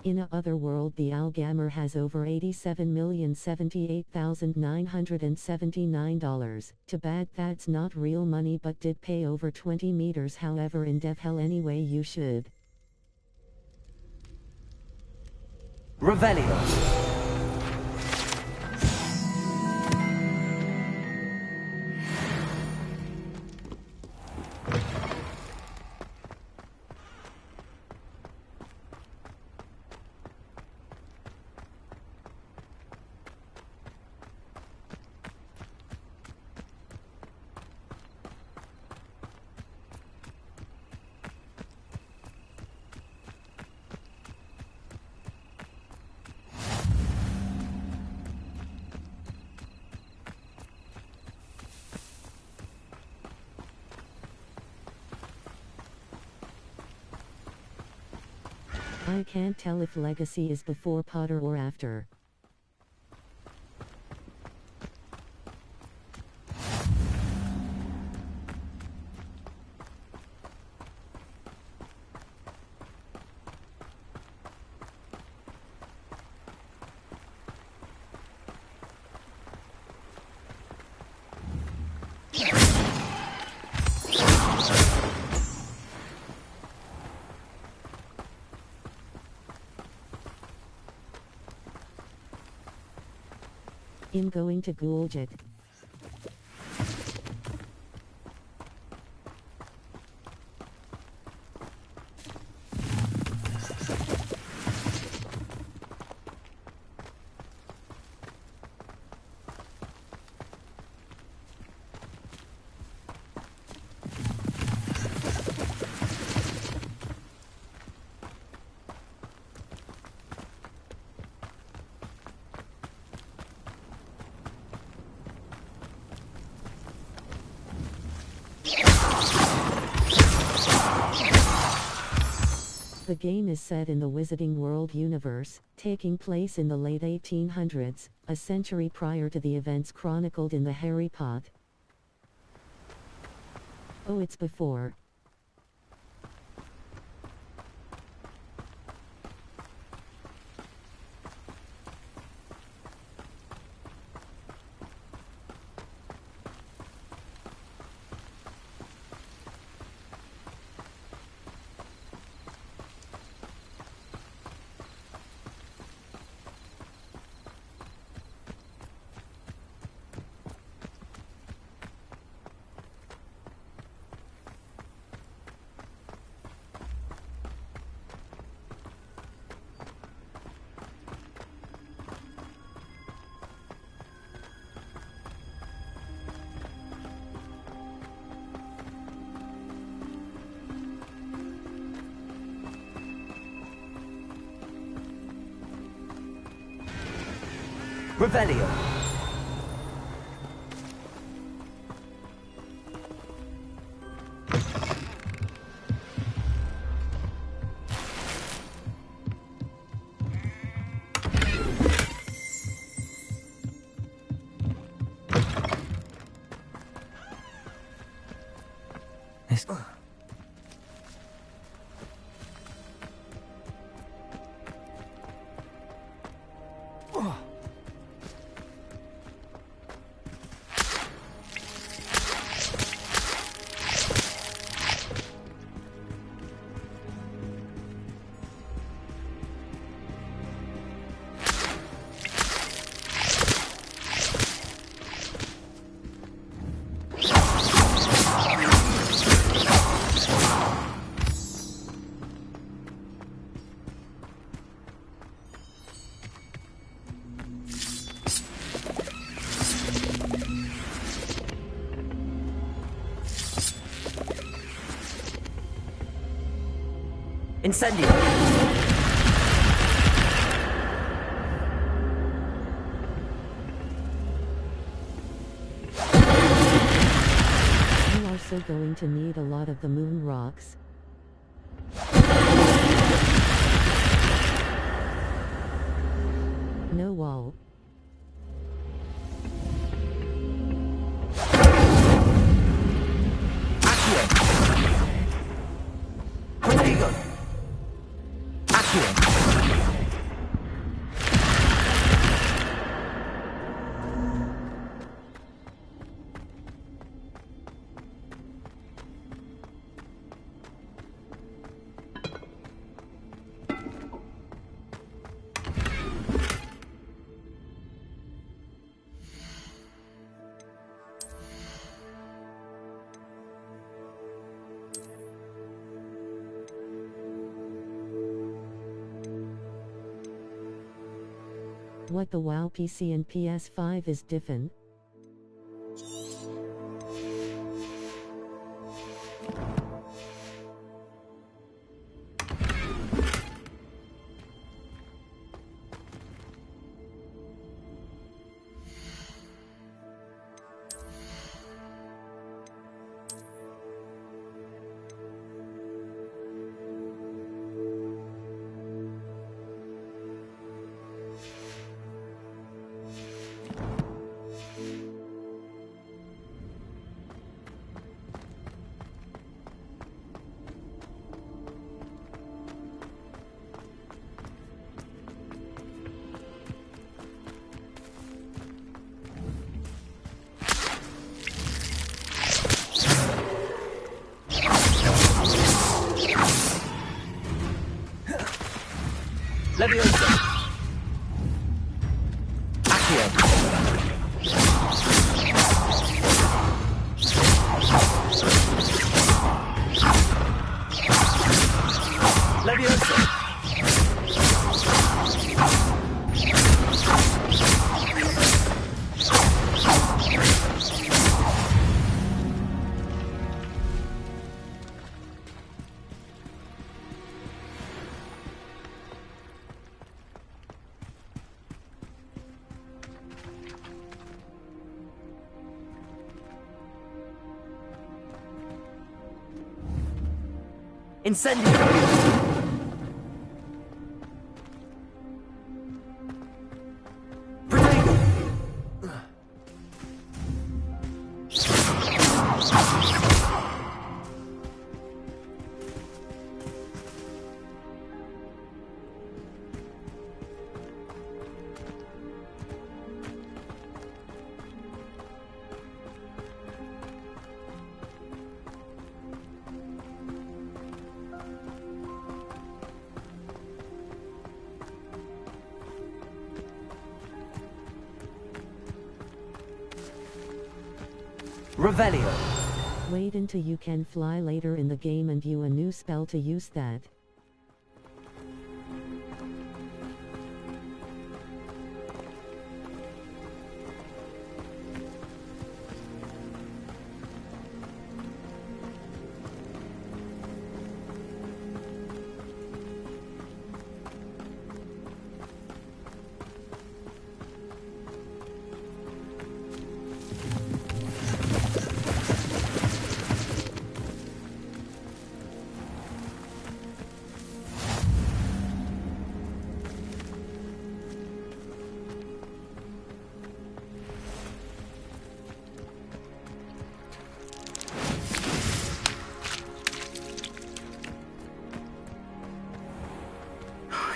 In a other world, the Algammer has over $87,078,979. Too bad that's not real money, but did pay over 20 meters. However, in Dev Hell anyway, you should. Revelio. I can't tell if Legacy is before Potter or after. I'm going to Ghouljet. The game is set in the Wizarding World universe, taking place in the late 1800s, a century prior to the events chronicled in the Harry Potter. Oh, it's before. Revelio. Incendio! I'm also going to need a lot of the moon rocks. No wall. Accio! Protego! Accio! What the WoW PC and PS5 is different? Leviosa! Accio! Leviosa! Incendio! Revelio. Wait until you can fly later in the game and you a new spell to use that.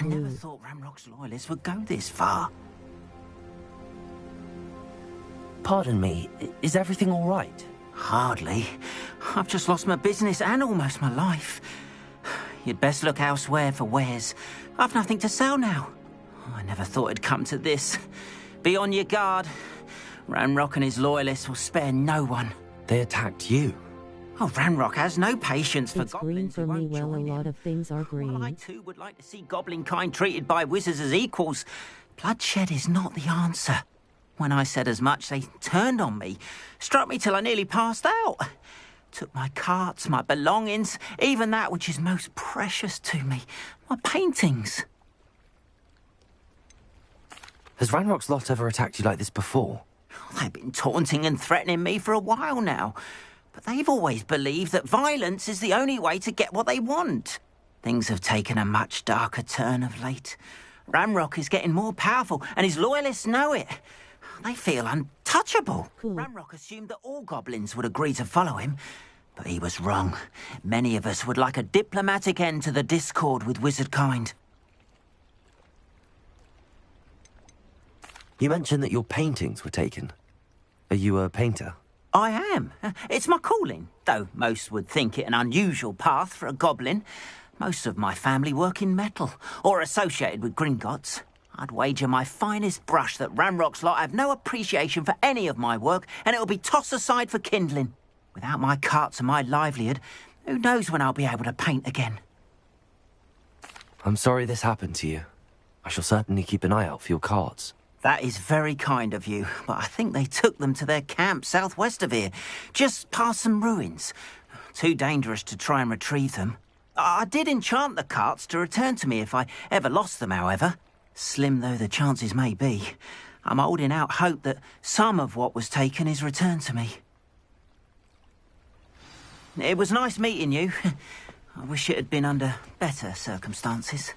I never thought Ranrock's loyalists would go this far. Pardon me, is everything all right? Hardly. I've just lost my business and almost my life. You'd best look elsewhere for wares. I've nothing to sell now. I never thought it'd come to this. Be on your guard. Ranrock and his loyalists will spare no one. They attacked you. Oh, Ranrock has no patience for It's goblins. green for me. Well, a lot of things are green. Well, I too would like to see goblin kind treated by wizards as equals. Bloodshed is not the answer. When I said as much, they turned on me, struck me till I nearly passed out. Took my carts, my belongings, even that which is most precious to me, my paintings. Has Ranrock's lot ever attacked you like this before? They've been taunting and threatening me for a while now. But they've always believed that violence is the only way to get what they want. Things have taken a much darker turn of late. Ranrock is getting more powerful, and his loyalists know it. They feel untouchable. Ranrock assumed that all goblins would agree to follow him, but he was wrong. Many of us would like a diplomatic end to the discord with wizard kind. You mentioned that your paintings were taken. Are you a painter? I am. It's my calling, though most would think it an unusual path for a goblin. Most of my family work in metal, or associated with Gringotts. I'd wager my finest brush that Ranrock's lot have no appreciation for any of my work, and it'll be tossed aside for kindling. Without my carts and my livelihood, who knows when I'll be able to paint again. I'm sorry this happened to you. I shall certainly keep an eye out for your cards. That is very kind of you, but I think they took them to their camp southwest of here, just past some ruins. Too dangerous to try and retrieve them. I did enchant the carts to return to me if I ever lost them, however. Slim though the chances may be, I'm holding out hope that some of what was taken is returned to me. It was nice meeting you. I wish it had been under better circumstances.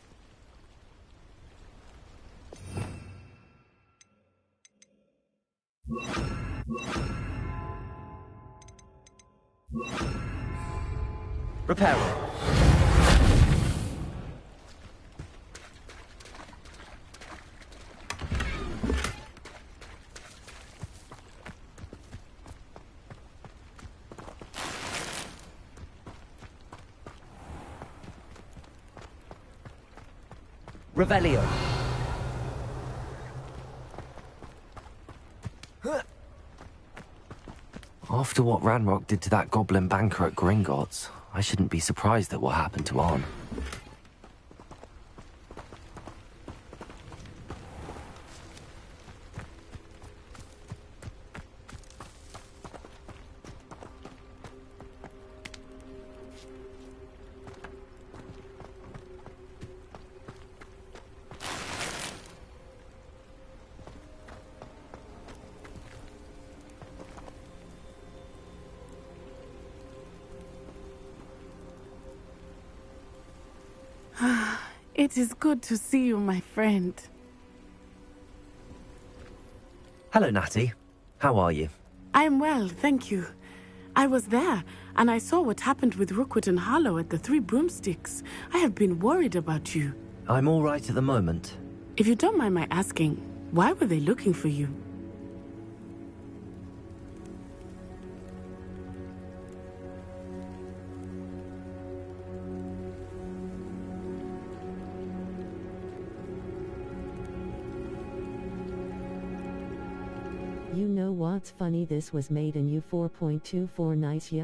Repairer. Revelio. After what Ranrock did to that goblin banker at Gringotts, I shouldn't be surprised at what happened to Arn. It is good to see you, my friend. Hello, Natty. How are you? I'm well, thank you. I was there, and I saw what happened with Rookwood and Harlow at the Three Broomsticks. I have been worried about you. I'm all right at the moment. If you don't mind my asking, why were they looking for you? You know what's funny? This was made in U4.24 nice, yeah?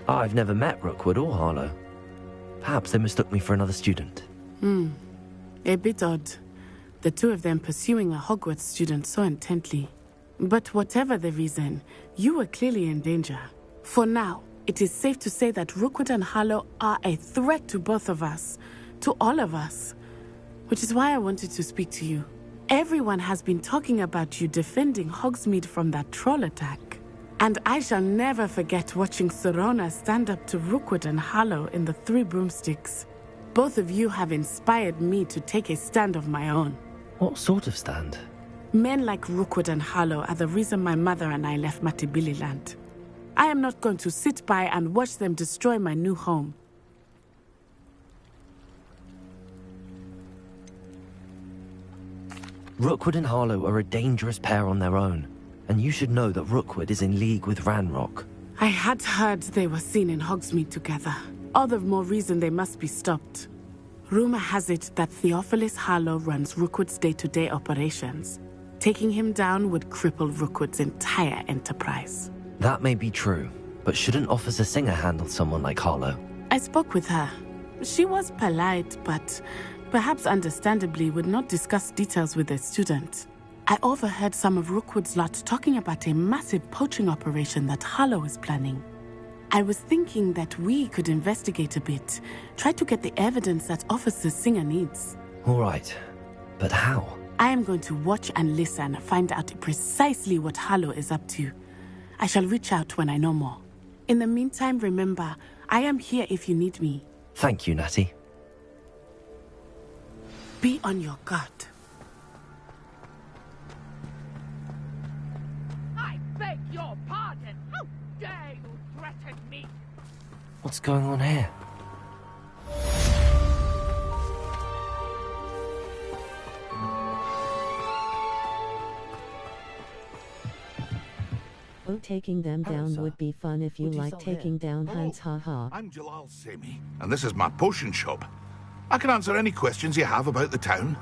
I've never met Rookwood or Harlow. Perhaps they mistook me for another student. A bit odd. The two of them pursuing a Hogwarts student so intently. But whatever the reason, you were clearly in danger. For now, it is safe to say that Rookwood and Harlow are a threat to both of us. To all of us. Which is why I wanted to speak to you. Everyone has been talking about you defending Hogsmeade from that troll attack. And I shall never forget watching Serona stand up to Rookwood and Harlow in the Three Broomsticks. Both of you have inspired me to take a stand of my own. What sort of stand? Men like Rookwood and Harlow are the reason my mother and I left Matibili-land. I am not going to sit by and watch them destroy my new home. Rookwood and Harlow are a dangerous pair on their own, and you should know that Rookwood is in league with Ranrock. I had heard they were seen in Hogsmeade together. All the more reason they must be stopped. Rumor has it that Theophilus Harlow runs Rookwood's day-to-day operations. Taking him down would cripple Rookwood's entire enterprise. That may be true, but shouldn't Officer Singer handle someone like Harlow? I spoke with her. She was polite, but perhaps understandably would not discuss details with a student. I overheard some of Rookwood's lot talking about a massive poaching operation that Harlow is planning. I was thinking that we could investigate a bit, try to get the evidence that Officer Singer needs. All right, but how? I am going to watch and listen, find out precisely what Harlow is up to. I shall reach out when I know more. In the meantime, remember, I am here if you need me. Thank you, Natty. Be on your guard. I beg your pardon. How dare you threaten me? What's going on here? Oh, taking them down would be fun if you like taking down Hans, haha. I'm Jalal Semi, and this is my potion shop. I can answer any questions you have about the town.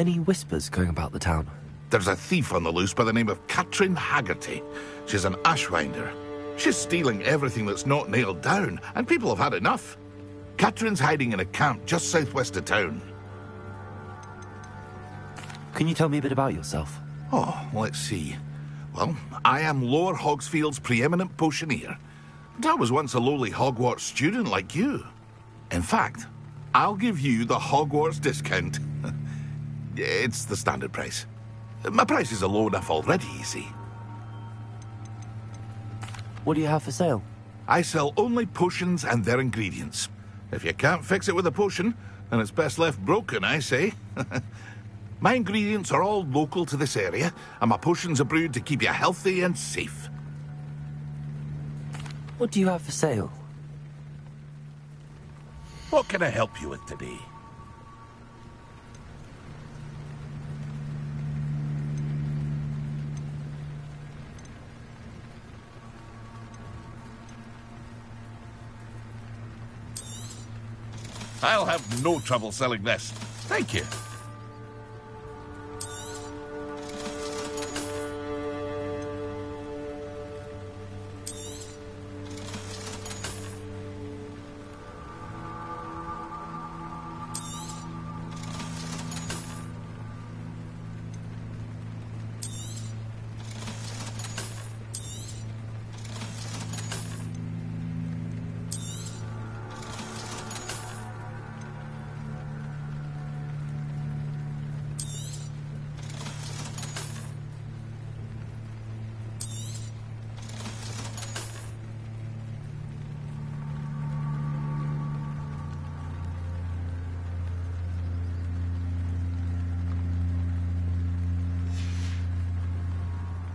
Any whispers going about the town? There's a thief on the loose by the name of Katrin Haggerty. She's an ashwinder. She's stealing everything that's not nailed down, and people have had enough. Katrin's hiding in a camp just southwest of town. Can you tell me a bit about yourself? Oh, let's see. Well, I am Lower Hogsfield's preeminent potioneer. But I was once a lowly Hogwarts student like you. In fact, I'll give you the Hogwarts discount. It's the standard price. My prices are low enough already, you see. What do you have for sale? I sell only potions and their ingredients. If you can't fix it with a potion, then it's best left broken, I say. My ingredients are all local to this area, and my potions are brewed to keep you healthy and safe. What do you have for sale? What can I help you with today? I'll have no trouble selling this. Thank you.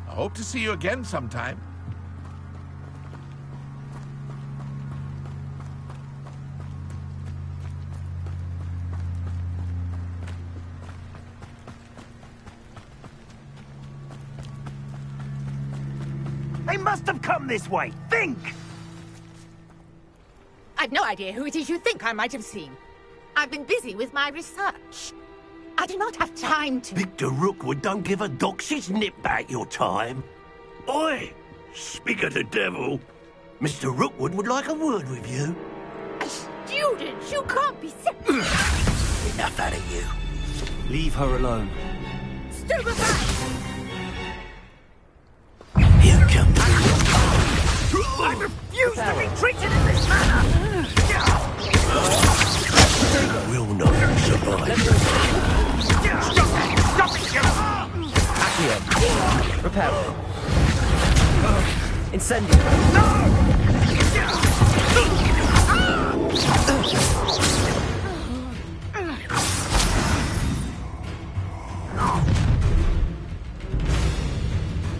Hope to see you again sometime. They must have come this way. Think! I've no idea who it is you think I might have seen. I've been busy with my research. I do not have time to... Victor Rookwood don't give a doxy's nip back your time. Oi! Speak of the devil. Mr. Rookwood would like a word with you. A student? You can't be... Enough out of you. Leave her alone. Stupefy! Here comes... I refuse to be treated in this manner! Will not survive. Stop it! Accio. Repel. Incendio.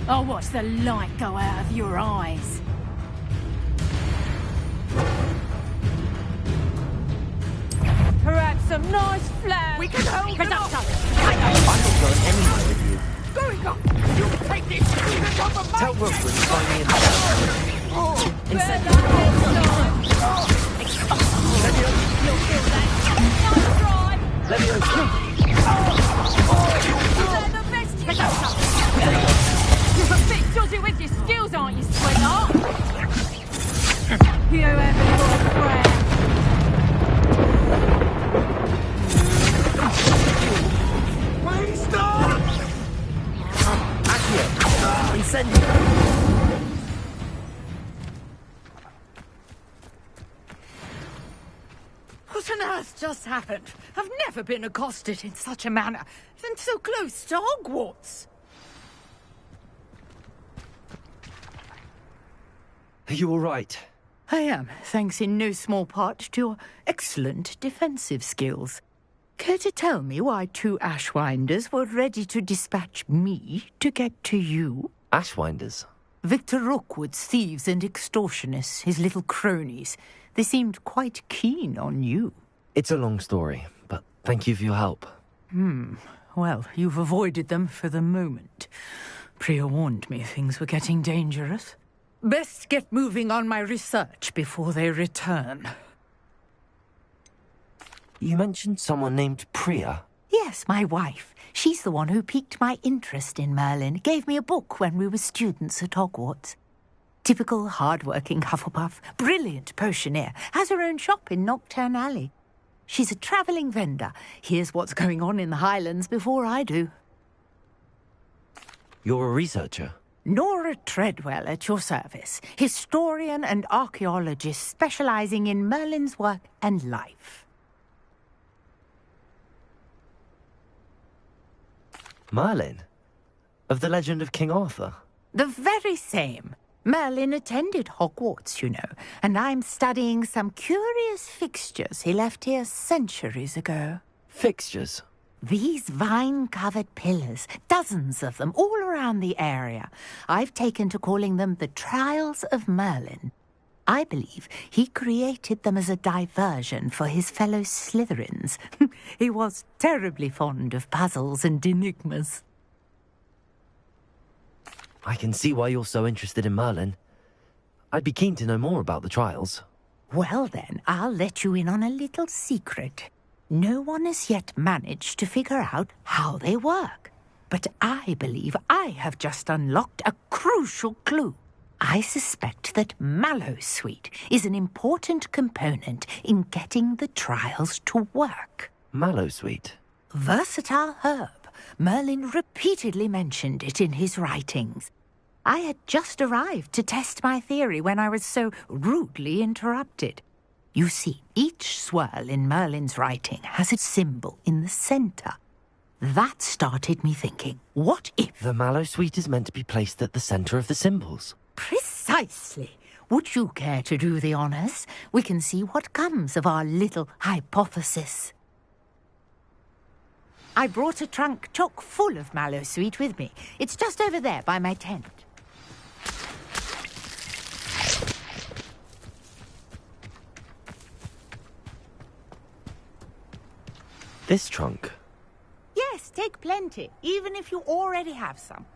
I'll watch the light go out of your eyes. Perhaps some nice flowers. We can hold it up. I'm not going anywhere with you. Going up. You take this. You can go for Tell Rookwood to find me in the Incendio. You'll feel that. Nice try. Let me know. They're the best. Pick up some. You're a bit dodgy with your skills, aren't you, sweetheart? You haven't got a friend. Please stop! Accio. Incendio. What on earth just happened? I've never been accosted in such a manner, and so close to Hogwarts. Are you all right? I am, thanks in no small part to your excellent defensive skills. Care to tell me why two Ashwinders were ready to dispatch me to get to you? Ashwinders? Victor Rookwood's thieves and extortionists, his little cronies. They seemed quite keen on you. It's a long story, but thank you for your help. Well, you've avoided them for the moment. Priya warned me things were getting dangerous. Best get moving on my research before they return. You mentioned someone named Priya. Yes, my wife. She's the one who piqued my interest in Merlin, gave me a book when we were students at Hogwarts. Typical hard-working Hufflepuff, brilliant potioneer, has her own shop in Knockturn Alley. She's a travelling vendor. Hears what's going on in the Highlands before I do. You're a researcher? Nora Treadwell at your service, historian and archaeologist specialising in Merlin's work and life. Merlin? Of the legend of King Arthur? The very same. Merlin attended Hogwarts, you know, and I'm studying some curious fixtures he left here centuries ago. Fixtures? These vine-covered pillars, dozens of them, all around the area. I've taken to calling them the Trials of Merlin. I believe he created them as a diversion for his fellow Slytherins. He was terribly fond of puzzles and enigmas. I can see why you're so interested in Merlin. I'd be keen to know more about the trials. Well then, I'll let you in on a little secret. No one has yet managed to figure out how they work. But I believe I have just unlocked a crucial clue. I suspect that Mallowsweet is an important component in getting the trials to work. Mallowsweet? Versatile herb. Merlin repeatedly mentioned it in his writings. I had just arrived to test my theory when I was so rudely interrupted. You see, each swirl in Merlin's writing has a symbol in the centre. That started me thinking, what if... The Mallowsweet is meant to be placed at the centre of the symbols. Precisely. Would you care to do the honours? We can see what comes of our little hypothesis. I brought a trunk chock full of Mallowsweet with me. It's just over there by my tent. This trunk? Yes, take plenty, even if you already have some.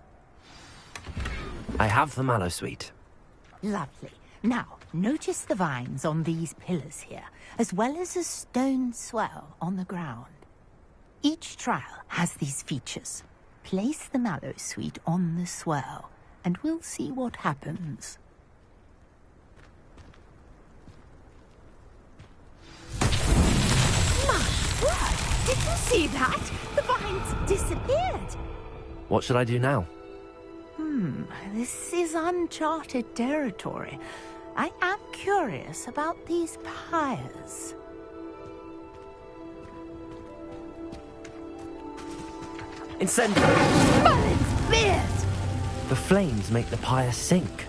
I have the Mallowsweet. Lovely. Now, notice the vines on these pillars here, as well as a stone swell on the ground. Each trial has these features. Place the Mallowsweet on the swell, and we'll see what happens. My word! Did you see that? The vines disappeared. What should I do now? This is uncharted territory. I am curious about these pyres. Incendio! Merlin's beard! The flames make the pyre sink.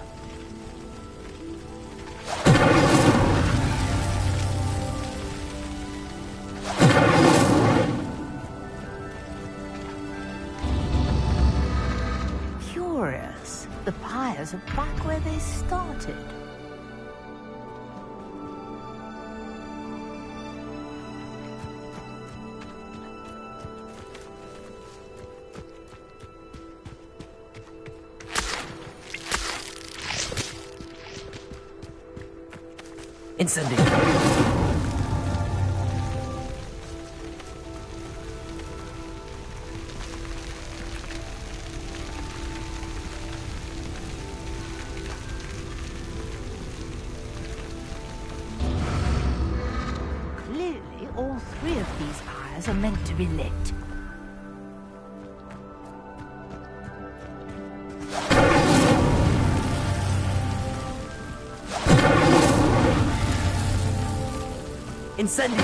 Curious. The pyres are back where they started. Incendio! Clearly, all three of these pyres are meant to be lit. Incendio!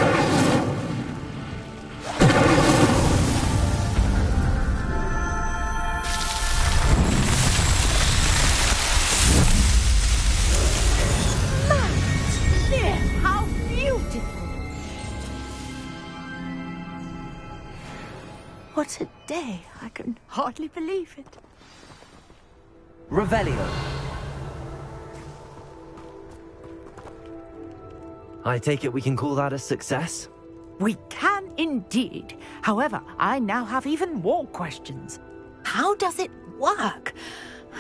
How beautiful! What a day. I can hardly believe it. Revelio. I take it we can call that a success? We can indeed. However, I now have even more questions. How does it work?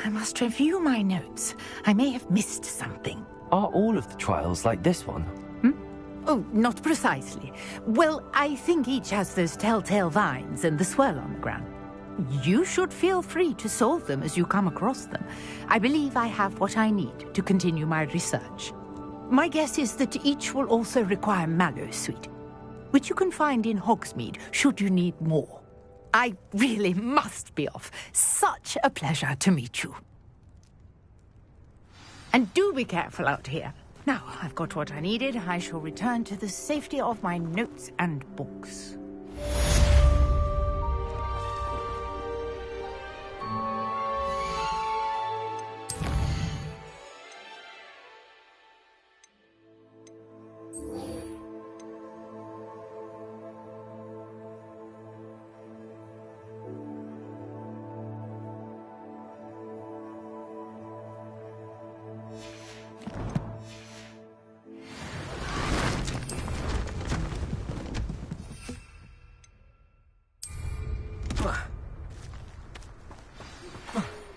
I must review my notes. I may have missed something. Are all of the trials like this one? Oh, not precisely. Well, I think each has those telltale vines and the swirl on the ground. You should feel free to solve them as you come across them. I believe I have what I need to continue my research. My guess is that each will also require mallow sweet, which you can find in Hogsmeade should you need more. I really must be off. Such a pleasure to meet you. And do be careful out here. Now, I've got what I needed. I shall return to the safety of my notes and books.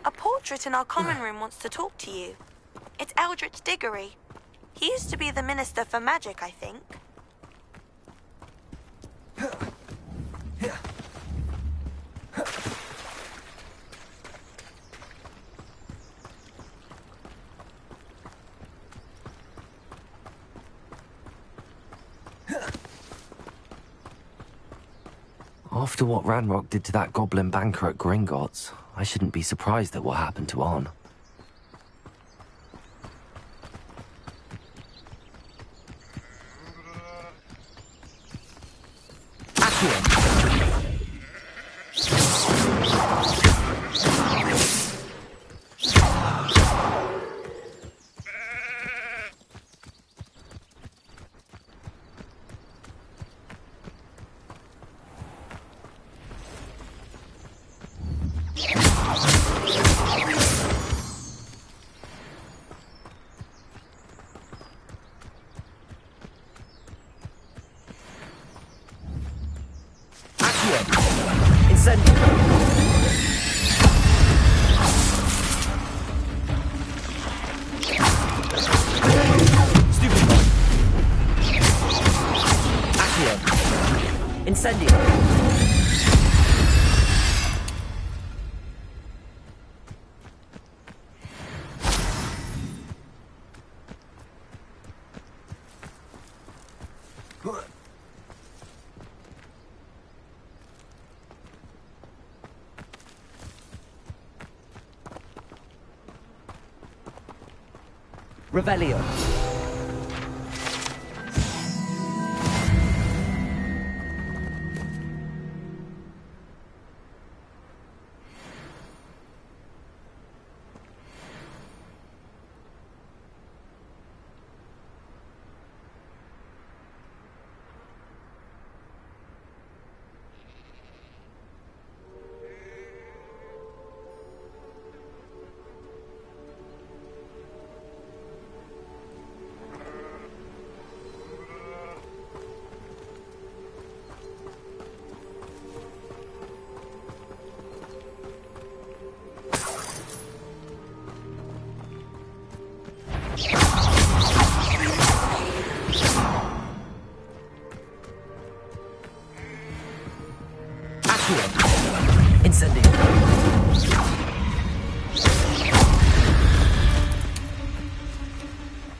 A portrait in our common room wants to talk to you. It's Eldritch Diggory. He used to be the Minister for Magic, I think. After what Ranrock did to that goblin banker at Gringotts, I shouldn't be surprised at what happened to Arn. Revelio.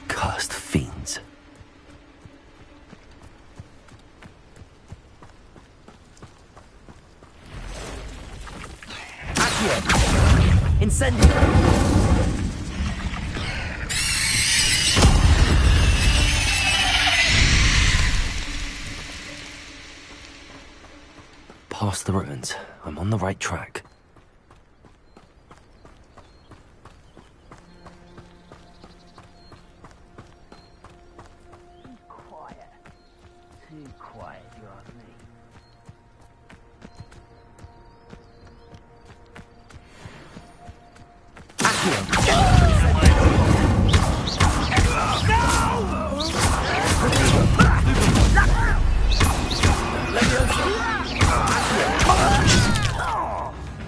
Cursed fiends. Incendio. Past the ruins. I'm on the right track. Too quiet, you ask me.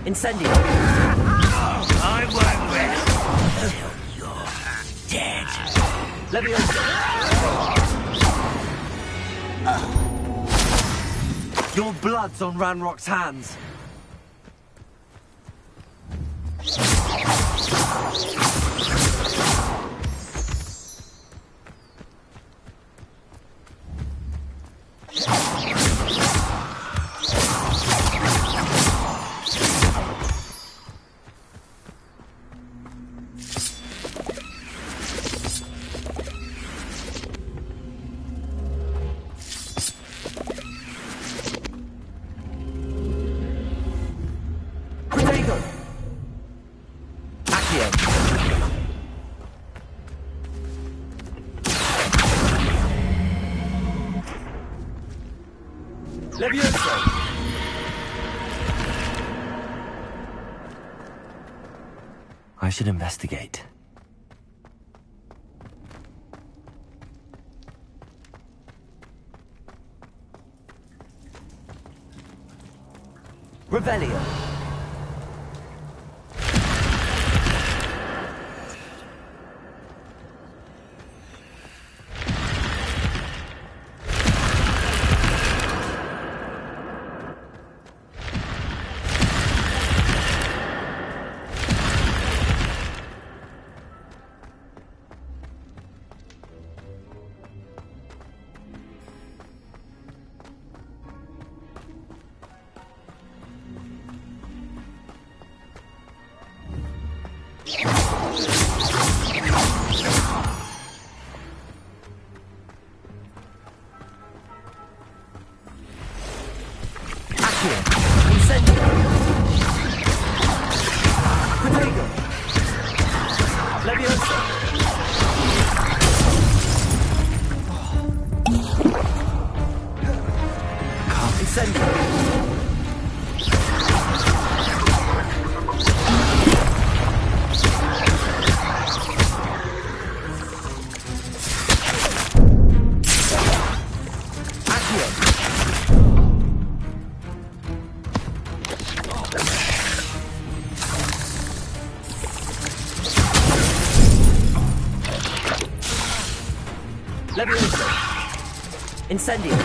Incendio. I won't rest till you're dead. Leviosa. Your blood's on Ranrock's hands. I should investigate. Revelio. Incendio.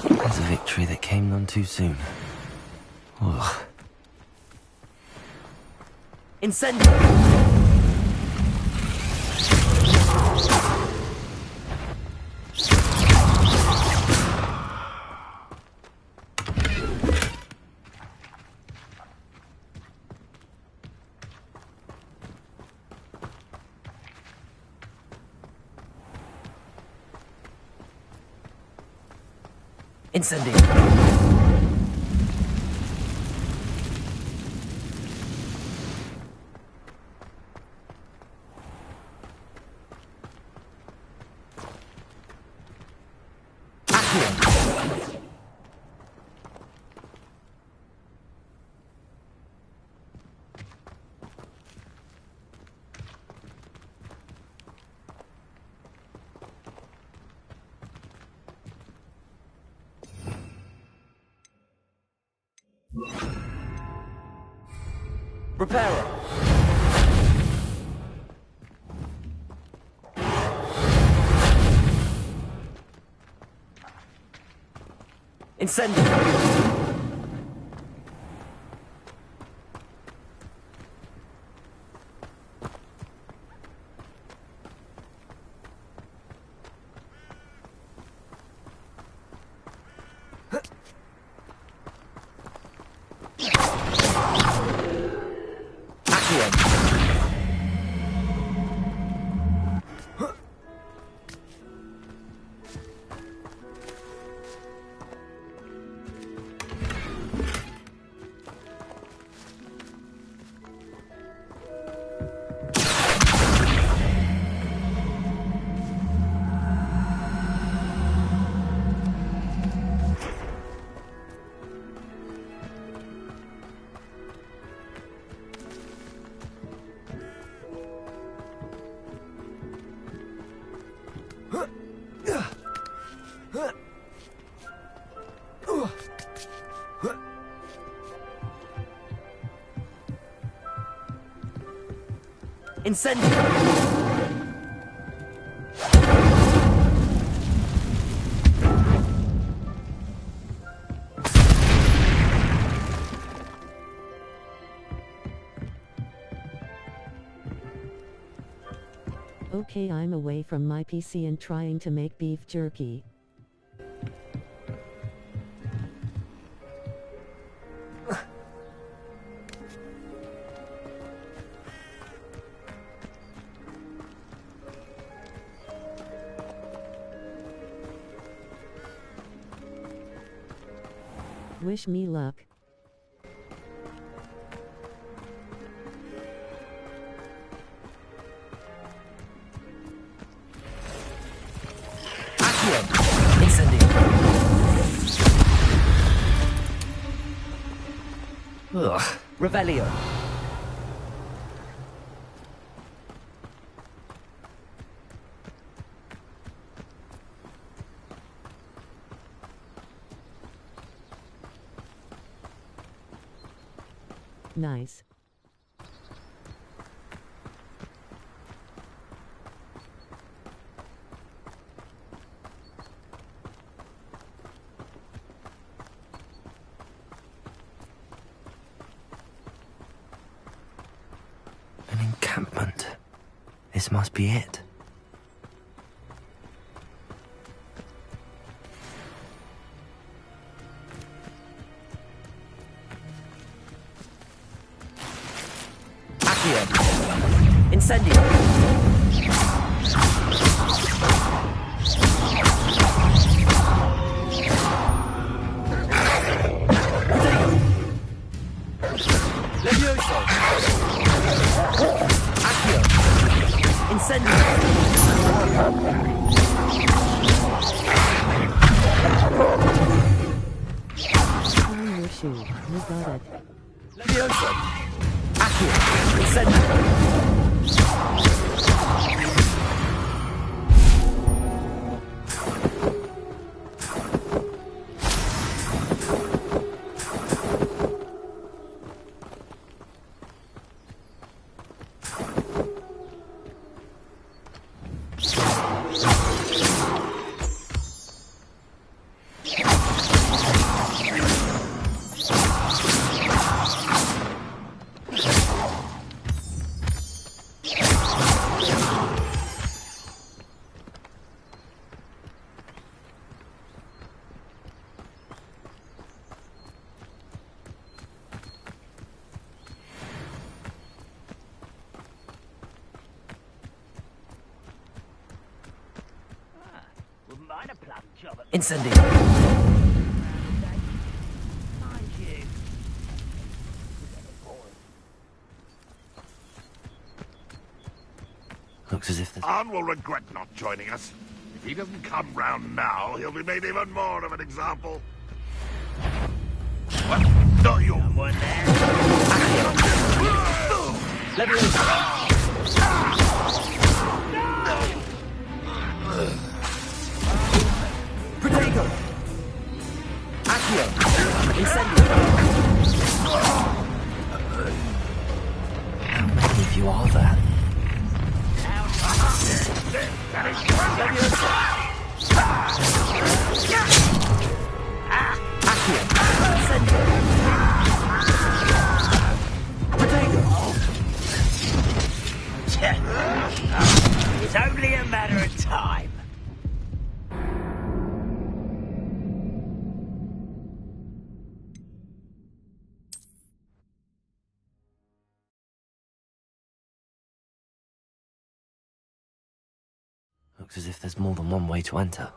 There's a victory that came none too soon. Ugh. Incendio. Incendio. Reparo. Incendio. Incendio. Okay, I'm away from my PC and trying to make beef jerky. Wish me luck. Ugh. Revelio. Nice. An encampment. This must be it. Incendio! Levioso! Accio! Incendio! On your shoe. You got it. Levioso! Accio! Incendio! Incendio! Looks as if there's... Arn will regret not joining us. If he doesn't come round now, he'll be made even more of an example. What? Not you! Someone there? Protego! Accio! Incendio! How many of you are there? Accio! Incendio! Protego! It's only a matter of time. Looks as if there's more than one way to enter.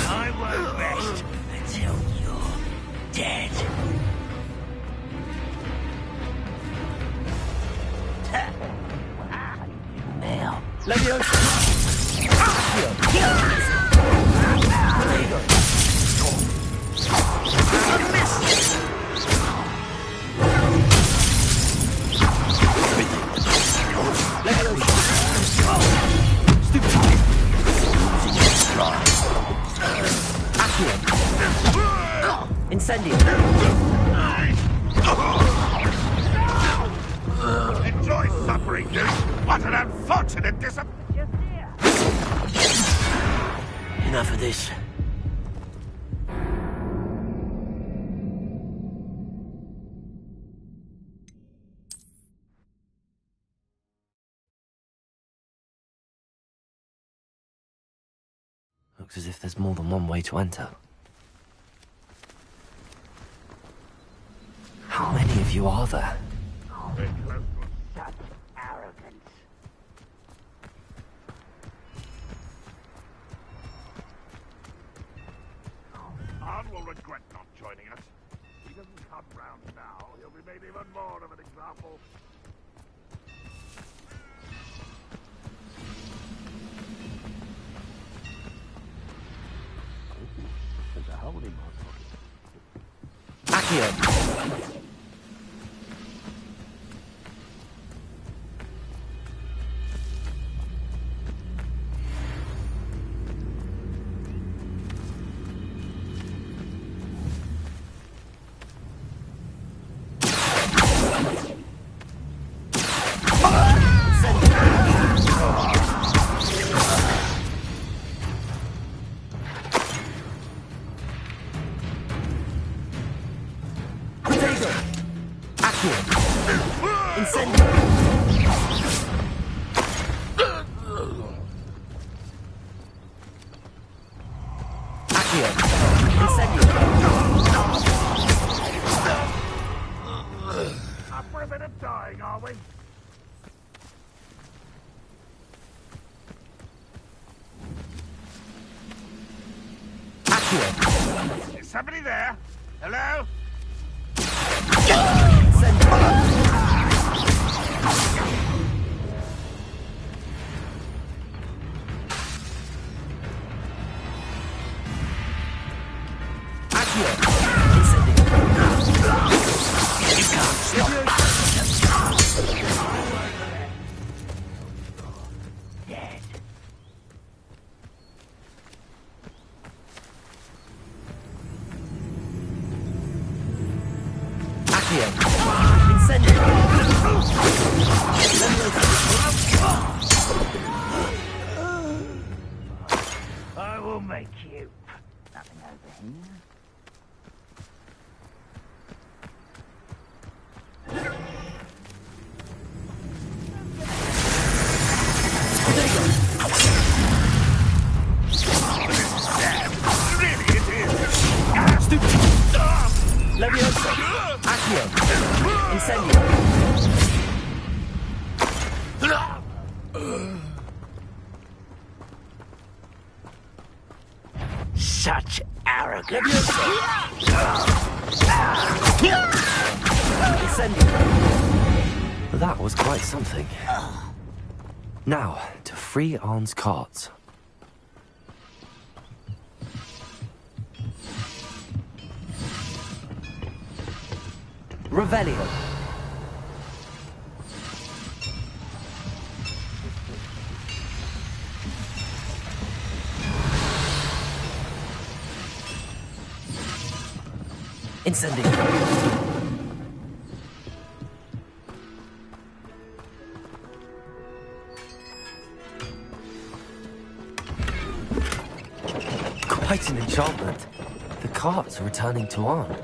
I won't rest until you're dead. Now. Leviosa! Incendio! Enjoy suffering, dude! What an unfortunate disappointment! enough of this. Looks as if there's more than one way to enter. How many of you are there? Such arrogance. Arn will regret not joining us. If he doesn't come round now, he'll be made even more of an example. There's a hole in my pocket. Accio! Up for a bit of dying, are we? Is somebody there? Hello? I will make you. Nothing over here. Leviosa! Accio! Incendio! Such arrogance. Incendio! That was quite something. Now, to free Arn's cards. Revelio. Incendio. Quite an enchantment. The cards are returning to Arn.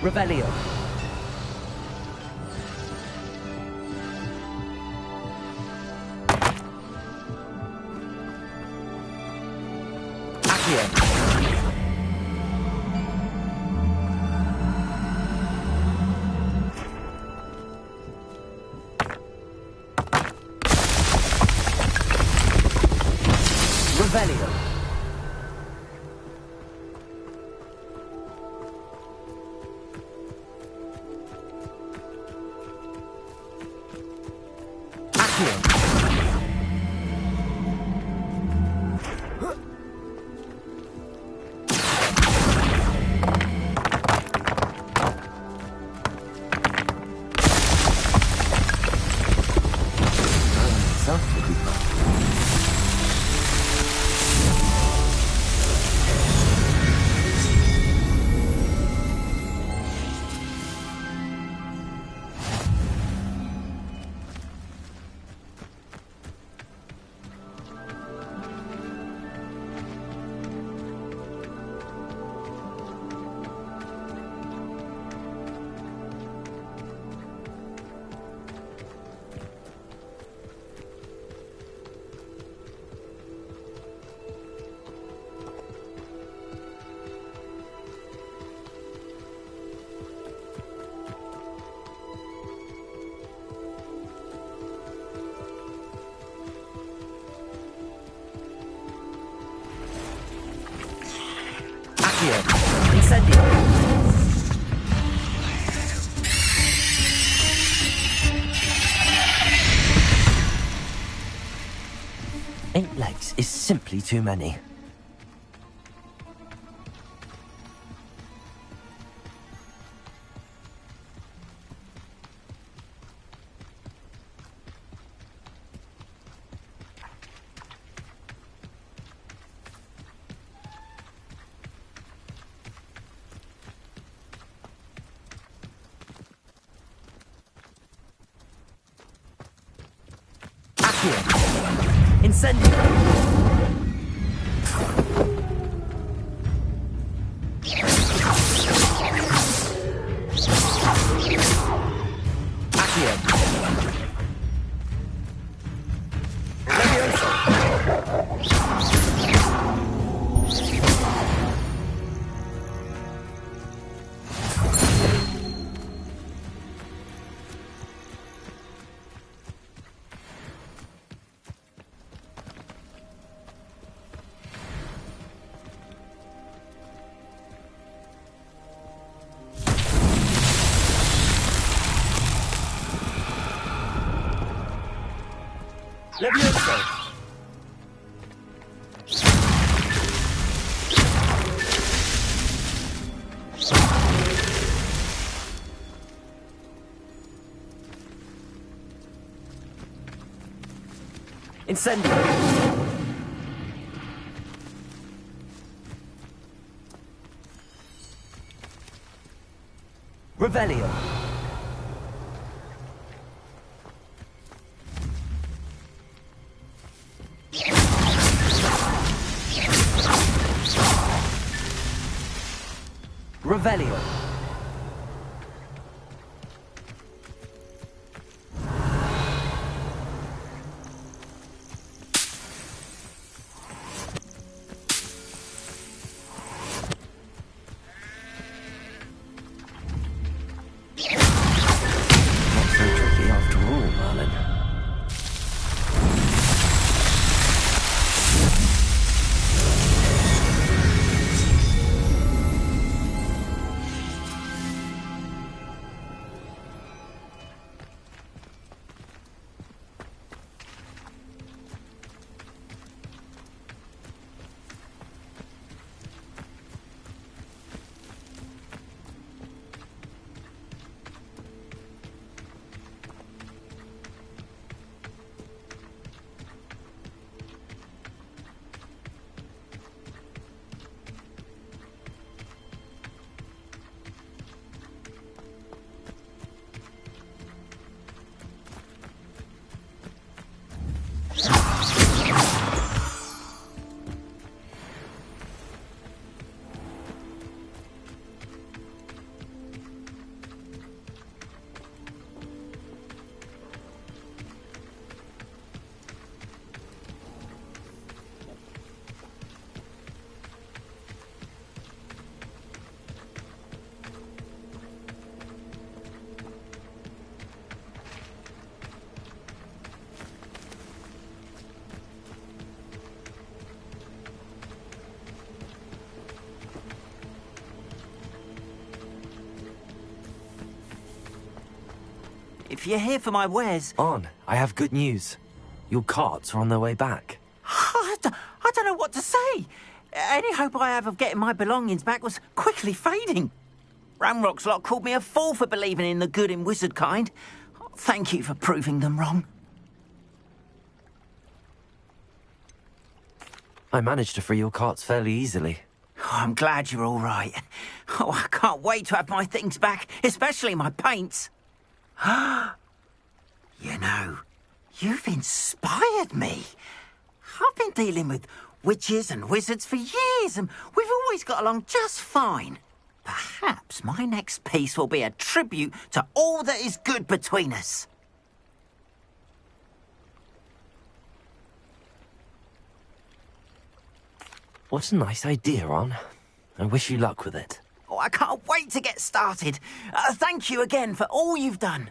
Revelio. Accio. Revelio. Accio. Incendio. Eight legs is simply too many. Incendio. Levioso. Incendio. Revelio. Revelio. if you're here for my wares... On, I have good news. Your carts are on their way back. I don't know what to say. Any hope I have of getting my belongings back was quickly fading. Ramrock's lot called me a fool for believing in the good in wizard kind. Thank you for proving them wrong. I managed to free your carts fairly easily. Oh, I'm glad you're all right. Oh, I can't wait to have my things back, especially my paints. You know, you've inspired me. I've been dealing with witches and wizards for years, and we've always got along just fine. Perhaps my next piece will be a tribute to all that is good between us. What a nice idea, Ron. I wish you luck with it. Oh, I can't wait to get started. Thank you again for all you've done.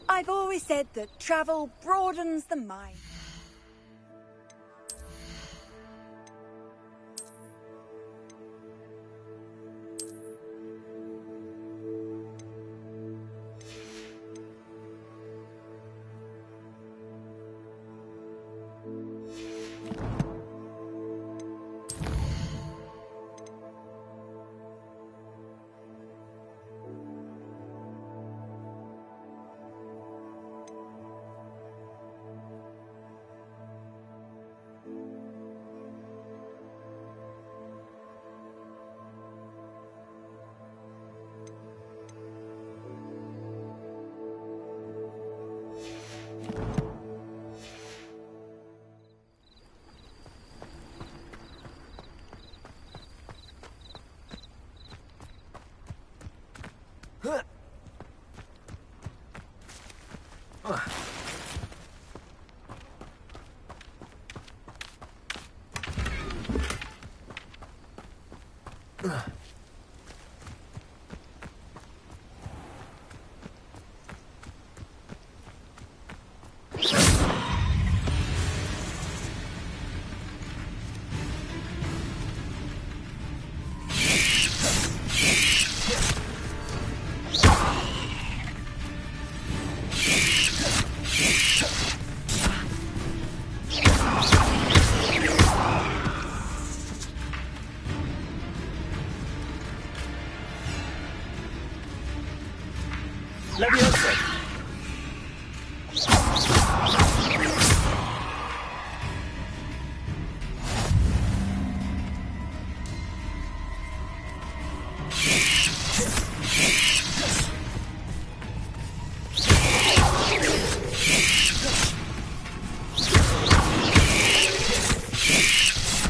I've always said that travel broadens the mind.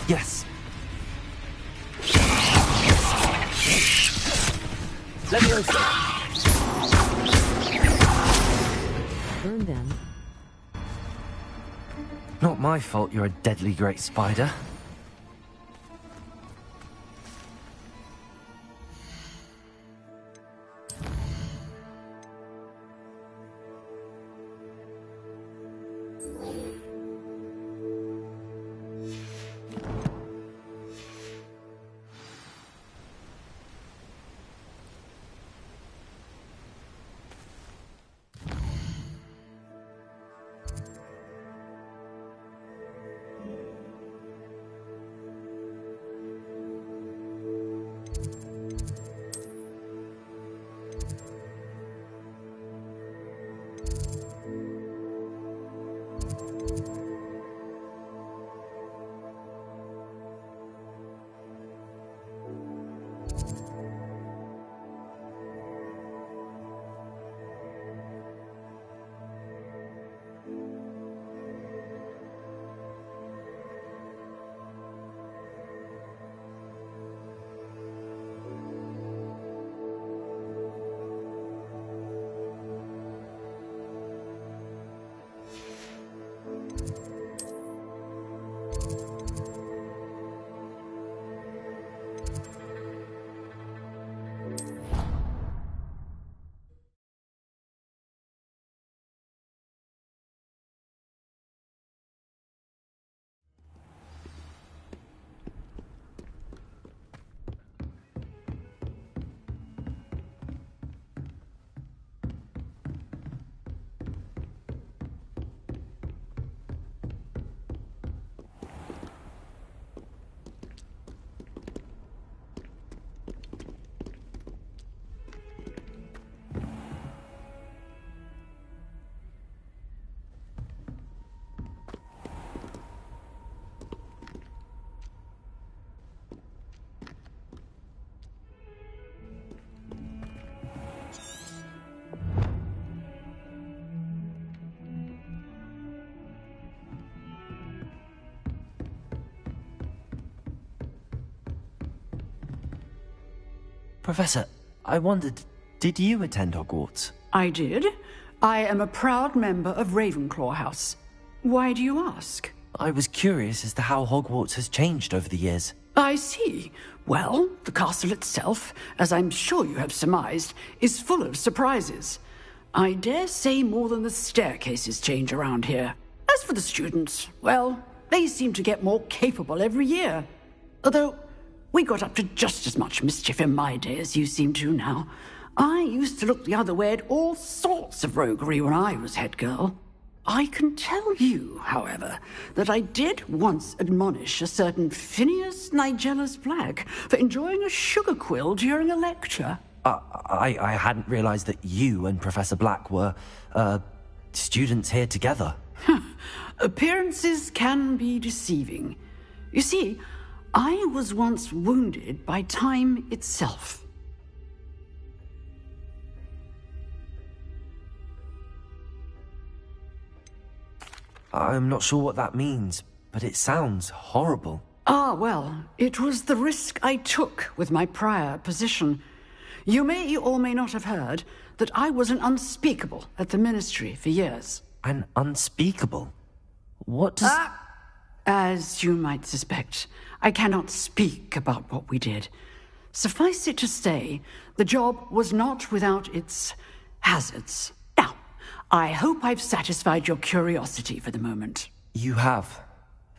Yes. Burn them. Not my fault you're a deadly great spider. Professor, I wondered, did you attend Hogwarts? I did. I am a proud member of Ravenclaw House. Why do you ask? I was curious as to how Hogwarts has changed over the years. I see. Well, the castle itself, as I'm sure you have surmised, is full of surprises. I dare say more than the staircases change around here. As for the students, well, they seem to get more capable every year. Although, we got up to just as much mischief in my day as you seem to now. I used to look the other way at all sorts of roguery when I was head girl. I can tell you, however, that I did once admonish a certain Phineas Nigellus Black for enjoying a sugar quill during a lecture. I hadn't realized that you and Professor Black were, students here together. Appearances can be deceiving. You see, I was once wounded by time itself. I'm not sure what that means, but it sounds horrible. Ah, well, it was the risk I took with my prior position. You may or may not have heard that I was an unspeakable at the Ministry for years. An unspeakable? What does... As you might suspect, I cannot speak about what we did. Suffice it to say, the job was not without its hazards. Now, I hope I've satisfied your curiosity for the moment. You have.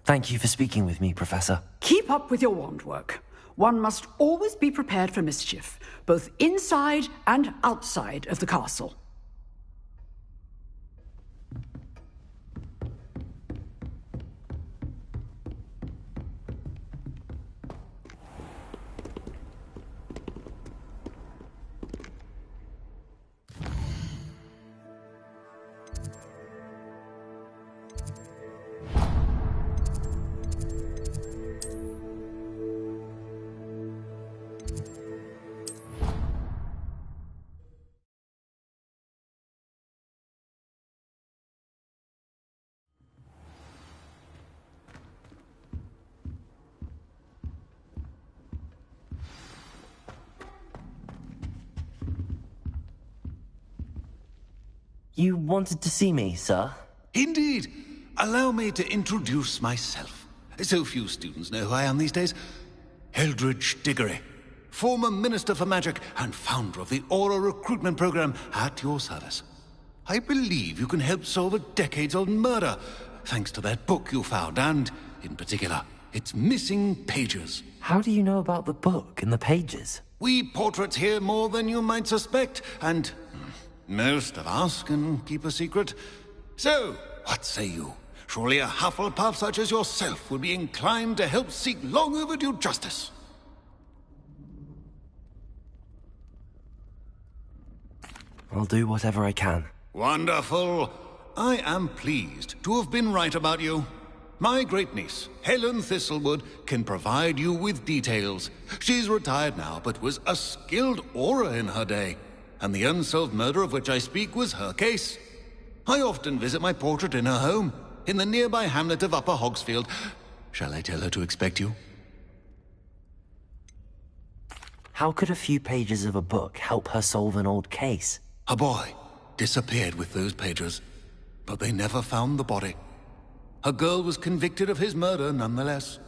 Thank you for speaking with me, Professor. Keep up with your wand work. One must always be prepared for mischief, both inside and outside of the castle. You wanted to see me, sir? Indeed. Allow me to introduce myself. So few students know who I am these days. Eldridge Diggory, former Minister for Magic and founder of the Aura Recruitment Program, at your service. I believe you can help solve a decades-old murder, thanks to that book you found, and, in particular, its missing pages. How do you know about the book and the pages? We portraits hear more than you might suspect, and most of us can keep a secret. So, what say you? Surely a Hufflepuff such as yourself would be inclined to help seek long overdue justice. I'll do whatever I can. Wonderful. I am pleased to have been right about you. My great-niece, Helen Thistlewood, can provide you with details. She's retired now, but was a skilled aura in her day. And the unsolved murder of which I speak was her case. I often visit my portrait in her home, in the nearby hamlet of Upper Hogsfield. Shall I tell her to expect you? How could a few pages of a book help her solve an old case? A boy disappeared with those pages, but they never found the body. A girl was convicted of his murder nonetheless.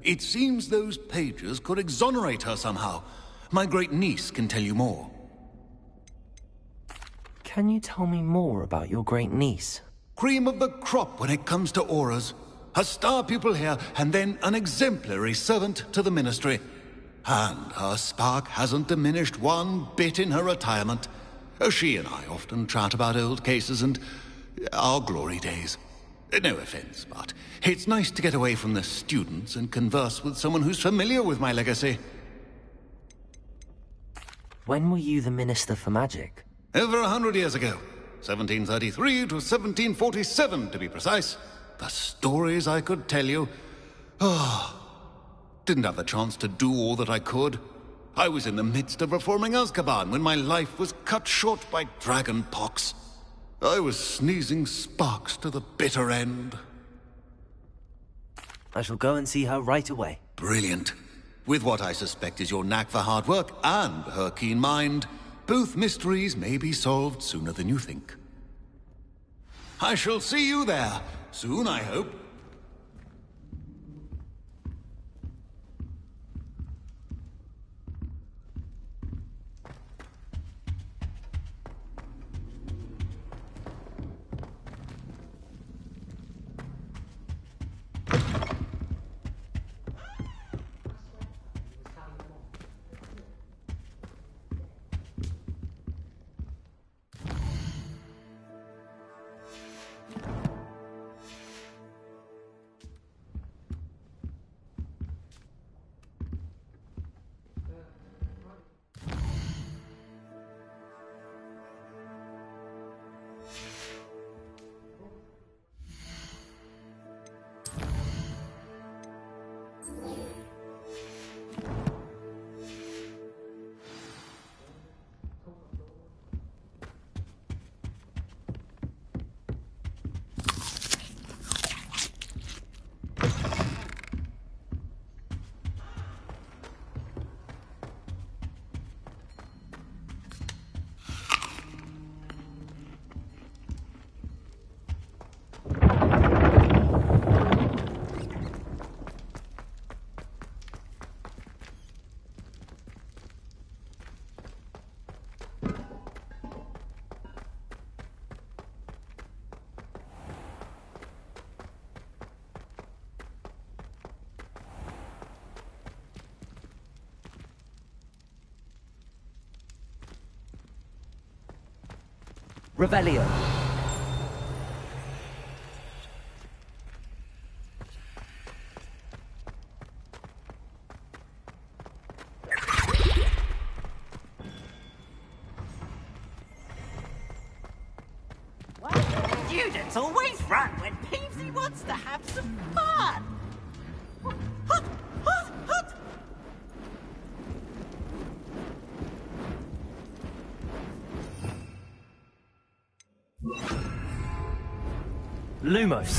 It seems those pages could exonerate her somehow. My great-niece can tell you more. Can you tell me more about your great-niece? Cream of the crop when it comes to auras. A star pupil here, and then an exemplary servant to the Ministry. And her spark hasn't diminished one bit in her retirement. She and I often chat about old cases and our glory days. No offense, but it's nice to get away from the students and converse with someone who's familiar with my legacy. When were you the Minister for Magic? Over 100 years ago. 1733 to 1747, to be precise. The stories I could tell you. Didn't have the chance to do all that I could. I was in the midst of reforming Azkaban when my life was cut short by dragon pox. I was sneezing sparks to the bitter end. I shall go and see her right away. Brilliant. With what I suspect is your knack for hard work and her keen mind, both mysteries may be solved sooner than you think. I shall see you there, soon I hope. Revelio. Students always run when Peevesy wants to have some fun. Lumos.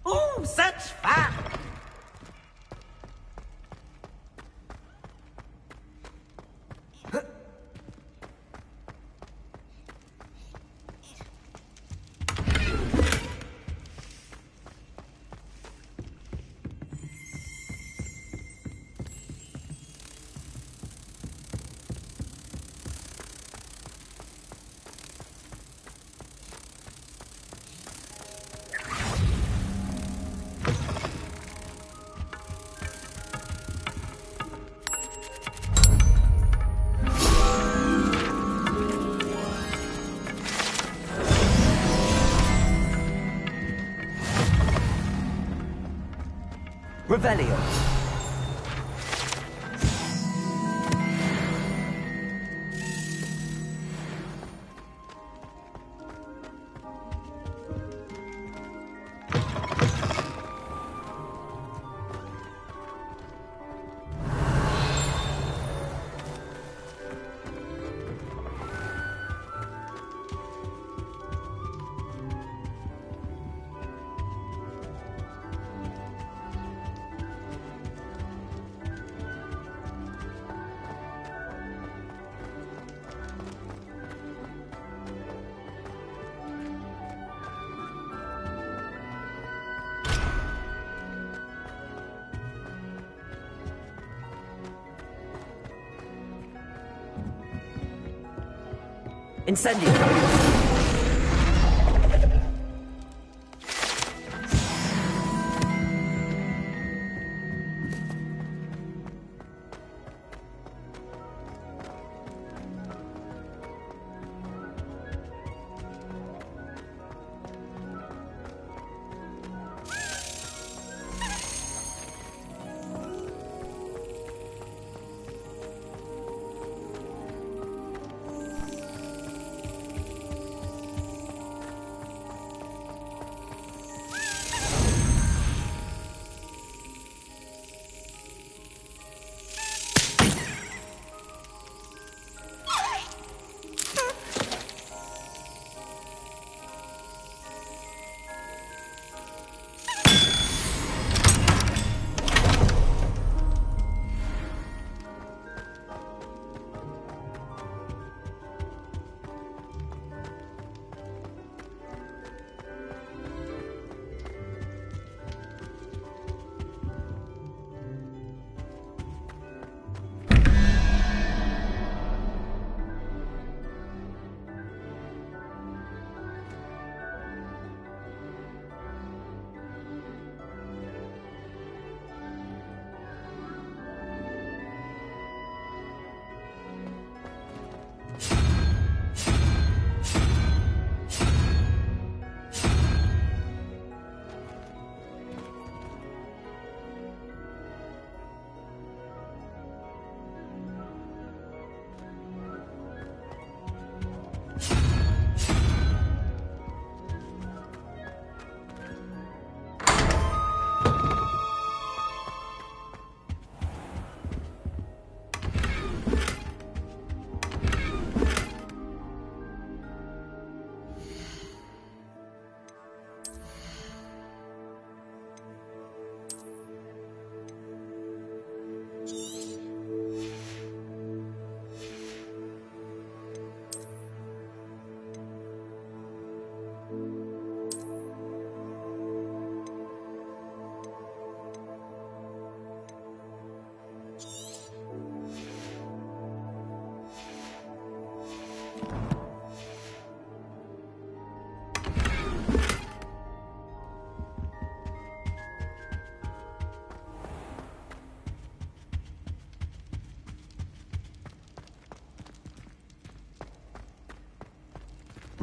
Oh, such fun! Revelio. Incendio.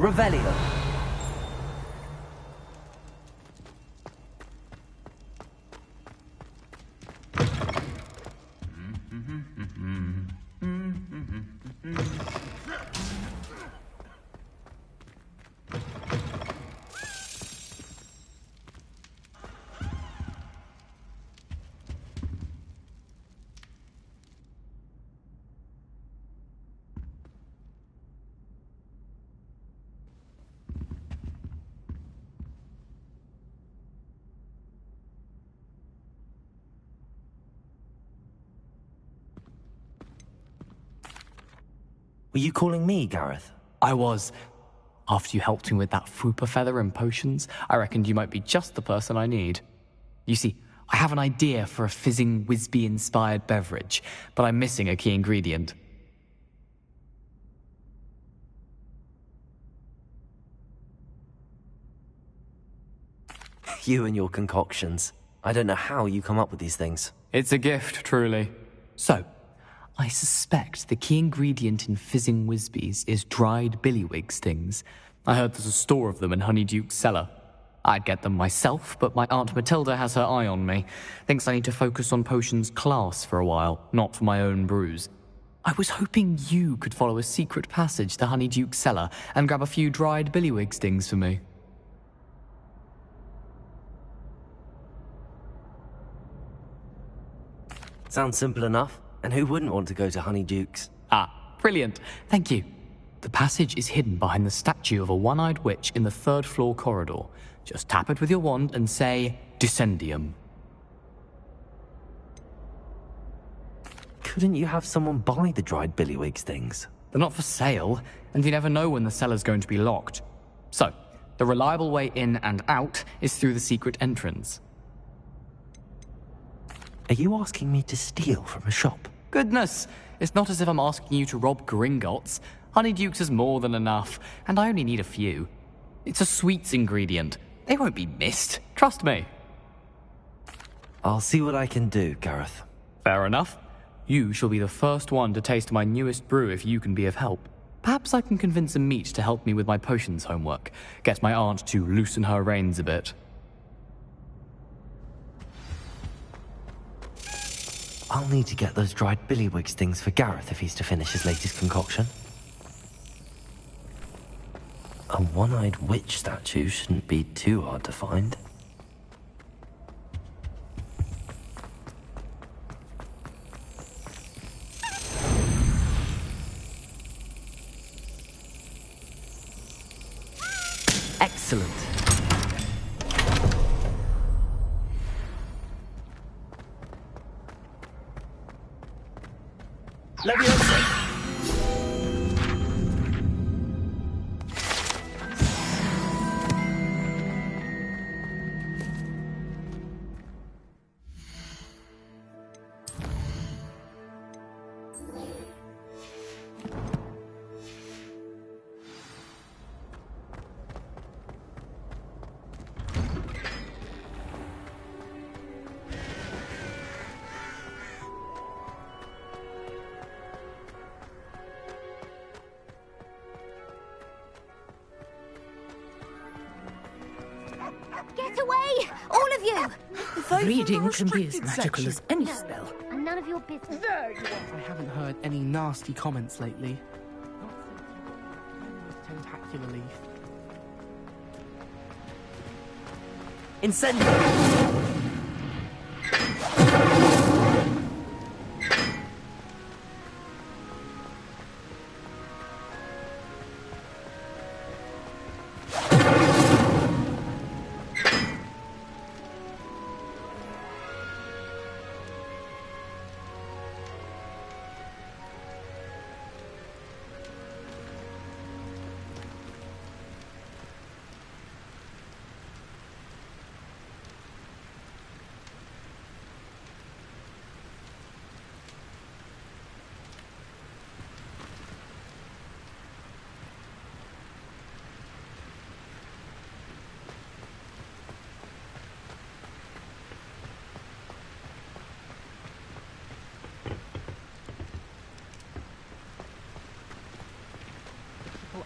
Revelio. Were you calling me, Gareth? I was. After you helped me with that Fupa feather and potions, I reckoned you might be just the person I need. You see, I have an idea for a fizzing Whizbee-inspired beverage, but I'm missing a key ingredient. You and your concoctions. I don't know how you come up with these things. It's a gift, truly. So, I suspect the key ingredient in fizzing Whizbees is dried billywig stings. I heard there's a store of them in Honeyduke's cellar. I'd get them myself, but my Aunt Matilda has her eye on me. Thinks I need to focus on potions class for a while, not for my own brews. I was hoping you could follow a secret passage to Honeyduke's cellar and grab a few dried billywig stings for me. Sounds simple enough. And who wouldn't want to go to Honeyduke's? Ah, brilliant. Thank you. The passage is hidden behind the statue of a one-eyed witch in the third-floor corridor. Just tap it with your wand and say, Descendium. Couldn't you have someone buy the dried billywig stings? They're not for sale, and you never know when the cellar's going to be locked. So, the reliable way in and out is through the secret entrance. Are you asking me to steal from a shop? Goodness, it's not as if I'm asking you to rob Gringotts. Honeyduke's is more than enough, and I only need a few. It's a sweets ingredient. They won't be missed. Trust me. I'll see what I can do, Gareth. Fair enough. You shall be the first one to taste my newest brew if you can be of help. Perhaps I can convince a meat to help me with my potions homework. Get my aunt to loosen her reins a bit. I'll need to get those dried billywig stings for Gareth if he's to finish his latest concoction. A one-eyed witch statue shouldn't be too hard to find. Excellent. Leviosa! Get away! All of you! Reading can be as magical as any spell. And none of your business. There you are. I haven't heard any nasty comments lately. Not tentacularly. Incendio!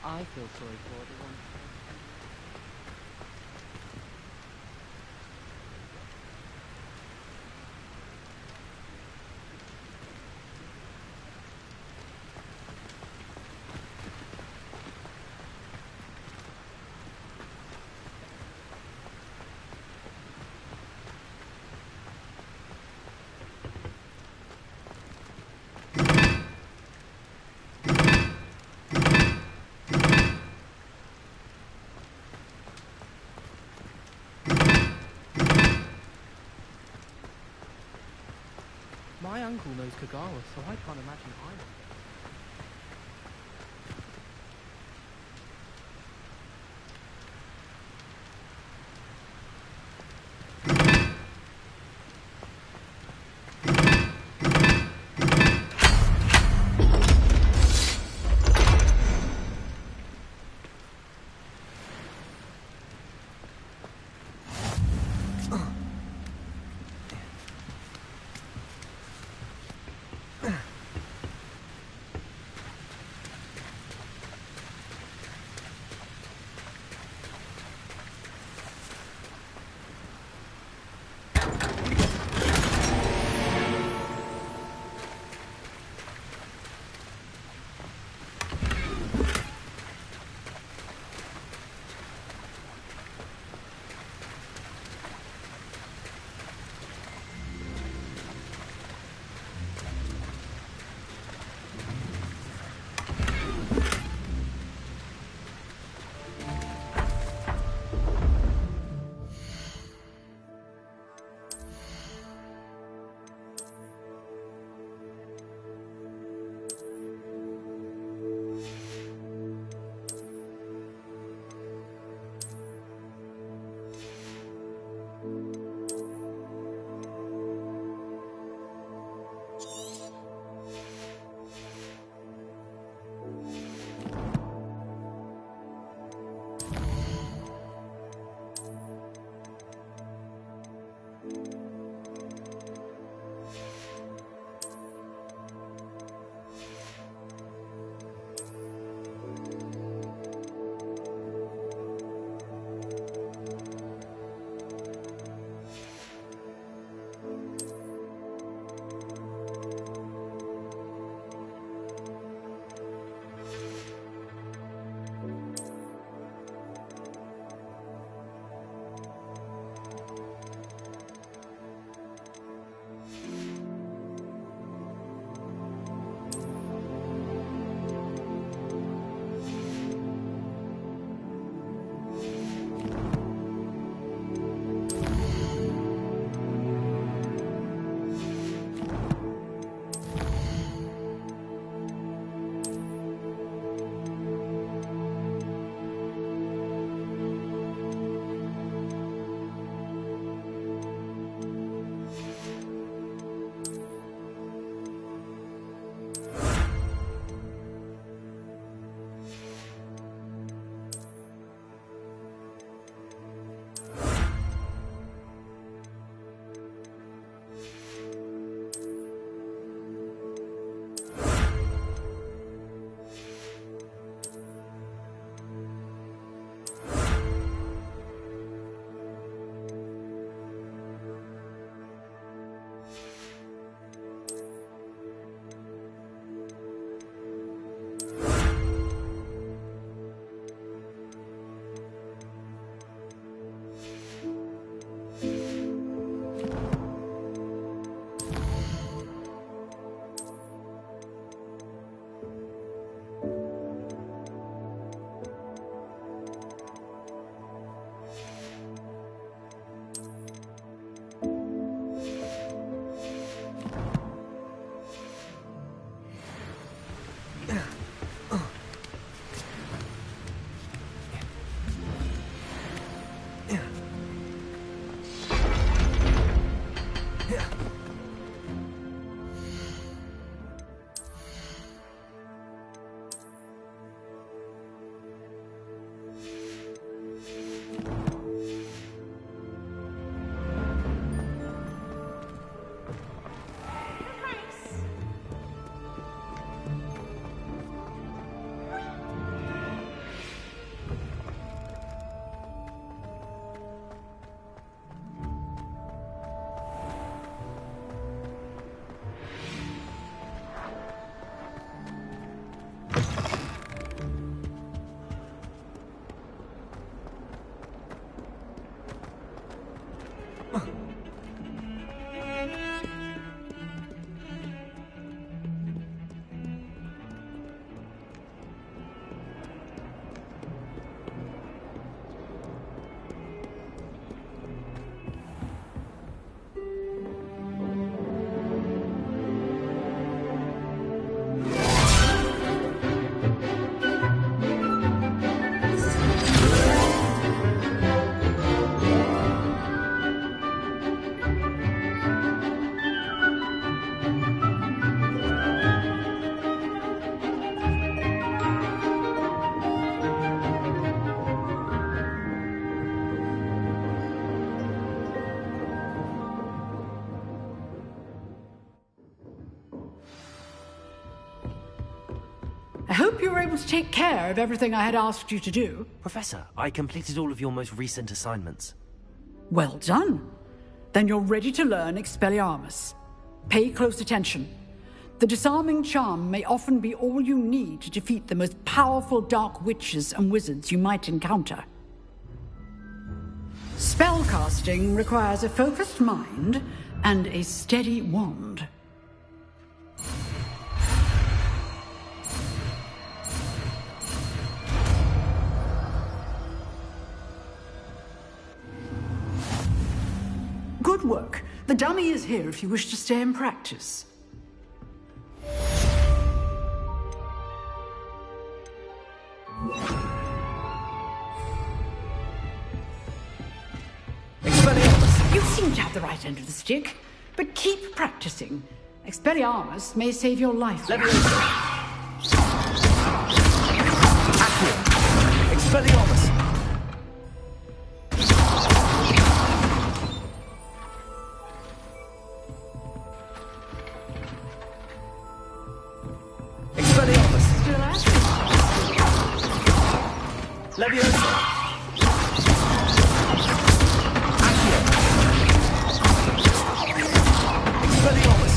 I feel sorry for are the ones My uncle knows Kagawa, so I can't imagine either. you were able to take care of everything I had asked you to do. Professor, I completed all of your most recent assignments. Well done. Then you're ready to learn Expelliarmus. Pay close attention. The disarming charm may often be all you need to defeat the most powerful dark witches and wizards you might encounter. Spellcasting requires a focused mind and a steady wand. Good work. The dummy is here if you wish to stay and practice. Expelliarmus! You seem to have the right end of the stick, but keep practicing. Expelliarmus may save your life. Expelliarmus! Leviosa! Expelliarmus!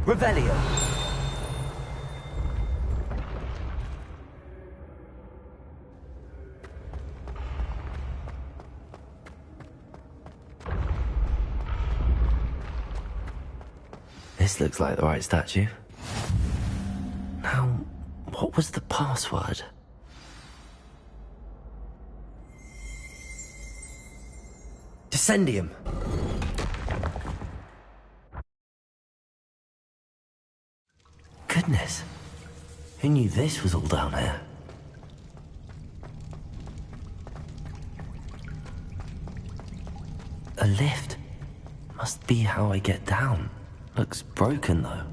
Revelio. This looks like the right statue. Now, what was the password? Descendium. Goodness. Who knew this was all down here? A lift. Must be how I get down. Looks broken, though.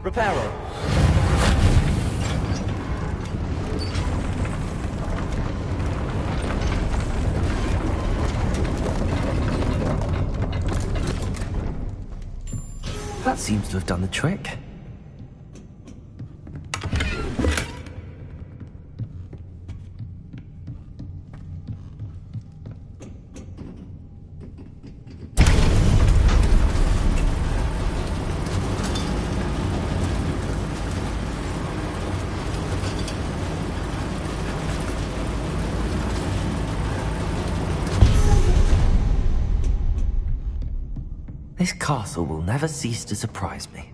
Reparo. That seems to have done the trick. This castle will never cease to surprise me.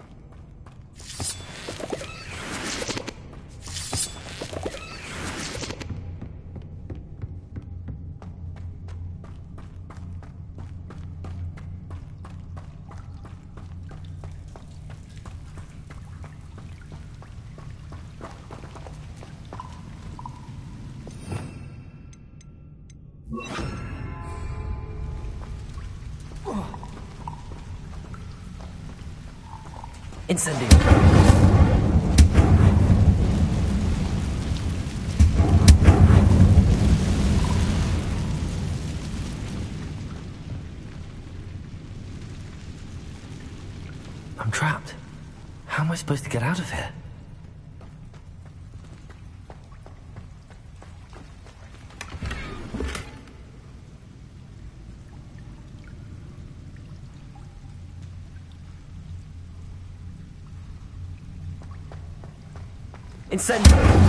Incendio. I'm trapped. How am I supposed to get out of here? Incendio!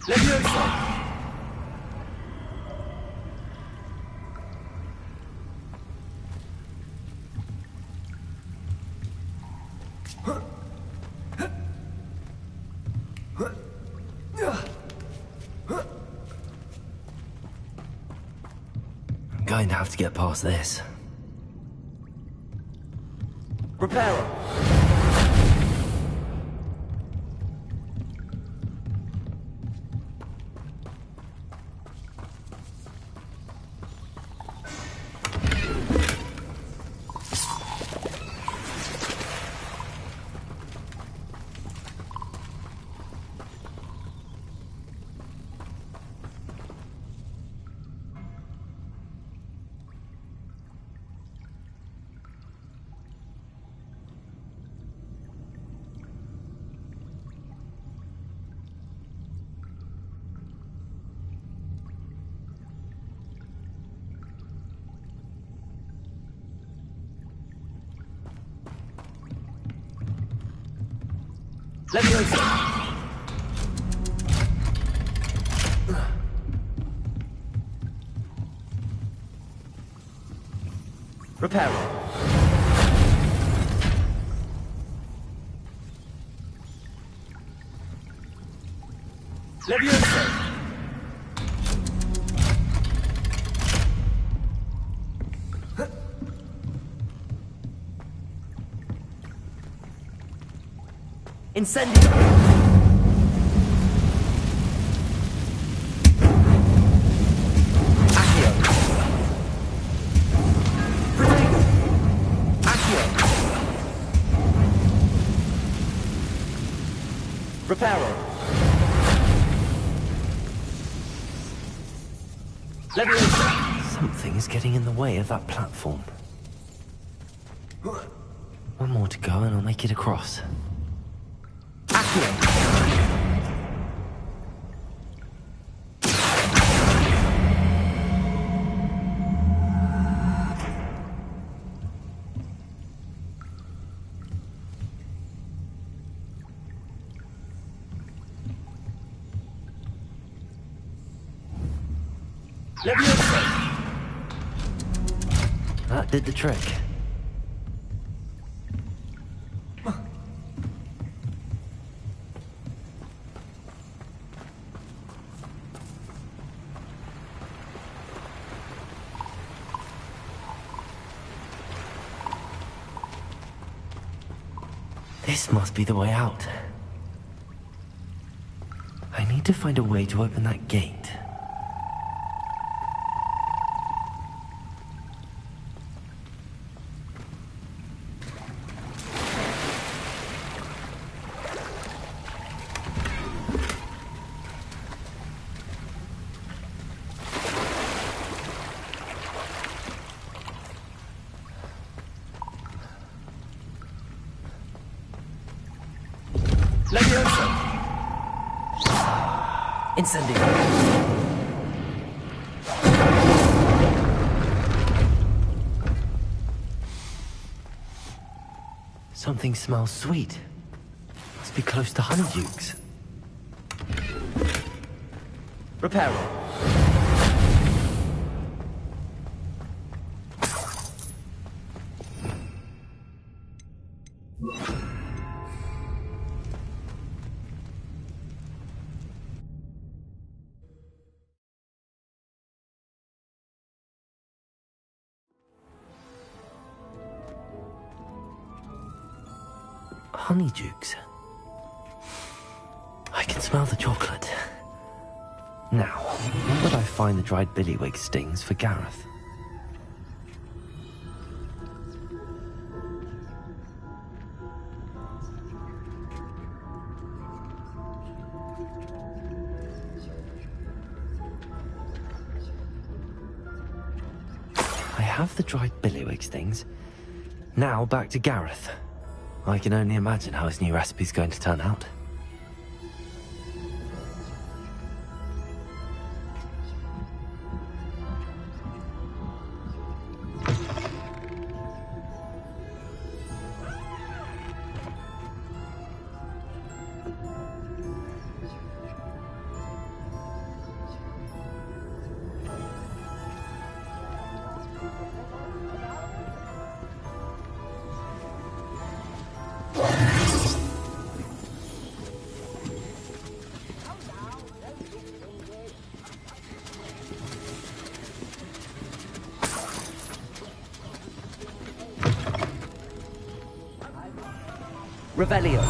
Leviosa! I'm going to have to get past this. Reparo! Leviosa! Reparo! Leviosa! Incendio! Accio! Protego! Accio! Reparo! Leviosa! Something is getting in the way of that platform. One more to go and I'll make it across. That did the trick. This must be the way out. I need to find a way to open that gate. Incendio! Something smells sweet. Must be close to Honeydukes. Repair it. Honeydukes. I can smell the chocolate. Now, where would I find the dried billywig stings for Gareth? I have the dried billywig stings. Now back to Gareth. I can only imagine how his new recipe's going to turn out. Revelio.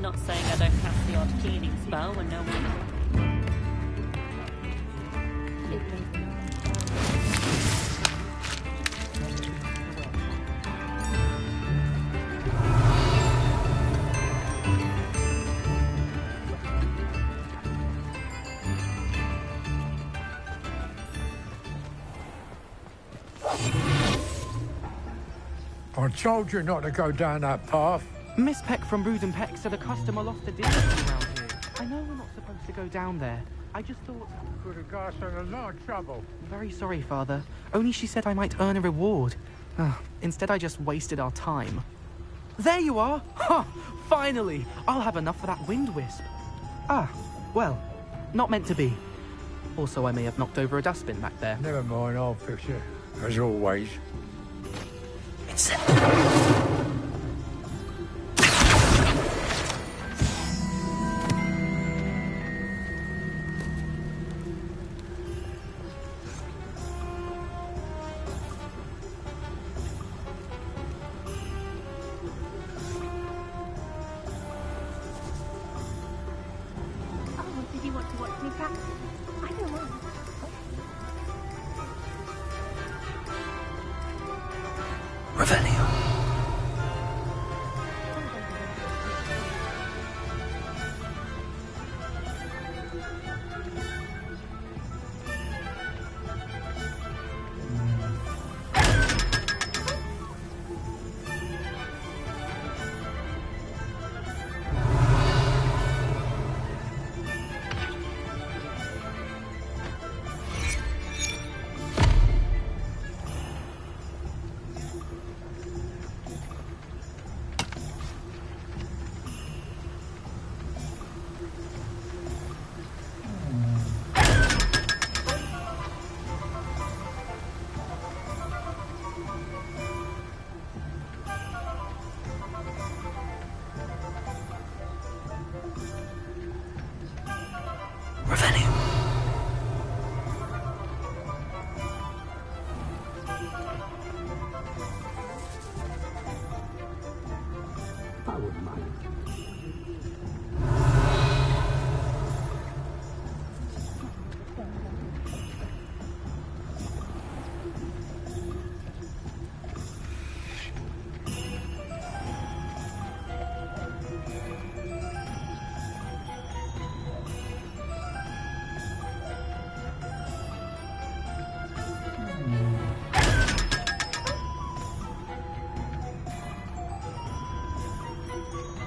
Not saying I don't cast the odd cleaning spell when no one... I told you not to go down that path. Miss Peck from Ruden Peck said a customer lost a deal around here. I know we're not supposed to go down there. I just thought... Could have got us in a lot of trouble. Very sorry, Father. Only she said I might earn a reward. Instead, I just wasted our time. There you are! Ha! Finally! I'll have enough for that wind wisp. Ah, well, not meant to be. Also, I may have knocked over a dustbin back there. Never mind, I'll fix it. As always. It's... Did you want to watch me practice? I don't mind. Revelio.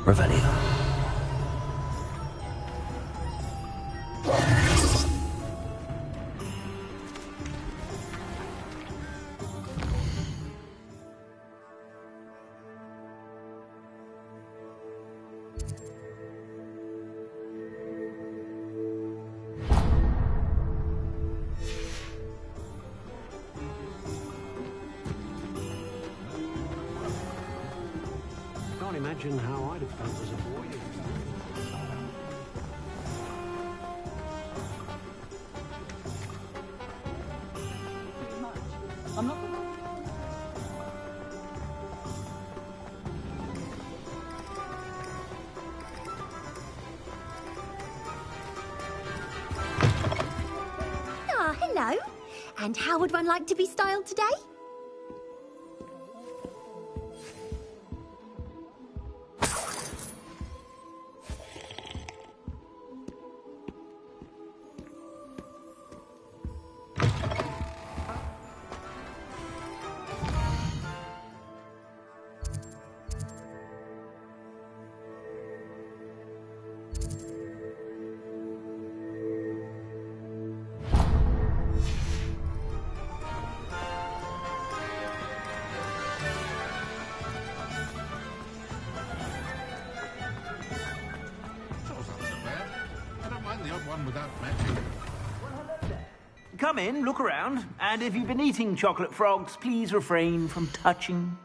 Revelio. Can't imagine how I'd have felt as a boy. I'm not. Ah, hello. And how would one like to be styled today? Come in, look around, and if you've been eating chocolate frogs, please refrain from touching.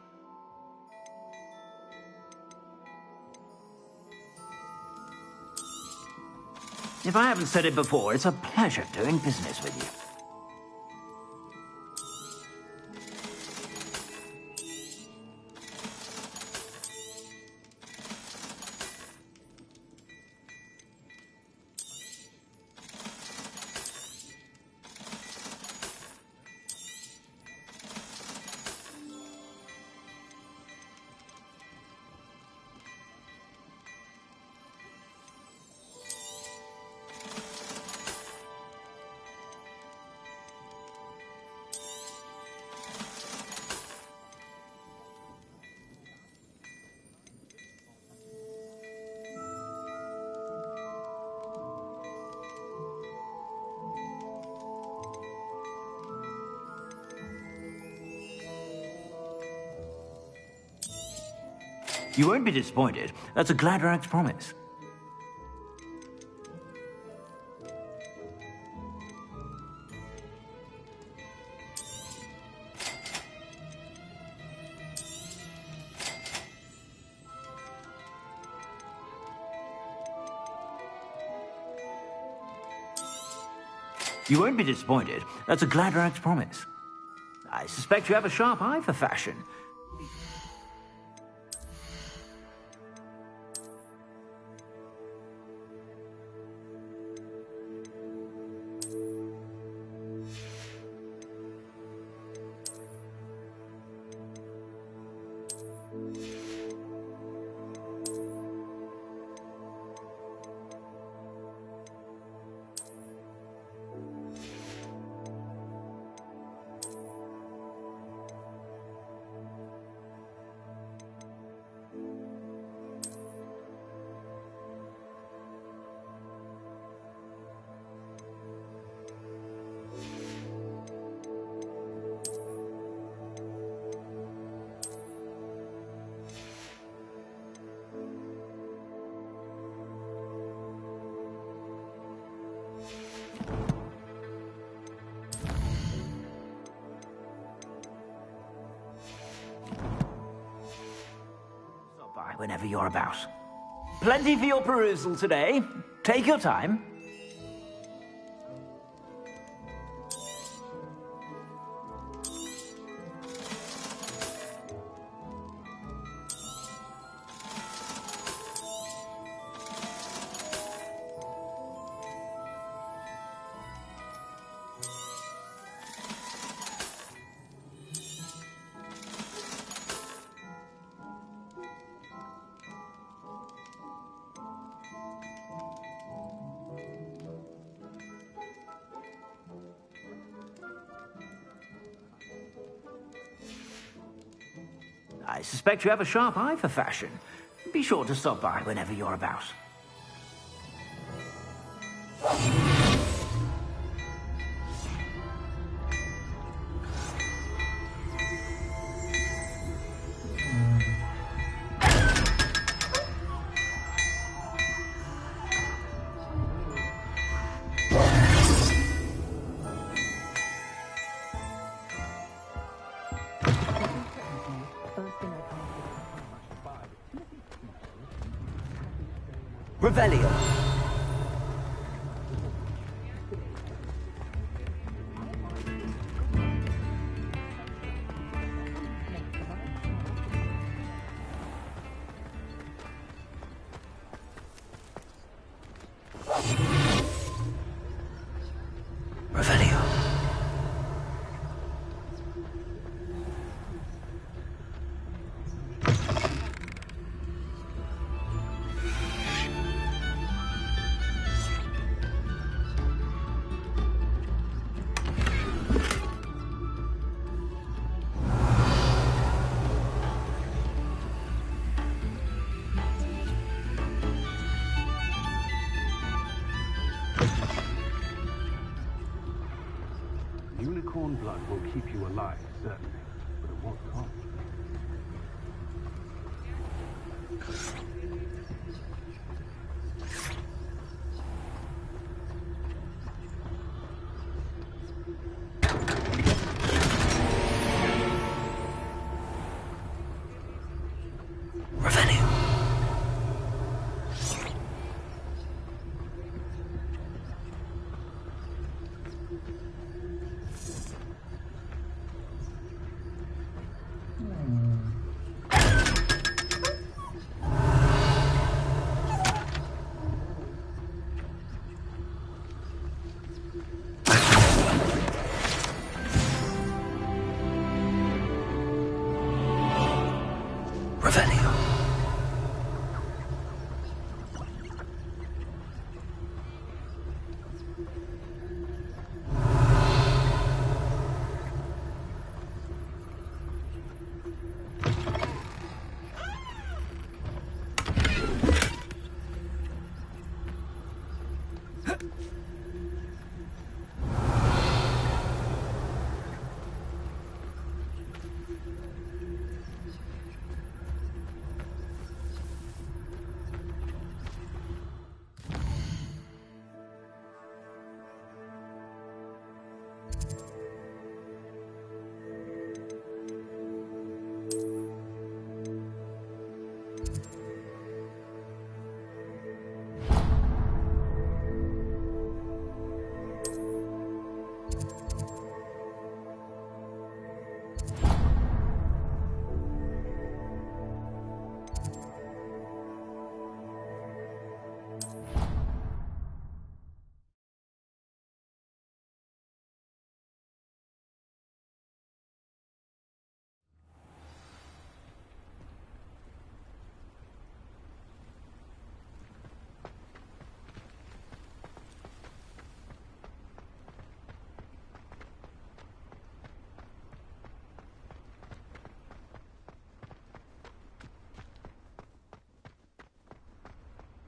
If I haven't said it before, it's a pleasure doing business with you. You won't be disappointed. That's a Gladrag's promise. You won't be disappointed. That's a Gladrag's promise. I suspect you have a sharp eye for fashion. Whenever you're about. Plenty for your perusal today. Take your time. I suspect you have a sharp eye for fashion. Be sure to stop by whenever you're about. Revelio. Revelio. Unicorn blood will keep you alive, certainly. But at what cost? Revelio. Revelio.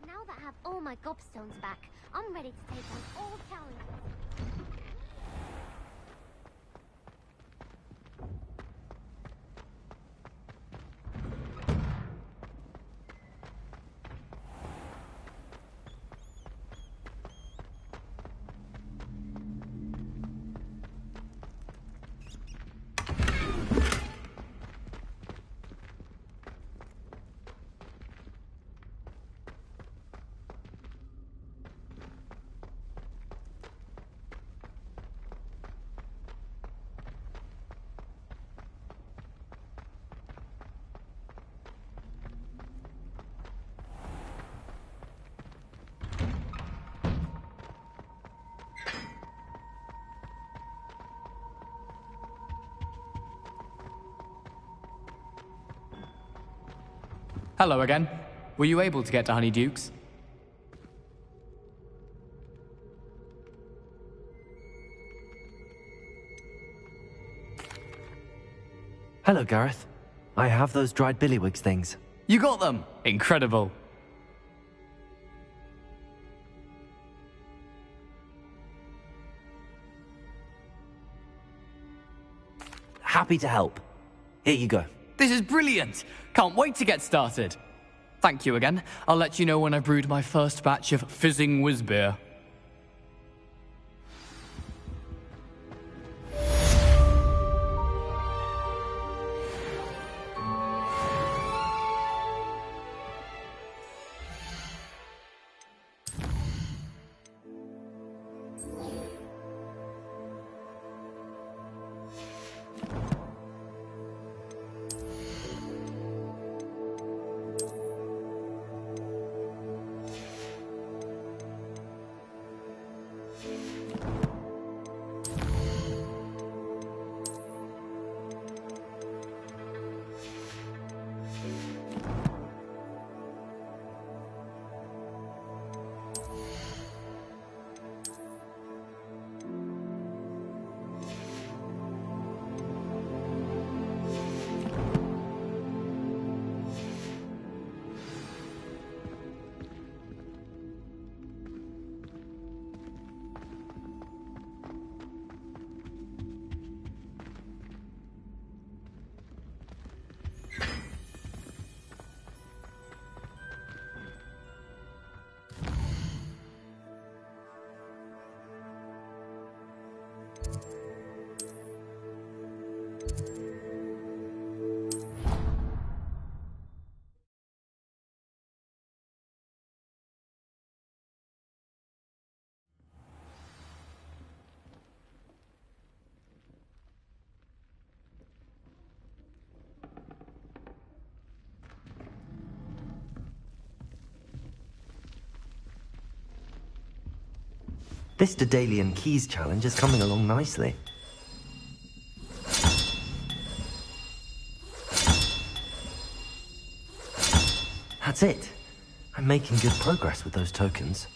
Now that I have all my gobstones back, I'm ready to take on all challenges. Hello again. Were you able to get to Honeydukes? Hello, Gareth. I have those dried billywigs things. You got them! Incredible. Happy to help. Here you go. This is brilliant! Can't wait to get started. Thank you again. I'll let you know when I've brewed my first batch of fizzing whizbeer. This Daedalian Keys challenge is coming along nicely. That's it. I'm making good progress with those tokens.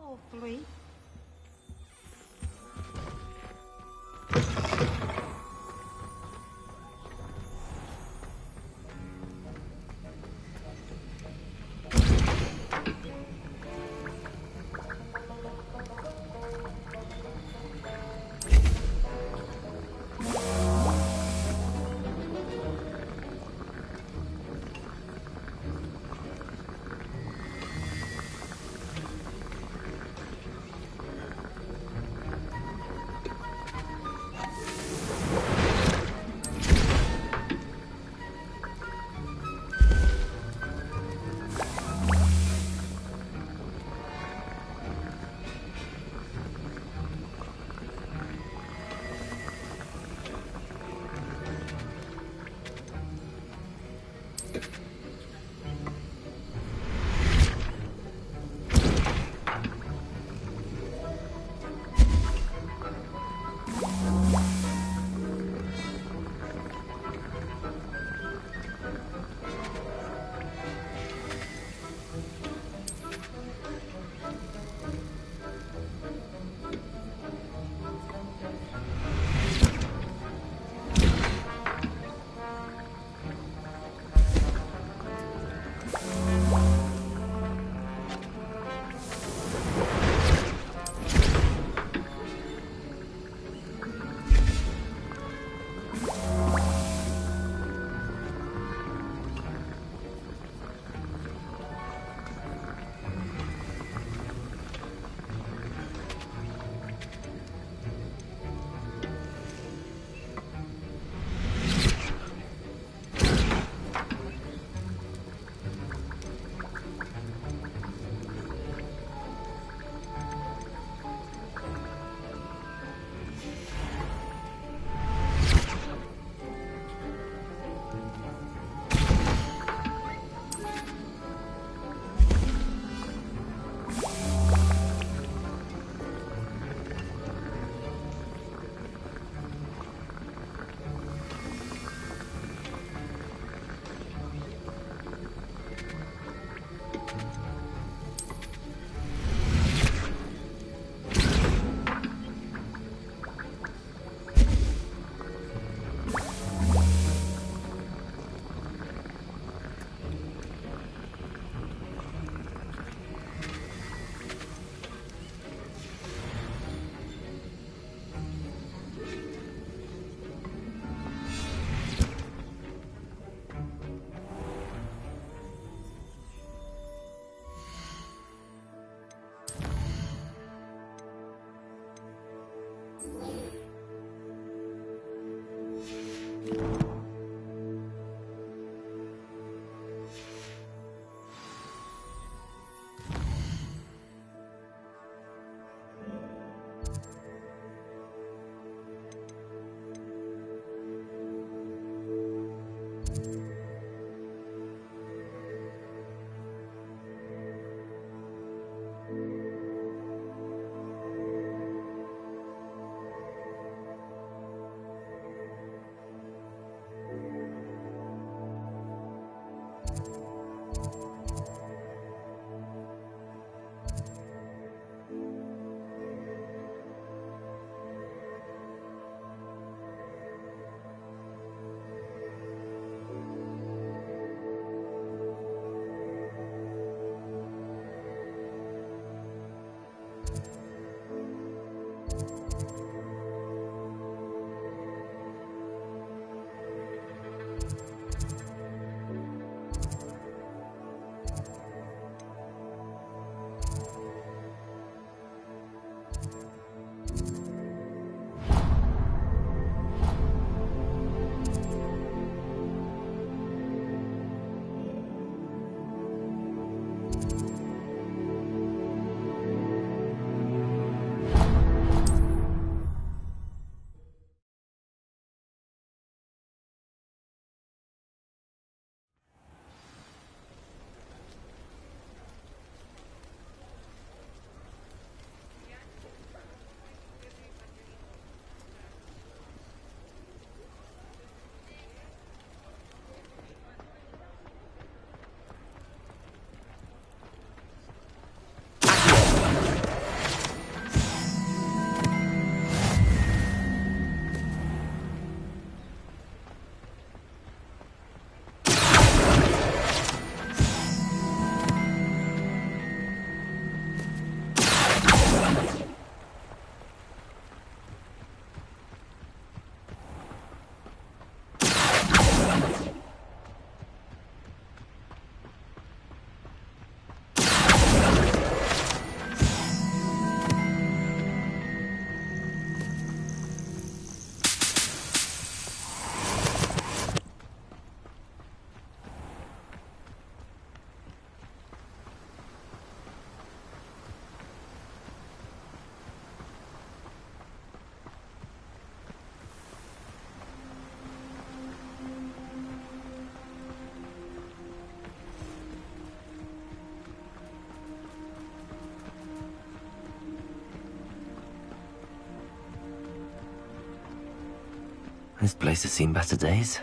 Hopefully. This place has seen better days.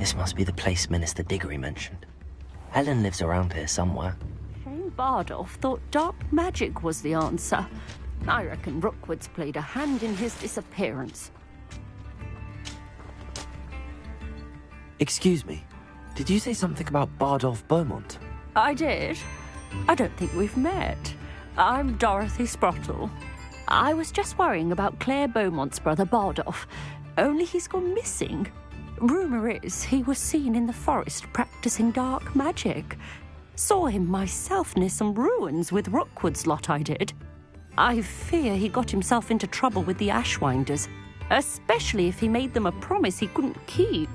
This must be the place Minister Diggory mentioned. Helen lives around here somewhere. Shane Bardolph thought dark magic was the answer. I reckon Rookwood's played a hand in his disappearance. Excuse me, did you say something about Bardolph Beaumont? I did. I don't think we've met. I'm Dorothy Sprottle. I was just worrying about Claire Beaumont's brother Bardolph, only he's gone missing. Rumour is he was seen in the forest practicing dark magic. Saw him myself near some ruins with Rookwood's lot I did. I fear he got himself into trouble with the Ashwinders, especially if he made them a promise he couldn't keep.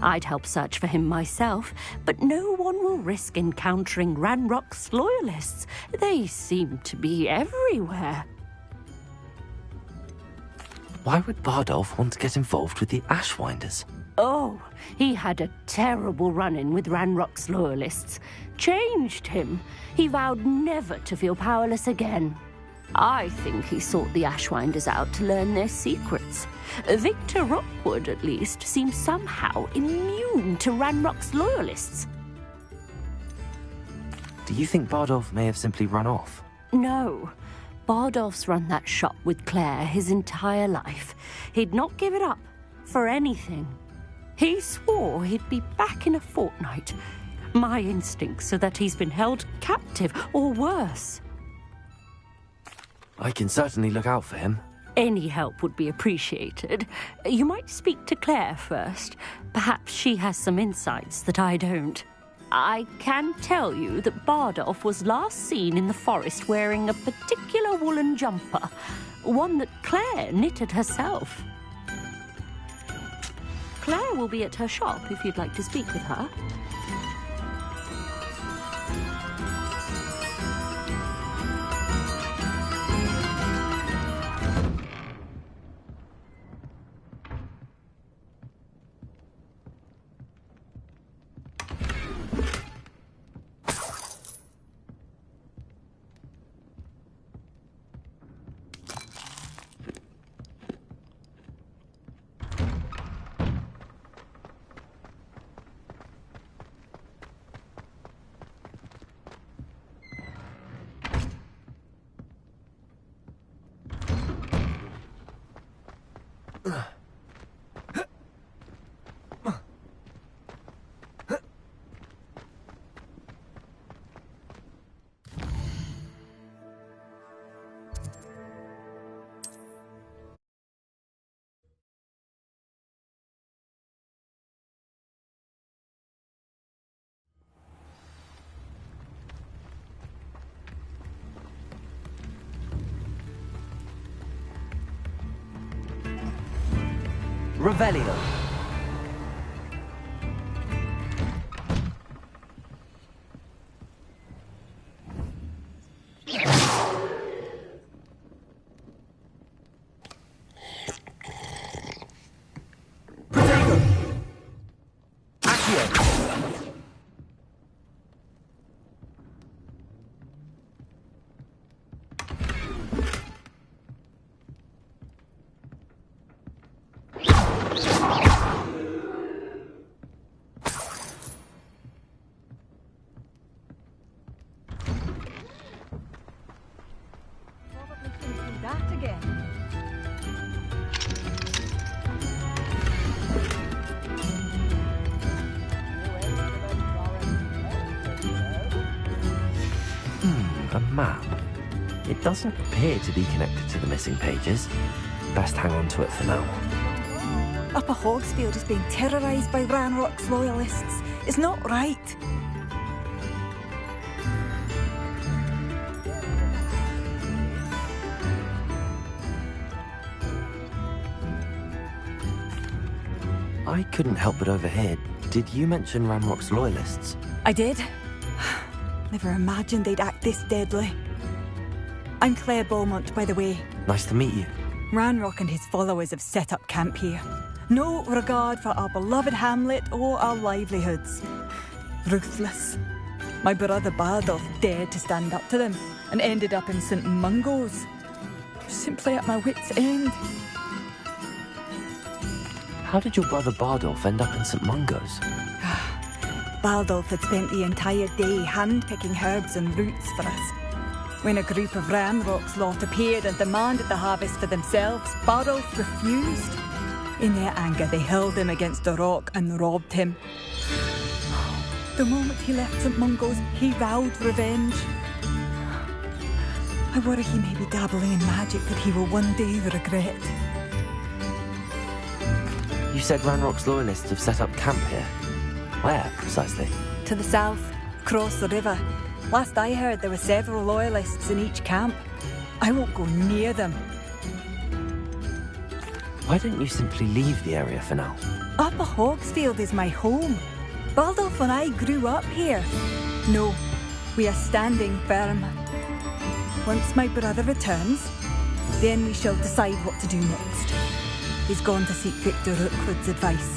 I'd help search for him myself, but no one will risk encountering Ranrock's loyalists. They seem to be everywhere. Why would Bardolph want to get involved with the Ashwinders? Oh, he had a terrible run-in with Ranrock's loyalists. Changed him. He vowed never to feel powerless again. I think he sought the Ashwinders out to learn their secrets. Victor Rookwood, at least, seems somehow immune to Ranrock's loyalists. Do you think Bardolph may have simply run off? No. Bardolph's run that shop with Claire his entire life. He'd not give it up for anything. He swore he'd be back in a fortnight. My instincts are that he's been held captive, or worse. I can certainly look out for him. Any help would be appreciated. You might speak to Claire first. Perhaps she has some insights that I don't. I can tell you that Bardolph was last seen in the forest wearing a particular woolen jumper, one that Claire knitted herself. Claire will be at her shop if you'd like to speak with her. Revelio. That again. A map. It doesn't appear to be connected to the missing pages. Best hang on to it for now. Upper Hogsfield is being terrorised by Ranrock's loyalists. It's not right. I couldn't help but overhear. Did you mention Ranrock's loyalists? I did. Never imagined they'd act this deadly. I'm Claire Beaumont, by the way. Nice to meet you. Ranrock and his followers have set up camp here. No regard for our beloved hamlet or our livelihoods. Ruthless. My brother Bardolph dared to stand up to them and ended up in St. Mungo's. Simply at my wit's end. How did your brother Bardolph end up in St. Mungo's? Bardolph had spent the entire day hand-picking herbs and roots for us. When a group of Ranrock's lot appeared and demanded the harvest for themselves, Bardolph refused. In their anger, they hurled him against a rock and robbed him. The moment he left St. Mungo's, he vowed revenge. I worry he may be dabbling in magic that he will one day regret. You said Ranrock's loyalists have set up camp here. Where, precisely? To the south, across the river. Last I heard, there were several loyalists in each camp. I won't go near them. Why don't you simply leave the area for now? Upper Hogsfield is my home. Bardolph and I grew up here. No, we are standing firm. Once my brother returns, then we shall decide what to do next. He's gone to seek Victor Rookwood's advice.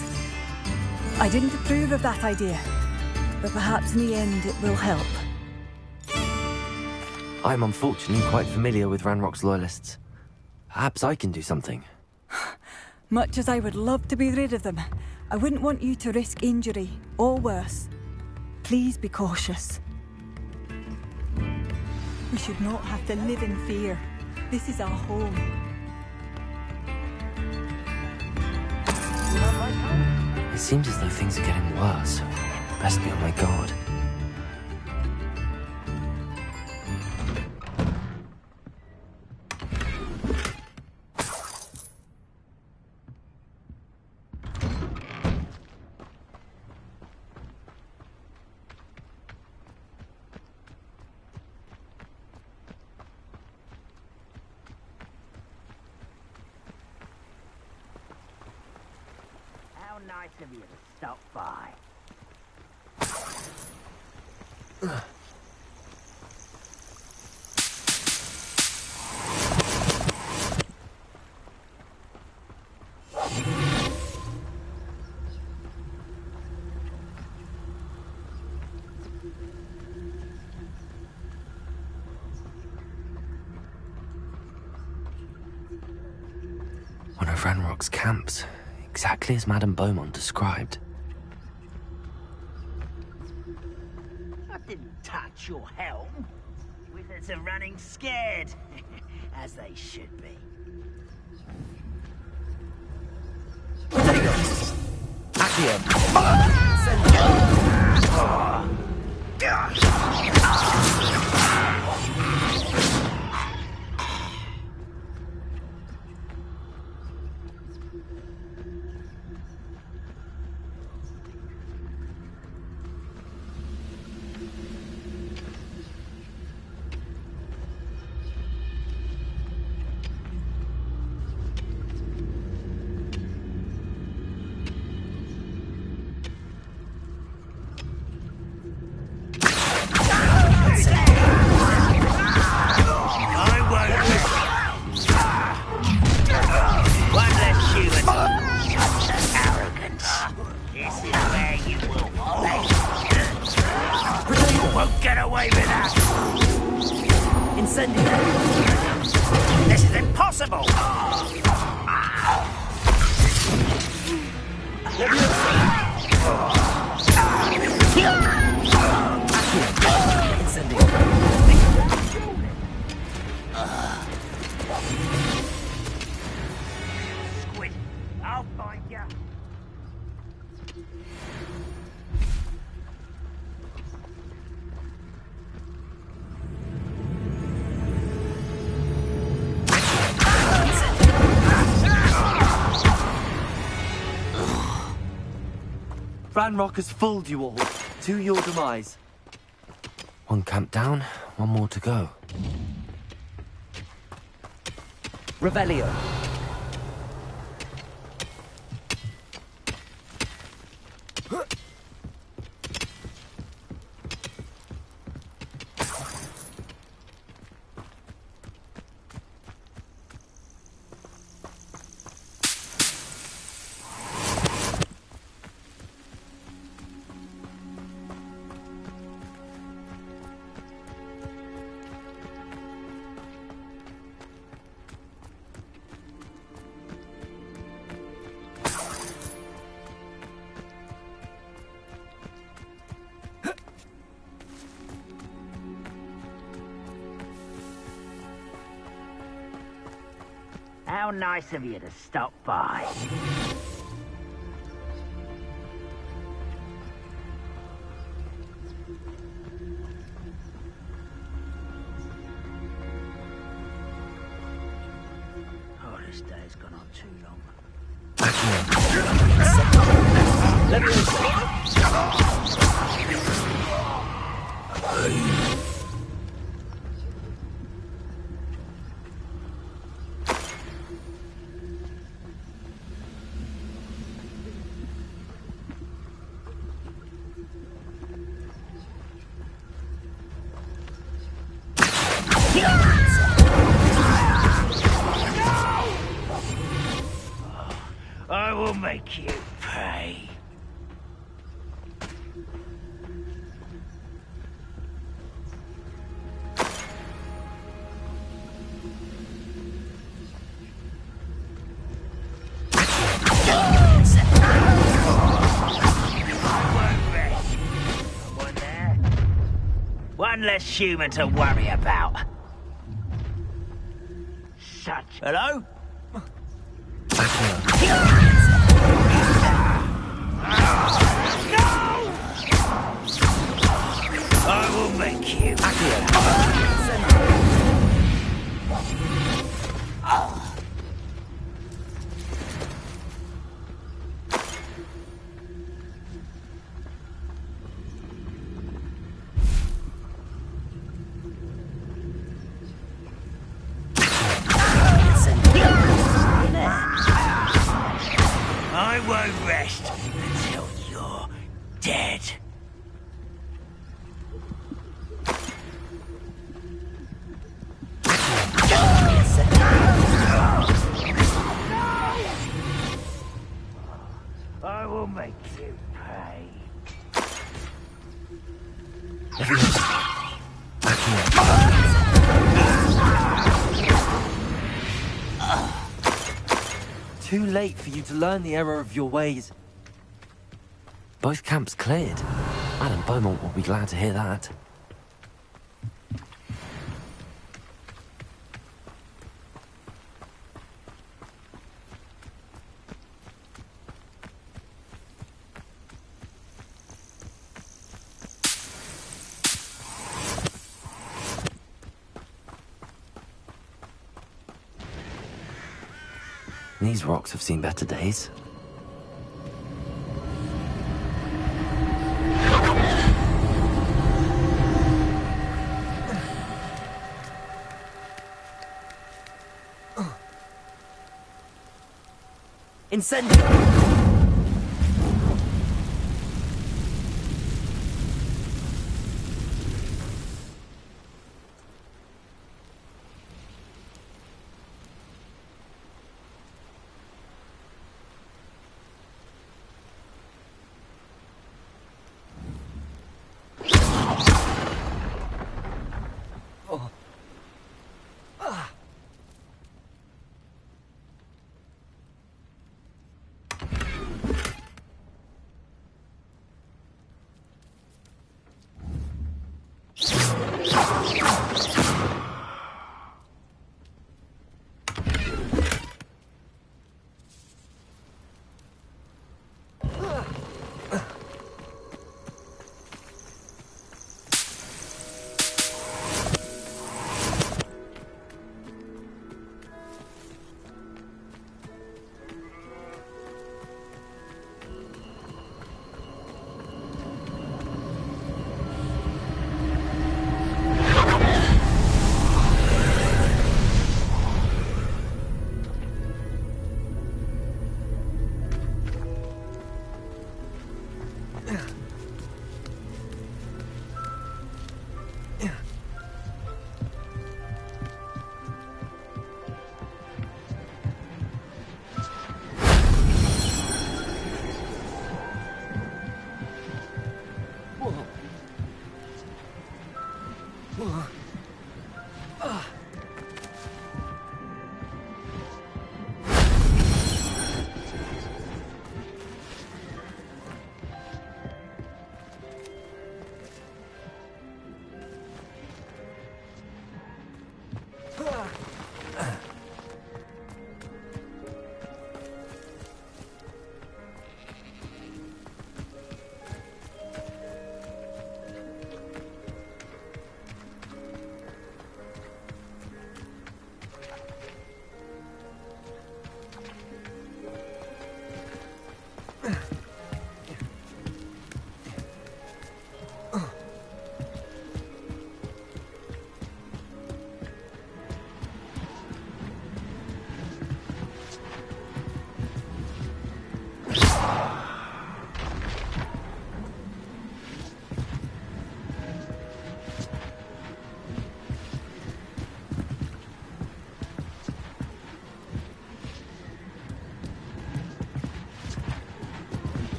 I didn't approve of that idea, but perhaps in the end it will help. I'm unfortunately quite familiar with Ranrock's loyalists. Perhaps I can do something. Much as I would love to be rid of them, I wouldn't want you to risk injury, or worse. Please be cautious. We should not have to live in fear. This is our home. It seems as though things are getting worse. Best be on my guard. Nice of you to stop by. One of Ranrock's camps. Exactly as Madame Beaumont described. I didn't touch your helm. Wizards are running scared, as they should be. away with that! Incendio! This is impossible! Squid, I'll find ya! Ranrock has fooled you all, to your demise. One camp down, one more to go. Revelio. How nice of you to stop by. Oh, this day's gone on too long. I will make you pay. Someone there? One less human to worry about. Such. Hello? I will make you. I won't rest until you're dead. I will make you pay. Too late for you to learn the error of your ways. Both camps cleared. Madame Beaumont will be glad to hear that. These rocks have seen better days. Incendio!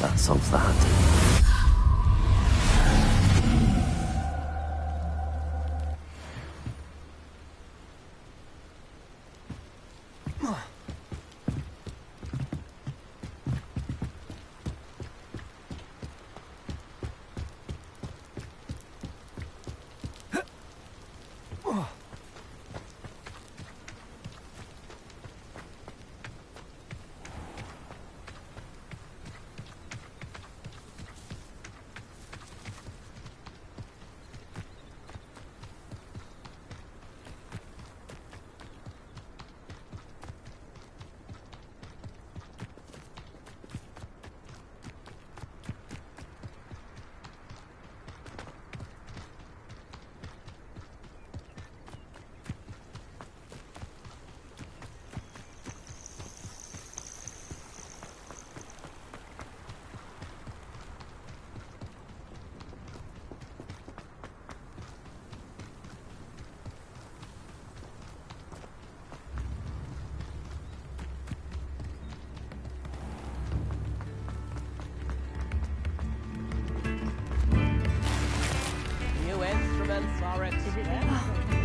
That solves that.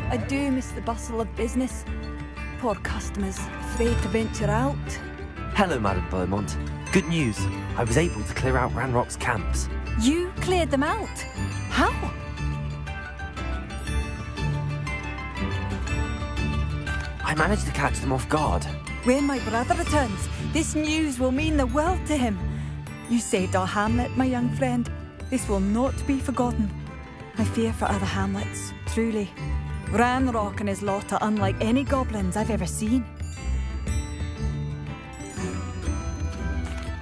I do miss the bustle of business. Poor customers, afraid to venture out. Hello, Madame Beaumont. Good news. I was able to clear out Ranrock's camps. You cleared them out? How? I managed to catch them off guard. When my brother returns, this news will mean the world to him. You saved our hamlet, my young friend. This will not be forgotten. I fear for other hamlets, truly. Ranrock and his lot are unlike any goblins I've ever seen.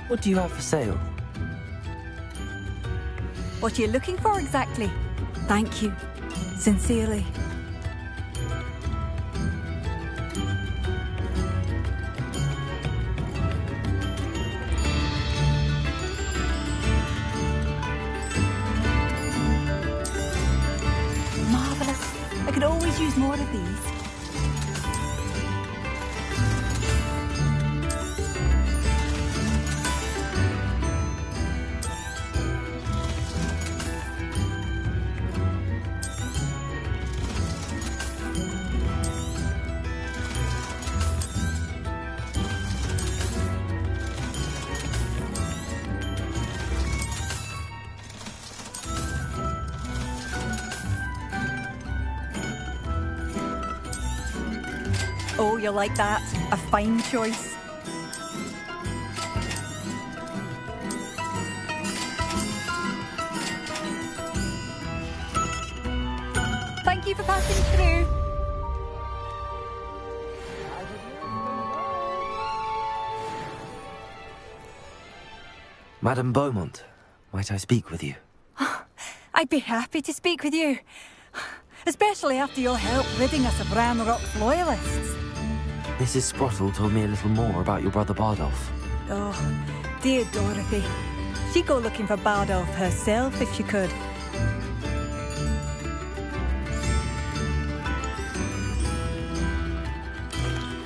What do you have for sale? What are you looking for exactly? Thank you. Sincerely. Marvellous. I could always use more of these. Oh, you like that? A fine choice. Thank you for passing through. Madame Beaumont, might I speak with you? I'd be happy to speak with you. Especially after your help ridding us of Ranrock's loyalists. Mrs. Sprottle told me a little more about your brother Bardolph. Oh, dear Dorothy. She'd go looking for Bardolph herself if she could.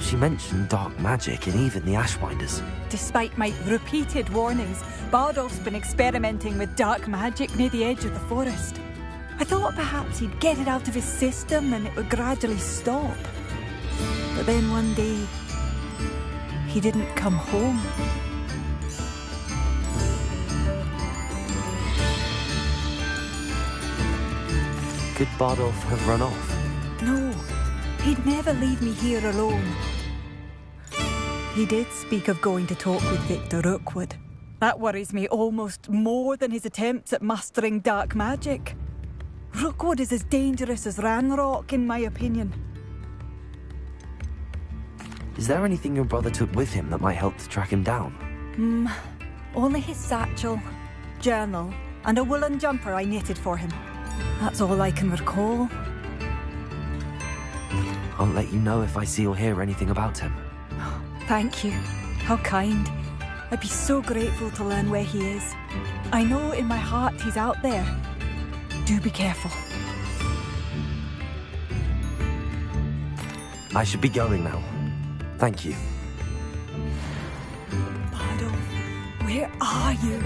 She mentioned dark magic and even the Ashwinders. Despite my repeated warnings, Bardolph's been experimenting with dark magic near the edge of the forest. I thought perhaps he'd get it out of his system and it would gradually stop. But then one day, he didn't come home. Could Bardolph have run off? No, he'd never leave me here alone. He did speak of going to talk with Victor Rookwood. That worries me almost more than his attempts at mastering dark magic. Rookwood is as dangerous as Ranrock, in my opinion. Is there anything your brother took with him that might help to track him down? Only his satchel, journal, and a woolen jumper I knitted for him. That's all I can recall. I'll let you know if I see or hear anything about him. Thank you. How kind. I'd be so grateful to learn where he is. I know in my heart he's out there. Do be careful. I should be going now. Thank you. Bardolph, where are you?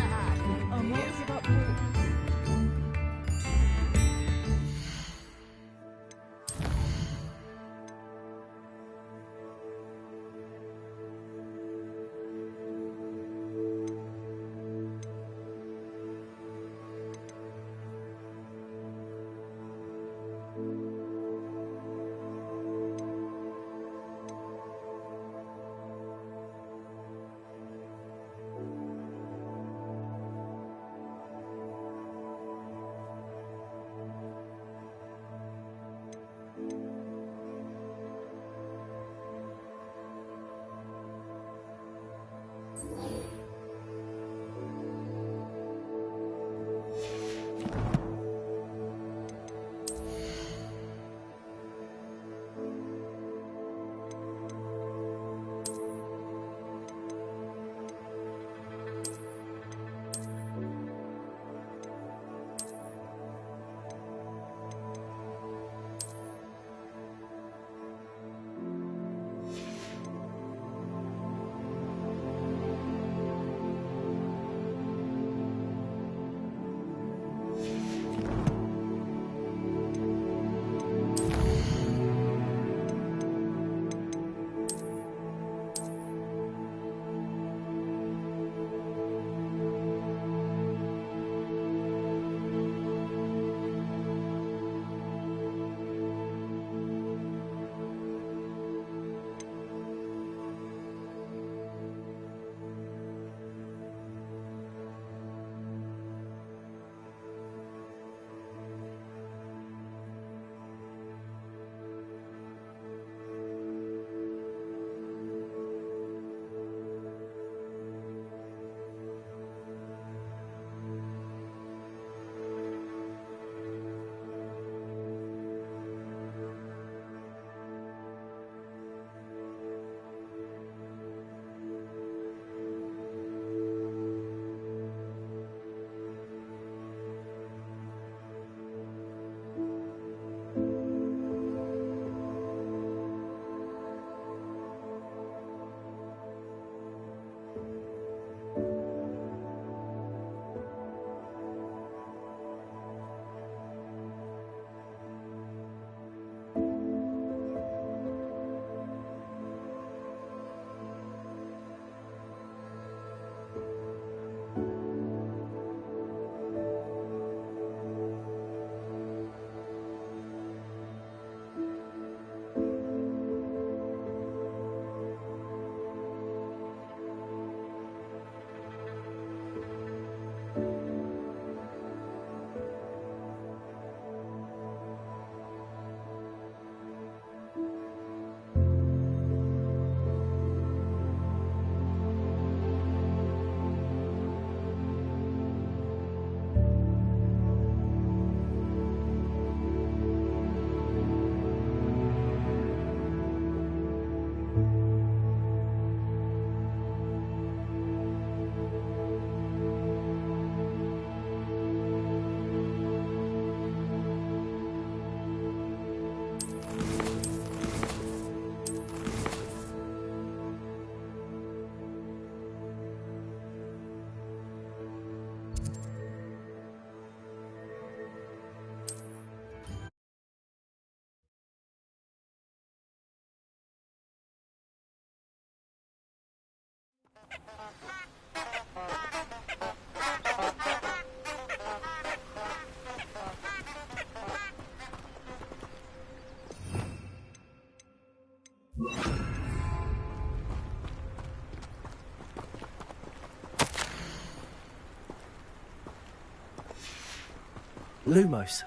Lumos.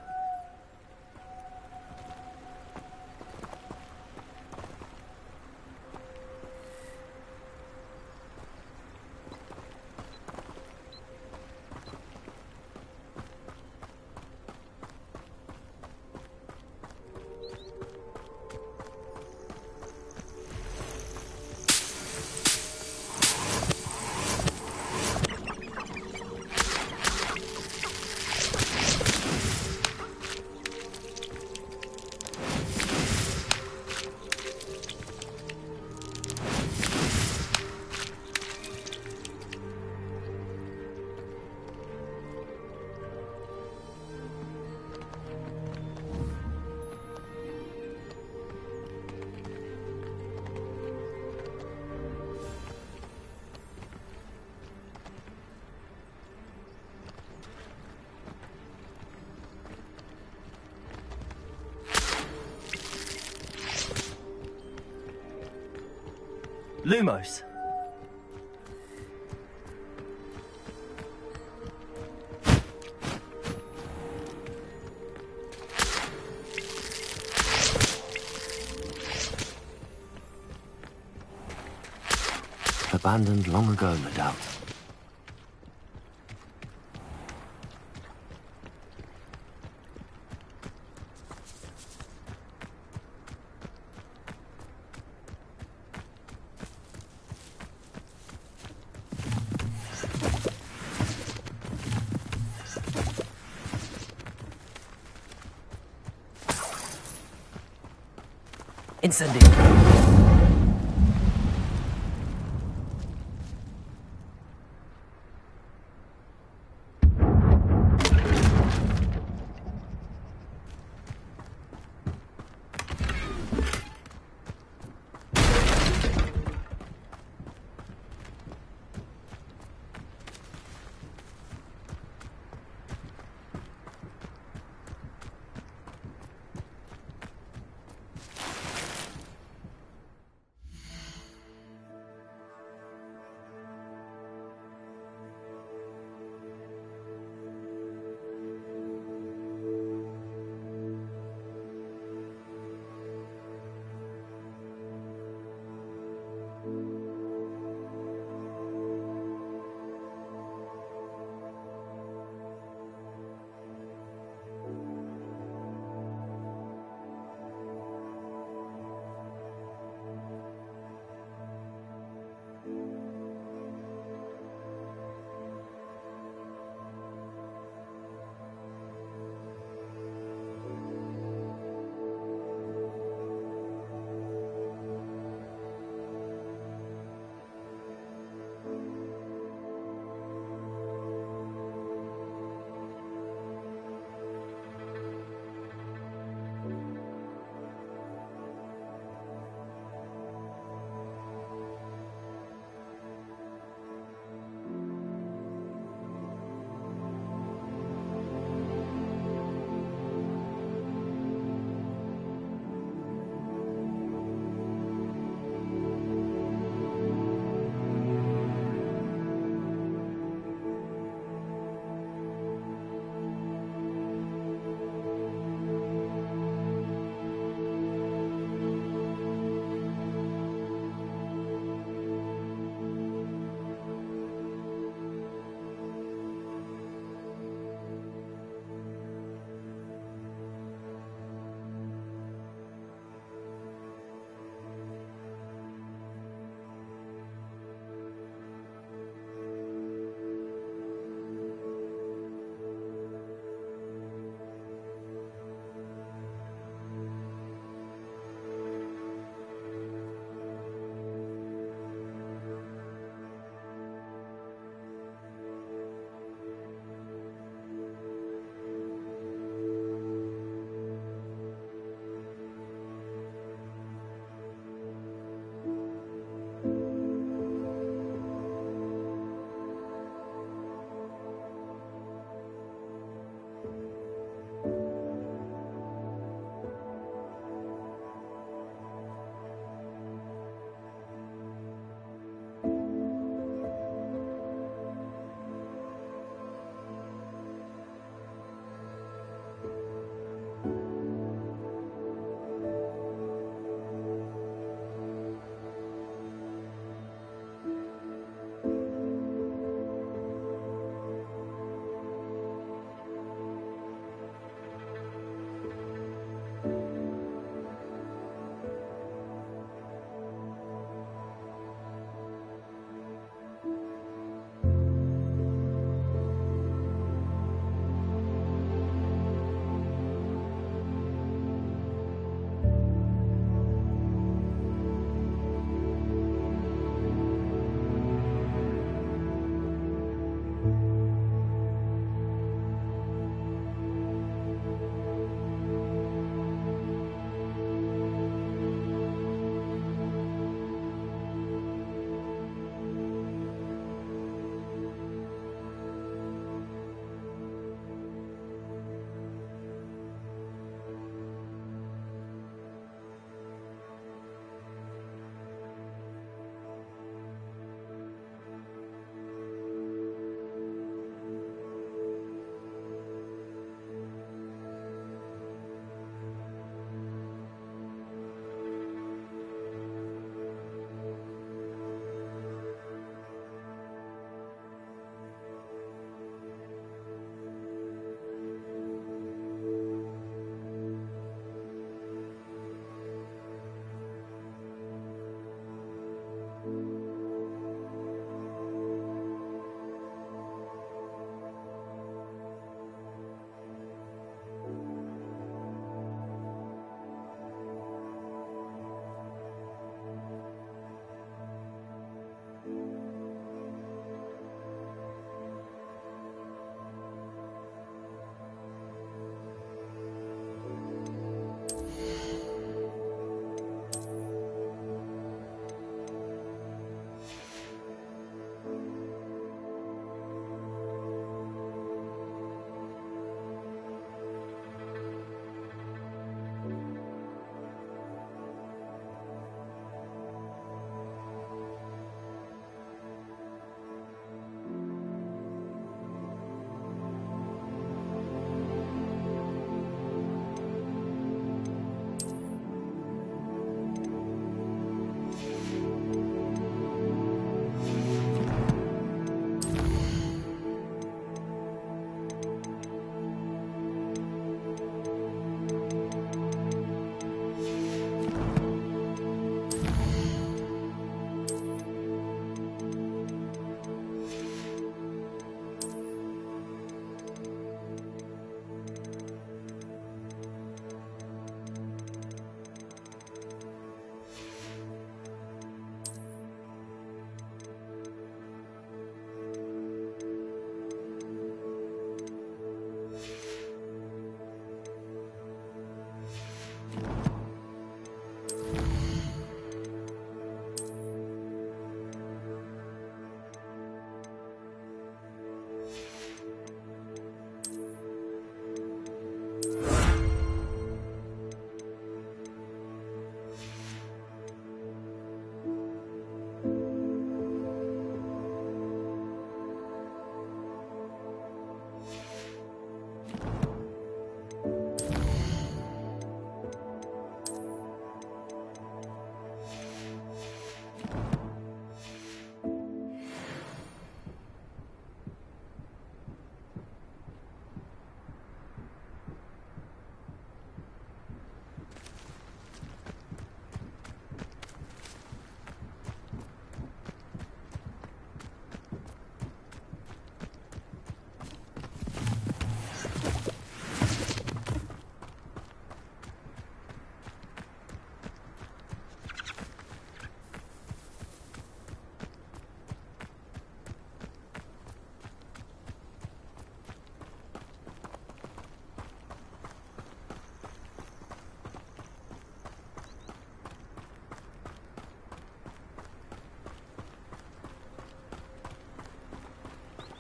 Lumos. Abandoned long ago, no doubt. Incendio.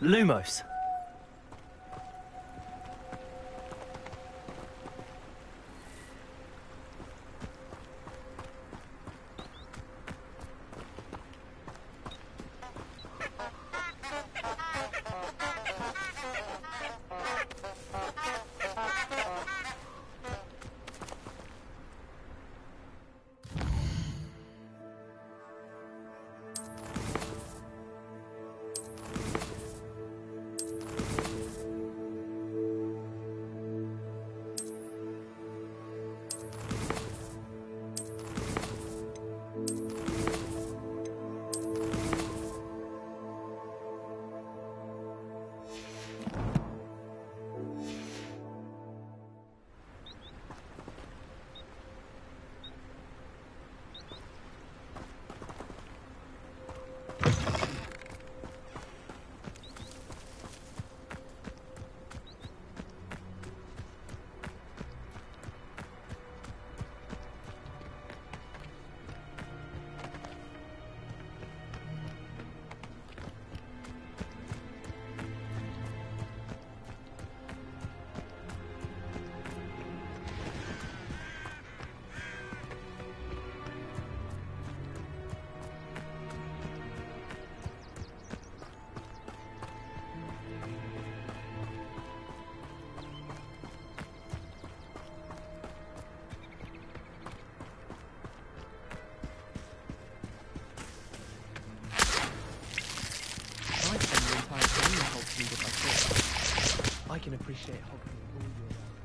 Lumos. I can appreciate Hogwarts all year round.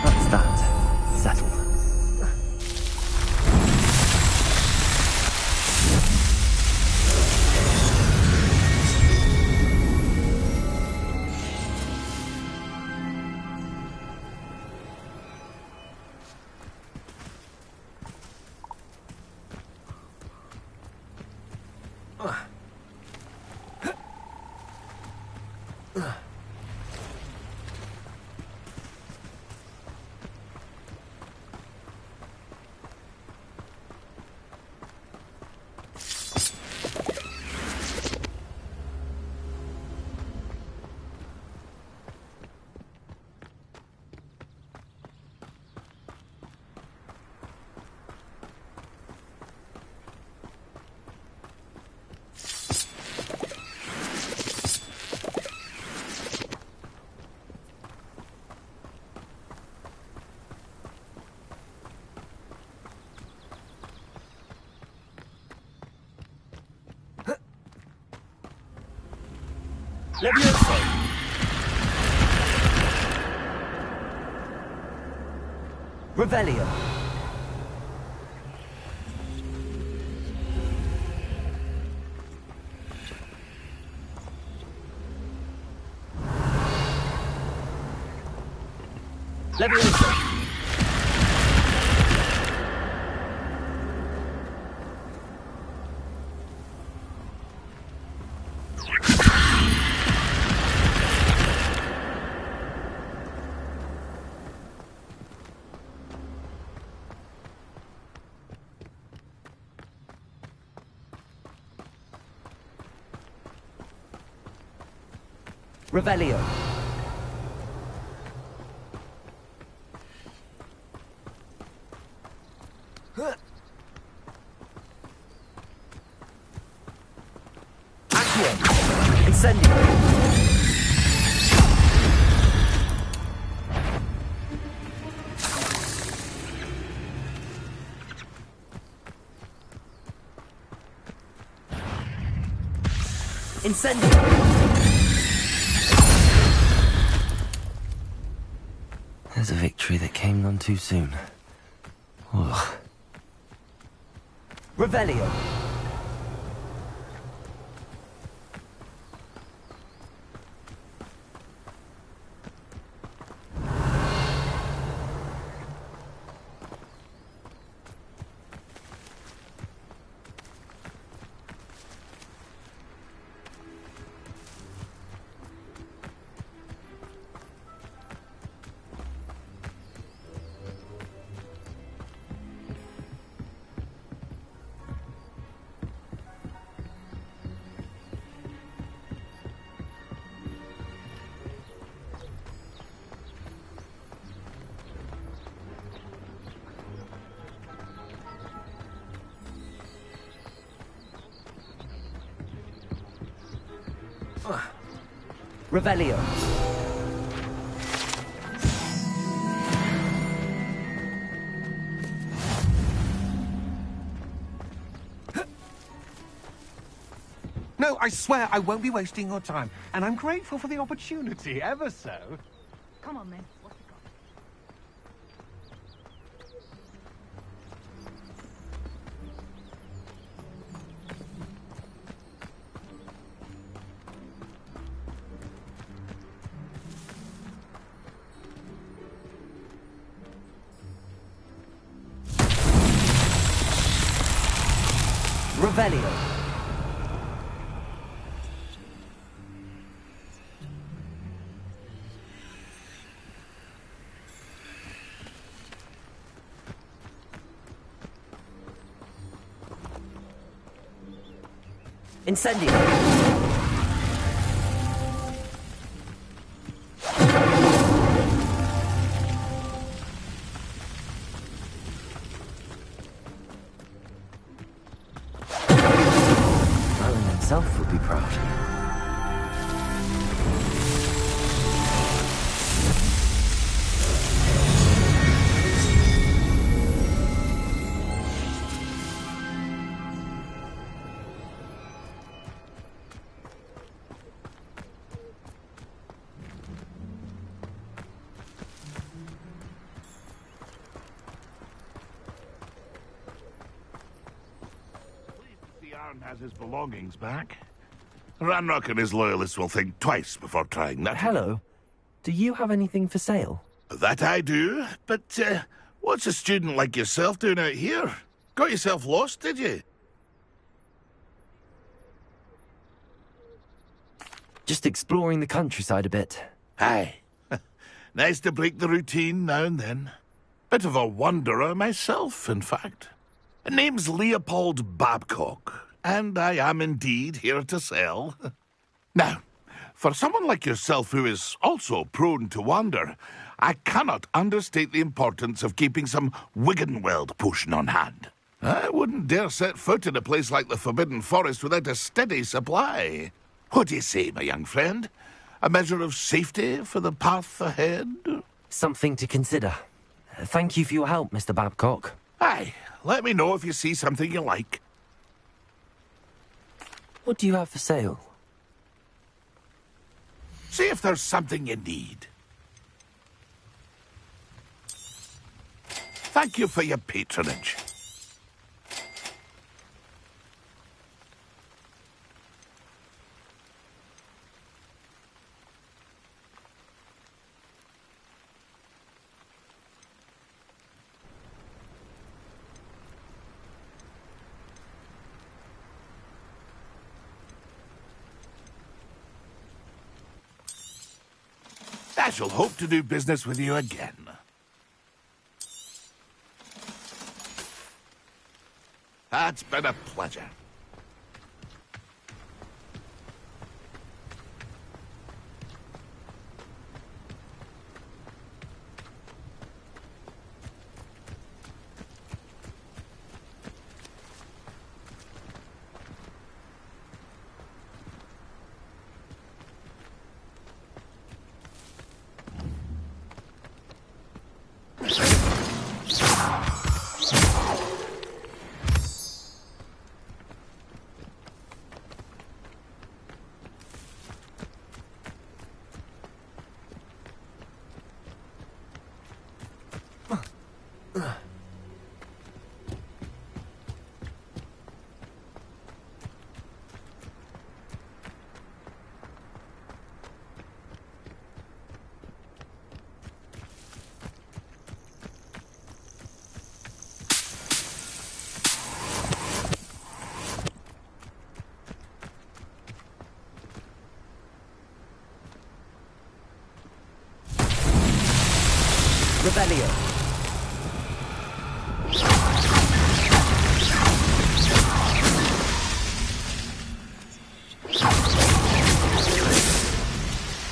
That's that. Settled. Levioso! Revelio. Levioso. Revelio. Accio. Incendio. Incendio. There's a victory that came none too soon. Ugh. Revelio. Revelio. No, I swear I won't be wasting your time. And I'm grateful for the opportunity, ever so. Come on, then. What's it got? Revelio. Incendio. Merlin himself would be proud. Arn has his belongings back. Ranrock and his loyalists will think twice before trying that. Hello. Do you have anything for sale? That I do, but what's a student like yourself doing out here? Got yourself lost, did you? Just exploring the countryside a bit. Aye. Nice to break the routine now and then. Bit of a wanderer myself, in fact. Name's Leopold Babcock, and I am indeed here to sell. Now, for someone like yourself who is also prone to wander, I cannot understate the importance of keeping some Wiggenweld potion on hand. I wouldn't dare set foot in a place like the Forbidden Forest without a steady supply. What do you say, my young friend? A measure of safety for the path ahead? Something to consider. Thank you for your help, Mr. Babcock. Aye, let me know if you see something you like. What do you have for sale? See if there's something you need. Thank you for your patronage. I shall hope to do business with you again. It's been a pleasure. Revelio.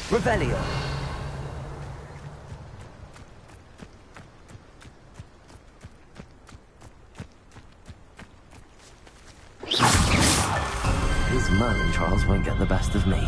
Revelio. These Merlin trials won't get the best of me.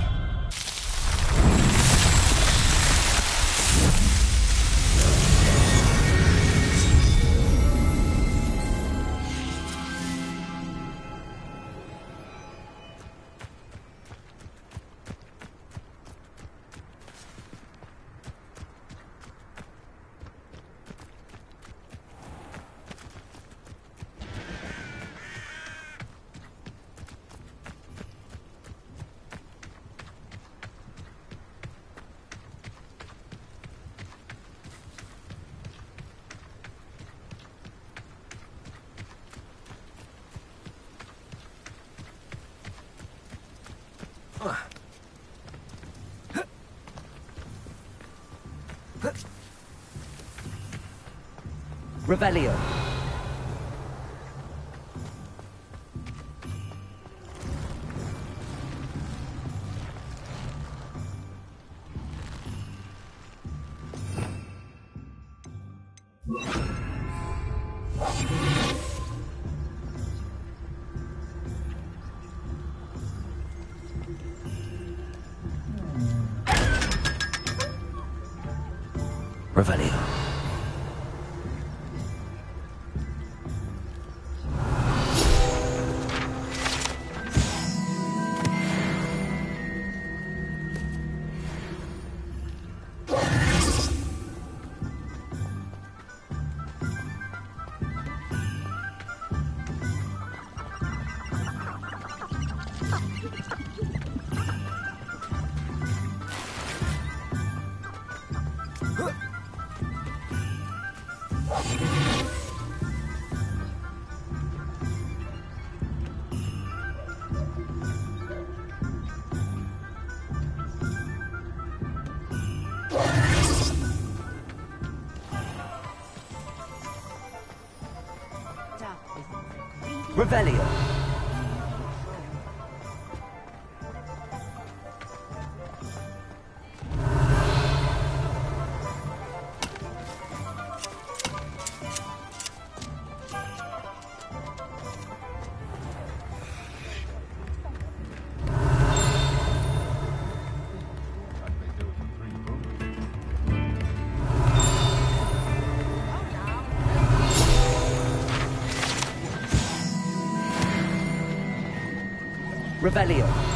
Revelio. Revelio. Revelio. Revelio.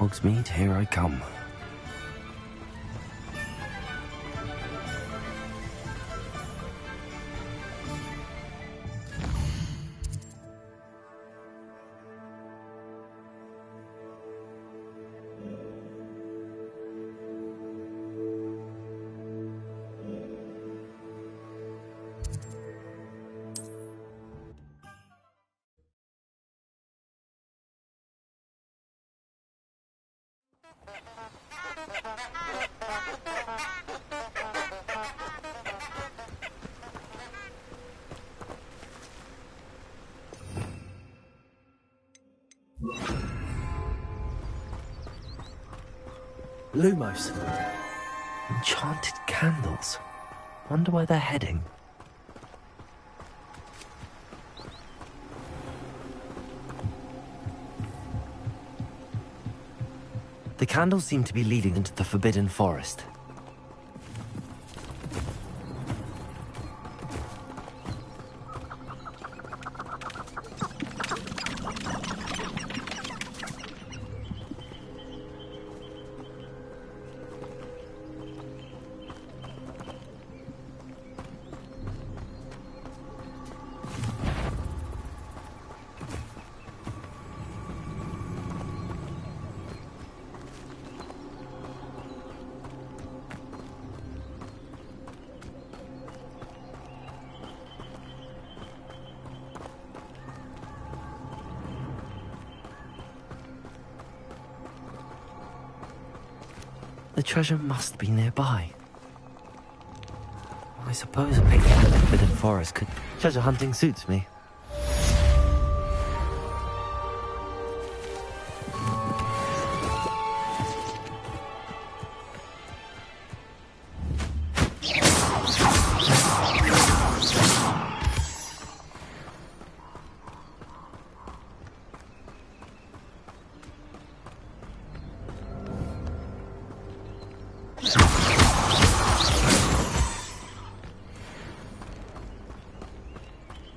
Hogsmeade, here I come. Lumos. Enchanted candles. Wonder where they're heading. The candles seem to be leading into the Forbidden Forest. The treasure must be nearby. I suppose a picnic in the Forbidden Forest could... Treasure hunting suits me.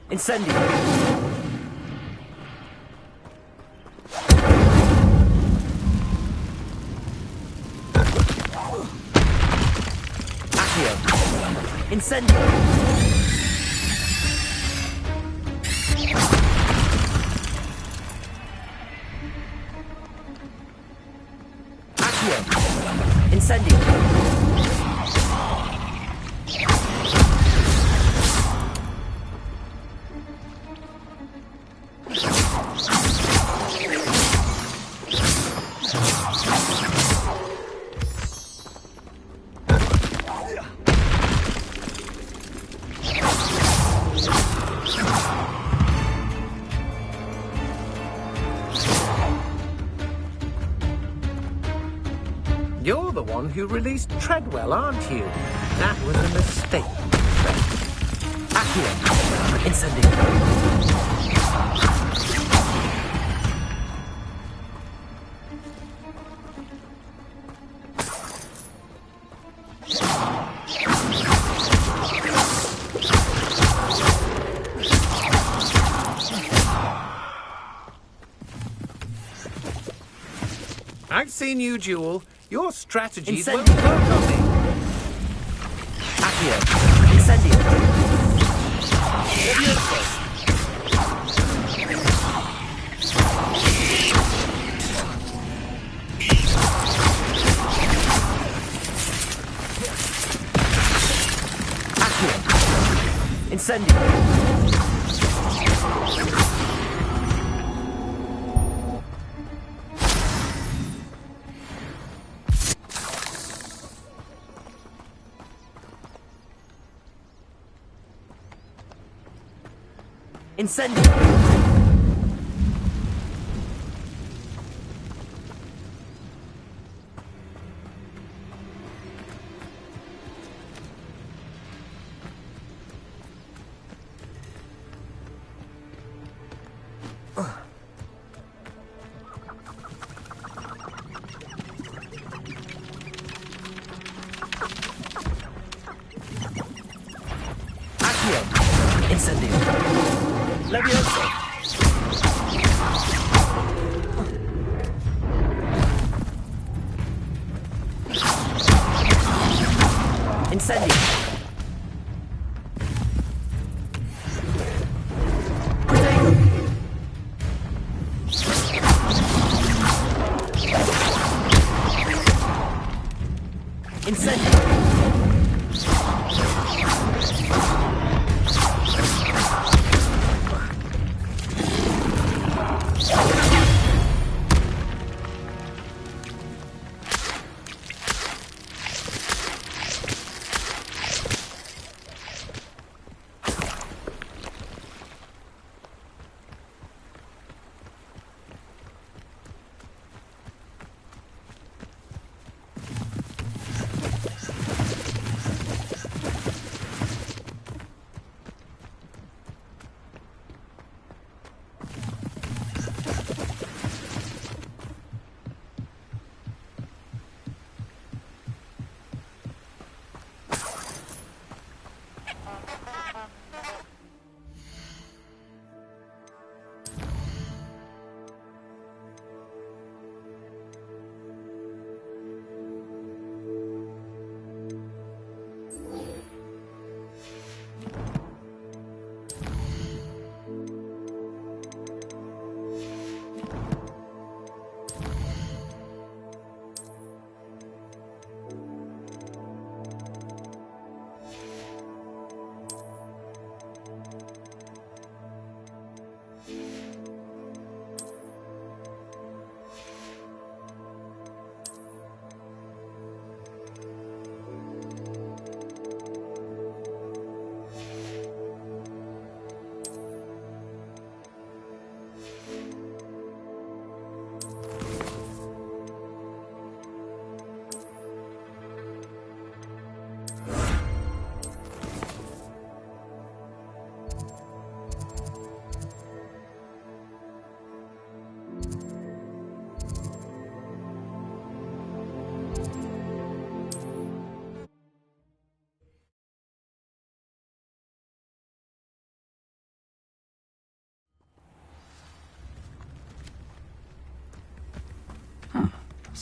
Incendio! Accio! Incendio! Accio! Incendio! You're the one who released Treadwell, aren't you? That was a mistake. Accio! Incendio! I've seen you duel. Your strategies Incendio. won't work on me. Accio! Incendio! Accio! Incendio! Incendio! Accio! Incendio! Levioso! Incendio! Protego! Incendio!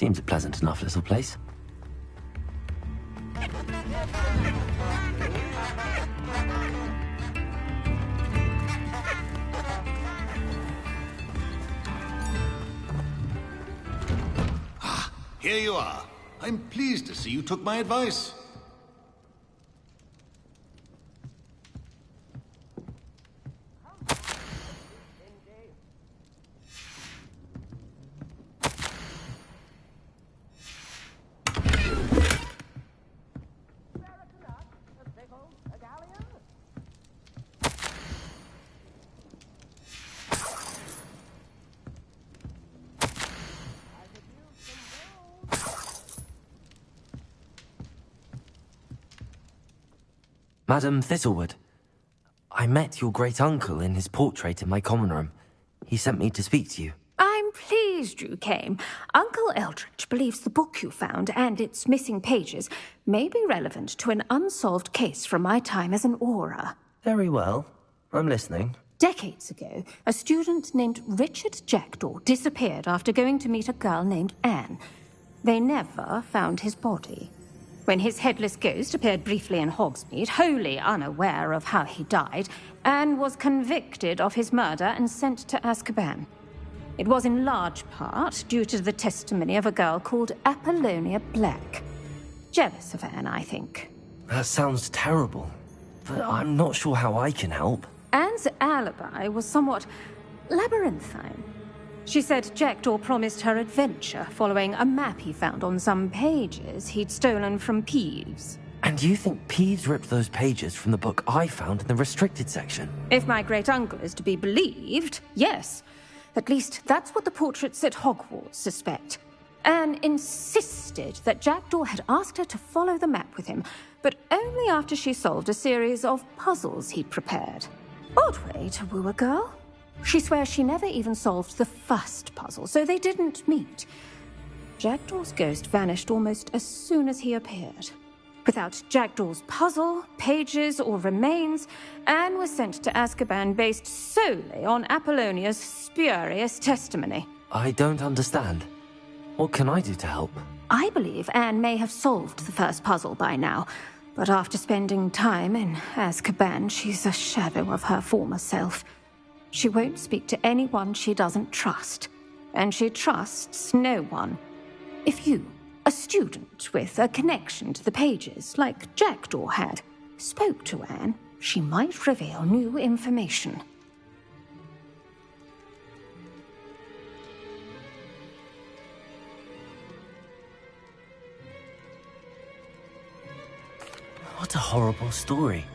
Seems a pleasant enough little place. Here you are. I'm pleased to see you took my advice. Madam Thistlewood, I met your great-uncle in his portrait in my common room. He sent me to speak to you. I'm pleased you came. Uncle Eldridge believes the book you found and its missing pages may be relevant to an unsolved case from my time as an aura. Very well. I'm listening. Decades ago, a student named Richard Jackdaw disappeared after going to meet a girl named Anne. They never found his body. When his headless ghost appeared briefly in Hogsmeade, wholly unaware of how he died, Anne was convicted of his murder and sent to Azkaban. It was in large part due to the testimony of a girl called Apollonia Black. Jealous of Anne, I think. That sounds terrible, but I'm not sure how I can help. Anne's alibi was somewhat labyrinthine. She said Jackdaw promised her adventure following a map he found on some pages he'd stolen from Peeves. And you think Peeves ripped those pages from the book I found in the restricted section? If my great-uncle is to be believed, yes. At least that's what the portraits at Hogwarts suspect. Anne insisted that Jackdaw had asked her to follow the map with him, but only after she solved a series of puzzles he'd prepared. Odd way to woo a girl. She swears she never even solved the first puzzle, so they didn't meet. Jackdaw's ghost vanished almost as soon as he appeared. Without Jackdaw's puzzle, pages, or remains, Anne was sent to Azkaban based solely on Apollonia's spurious testimony. I don't understand. What can I do to help? I believe Anne may have solved the first puzzle by now, but after spending time in Azkaban, she's a shadow of her former self. She won't speak to anyone she doesn't trust, and she trusts no one. If you, a student with a connection to the pages, like Jackdaw had, spoke to Anne, she might reveal new information. What a horrible story.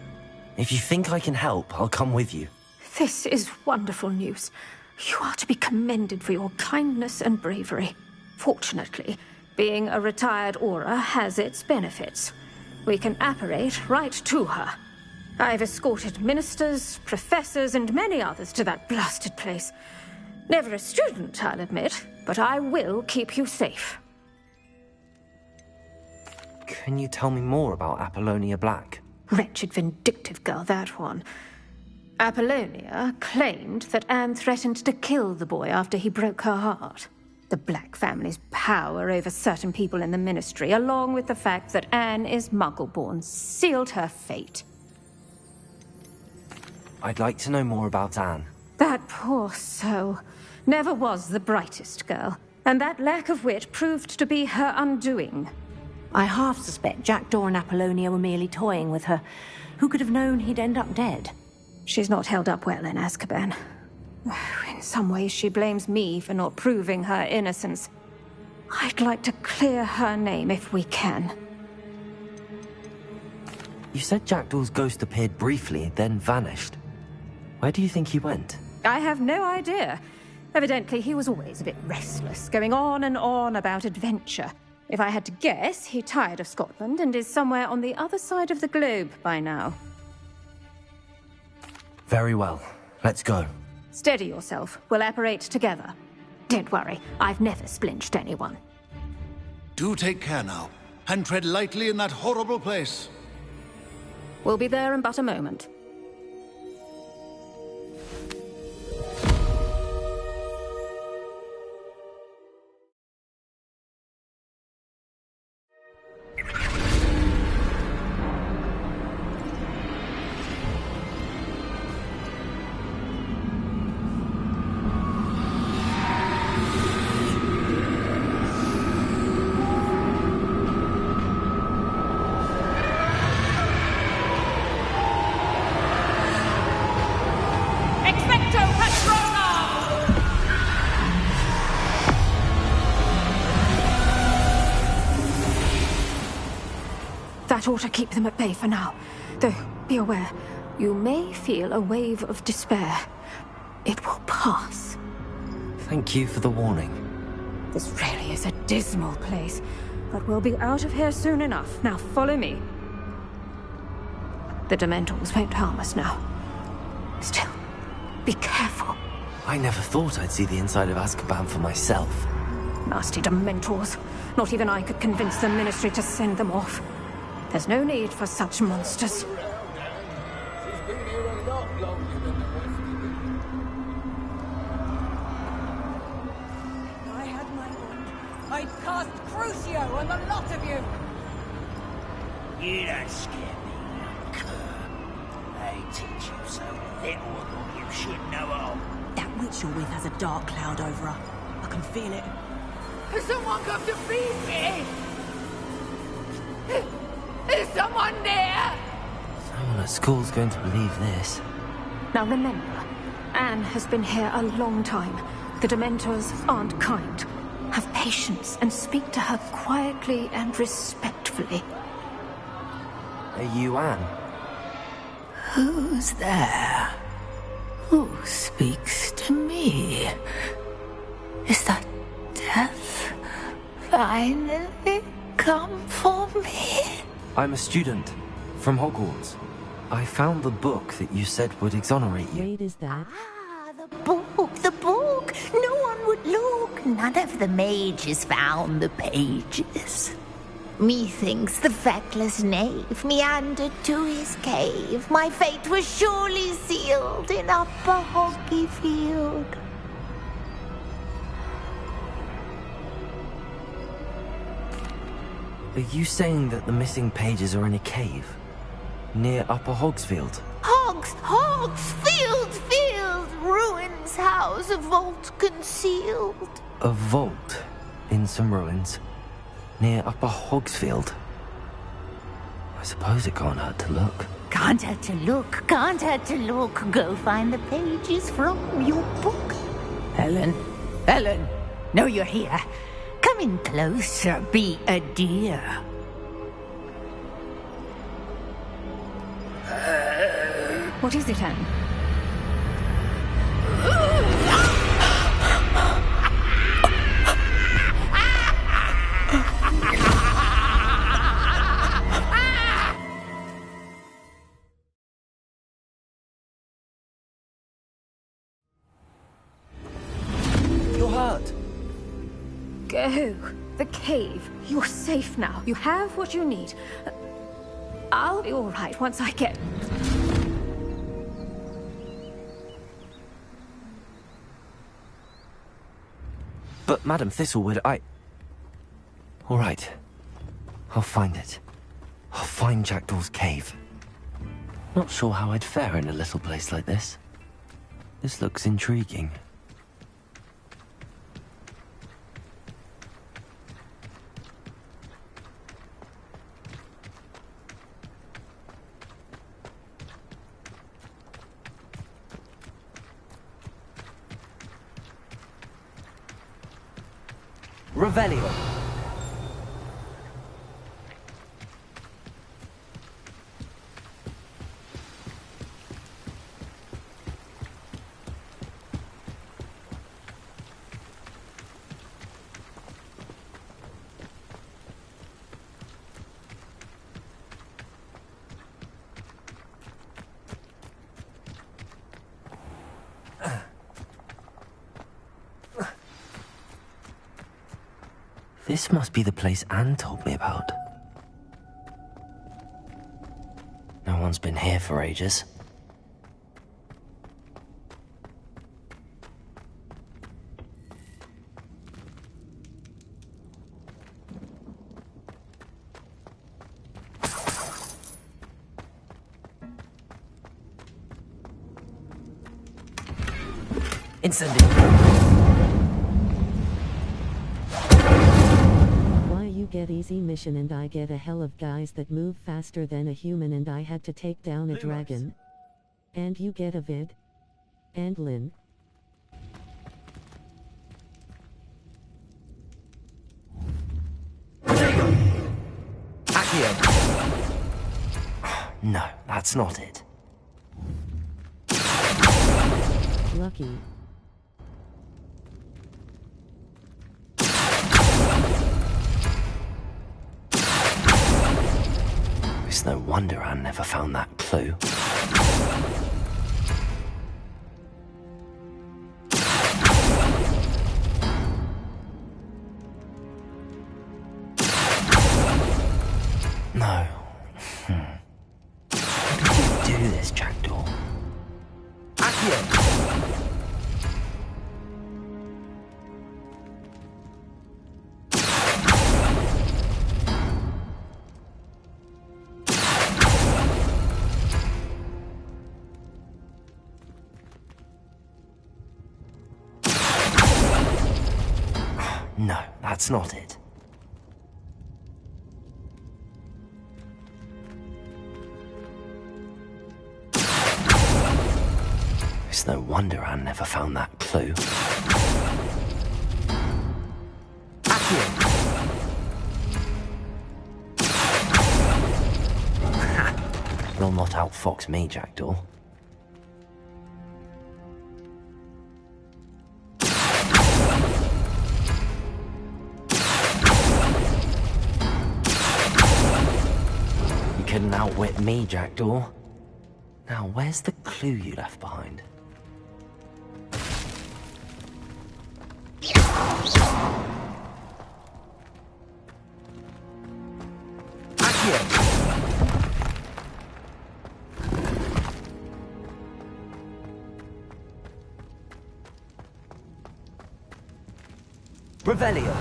If you think I can help, I'll come with you. This is wonderful news. You are to be commended for your kindness and bravery. Fortunately, being a retired aura has its benefits. We can apparate right to her. I've escorted ministers, professors, and many others to that blasted place. Never a student, I'll admit, but I will keep you safe. Can you tell me more about Apollonia Black? Wretched, vindictive girl, that one. Apollonia claimed that Anne threatened to kill the boy after he broke her heart. The Black family's power over certain people in the Ministry, along with the fact that Anne is Muggle-born, sealed her fate. I'd like to know more about Anne. That poor soul never was the brightest girl, and that lack of wit proved to be her undoing. I half suspect Jackdaw and Apollonia were merely toying with her. Who could have known he'd end up dead? She's not held up well in Azkaban. In some ways, she blames me for not proving her innocence. I'd like to clear her name if we can. You said Jackdaw's ghost appeared briefly, then vanished. Where do you think he went? I have no idea. Evidently, he was always a bit restless, going on and on about adventure. If I had to guess, he tired of Scotland and is somewhere on the other side of the globe by now. Very well. Let's go. Steady yourself. We'll apparate together. Don't worry, I've never splinched anyone. Do take care now, and tread lightly in that horrible place. We'll be there in but a moment. That ought to keep them at bay for now. Though, be aware, you may feel a wave of despair. It will pass. Thank you for the warning. This really is a dismal place, but we'll be out of here soon enough. Now follow me. The Dementors won't harm us now. Still, be careful. I never thought I'd see the inside of Azkaban for myself. Nasty Dementors. Not even I could convince the Ministry to send them off. There's no need for such monsters. I had my wand. I'd cast Crucio on the lot of you. You don't scare me, young cur. They teach you so little of what you should know of. That witch you're with has a dark cloud over her. I can feel it. Has someone come to feed me? Is someone there? Someone at school's going to believe this. Now remember, Anne has been here a long time. The Dementors aren't kind. Have patience and speak to her quietly and respectfully. Are you Anne? Who's there? Who speaks to me? Is that death finally come for me? I'm a student from Hogwarts. I found the book that you said would exonerate you. Wait, is that? The book! No one would look. None of the mages found the pages. Methinks the feckless knave meandered to his cave. My fate was surely sealed in Upper Hogsfield. Are you saying that the missing pages are in a cave? Near Upper Hogsfield? Hogsfield, ruins house, a vault concealed. A vault in some ruins? Near Upper Hogsfield? I suppose it can't hurt to look. Can't hurt to look. Go find the pages from your book. Helen, know you're here. Come in closer, be a dear. What is it, Anne? You're hurt. Go. The cave. You're safe now. You have what you need. I'll be all right once I get... But, Madam Thistlewood, all right. I'll find it. I'll find Jackdaw's cave. Not sure how I'd fare in a little place like this. This looks intriguing. Revelio. This must be the place Anne told me about. No one's been here for ages. Incendio. You get easy mission and I get a hell of guys that move faster than a human and I had to take down a dragon. And you get a vid. And Lynn. Accio. No, that's not it. Lucky. It's no wonder Anne never found that clue. No. How did you do this, Jackdaw? Accio! No, that's not it. It's no wonder Anne never found that clue. You'll not outfox me, Jackdaw. You couldn't outwit me, Jackdaw. Now, where's the clue you left behind? Revelio.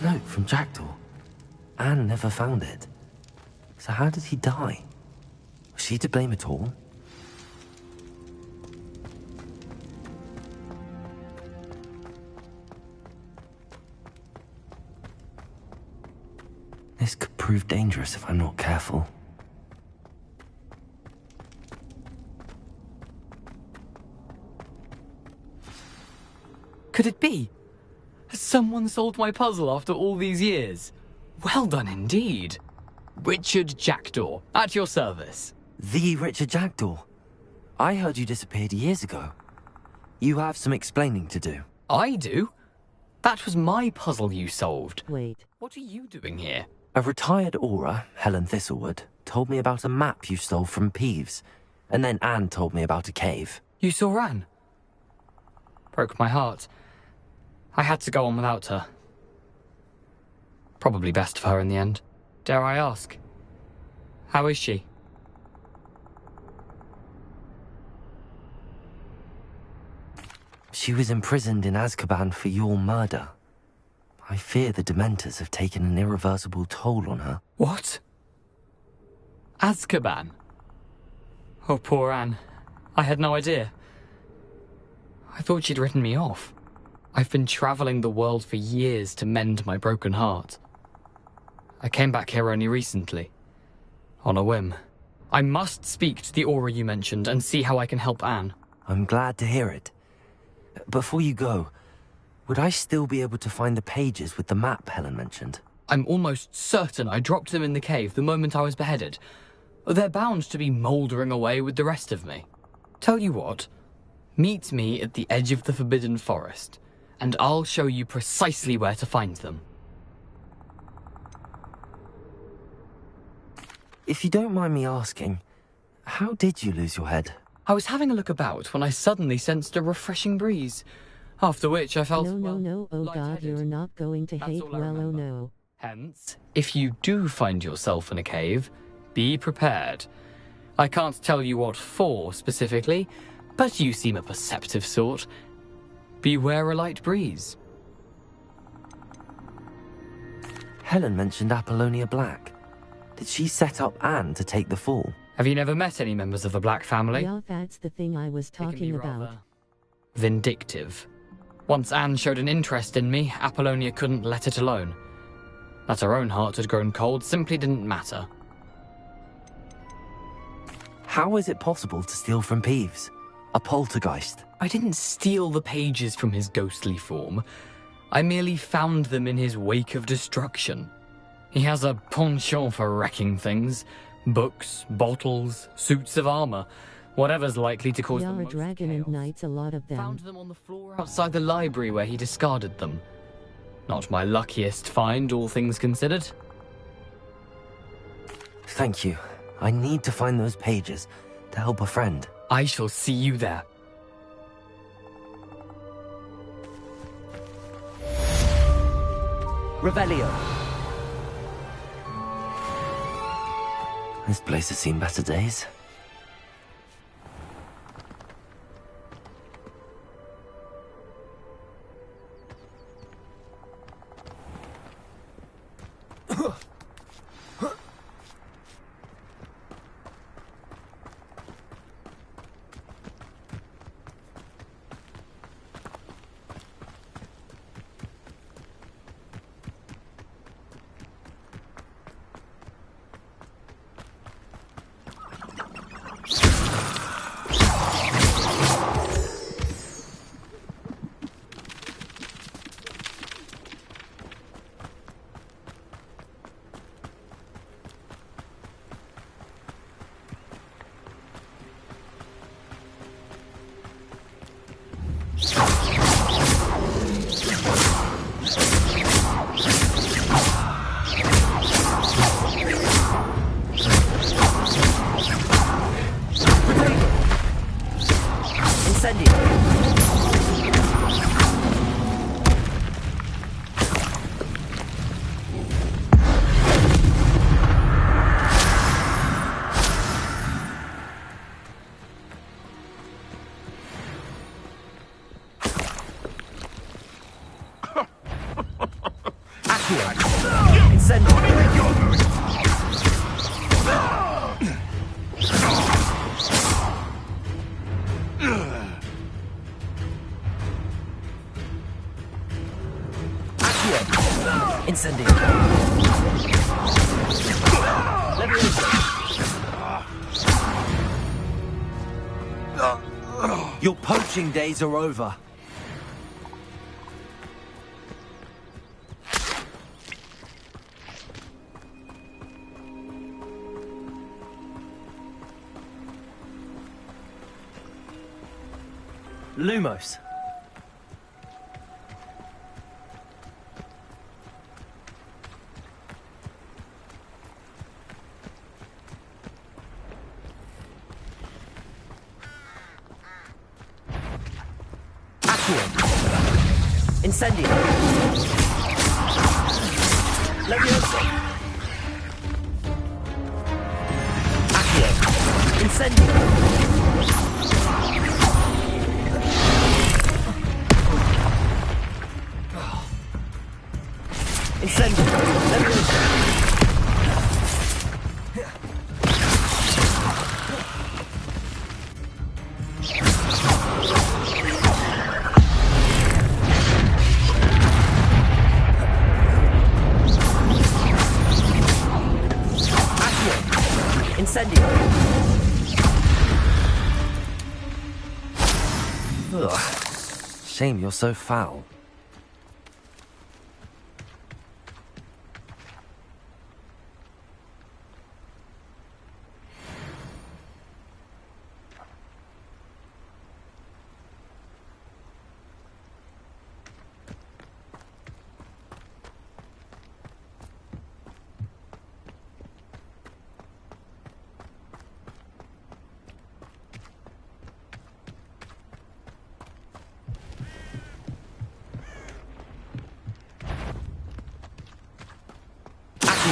A note from Jackdaw. Anne never found it. So how did he die? Was she to blame at all? This could prove dangerous if I'm not careful. Could it be? Has someone solved my puzzle after all these years? Well done indeed. Richard Jackdaw, at your service. The Richard Jackdaw? I heard you disappeared years ago. You have some explaining to do. I do? That was my puzzle you solved. Wait. What are you doing here? A retired Aura, Helen Thistlewood, told me about a map you stole from Peeves. And then Anne told me about a cave. You saw Anne? Broke my heart. I had to go on without her. Probably best for her in the end. Dare I ask? How is she? She was imprisoned in Azkaban for your murder. I fear the Dementors have taken an irreversible toll on her. What? Azkaban? Oh, poor Anne. I had no idea. I thought she'd written me off. I've been travelling the world for years to mend my broken heart. I came back here only recently. On a whim. I must speak to the Aura you mentioned and see how I can help Anne. I'm glad to hear it. Before you go, would I still be able to find the pages with the map Helen mentioned? I'm almost certain I dropped them in the cave the moment I was beheaded. They're bound to be mouldering away with the rest of me. Tell you what, meet me at the edge of the Forbidden Forest, and I'll show you precisely where to find them. If you don't mind me asking, how did you lose your head? I was having a look about when I suddenly sensed a refreshing breeze, after which I felt... No, oh God, you're not going to hate well, oh no. Hence, if you do find yourself in a cave, be prepared. I can't tell you what for specifically, but you seem a perceptive sort. Beware a light breeze. Helen mentioned Apollonia Black. Did she set up Anne to take the fall? Have you never met any members of the Black family? Yeah, that's the thing I was talking about. Vindictive. Once Anne showed an interest in me, Apollonia couldn't let it alone. That her own heart had grown cold simply didn't matter. How is it possible to steal from Peeves? A poltergeist? I didn't steal the pages from his ghostly form. I merely found them in his wake of destruction. He has a penchant for wrecking things. Books, bottles, suits of armor. Whatever's likely to cause the most dragon chaos. and knights, a lot of them. Found them on the floor outside the library where he discarded them. Not my luckiest find, all things considered. Thank you. I need to find those pages to help a friend. I shall see you there. Revelio. This place has seen better days. Your poaching days are over. Lumos. Incendio. Levioso. Accio. Incendio. Incendio. Levioso. Incendio. Ugh. Shame you're so foul.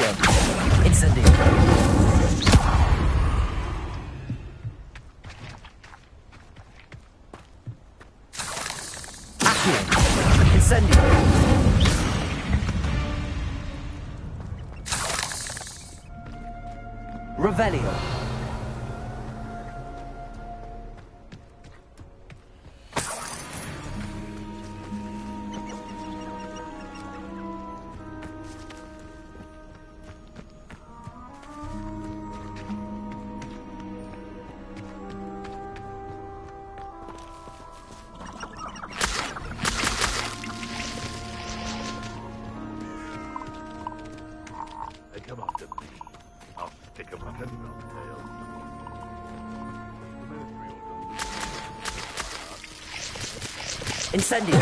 Accio. Incendio. Accio. Incendio. Revelio. They come after me. I'll stick 'em like a knobtail. Incendio.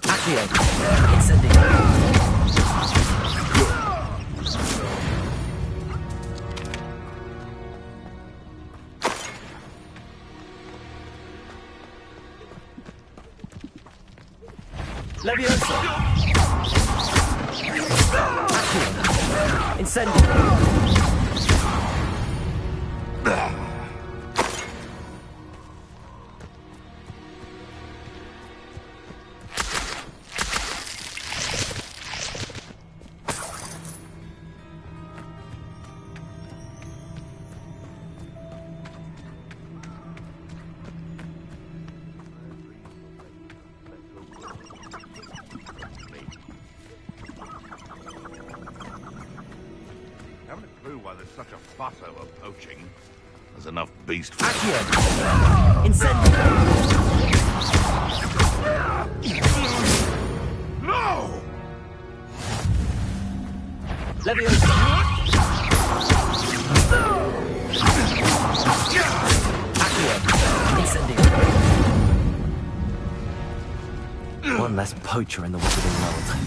Accio. Incendio. Leviosa. Accio. Incendio. Haven't a clue why there's such a fuss over poaching. There's enough beast for Accio. Incendio. No! Leviosa. Accio. Incendio. One less poacher in the wizarding world.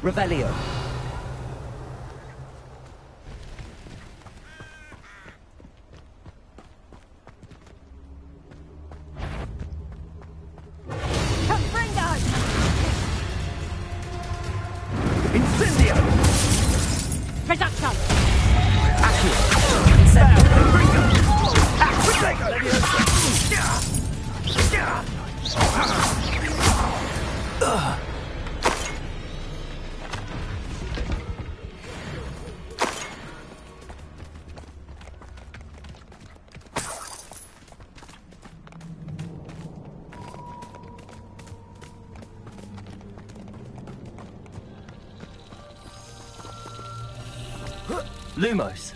Revelio. Incendio. Reduction. Accio. Incendio. Leviosa. Lumos.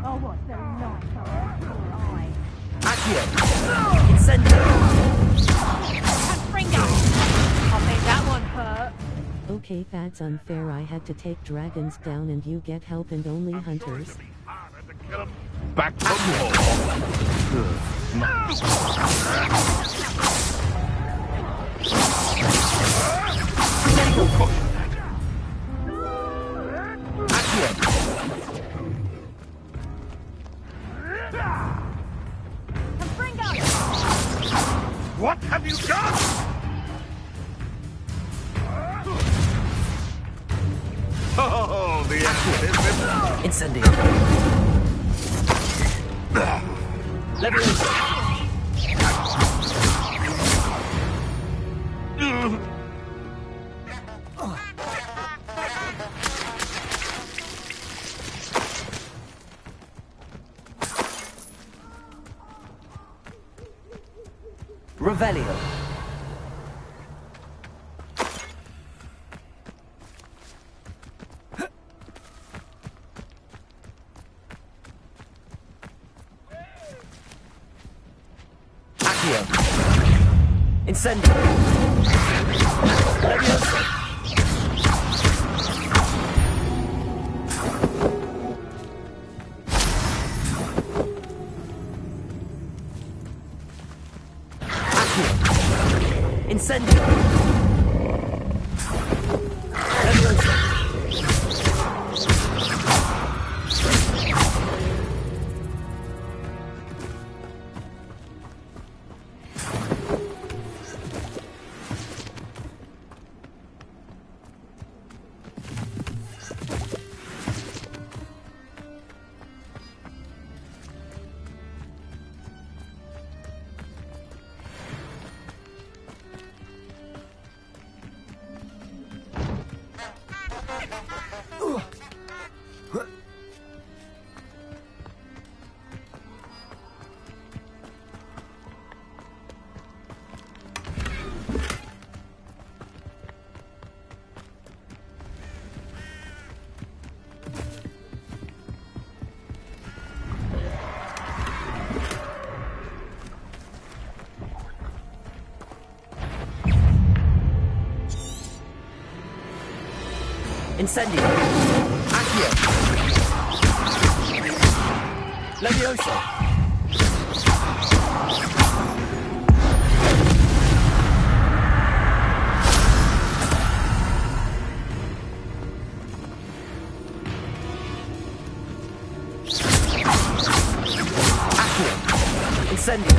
Oh, what so nice. Accio. Incendio. I'll make that one hurt. Okay, that's unfair. I had to take dragons down and you get help and only hunters. Back to What have you done? Oh, the exorcism. Incendio. Leviosa. Revelio. Accio. Incendio. Leviosa. Accio. Incendio. Leviosa. Incendio. Accio. Leviosa. Accio. Incendio.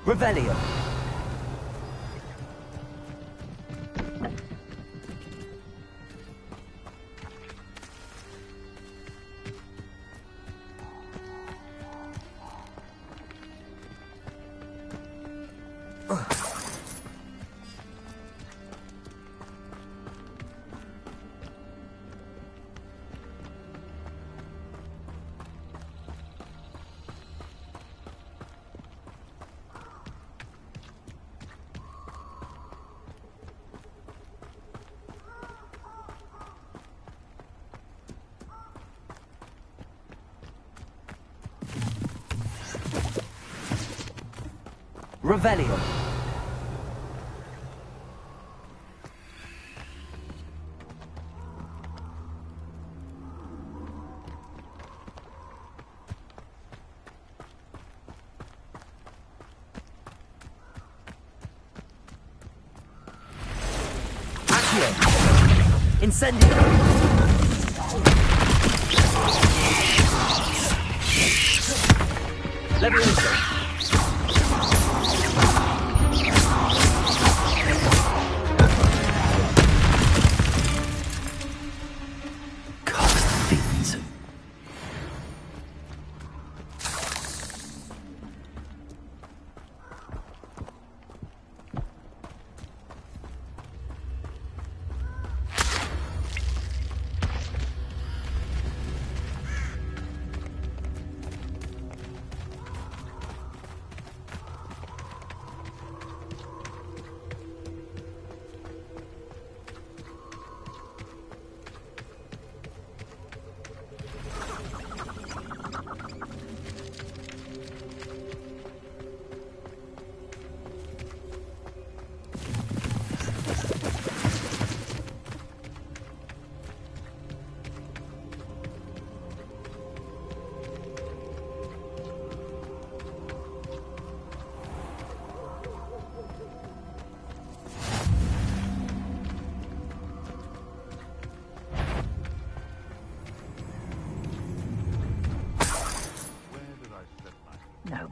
Revelio. Revelio. Accio. Incendio. Leviosa.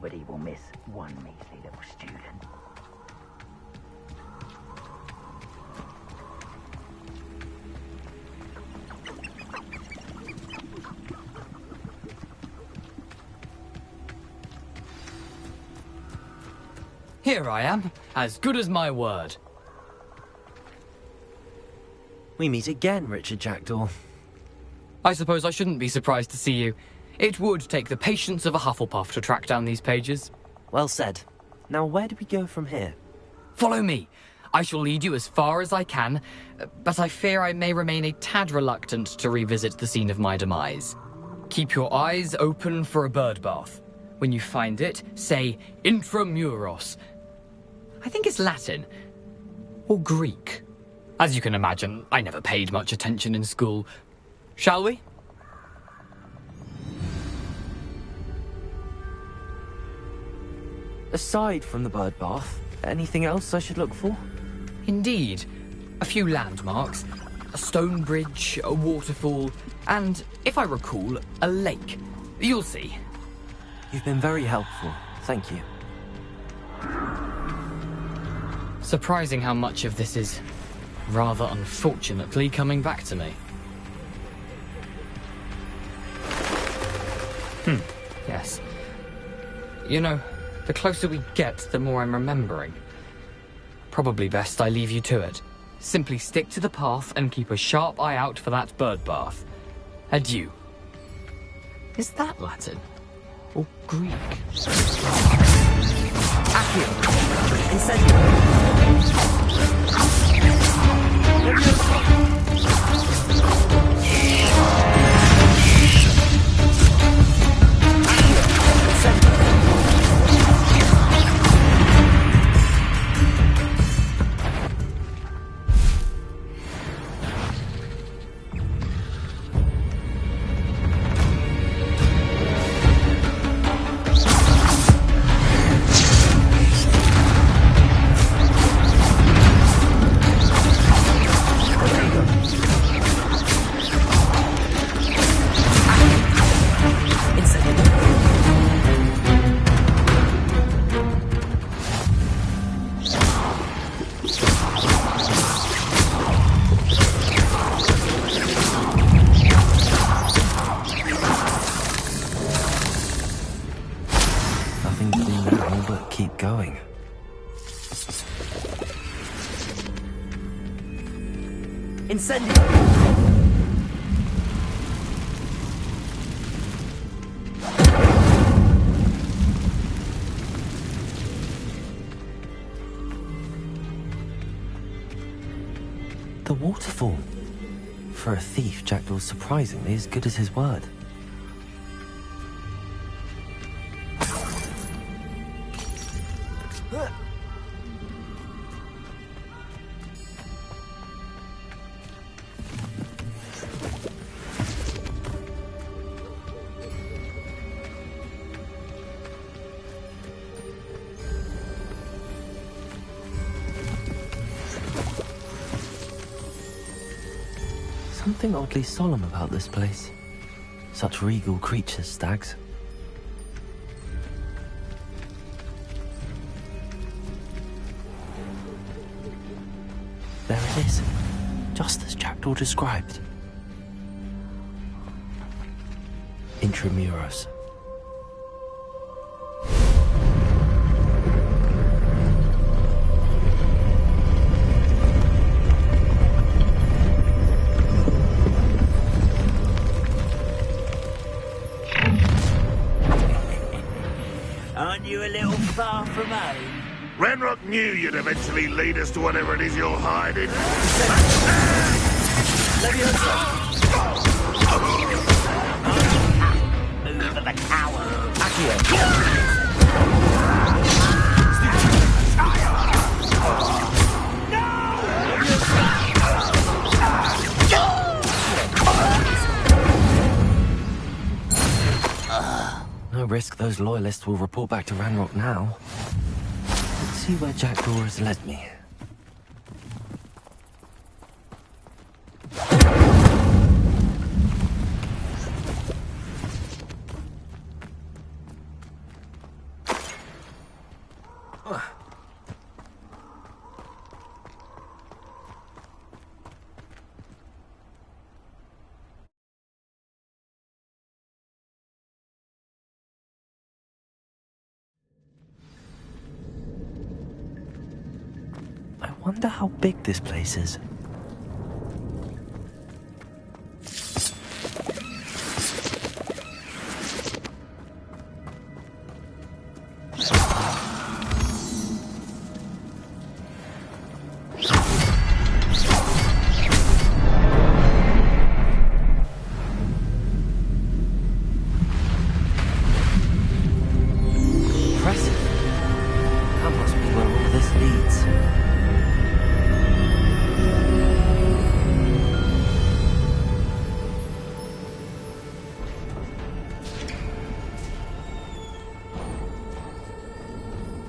Nobody will miss one measly little student. Here I am, as good as my word. We meet again, Richard Jackdaw. I suppose I shouldn't be surprised to see you. It would take the patience of a Hufflepuff to track down these pages. Well said. Now where do we go from here? Follow me. I shall lead you as far as I can, but I fear I may remain a tad reluctant to revisit the scene of my demise. Keep your eyes open for a bird bath. When you find it, say intramuros. I think it's Latin. Or Greek. As you can imagine, I never paid much attention in school. Shall we? Aside from the bird bath, anything else I should look for? Indeed. A few landmarks. A stone bridge, a waterfall, and, if I recall, a lake. You'll see. You've been very helpful. Thank you. Surprising how much of this is, rather unfortunately, coming back to me. Yes. You know, the closer we get, the more I'm remembering. Probably best I leave you to it. Simply stick to the path and keep a sharp eye out for that bird bath. Adieu. Is that Latin? Or Greek? Accio. Incendio. Incendio! The waterfall. For a thief, Jackdaw's surprisingly as good as his word. Something oddly solemn about this place. Such regal creatures, stags. There it is, just as Jackdaw described. Intramuros. Aren't you a little far from home? Ranrock knew you'd eventually lead us to whatever it is you're hiding. Move for the coward. No risk those loyalists will report back to Ranrock now. Let's see where Jackdaw has led me. wonder how big this place is.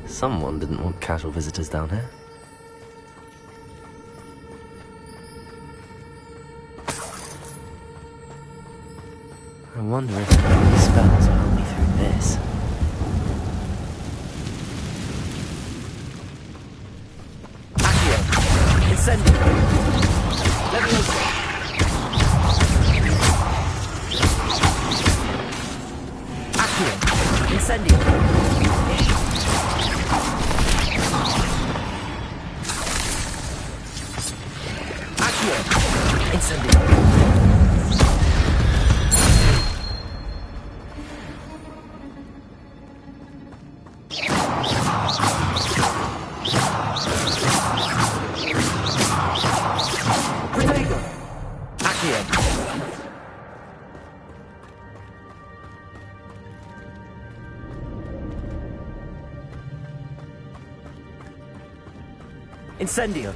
Someone didn't want casual visitors down here. I wonder if the spells will help me through this. Accio! Incendio! Levioso! Accio! Incendio! Incendio!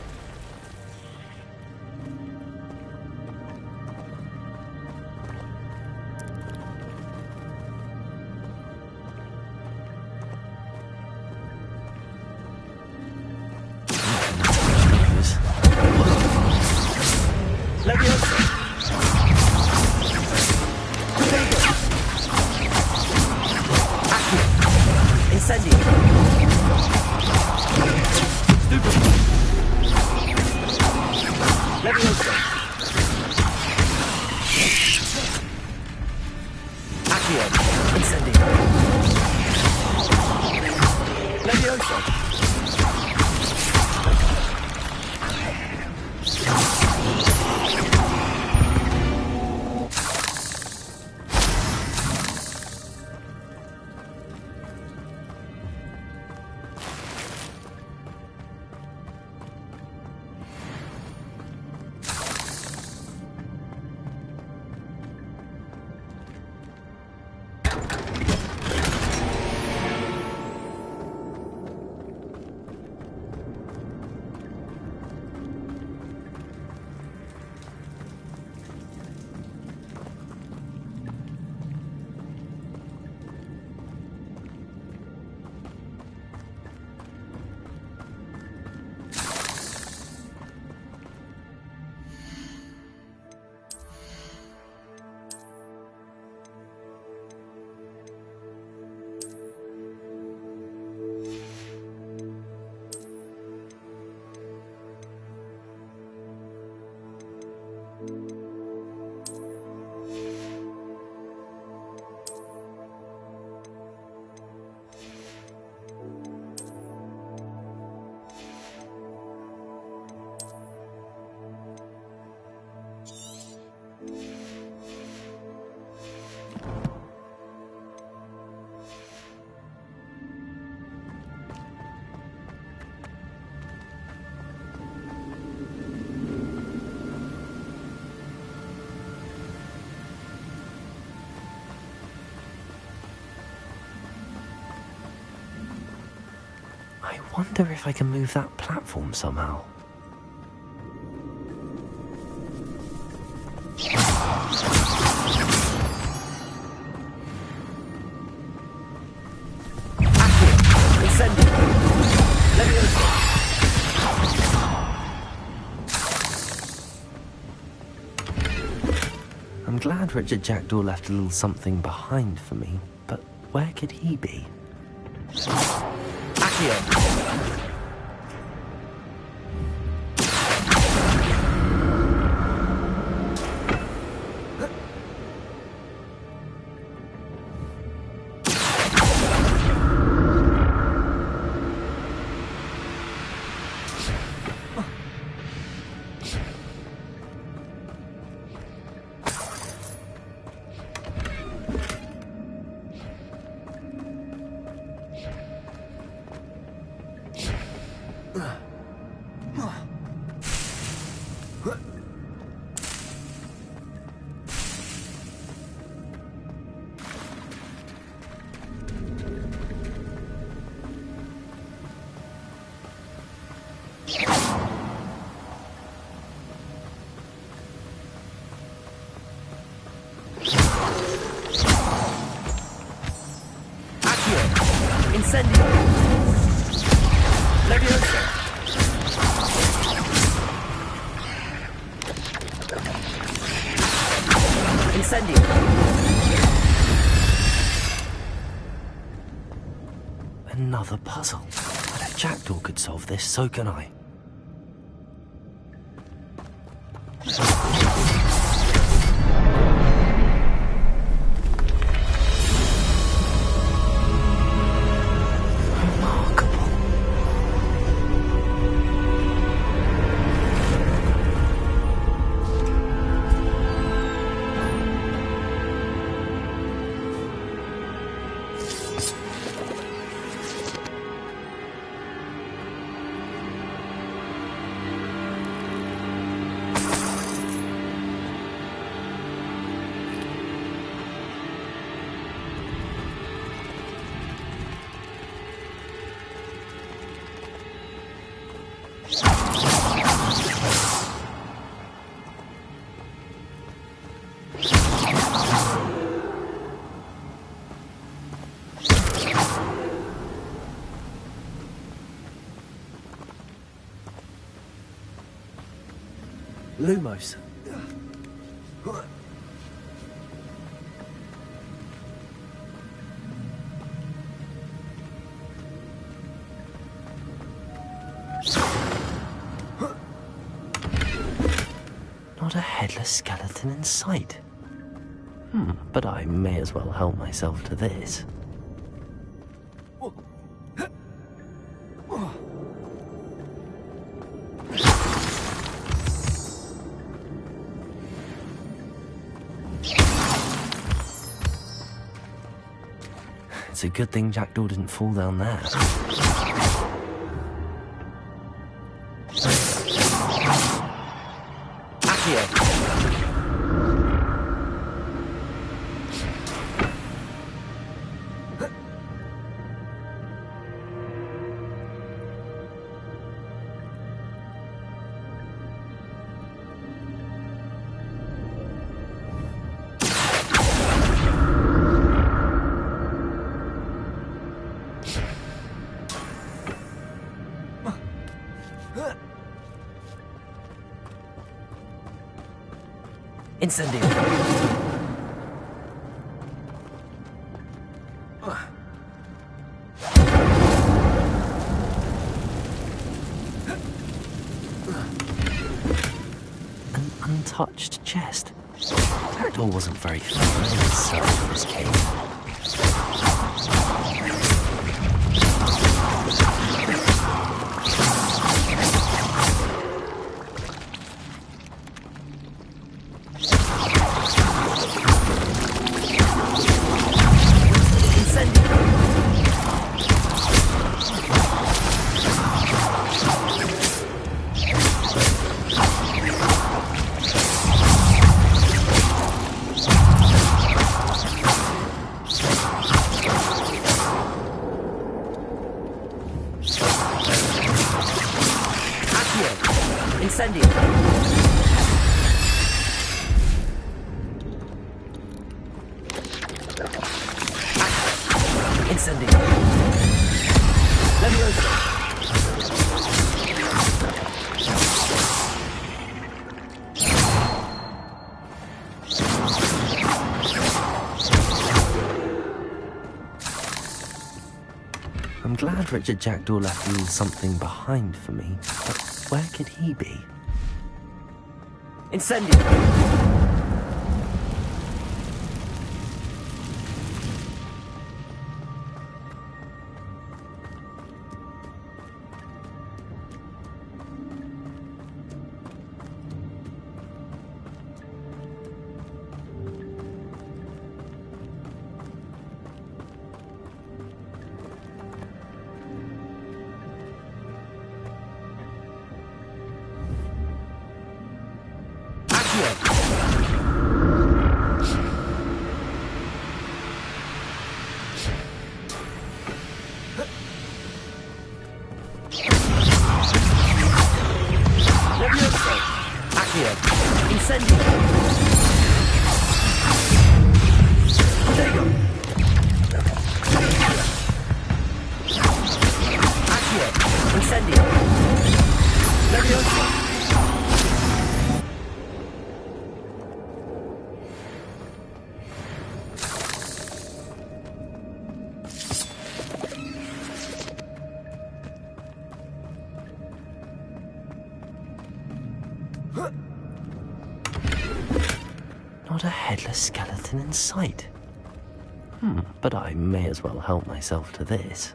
I wonder if I can move that platform somehow. I'm glad Richard Jackdaw left a little something behind for me, but where could he be? Incendio! Leviosa! Incendio! Another puzzle. If Jackdaw could solve this, so can I. Lumos. Not a headless skeleton in sight. But I may as well help myself to this. It's a good thing Jackdaw didn't fall down there. Incendio. An untouched chest. Jackdaw wasn't very thorough in his search for his cave. Incendio. Incendio. Leviosa. I'm glad Richard Jackdaw left a little something behind for me, but where could he be? Incendio. Not a headless skeleton in sight. But I may as well help myself to this.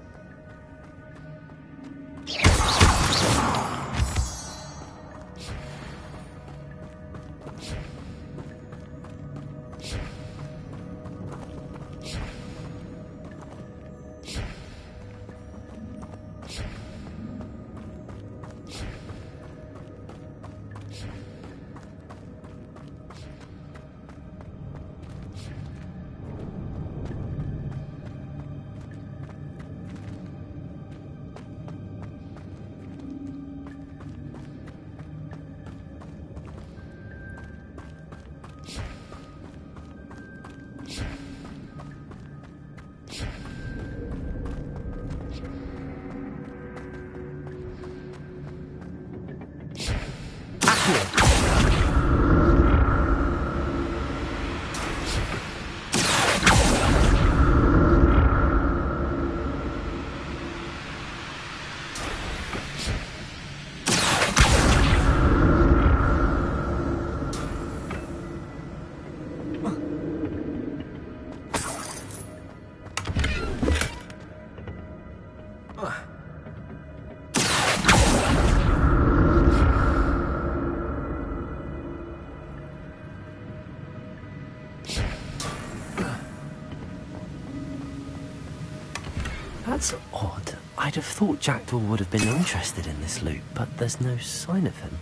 That's odd. I'd have thought Jackdaw would have been interested in this loot, but there's no sign of him.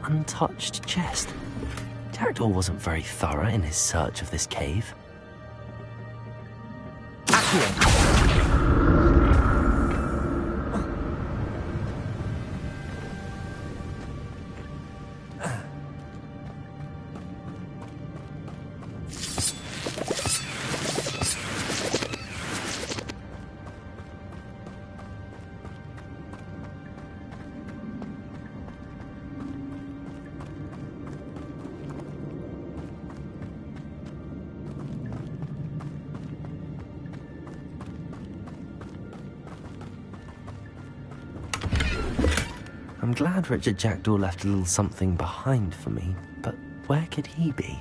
Untouched chest. Jackdaw wasn't very thorough in his search of this cave. I'm glad Richard Jackdaw left a little something behind for me, but where could he be?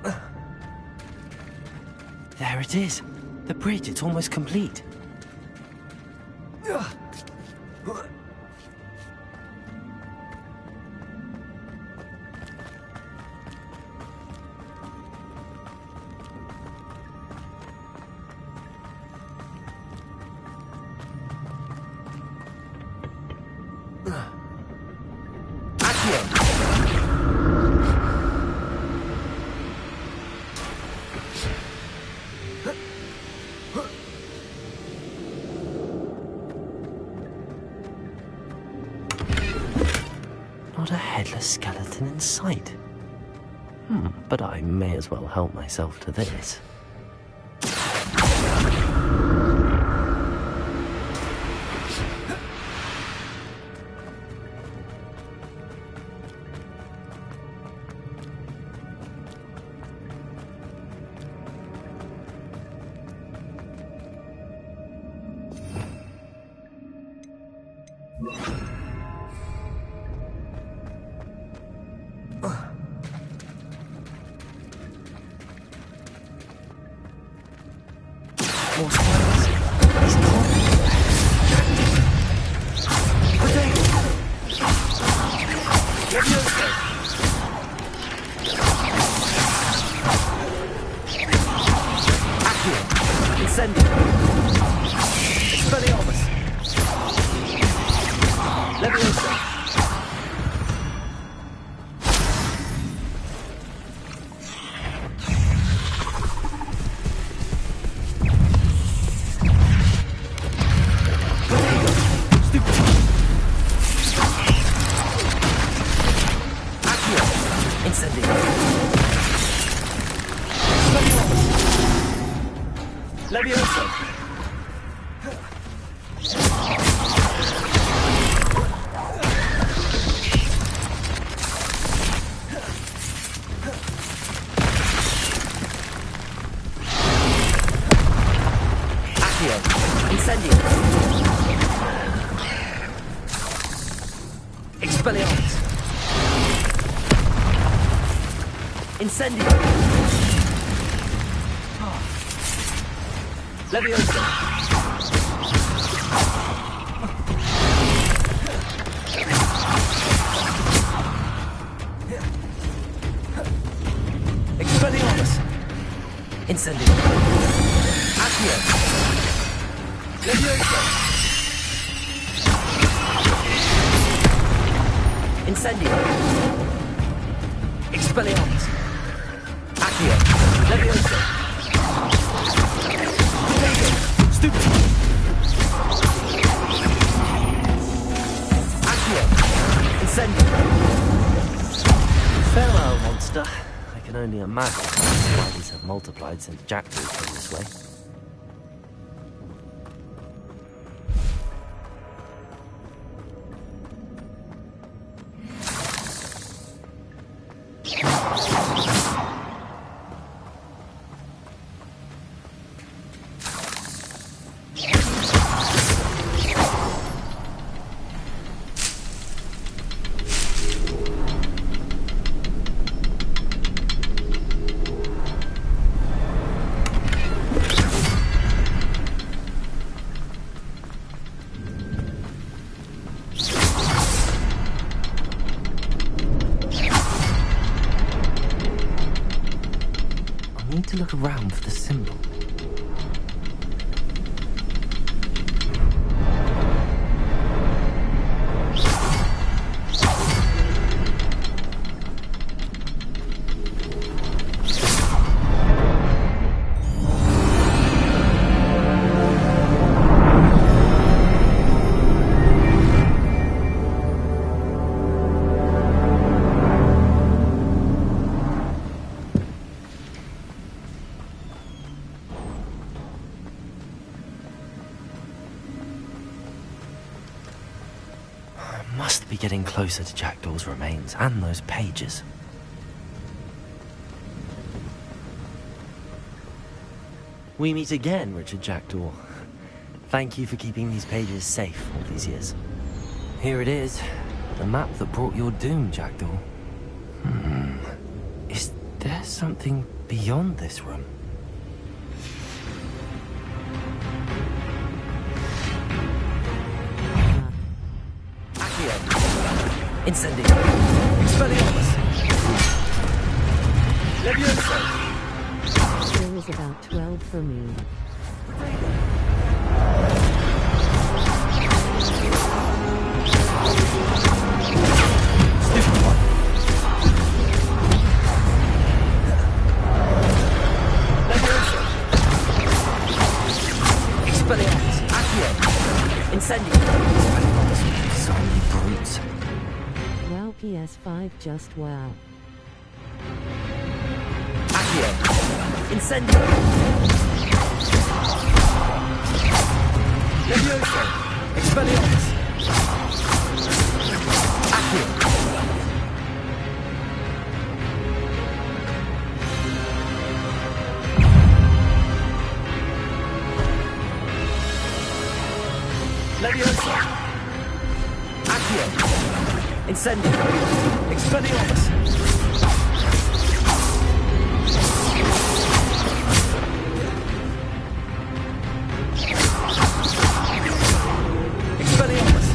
There it is! The bridge, it's almost complete. skeleton in sight. But I may as well help myself to this. More spiders. He's caught me. Accio. Incendio. Expelliarmus. Leviosa. Leviosa. Accio. Incendio. Expelliarmus. Incendio. Leviosa. Expelliarmus. Incendio. Accio. Leviosa. Incendio. Expelliarmus. Accio. Leviosa. Stupid. Accio. Incendio. Farewell, monster. I can only imagine why these have multiplied since Jackdaw came this way. To look around for the symbol. Must be getting closer to Jackdaw's remains and those pages. We meet again, Richard Jackdaw. Thank you for keeping these pages safe all these years. Here it is, the map that brought your doom, Jackdaw. Is there something beyond this room? Incendio. Expelliarmus. Leviosa. There is about 12 for me. Stupid one. Leviosa. Expelliarmus. Accio. Incendio. Expelliarmus. So many brutes. Wow, PS5 just wow. Accio. Incendio. Levioso. Expelliarmus. Accio. Levioso. Accio. Incendio. Expelliarmus. Expelliarmus.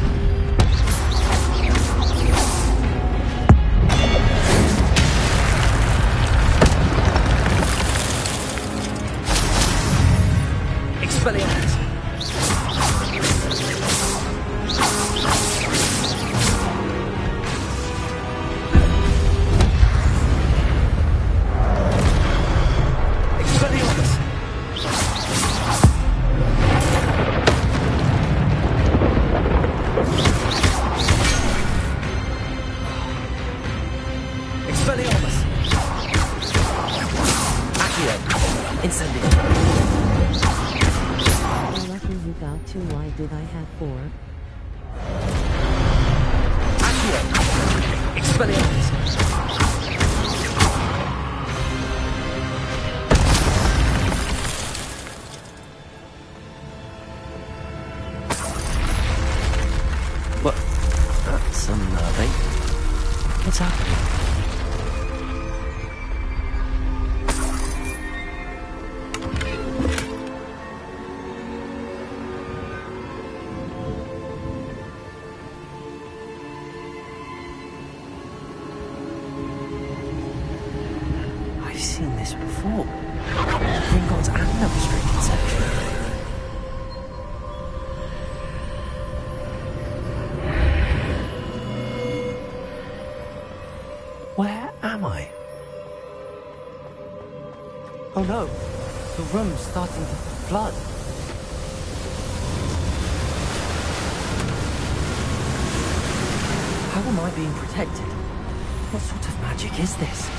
Expelliarmus. Expelliarmus. Accio. Incendio. You're lucky you got 2. Why did I have 4? Accio. Expelliarmus. What? That's some nerving. What's happening? I've seen this before. Gringotts and Illustrated section. Where am I? Oh no, the room's starting to flood. How am I being protected? What sort of magic is this?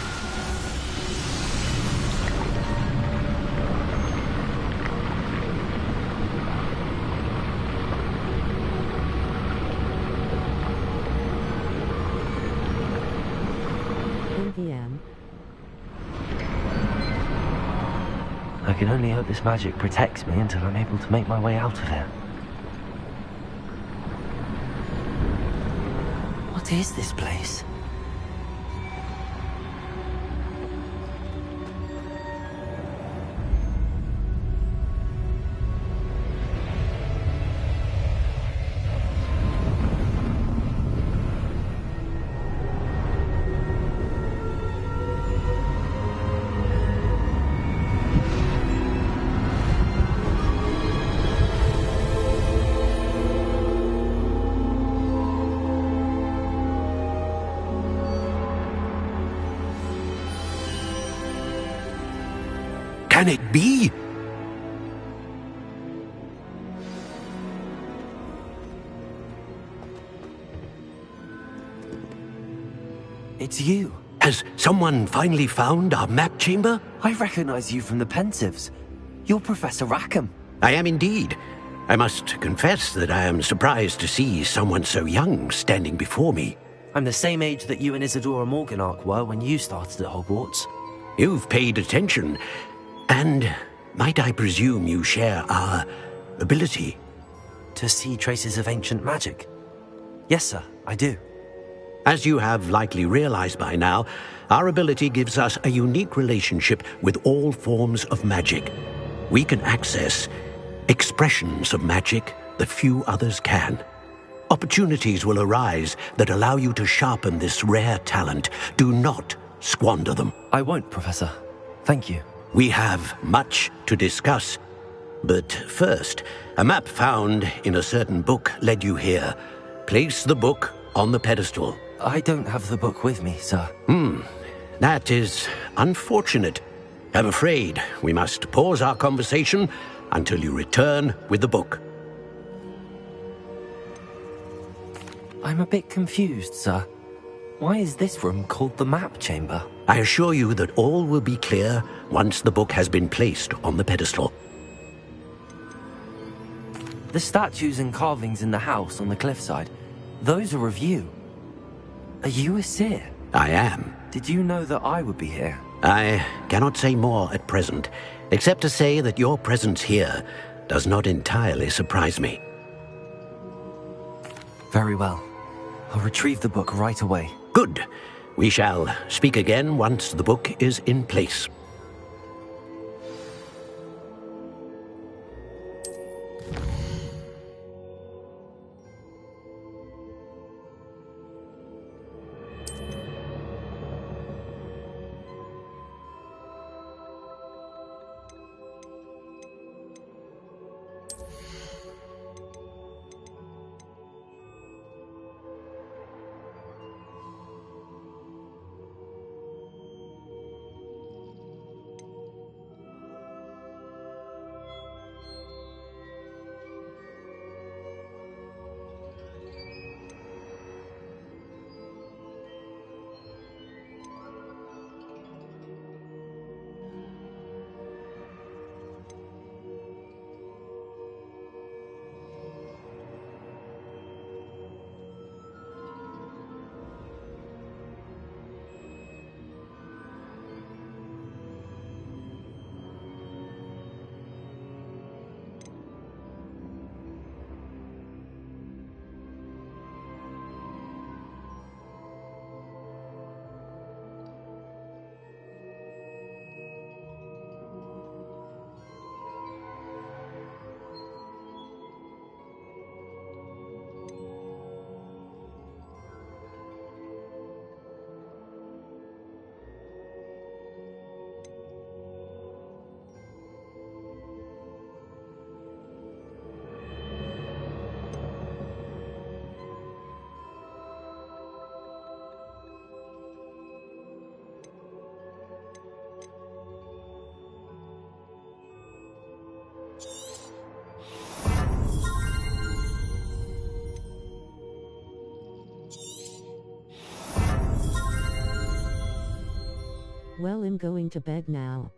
NVM. I can only hope this magic protects me until I'm able to make my way out of here. What is this place? Can it be? It's you. Has someone finally found our map chamber? I recognize you from the Pensives. You're Professor Rackham. I am indeed. I must confess that I am surprised to see someone so young standing before me. I'm the same age that you and Isadora Morganach were when you started at Hogwarts. You've paid attention. And might I presume you share our ability? To see traces of ancient magic? Yes, sir, I do. As you have likely realized by now, our ability gives us a unique relationship with all forms of magic. We can access expressions of magic that few others can. Opportunities will arise that allow you to sharpen this rare talent. Do not squander them. I won't, Professor. Thank you. We have much to discuss. But first, a map found in a certain book led you here. Place the book on the pedestal. I don't have the book with me, sir. That is unfortunate. I'm afraid we must pause our conversation until you return with the book. I'm a bit confused, sir. Why is this room called the map chamber? I assure you that all will be clear once the book has been placed on the pedestal. The statues and carvings in the house on the cliffside, those are of you. Are you a seer? I am. Did you know that I would be here? I cannot say more at present, except to say that your presence here does not entirely surprise me. Very well. I'll retrieve the book right away. Good. We shall speak again once the book is in place. Well, I'm going to bed now.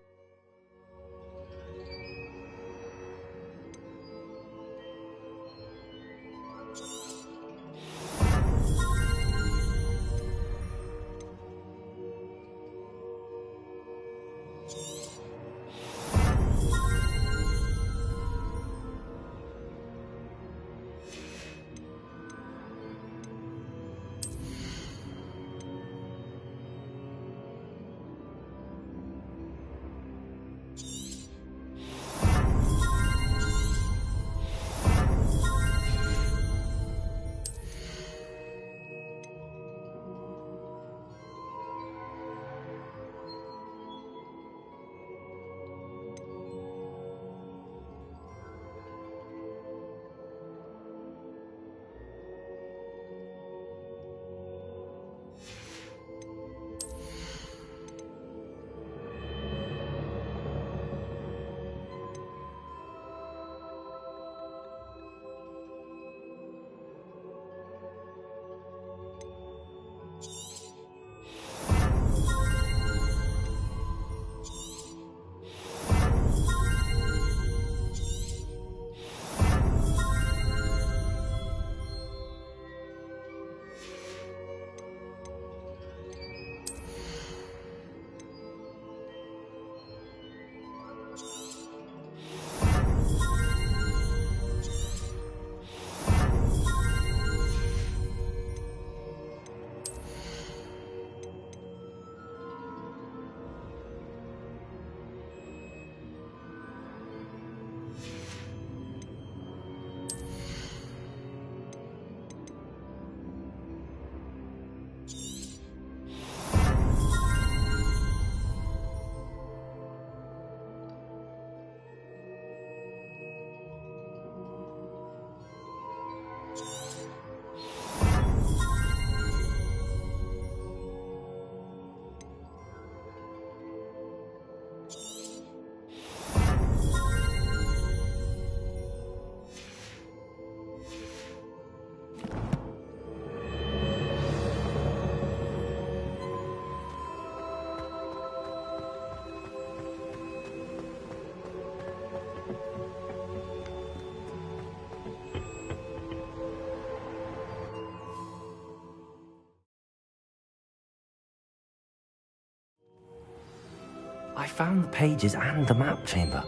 found the pages and the map chamber.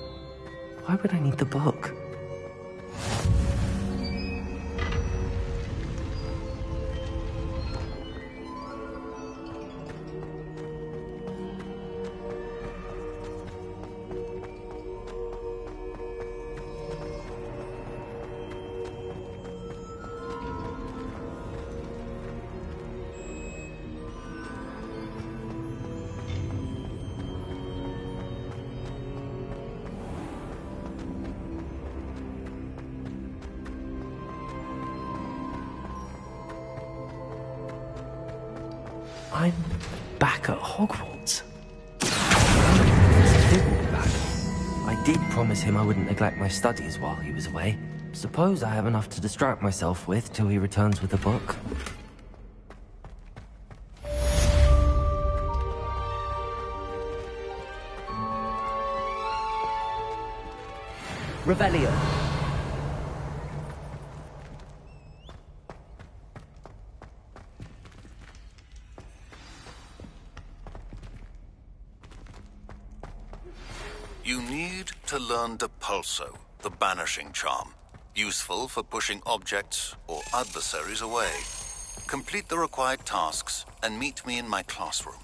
Why would I need the book? I'm back at Hogwarts. Professor Fig will be back. I did promise him I wouldn't neglect my studies while he was away. Suppose I have enough to distract myself with till he returns with the book. Revelio. You need to learn Depulso, the banishing charm. Useful for pushing objects or adversaries away. Complete the required tasks and meet me in my classroom.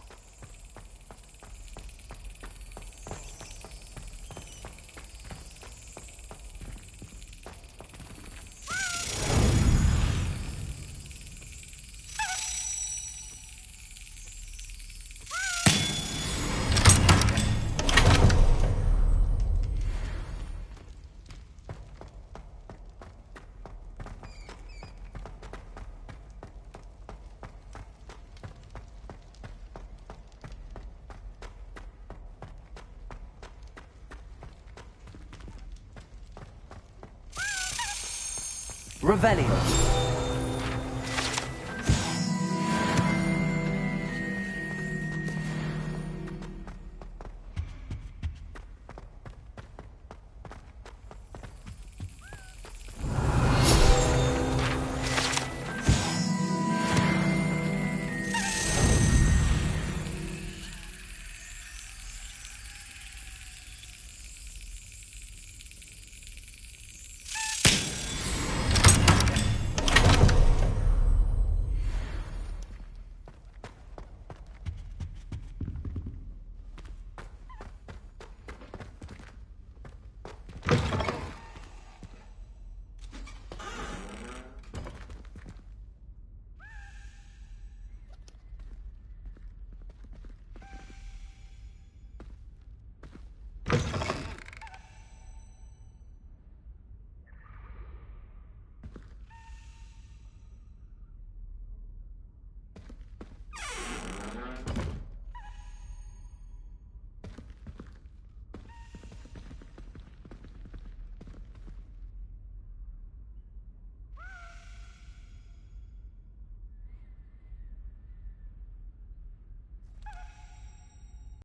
Revelio.